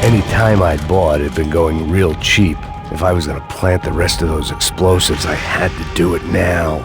Any time I'd bought had been going real cheap. If I was gonna plant the rest of those explosives, I had to do it now.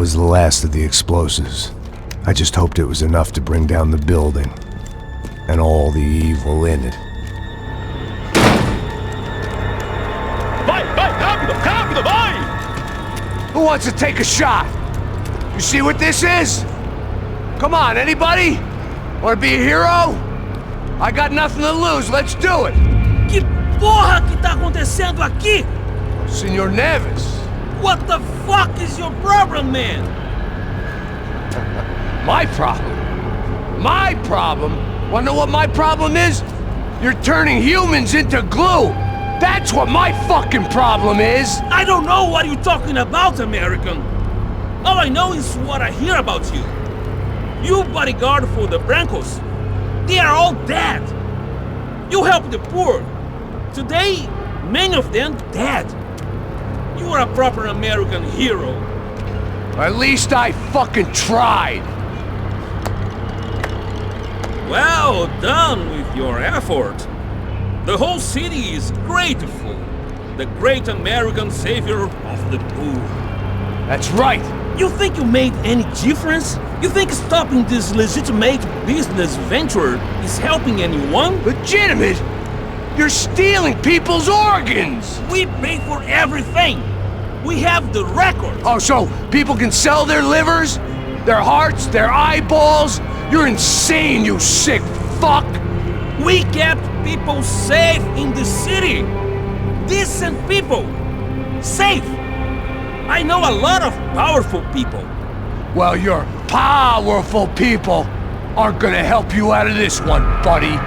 was the last of the explosives. I just hoped it was enough to bring down the building and all the evil in it. Vai, rápido, rápido, vai! Who wants to take a shot? You see what this is? Come on, anybody? Want to be a hero? I got nothing to lose, let's do it! Que porra que tá acontecendo aqui? Senor Neves. What the fuck is your problem, man? My problem? My problem? Wanna know what my problem is? You're turning humans into glue! That's what my fucking problem is! I don't know what you're talking about, American. All I know is what I hear about you. You bodyguard for the Brancos. They are all dead. You help the poor. Today, many of them dead. You are a proper American hero. At least I fucking tried. Well done with your effort. The whole city is grateful. The great American savior of the poor. That's right. You think you made any difference? You think stopping this legitimate business venture is helping anyone? Legitimate? You're stealing people's organs! We pay for everything! We have the record! Oh, so people can sell their livers? Their hearts? Their eyeballs? You're insane, you sick fuck! We kept people safe in the city! Decent people! Safe! I know a lot of powerful people. Well, your powerful people aren't gonna help you out of this one, buddy.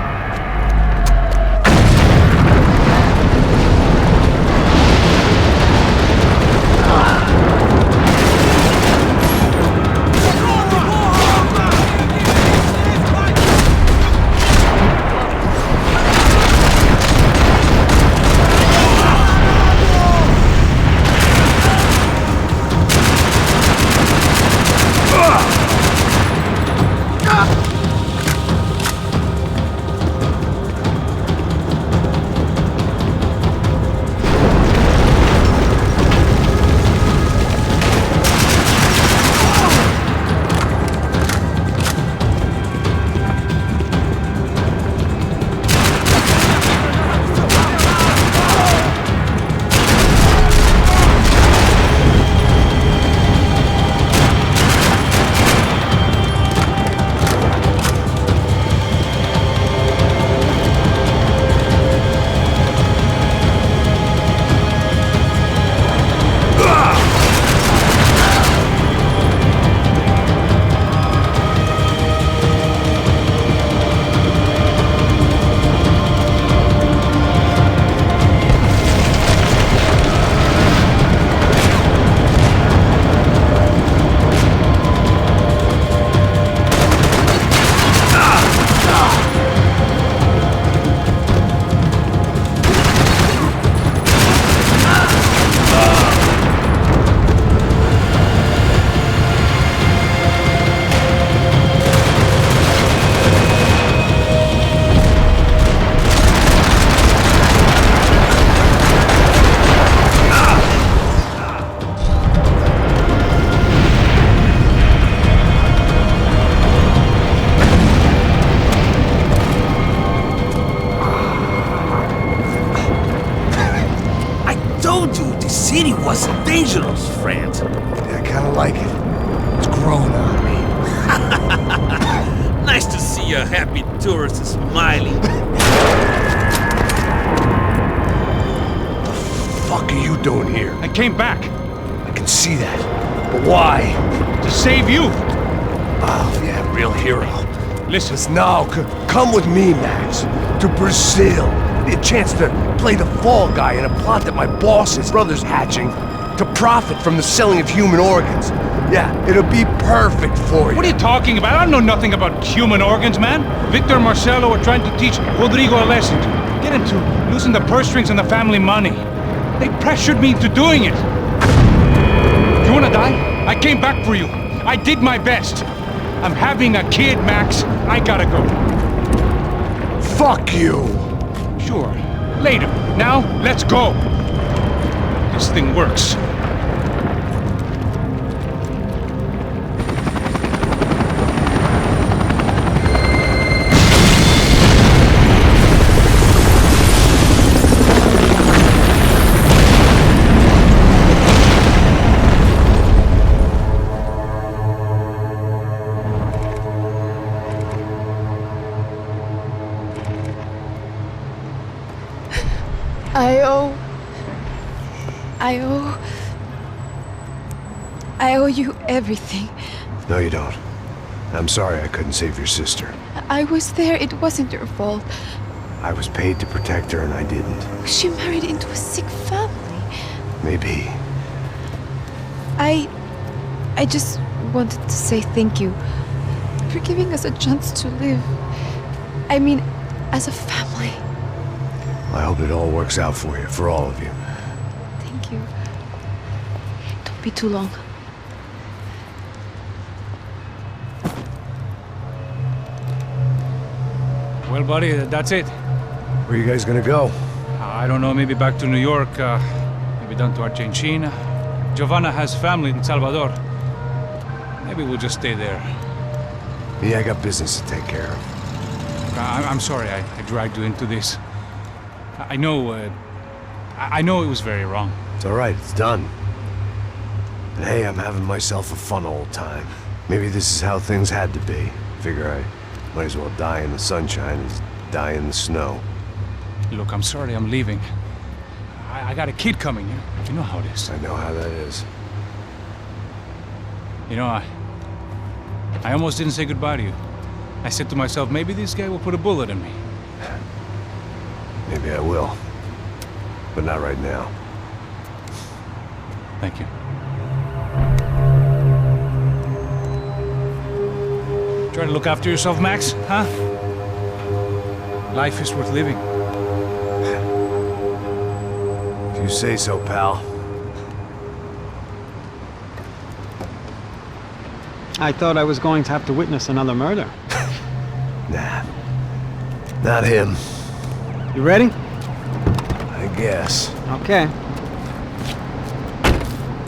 city was dangerous, friend. Yeah, I kinda like it. It's growing on me. Nice to see a happy tourist smiling. What the fuck are you doing here? I came back. I can see that. But why? To save you. Oh, yeah, real hero. Listen. Now, come with me, Max. To Brazil. Be a chance to play the fall guy in a plot that my boss's brother's hatching to profit from the selling of human organs. Yeah, it'll be perfect for you. What are you talking about? I don't know nothing about human organs, man. Victor and Marcelo are trying to teach Rodrigo a lesson. Get him to loosen the purse strings and the family money. They pressured me into doing it. You wanna die? I came back for you. I did my best. I'm having a kid, Max. I gotta go. Fuck you. Sure. Later. Now, let's go. This thing works. I owe you everything. No, you don't. I'm sorry I couldn't save your sister. I was there. It wasn't your fault. I was paid to protect her and I didn't. She married into a sick family. Maybe. I just wanted to say thank you for giving us a chance to live. I mean, as a family. I hope it all works out for you, for all of you. Thank you. Don't be too long. Well, buddy, that's it. Where are you guys gonna go? I don't know, maybe back to New York, maybe down to Argentina. Giovanna has family in Salvador. Maybe we'll just stay there. Me, I got business to take care of. I'm sorry I dragged you into this. I know it was very wrong. It's all right, it's done. And hey, I'm having myself a fun old time. Maybe this is how things had to be. Figure I might as well die in the sunshine as die in the snow. Look, I'm sorry I'm leaving. I got a kid coming. You know how it is. I know how that is. You know, I almost didn't say goodbye to you. I said to myself, maybe this guy will put a bullet in me. Maybe I will. But not right now. Thank you. Try to look after yourself, Max, huh? Life is worth living. If you say so, pal. I thought I was going to have to witness another murder. Nah. Not him. You ready? I guess. Okay.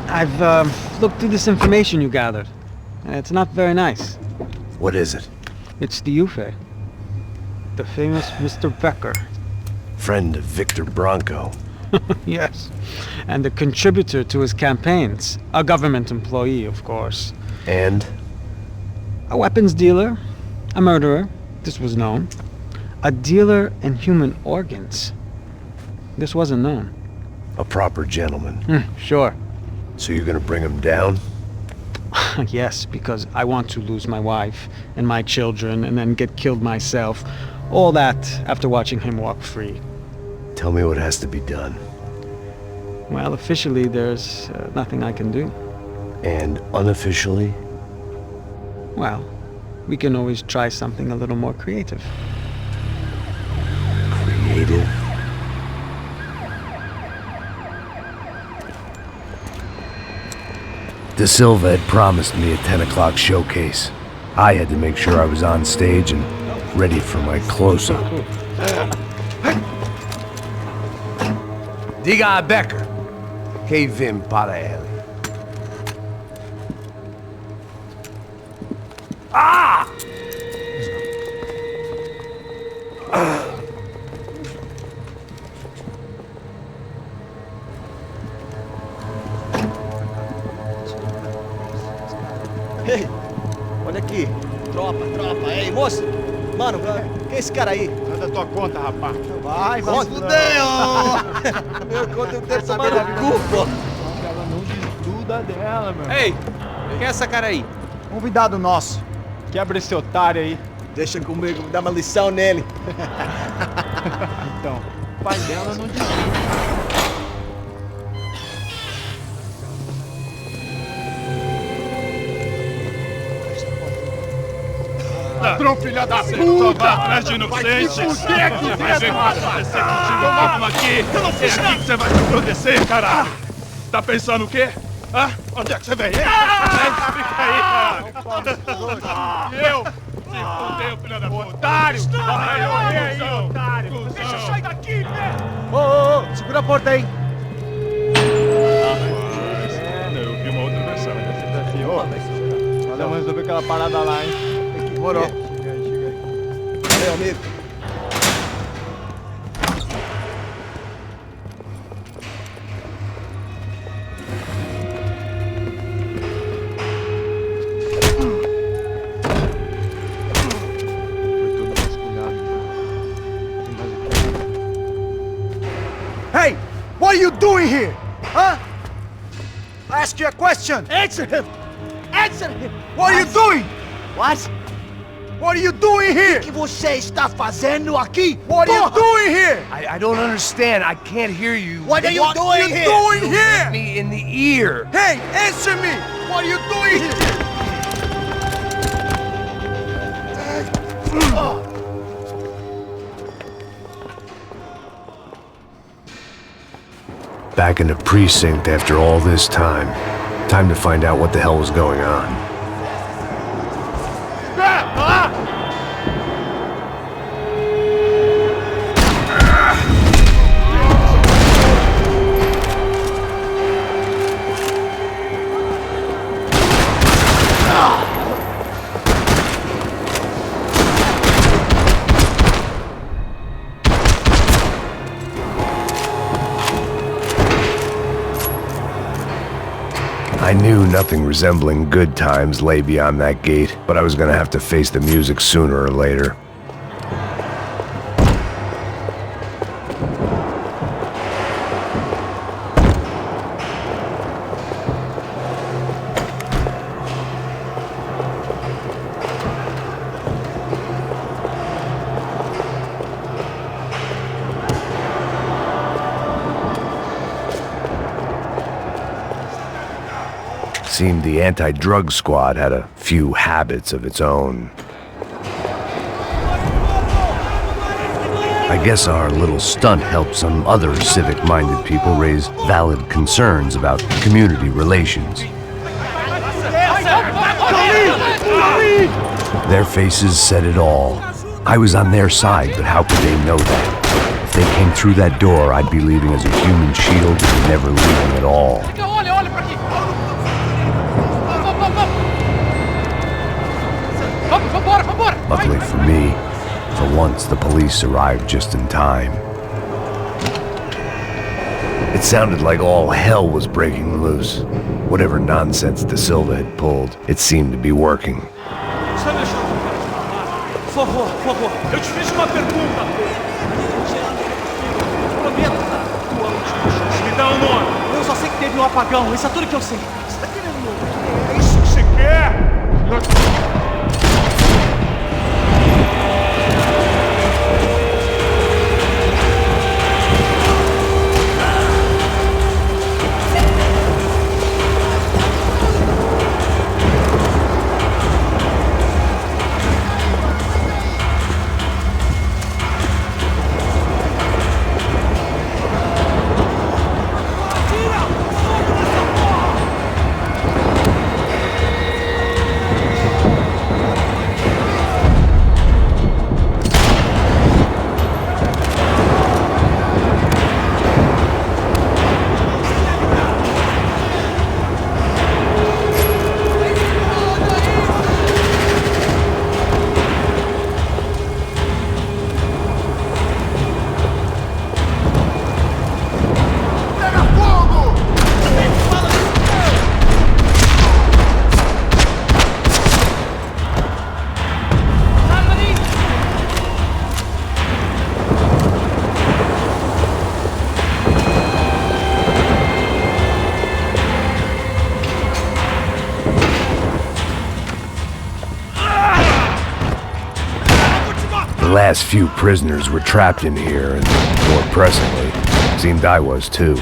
I've looked through this information you gathered, and it's not very nice. What is it? It's the Ufe. The famous Mr. Becker. Friend of Victor Bronco. Yes. And a contributor to his campaigns. A government employee, of course. And? A weapons dealer. A murderer. This was known. A dealer in human organs. This wasn't known. A proper gentleman. Sure. So you're gonna bring him down? Yes, because I want to lose my wife and my children and then get killed myself. All that after watching him walk free. Tell me what has to be done. Well, officially there's nothing I can do. And unofficially? Well, we can always try something a little more creative. Creative? De Silva had promised me a 10 o'clock showcase. I had to make sure I was on stage and ready for my close-up. Diga a Becker. Que vim para ele. Ah! Ei, olha aqui. Tropa. Ei, moço. Mano, quem é esse cara aí? Sai da tua conta, rapaz. Vai se fuder, ó. Meu conta eu tenho tomar no cu, pô. Ela não desgruda dela, meu. Ei, quem é essa cara aí? Convidado nosso. Quebra esse otário aí. Deixa comigo, dá uma lição nele. Então, o pai dela não desgruda. Ladrão, filha da puta! Vai atrás de inocentes! Vai se fuder aqui dentro, rapaz! Vamos aqui! Eu não fiz nada! Aqui que você vai se proteger, caralho! Tá pensando o quê? Hã? Onde é que você vem? Fica aí, caralho! E eu? Se fudeu, filha da puta! Otário! Vai, aí, otário! Deixa eu sair daqui, né? Ô, segura a porta aí! Eu vi uma outra versão. Vamos resolver aquela parada lá, hein? Morou. Chega aí. Valeu, amigo. Foi tudo vasculhado. Tem mais aqui. Hey! doing here? Huh? I ask you a question. Answer him! Answer him! What are you doing? What? What are you doing here? O que você está fazendo aqui? What are you doing here? I don't understand. I can't hear you. What are you doing here? Doing here? Hit me in the ear. Hey, answer me! What are you doing here? Back in the precinct after all this time. Time to find out what the hell was going on. I knew nothing resembling good times lay beyond that gate, but I was gonna have to face the music sooner or later. Seemed the anti-drug squad had a few habits of its own. I guess our little stunt helped some other civic-minded people raise valid concerns about community relations. Their faces said it all. I was on their side, but how could they know that? If they came through that door, I'd be leaving as a human shield and never leaving at all. Luckily for me, for once the police arrived just in time. It sounded like all hell was breaking loose. Whatever nonsense De Silva had pulled, it seemed to be working. Por favor, eu te fiz uma pergunta. Prometo dar tua última chance. Me dá um nome. Eu só sei que teve um apagão, isso é tudo que eu sei. Você tá querendo morrer? É isso que você quer? The last few prisoners were trapped in here, and more pressingly, it seemed I was too.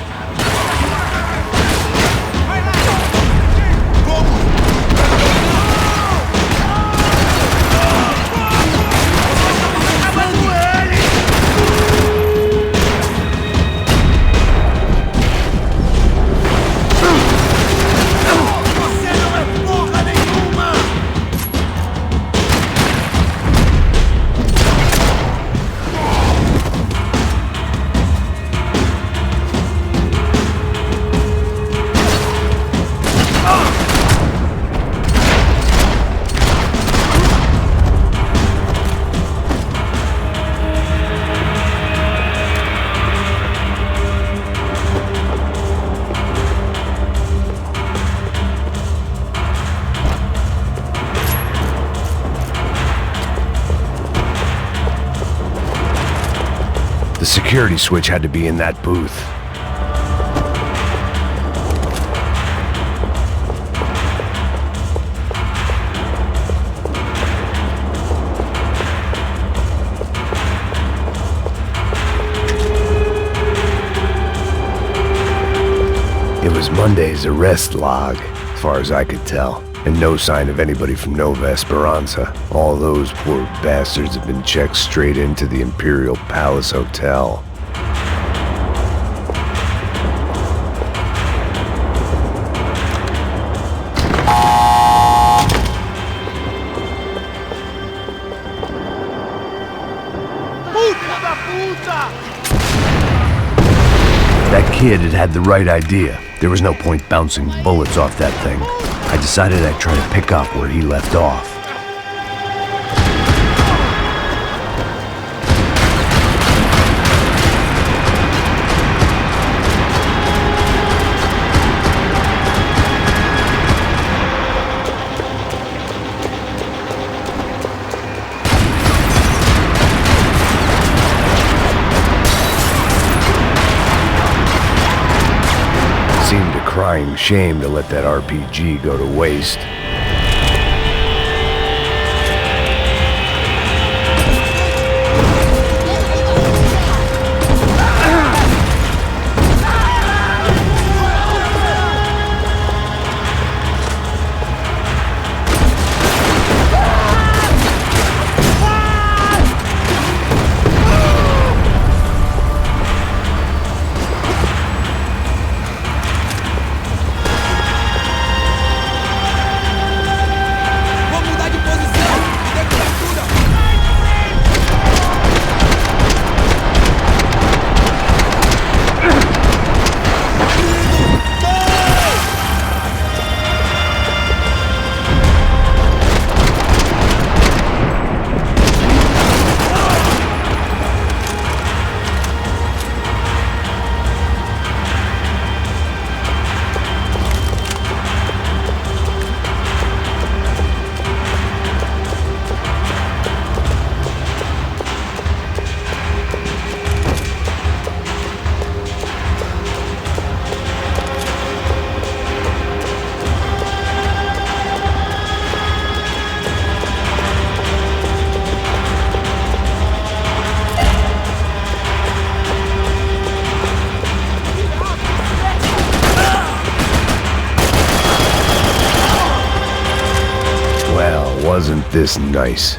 The security switch had to be in that booth. Monday's arrest log, as far as I could tell. And no sign of anybody from Nova Esperanza. All those poor bastards have been checked straight into the Imperial Palace Hotel. That kid had the right idea. There was no point bouncing bullets off that thing. I decided I'd try to pick up where he left off. Seemed a crying shame to let that RPG go to waste. Wasn't this nice?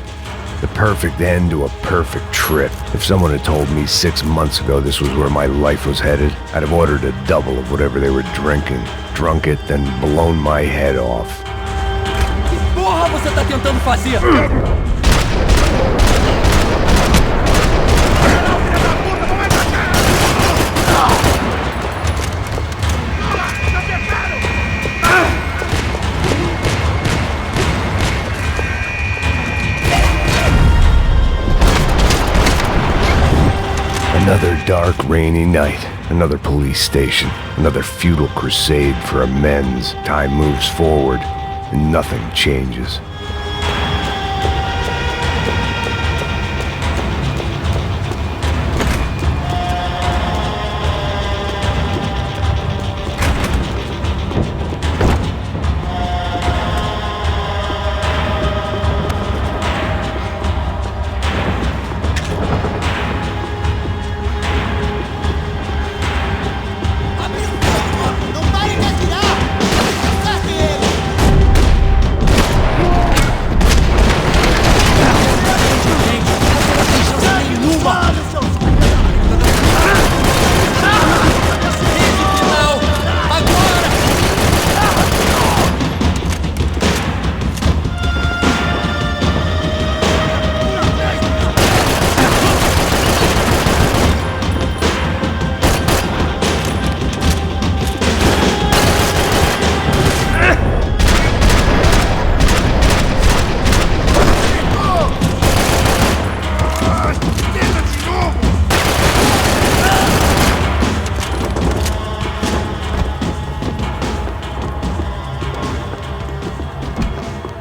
The perfect end to a perfect trip. If someone had told me 6 months ago this was where my life was headed, I'd have ordered a double of whatever they were drinking, drunk it, then blown my head off. Que porra você tá tentando fazer? Another dark, rainy night. Another police station. Another futile crusade for amends. Time moves forward, and nothing changes.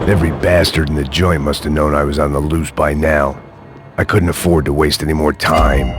Every bastard in the joint must have known I was on the loose by now. I couldn't afford to waste any more time.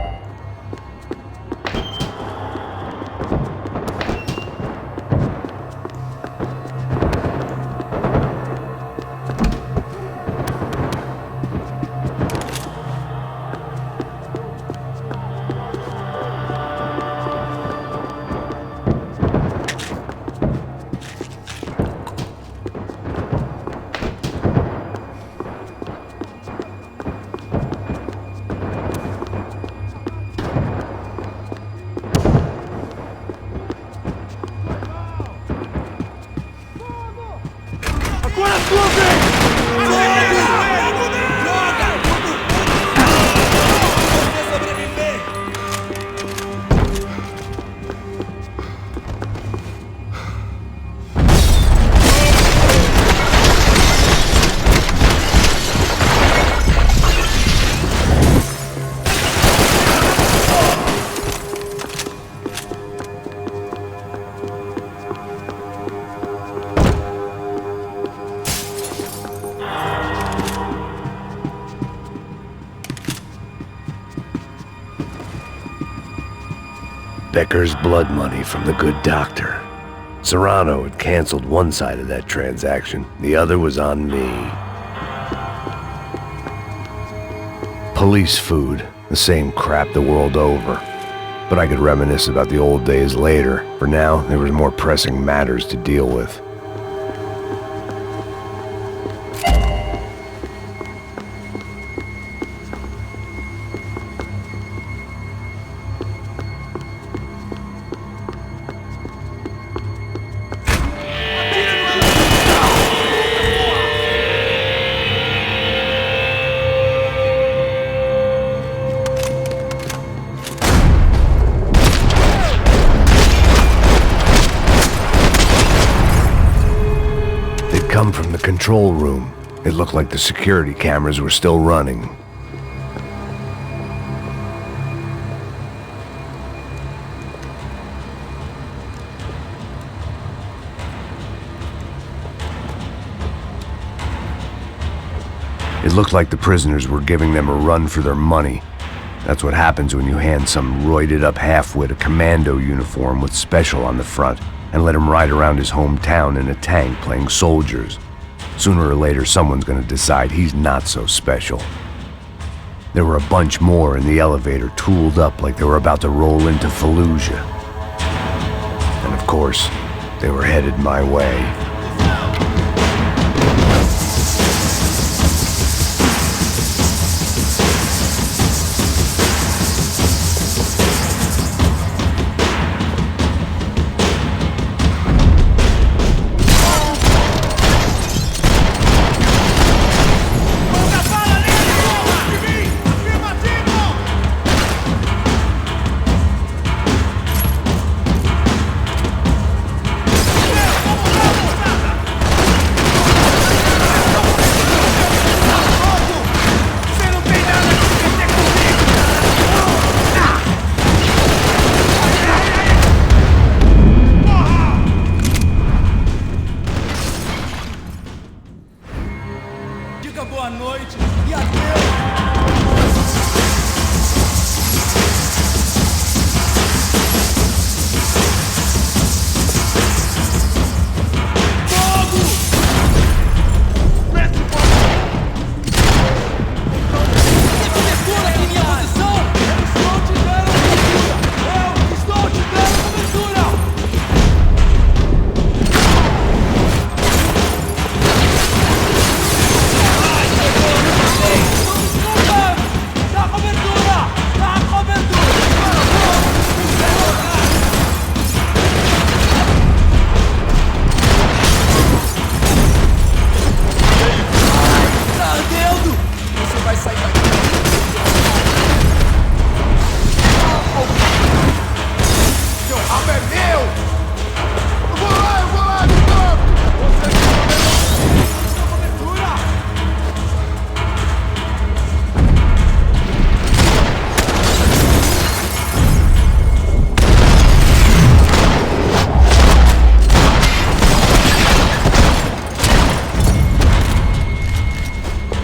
Becker's blood money from the good doctor. Serrano had canceled one side of that transaction. The other was on me. Police food, the same crap the world over. But I could reminisce about the old days later. For now, there was more pressing matters to deal with. Come from the control room. It looked like the security cameras were still running. It looked like the prisoners were giving them a run for their money. That's what happens when you hand some roided-up halfwit a commando uniform with special on the front and let him ride around his hometown in a tank playing soldiers. Sooner or later, someone's gonna decide he's not so special. There were a bunch more in the elevator, tooled up like they were about to roll into Fallujah. And of course, they were headed my way.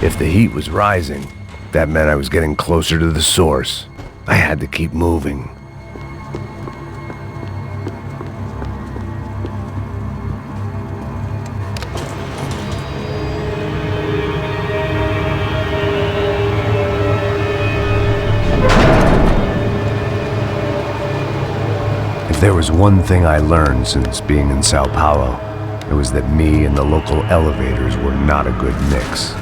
If the heat was rising, that meant I was getting closer to the source. I had to keep moving. If there was one thing I learned since being in São Paulo, it was that me and the local elevators were not a good mix.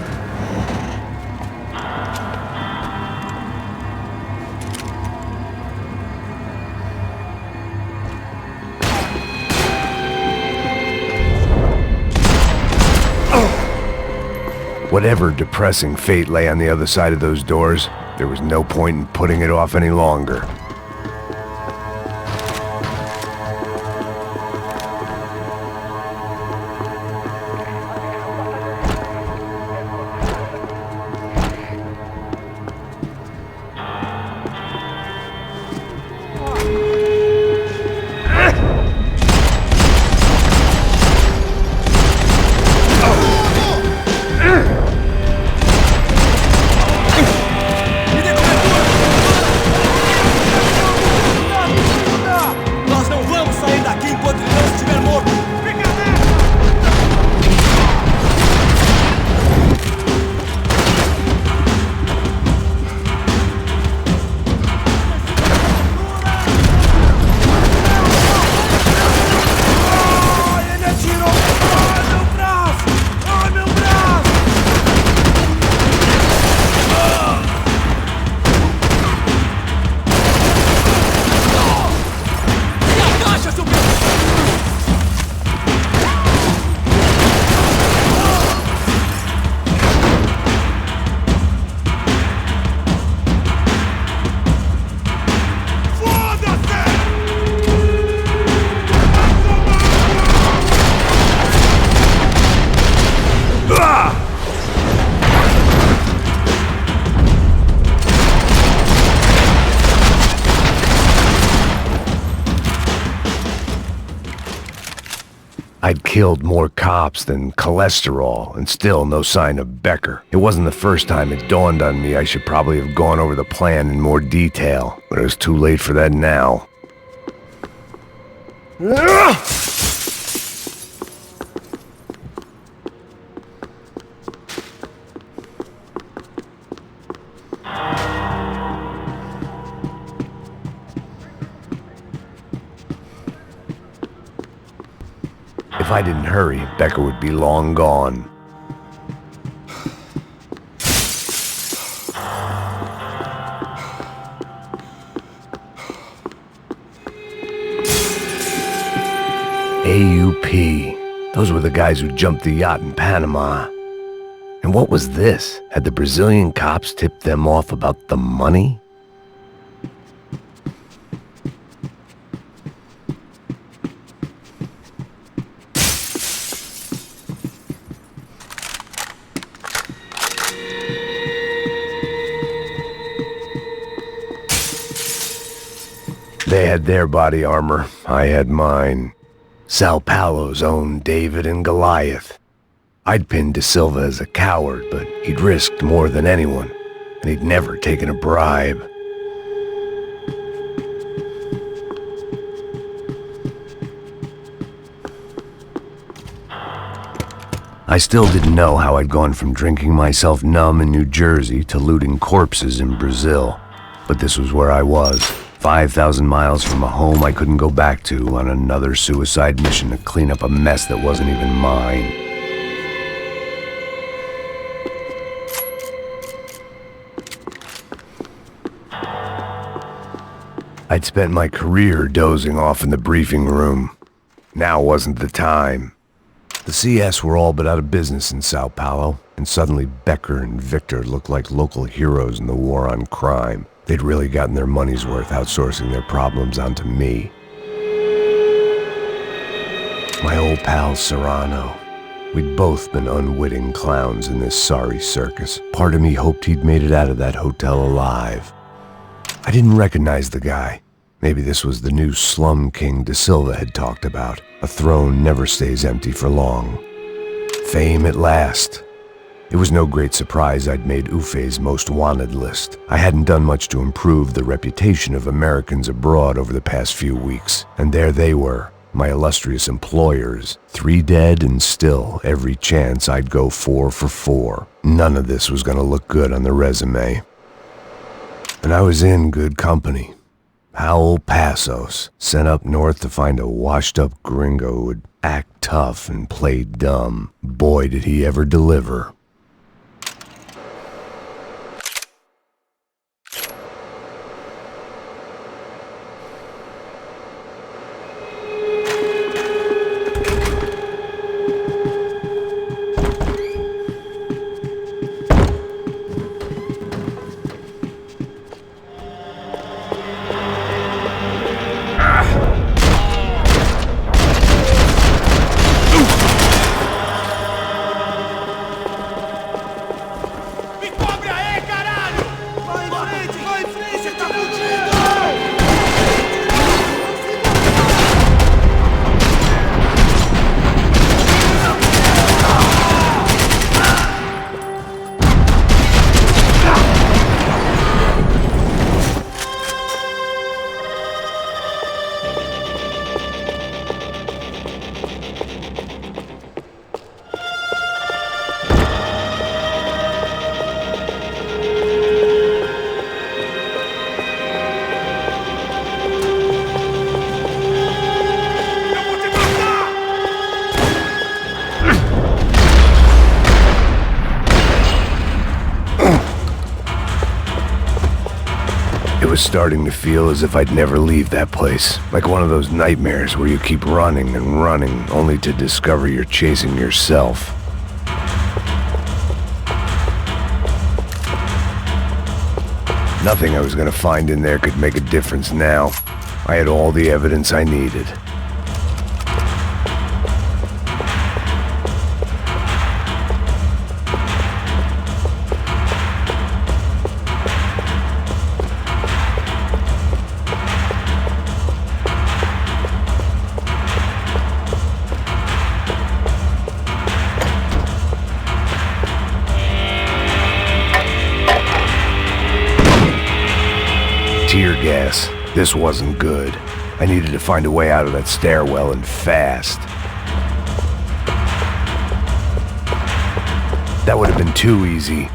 Whatever depressing fate lay on the other side of those doors, there was no point in putting it off any longer. I'd killed more cops than cholesterol, and still no sign of Becker. It wasn't the first time it dawned on me I should probably have gone over the plan in more detail, but it was too late for that now. If I didn't hurry, Becker would be long gone. AUP. Those were the guys who jumped the yacht in Panama. And what was this? Had the Brazilian cops tipped them off about the money? They had their body armor, I had mine. São Paulo's own David and Goliath. I'd pinned De Silva as a coward, but he'd risked more than anyone, and he'd never taken a bribe. I still didn't know how I'd gone from drinking myself numb in New Jersey to looting corpses in Brazil, but this was where I was. 5,000 miles from a home I couldn't go back to on another suicide mission to clean up a mess that wasn't even mine. I'd spent my career dozing off in the briefing room. Now wasn't the time. The CS were all but out of business in São Paulo, and suddenly Becker and Victor looked like local heroes in the war on crime. They'd really gotten their money's worth outsourcing their problems onto me. My old pal Serrano. We'd both been unwitting clowns in this sorry circus. Part of me hoped he'd made it out of that hotel alive. I didn't recognize the guy. Maybe this was the new slum king De Silva had talked about. A throne never stays empty for long. Fame at last. It was no great surprise I'd made Ufe's most wanted list. I hadn't done much to improve the reputation of Americans abroad over the past few weeks, and there they were, my illustrious employers, 3 dead and still every chance I'd go 4 for 4. None of this was gonna look good on the resume. And I was in good company. Howell Passos, sent up north to find a washed-up gringo who would act tough and play dumb. Boy, did he ever deliver. It was starting to feel as if I'd never leave that place. Like one of those nightmares where you keep running and running, only to discover you're chasing yourself. Nothing I was gonna find in there could make a difference now. I had all the evidence I needed. guess. This wasn't good. I needed to find a way out of that stairwell and fast. That would have been too easy.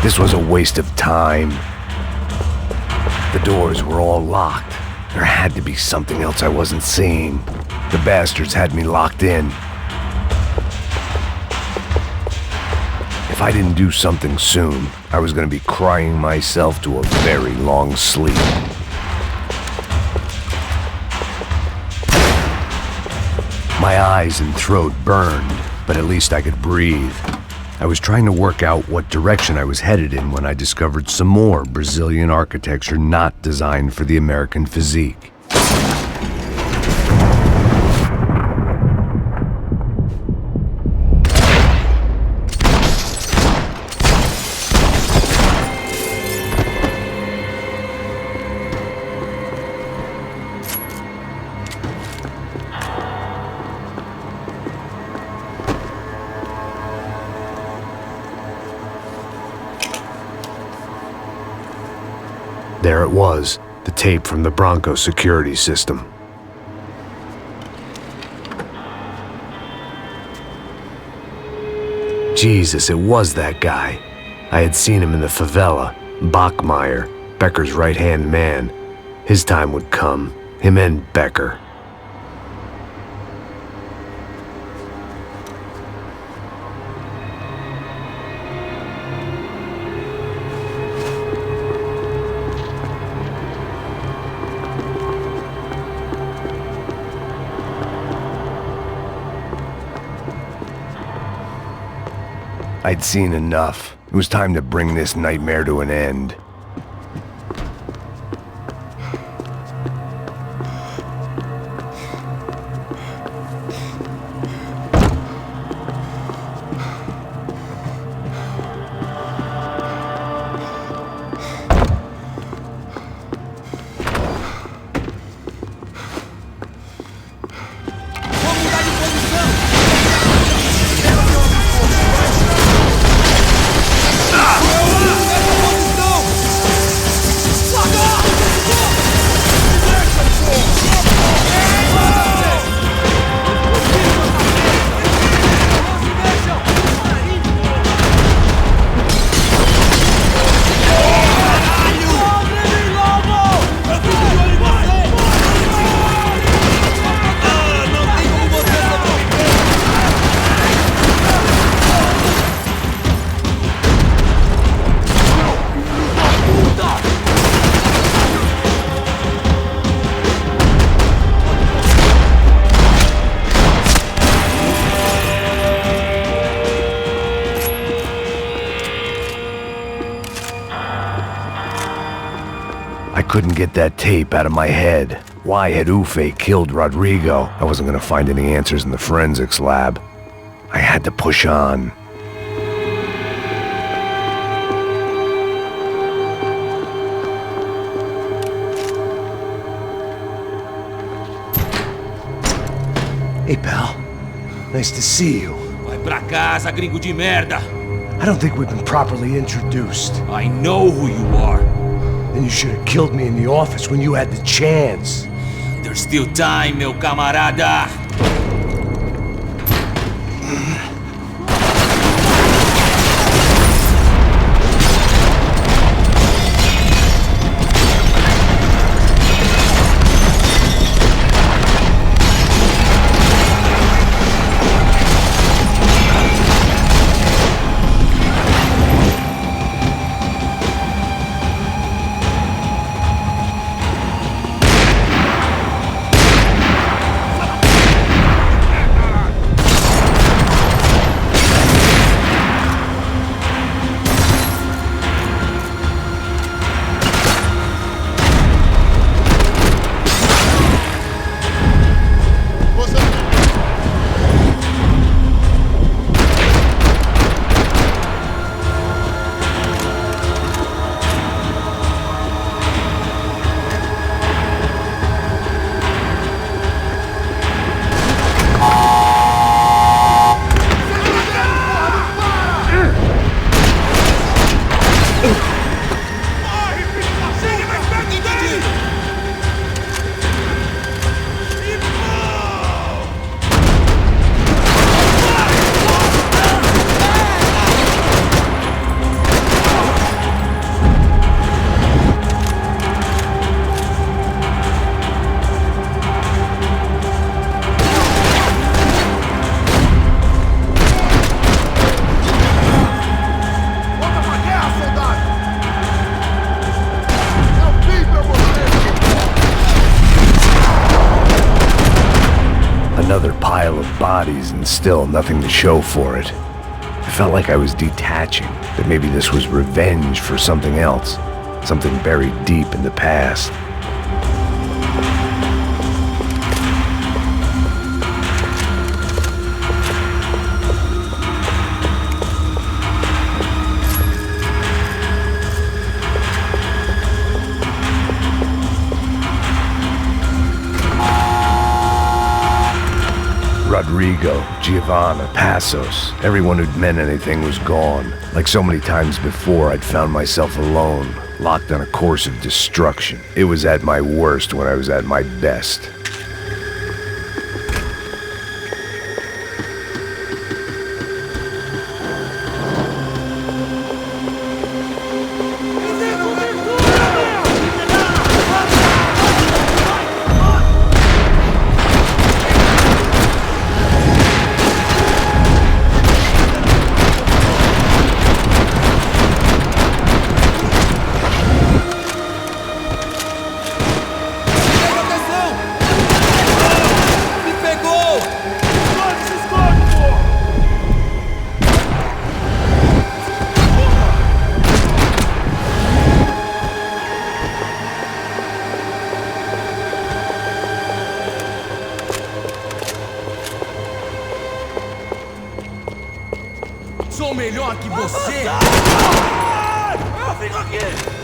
This was a waste of time. The doors were all locked. There had to be something else I wasn't seeing. The bastards had me locked in. If I didn't do something soon, I was going to be crying myself to a very long sleep. My eyes and throat burned, but at least I could breathe. I was trying to work out what direction I was headed in when I discovered some more Brazilian architecture not designed for the American physique. There it was, the tape from the Bronco security system. Jesus, it was that guy. I had seen him in the favela, Bachmeyer, Becker's right-hand man. His time would come, him and Becker. I'd seen enough. It was time to bring this nightmare to an end. I couldn't get that tape out of my head. Why had Ufe killed Rodrigo? I wasn't gonna find any answers in the forensics lab. I had to push on. Hey, pal. Nice to see you. Vai pra casa, gringo de merda! I don't think we've been properly introduced. I know who you are. Then you should have killed me in the office when you had the chance. There's still time, meu camarada! Another pile of bodies and still nothing to show for it. I felt like I was detaching, that maybe this was revenge for something else, something buried deep in the past. Rodrigo, Giovanna, Passos, everyone who'd meant anything was gone. Like so many times before, I'd found myself alone, locked on a course of destruction. It was at my worst when I was at my best. Sou melhor que você! Eu fico aqui!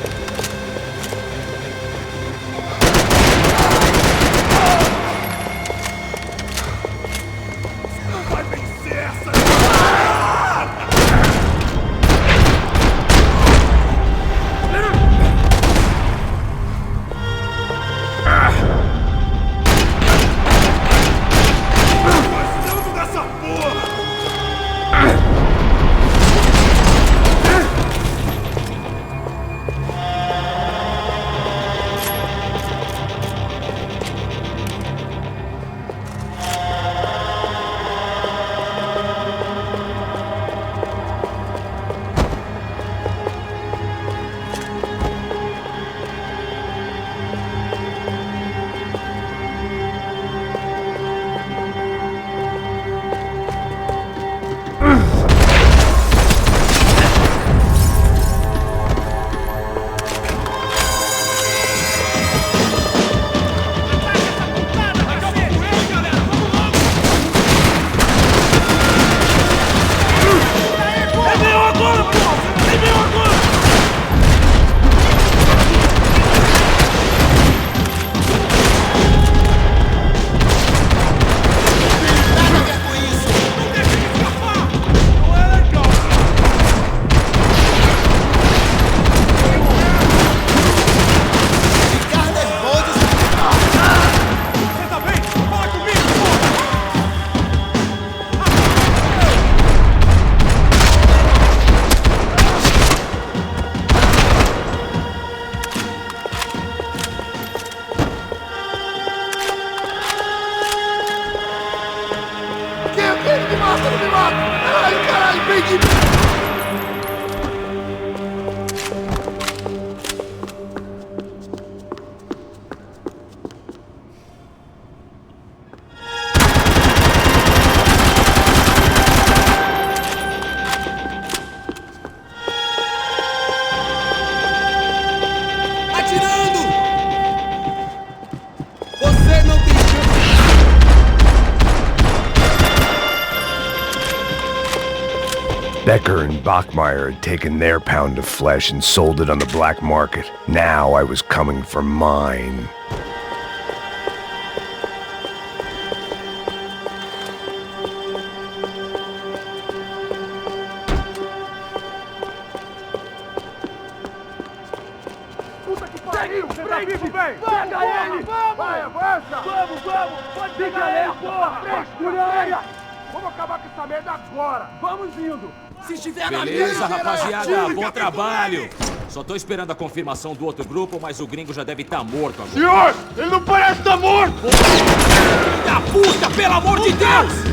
Becker and Bachmeyer had taken their pound of flesh and sold it on the black market. Now I was coming for mine. Puta que pariu! Você tá vivo, velho? Pega ele! Vai, avança! Vamos! Pode pegar ele, porra! Frescura! Vamos acabar com essa merda agora! Vamos indo! Se estiver na Beleza, mesa, rapaziada, bom trabalho. Só tô esperando a confirmação do outro grupo, mas o gringo já deve estar morto agora. Senhor, ele não parece estar morto! Filho da puta, pelo amor de Deus!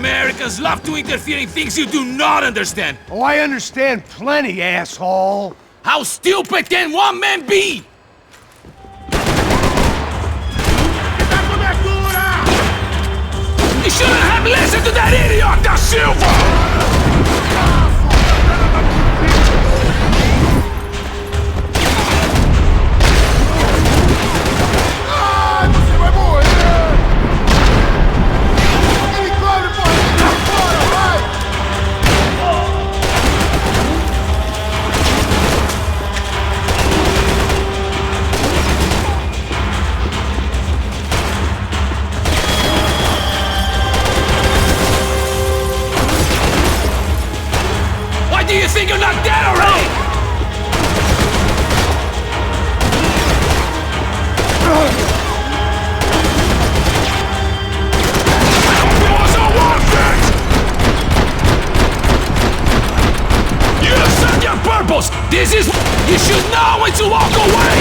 Americans love to interfere in things you do not understand. Oh, I understand plenty, asshole. How stupid can one man be? You shouldn't have listened to that idiot, Da Silva! Do you think you're not dead already? It wasn't worth it! You served your purpose! This is... You should know when to walk away!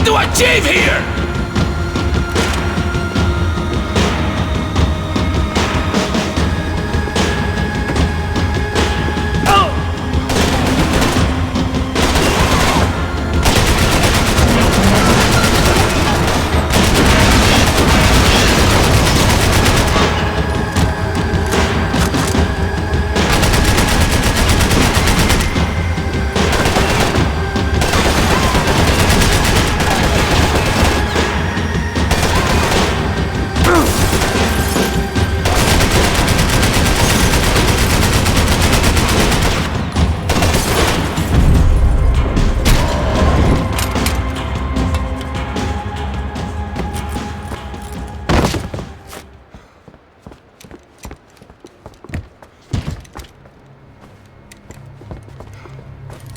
To achieve here!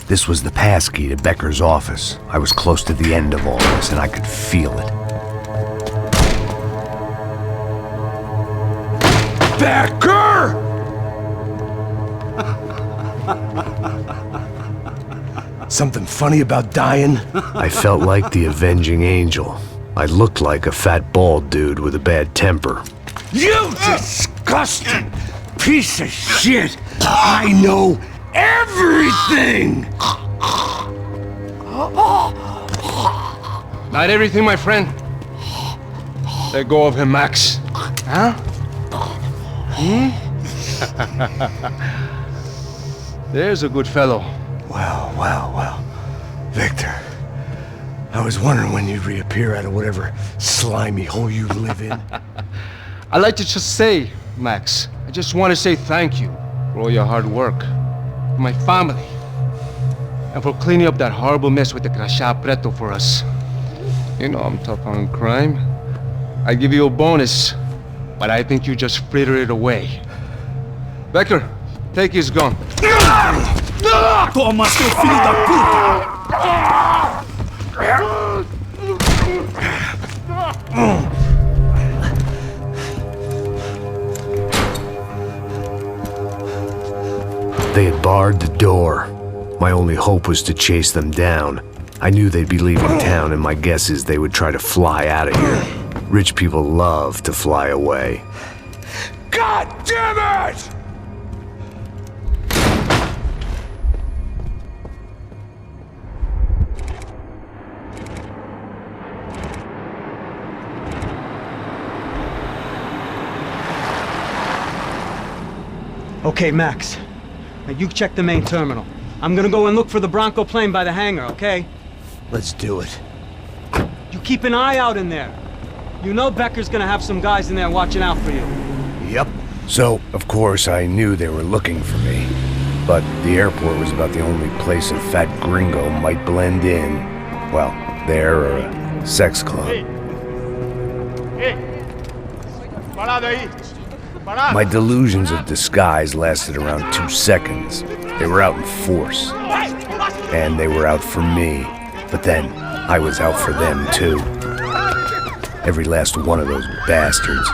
This was the passkey to Becker's office. I was close to the end of all this, and I could feel it. Becker! Something funny about dying? I felt like the avenging angel. I looked like a fat bald dude with a bad temper. You disgusting piece of shit! I know everything! Not everything, my friend. Let go of him, Max. Huh? There's a good fellow. Well. Victor, I was wondering when you'd reappear out of whatever slimy hole you live in. I'd like to just say, Max, I just want to say thank you for all your hard work, for my family, and for cleaning up that horrible mess with the crachá preto for us. You know I'm tough on crime. I give you a bonus, but I think you just fritter it away. Becker, take his gun. Toma, seu filho da puta! They had barred the door. My only hope was to chase them down. I knew they'd be leaving town, and my guess is they would try to fly out of here. Rich people love to fly away. God damn it! Okay, Max. Now you check the main terminal. I'm gonna go and look for the Bronco plane by the hangar, okay? Let's do it. You keep an eye out in there. You know Becker's gonna have some guys in there watching out for you. Yep. So, of course, I knew they were looking for me. But the airport was about the only place a fat gringo might blend in. Well, there or a sex club. My delusions of disguise lasted around 2 seconds. They were out in force. And they were out for me. But then, I was out for them too. Every last one of those bastards.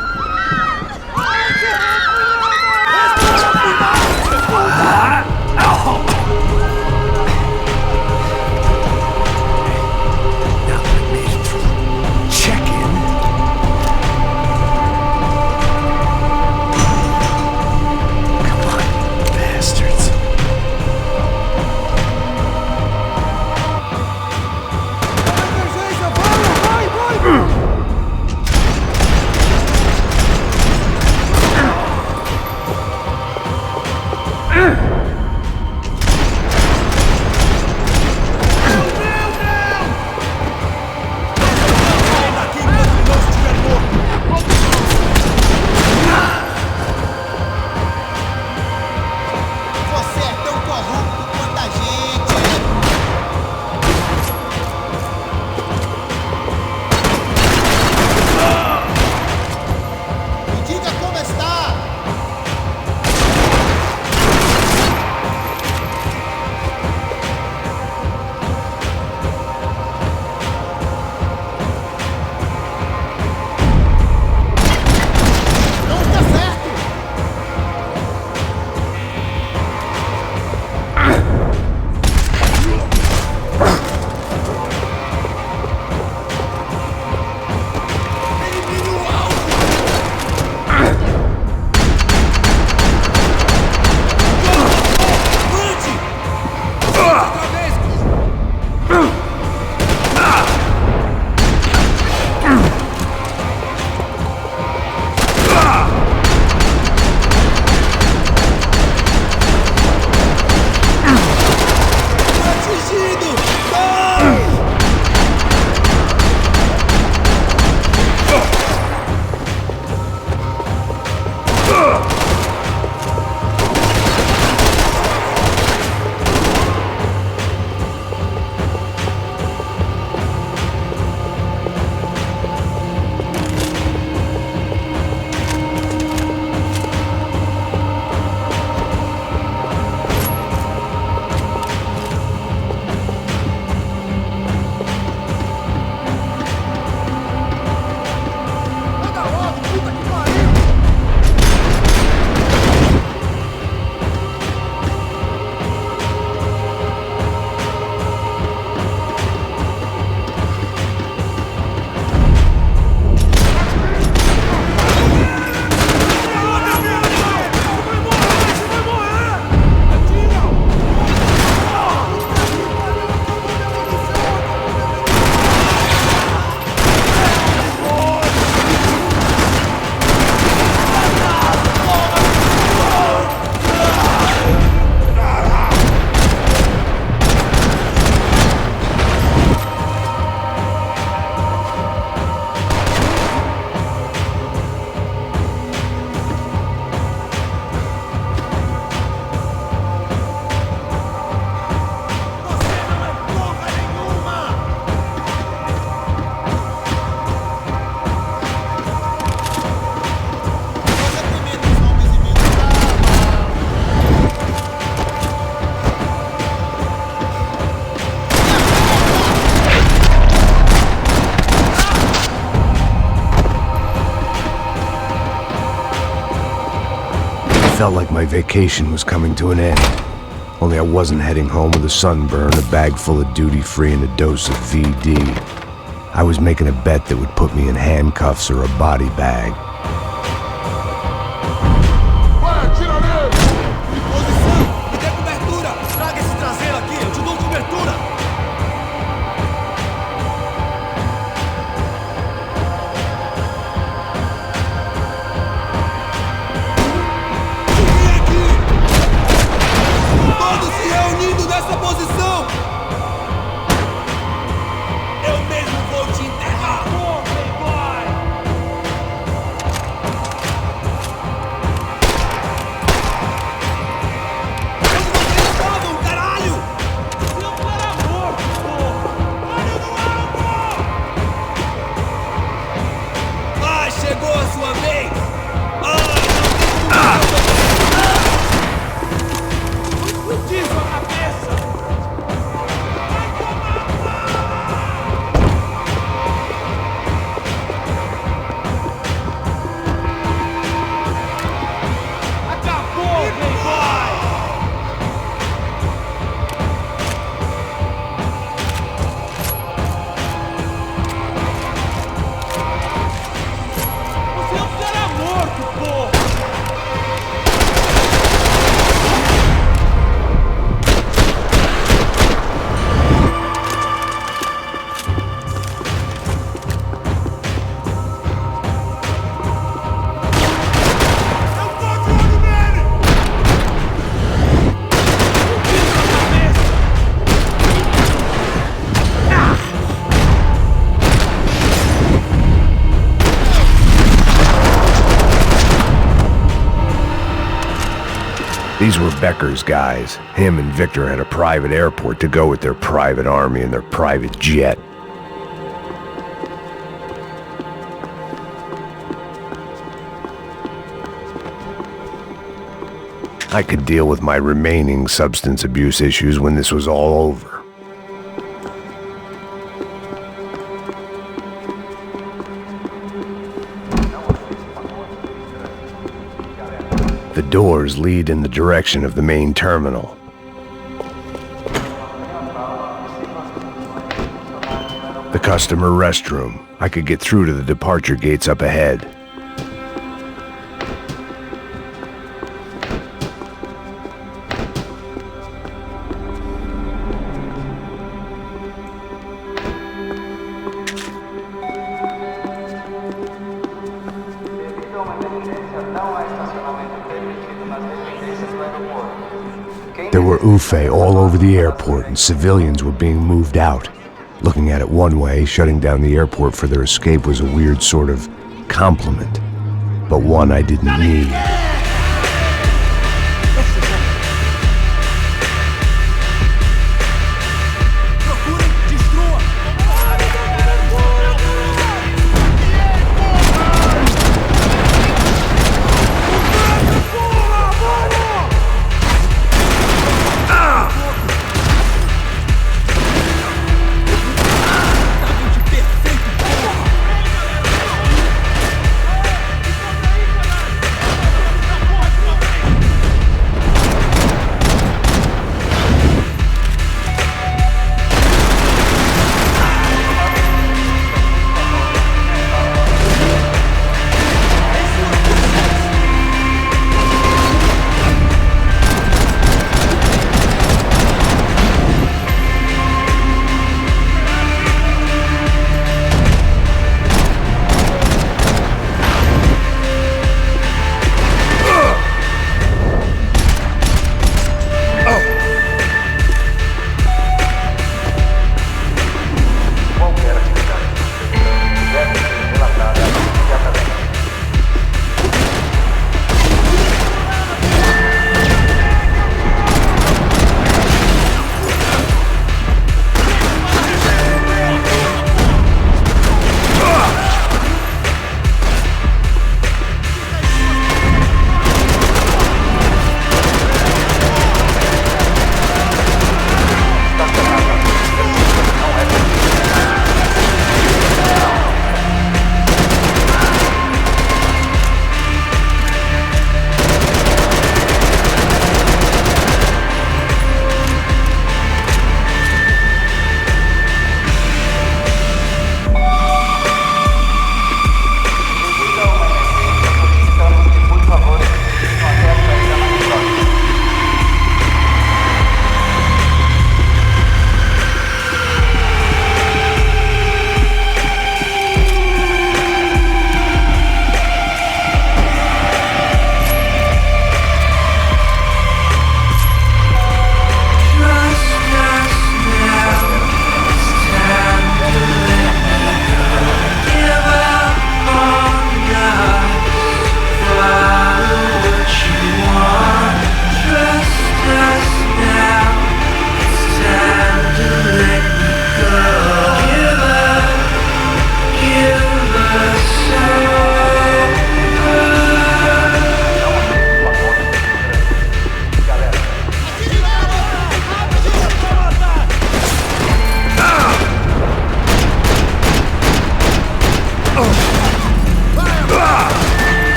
Felt like my vacation was coming to an end. Only I wasn't heading home with a sunburn, a bag full of duty-free, and a dose of VD. I was making a bet that would put me in handcuffs or a body bag. These were Becker's guys. Him and Victor had a private airport to go with their private army and their private jet. I could deal with my remaining substance abuse issues when this was all over. The doors lead in the direction of the main terminal. The customer restroom. I could get through to the departure gates up ahead. There were UFE all over the airport, and civilians were being moved out. Looking at it one way, shutting down the airport for their escape was a weird sort of compliment, but one I didn't need.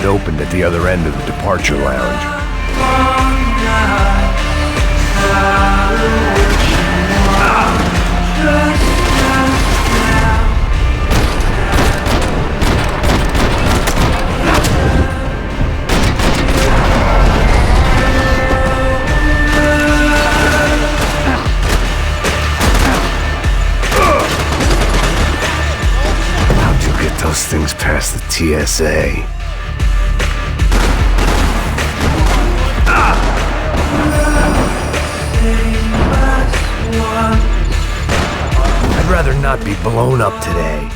Opened at the other end of the departure lounge. USA. I'd rather not be blown up today.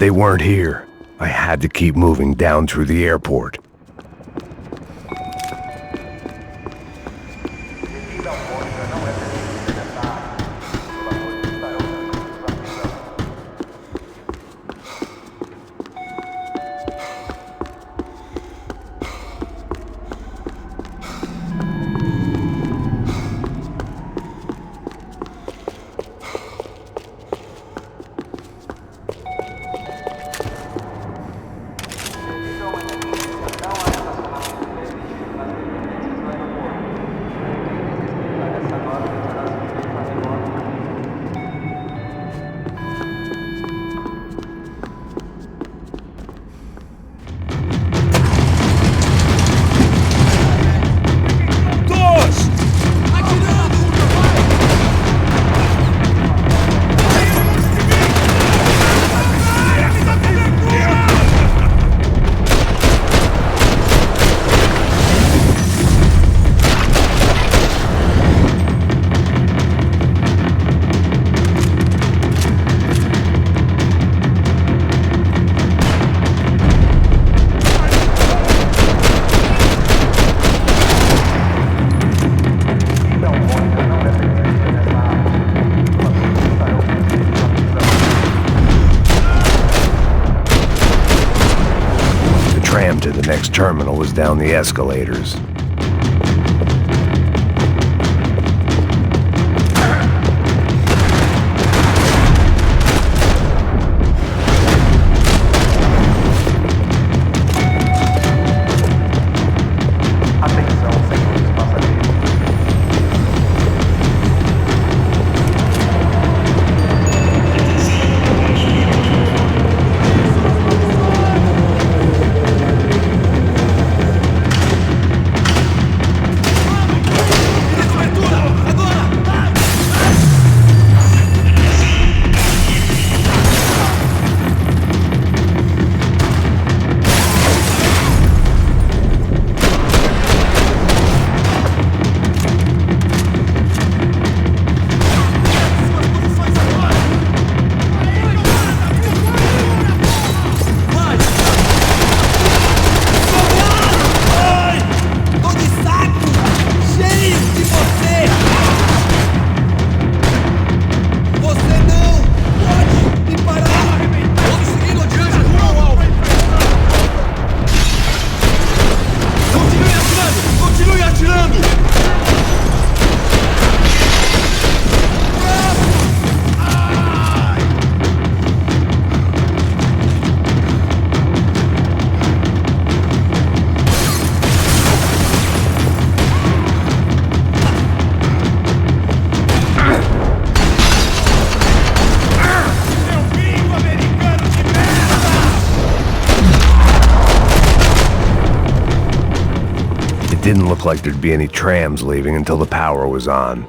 They weren't here. I had to keep moving down through the airport. To the next terminal was down the escalators. It didn't look like there'd be any trams leaving until the power was on.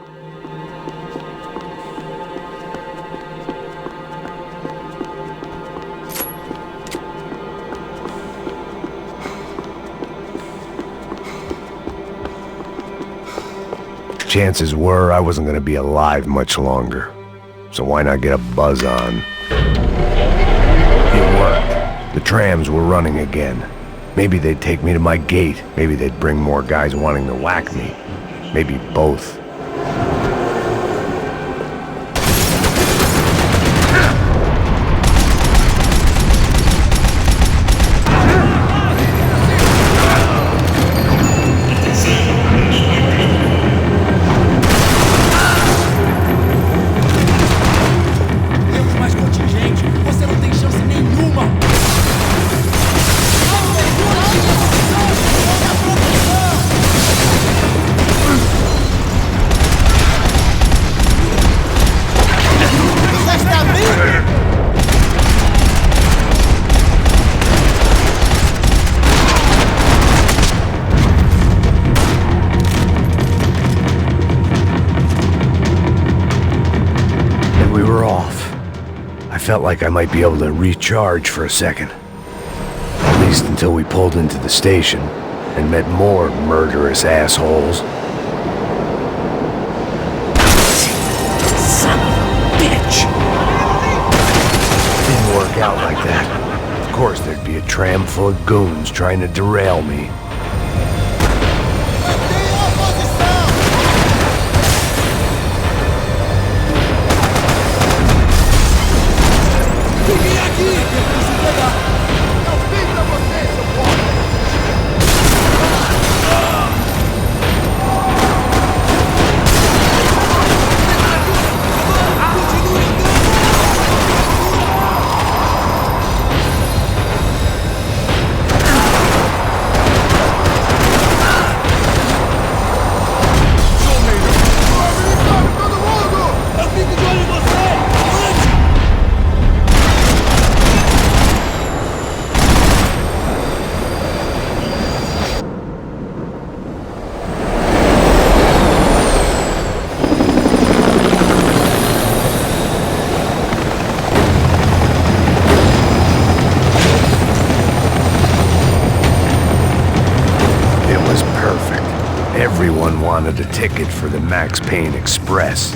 Chances were I wasn't going to be alive much longer, so why not get a buzz on? It worked. The trams were running again. Maybe they'd take me to my gate. Maybe they'd bring more guys wanting to whack me. Maybe both. Temos mais contingente. Você não tem chance nenhuma. Você está bem? And we were off. I felt like I might be able to recharge for a second. At least until we pulled into the station and met more murderous assholes. Son of a bitch! Didn't work out like that. Of course, there'd be a tram full of goons trying to derail me. Fiquem aqui! Eu preciso pegar! Eu vim pra você, seu porra! Eu fico de olho em você! It was perfect. Everyone wanted a ticket for the Max Payne Express.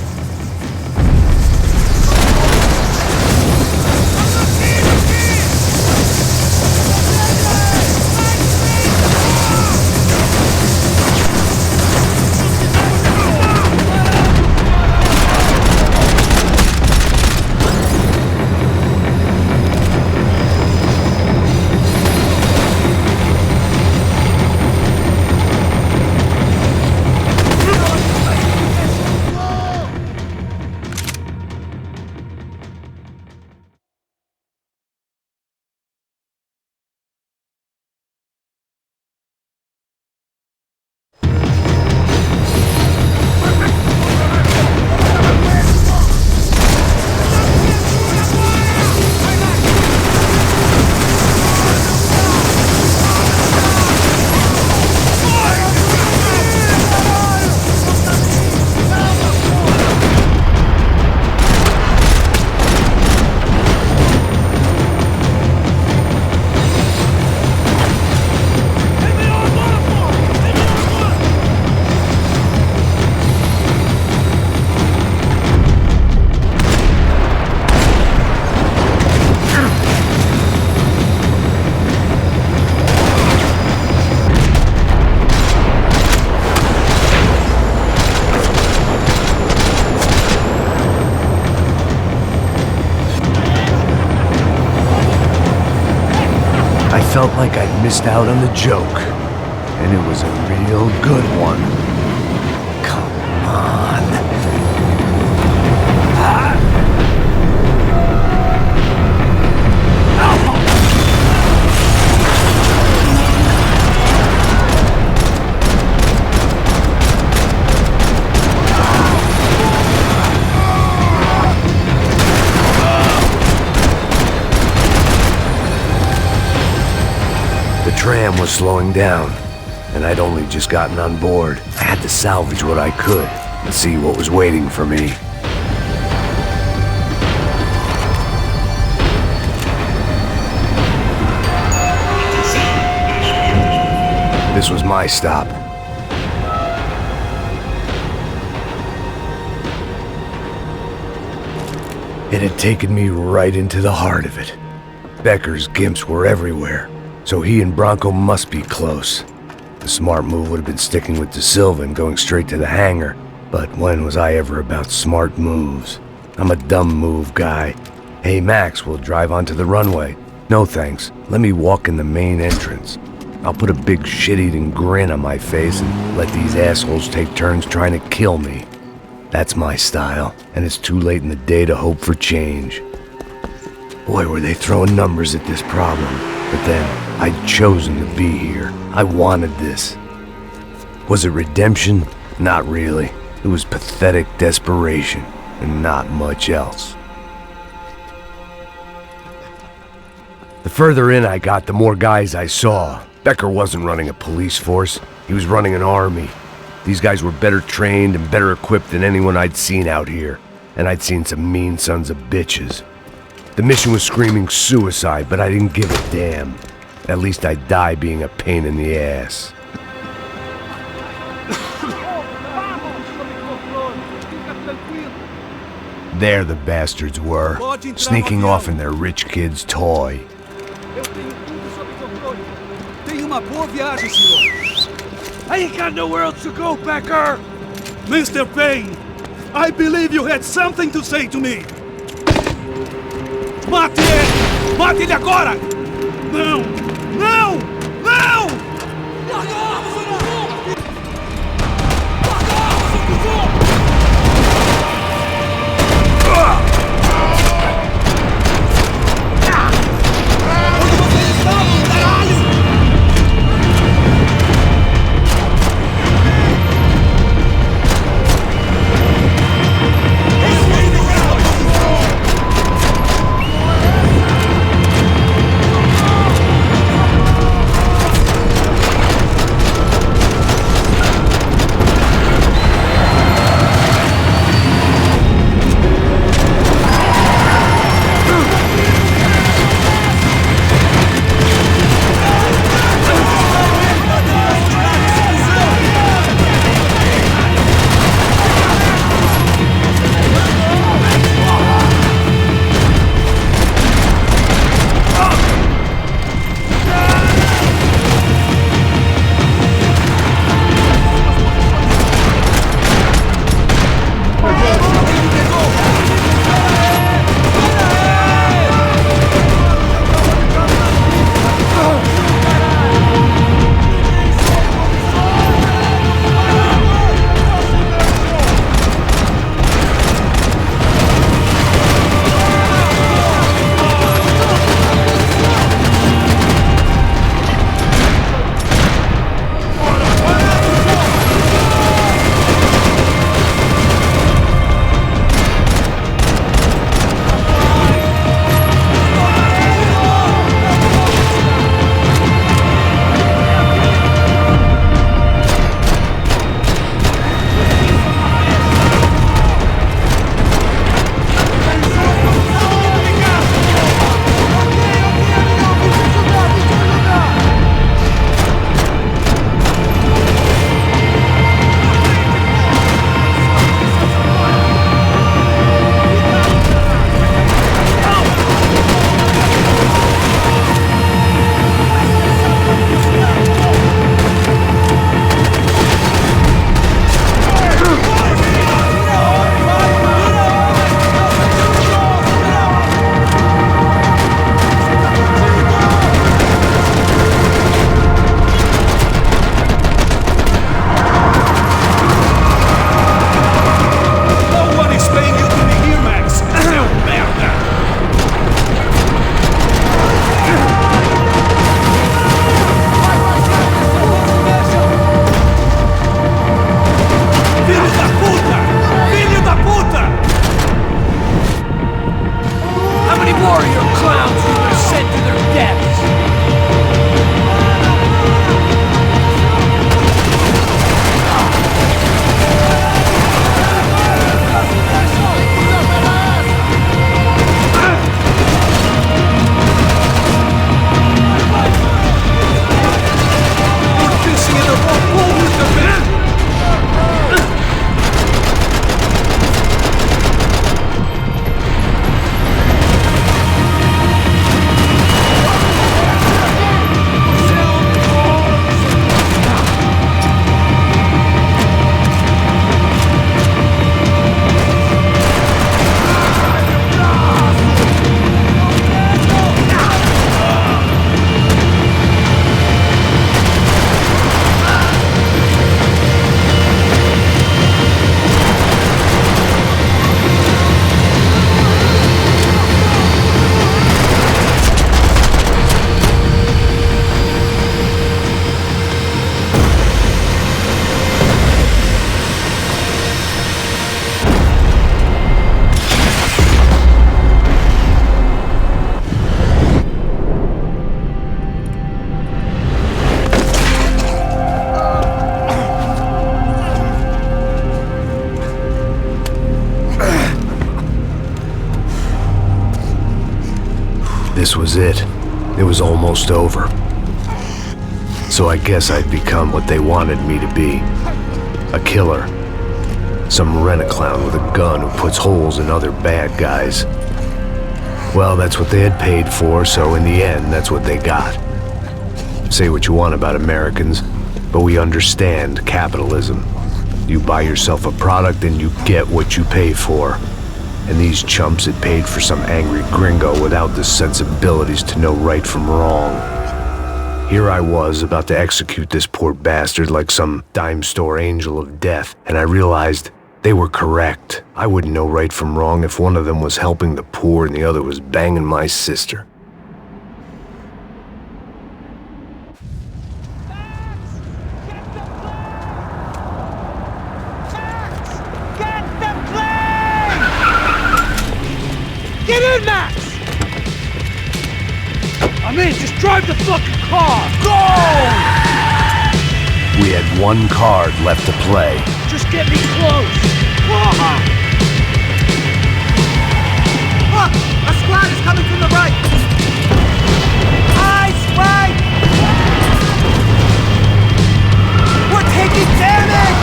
I felt like I'd missed out on the joke, and it was a real good one. Come on. The tram was slowing down, and I'd only just gotten on board. I had to salvage what I could and see what was waiting for me. This was my stop. It had taken me right into the heart of it. Becker's gimps were everywhere. So he and Bronco must be close. The smart move would have been sticking with Da Silva and going straight to the hangar. But when was I ever about smart moves? I'm a dumb move guy. Hey Max, we'll drive onto the runway. No thanks, let me walk in the main entrance. I'll put a big shit-eating grin on my face and let these assholes take turns trying to kill me. That's my style, and it's too late in the day to hope for change. Boy, were they throwing numbers at this problem. But then, I'd chosen to be here. I wanted this. Was it redemption? Not really. It was pathetic desperation, and not much else. The further in I got, the more guys I saw. Becker wasn't running a police force. He was running an army. These guys were better trained and better equipped than anyone I'd seen out here. And I'd seen some mean sons of bitches. The mission was screaming suicide, but I didn't give a damn. At least I'd die being a pain in the ass. There the bastards were, sneaking off in their rich kid's toy. Tenha uma boa viagem, senhor. I ain't got nowhere else to go, Becker. Mr. Payne, I believe you had something to say to me. Mate ele! Mate ele agora! Não! Não! Não! Larga a arma, seu cuzão! Larga a arma, seu cuzão! Onde vocês estavam, caralho? this was it. It was almost over. So I guess I'd become what they wanted me to be. A killer. Some rent-a-clown with a gun who puts holes in other bad guys. Well, that's what they had paid for, so in the end, that's what they got. Say what you want about Americans, but we understand capitalism. You buy yourself a product and you get what you pay for. And these chumps had paid for some angry gringo without the sensibilities to know right from wrong. Here I was, about to execute this poor bastard like some dime store angel of death, and I realized they were correct. I wouldn't know right from wrong if one of them was helping the poor and the other was banging my sister. Get in, Max! I'm in, just drive the fucking car! Go! We had one card left to play. Just get me close! Look! A squad is coming from the right! Eyes right! We're taking damage!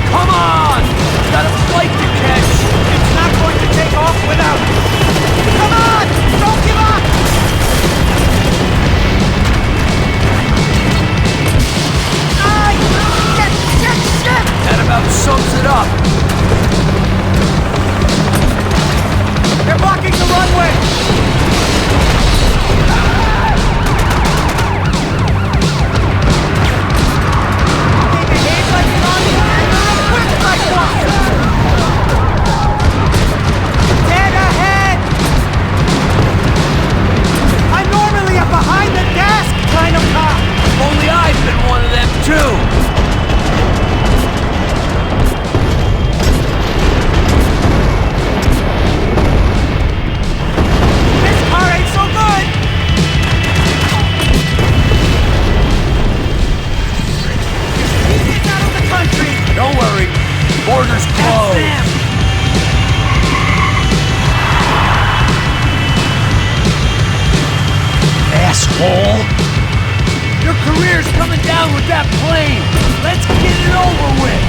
Come on! We got a flight to catch! It's not going to take off without it! Come on! Don't give up! Shit! That about sums it up. They're blocking the runway! They behave like an army and they're equipped like one! Dead ahead! I'm normally a behind-the-desk kind of cop! Only I've been one of them, too! Don't worry, borders closed. Asshole! Your career's coming down with that plane. Let's get it over with.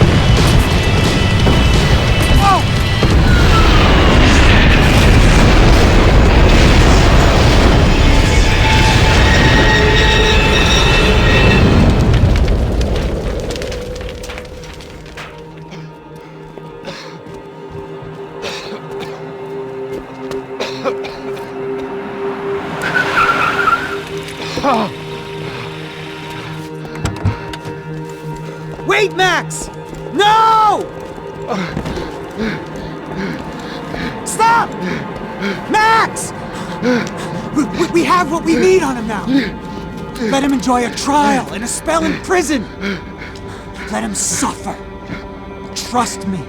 Whoa! Wait, Max! No! Stop! Max! We have what we need on him now. Let him enjoy a trial and a spell in prison. Let him suffer. Trust me.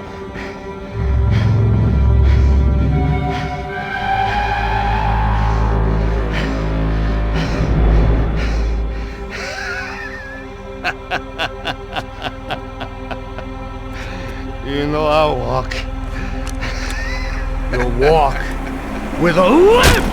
You know I'll walk. You'll walk with a lift!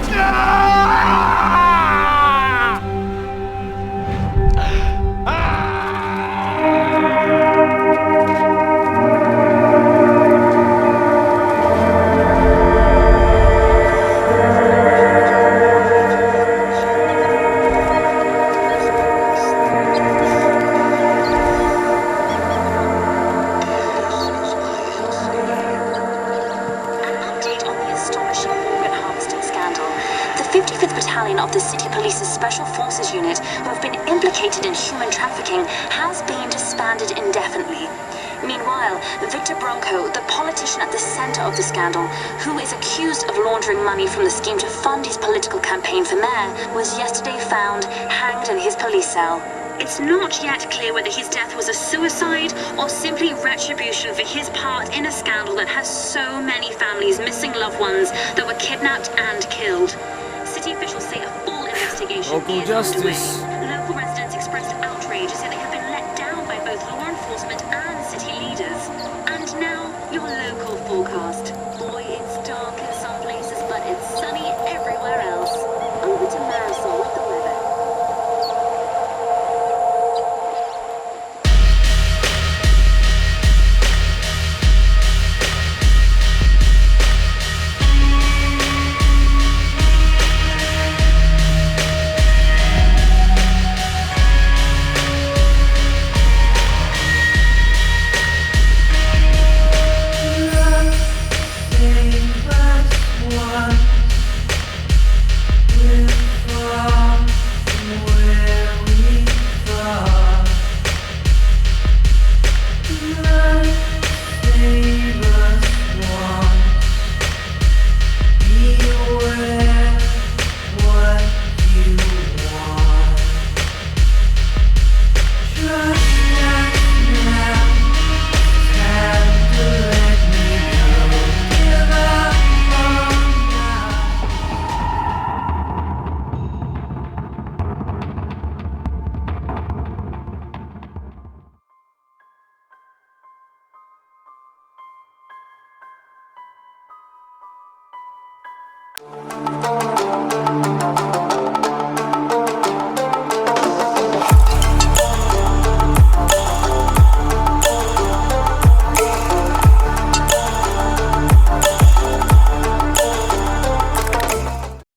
Of the City Police's Special Forces Unit, who have been implicated in human trafficking, has been disbanded indefinitely. Meanwhile, Victor Bronco, the politician at the center of the scandal, who is accused of laundering money from the scheme to fund his political campaign for mayor, was yesterday found hanged in his police cell. It's not yet clear whether his death was a suicide or simply retribution for his part in a scandal that has so many families missing loved ones that were kidnapped and killed. City officials say a full investigation Local is justice.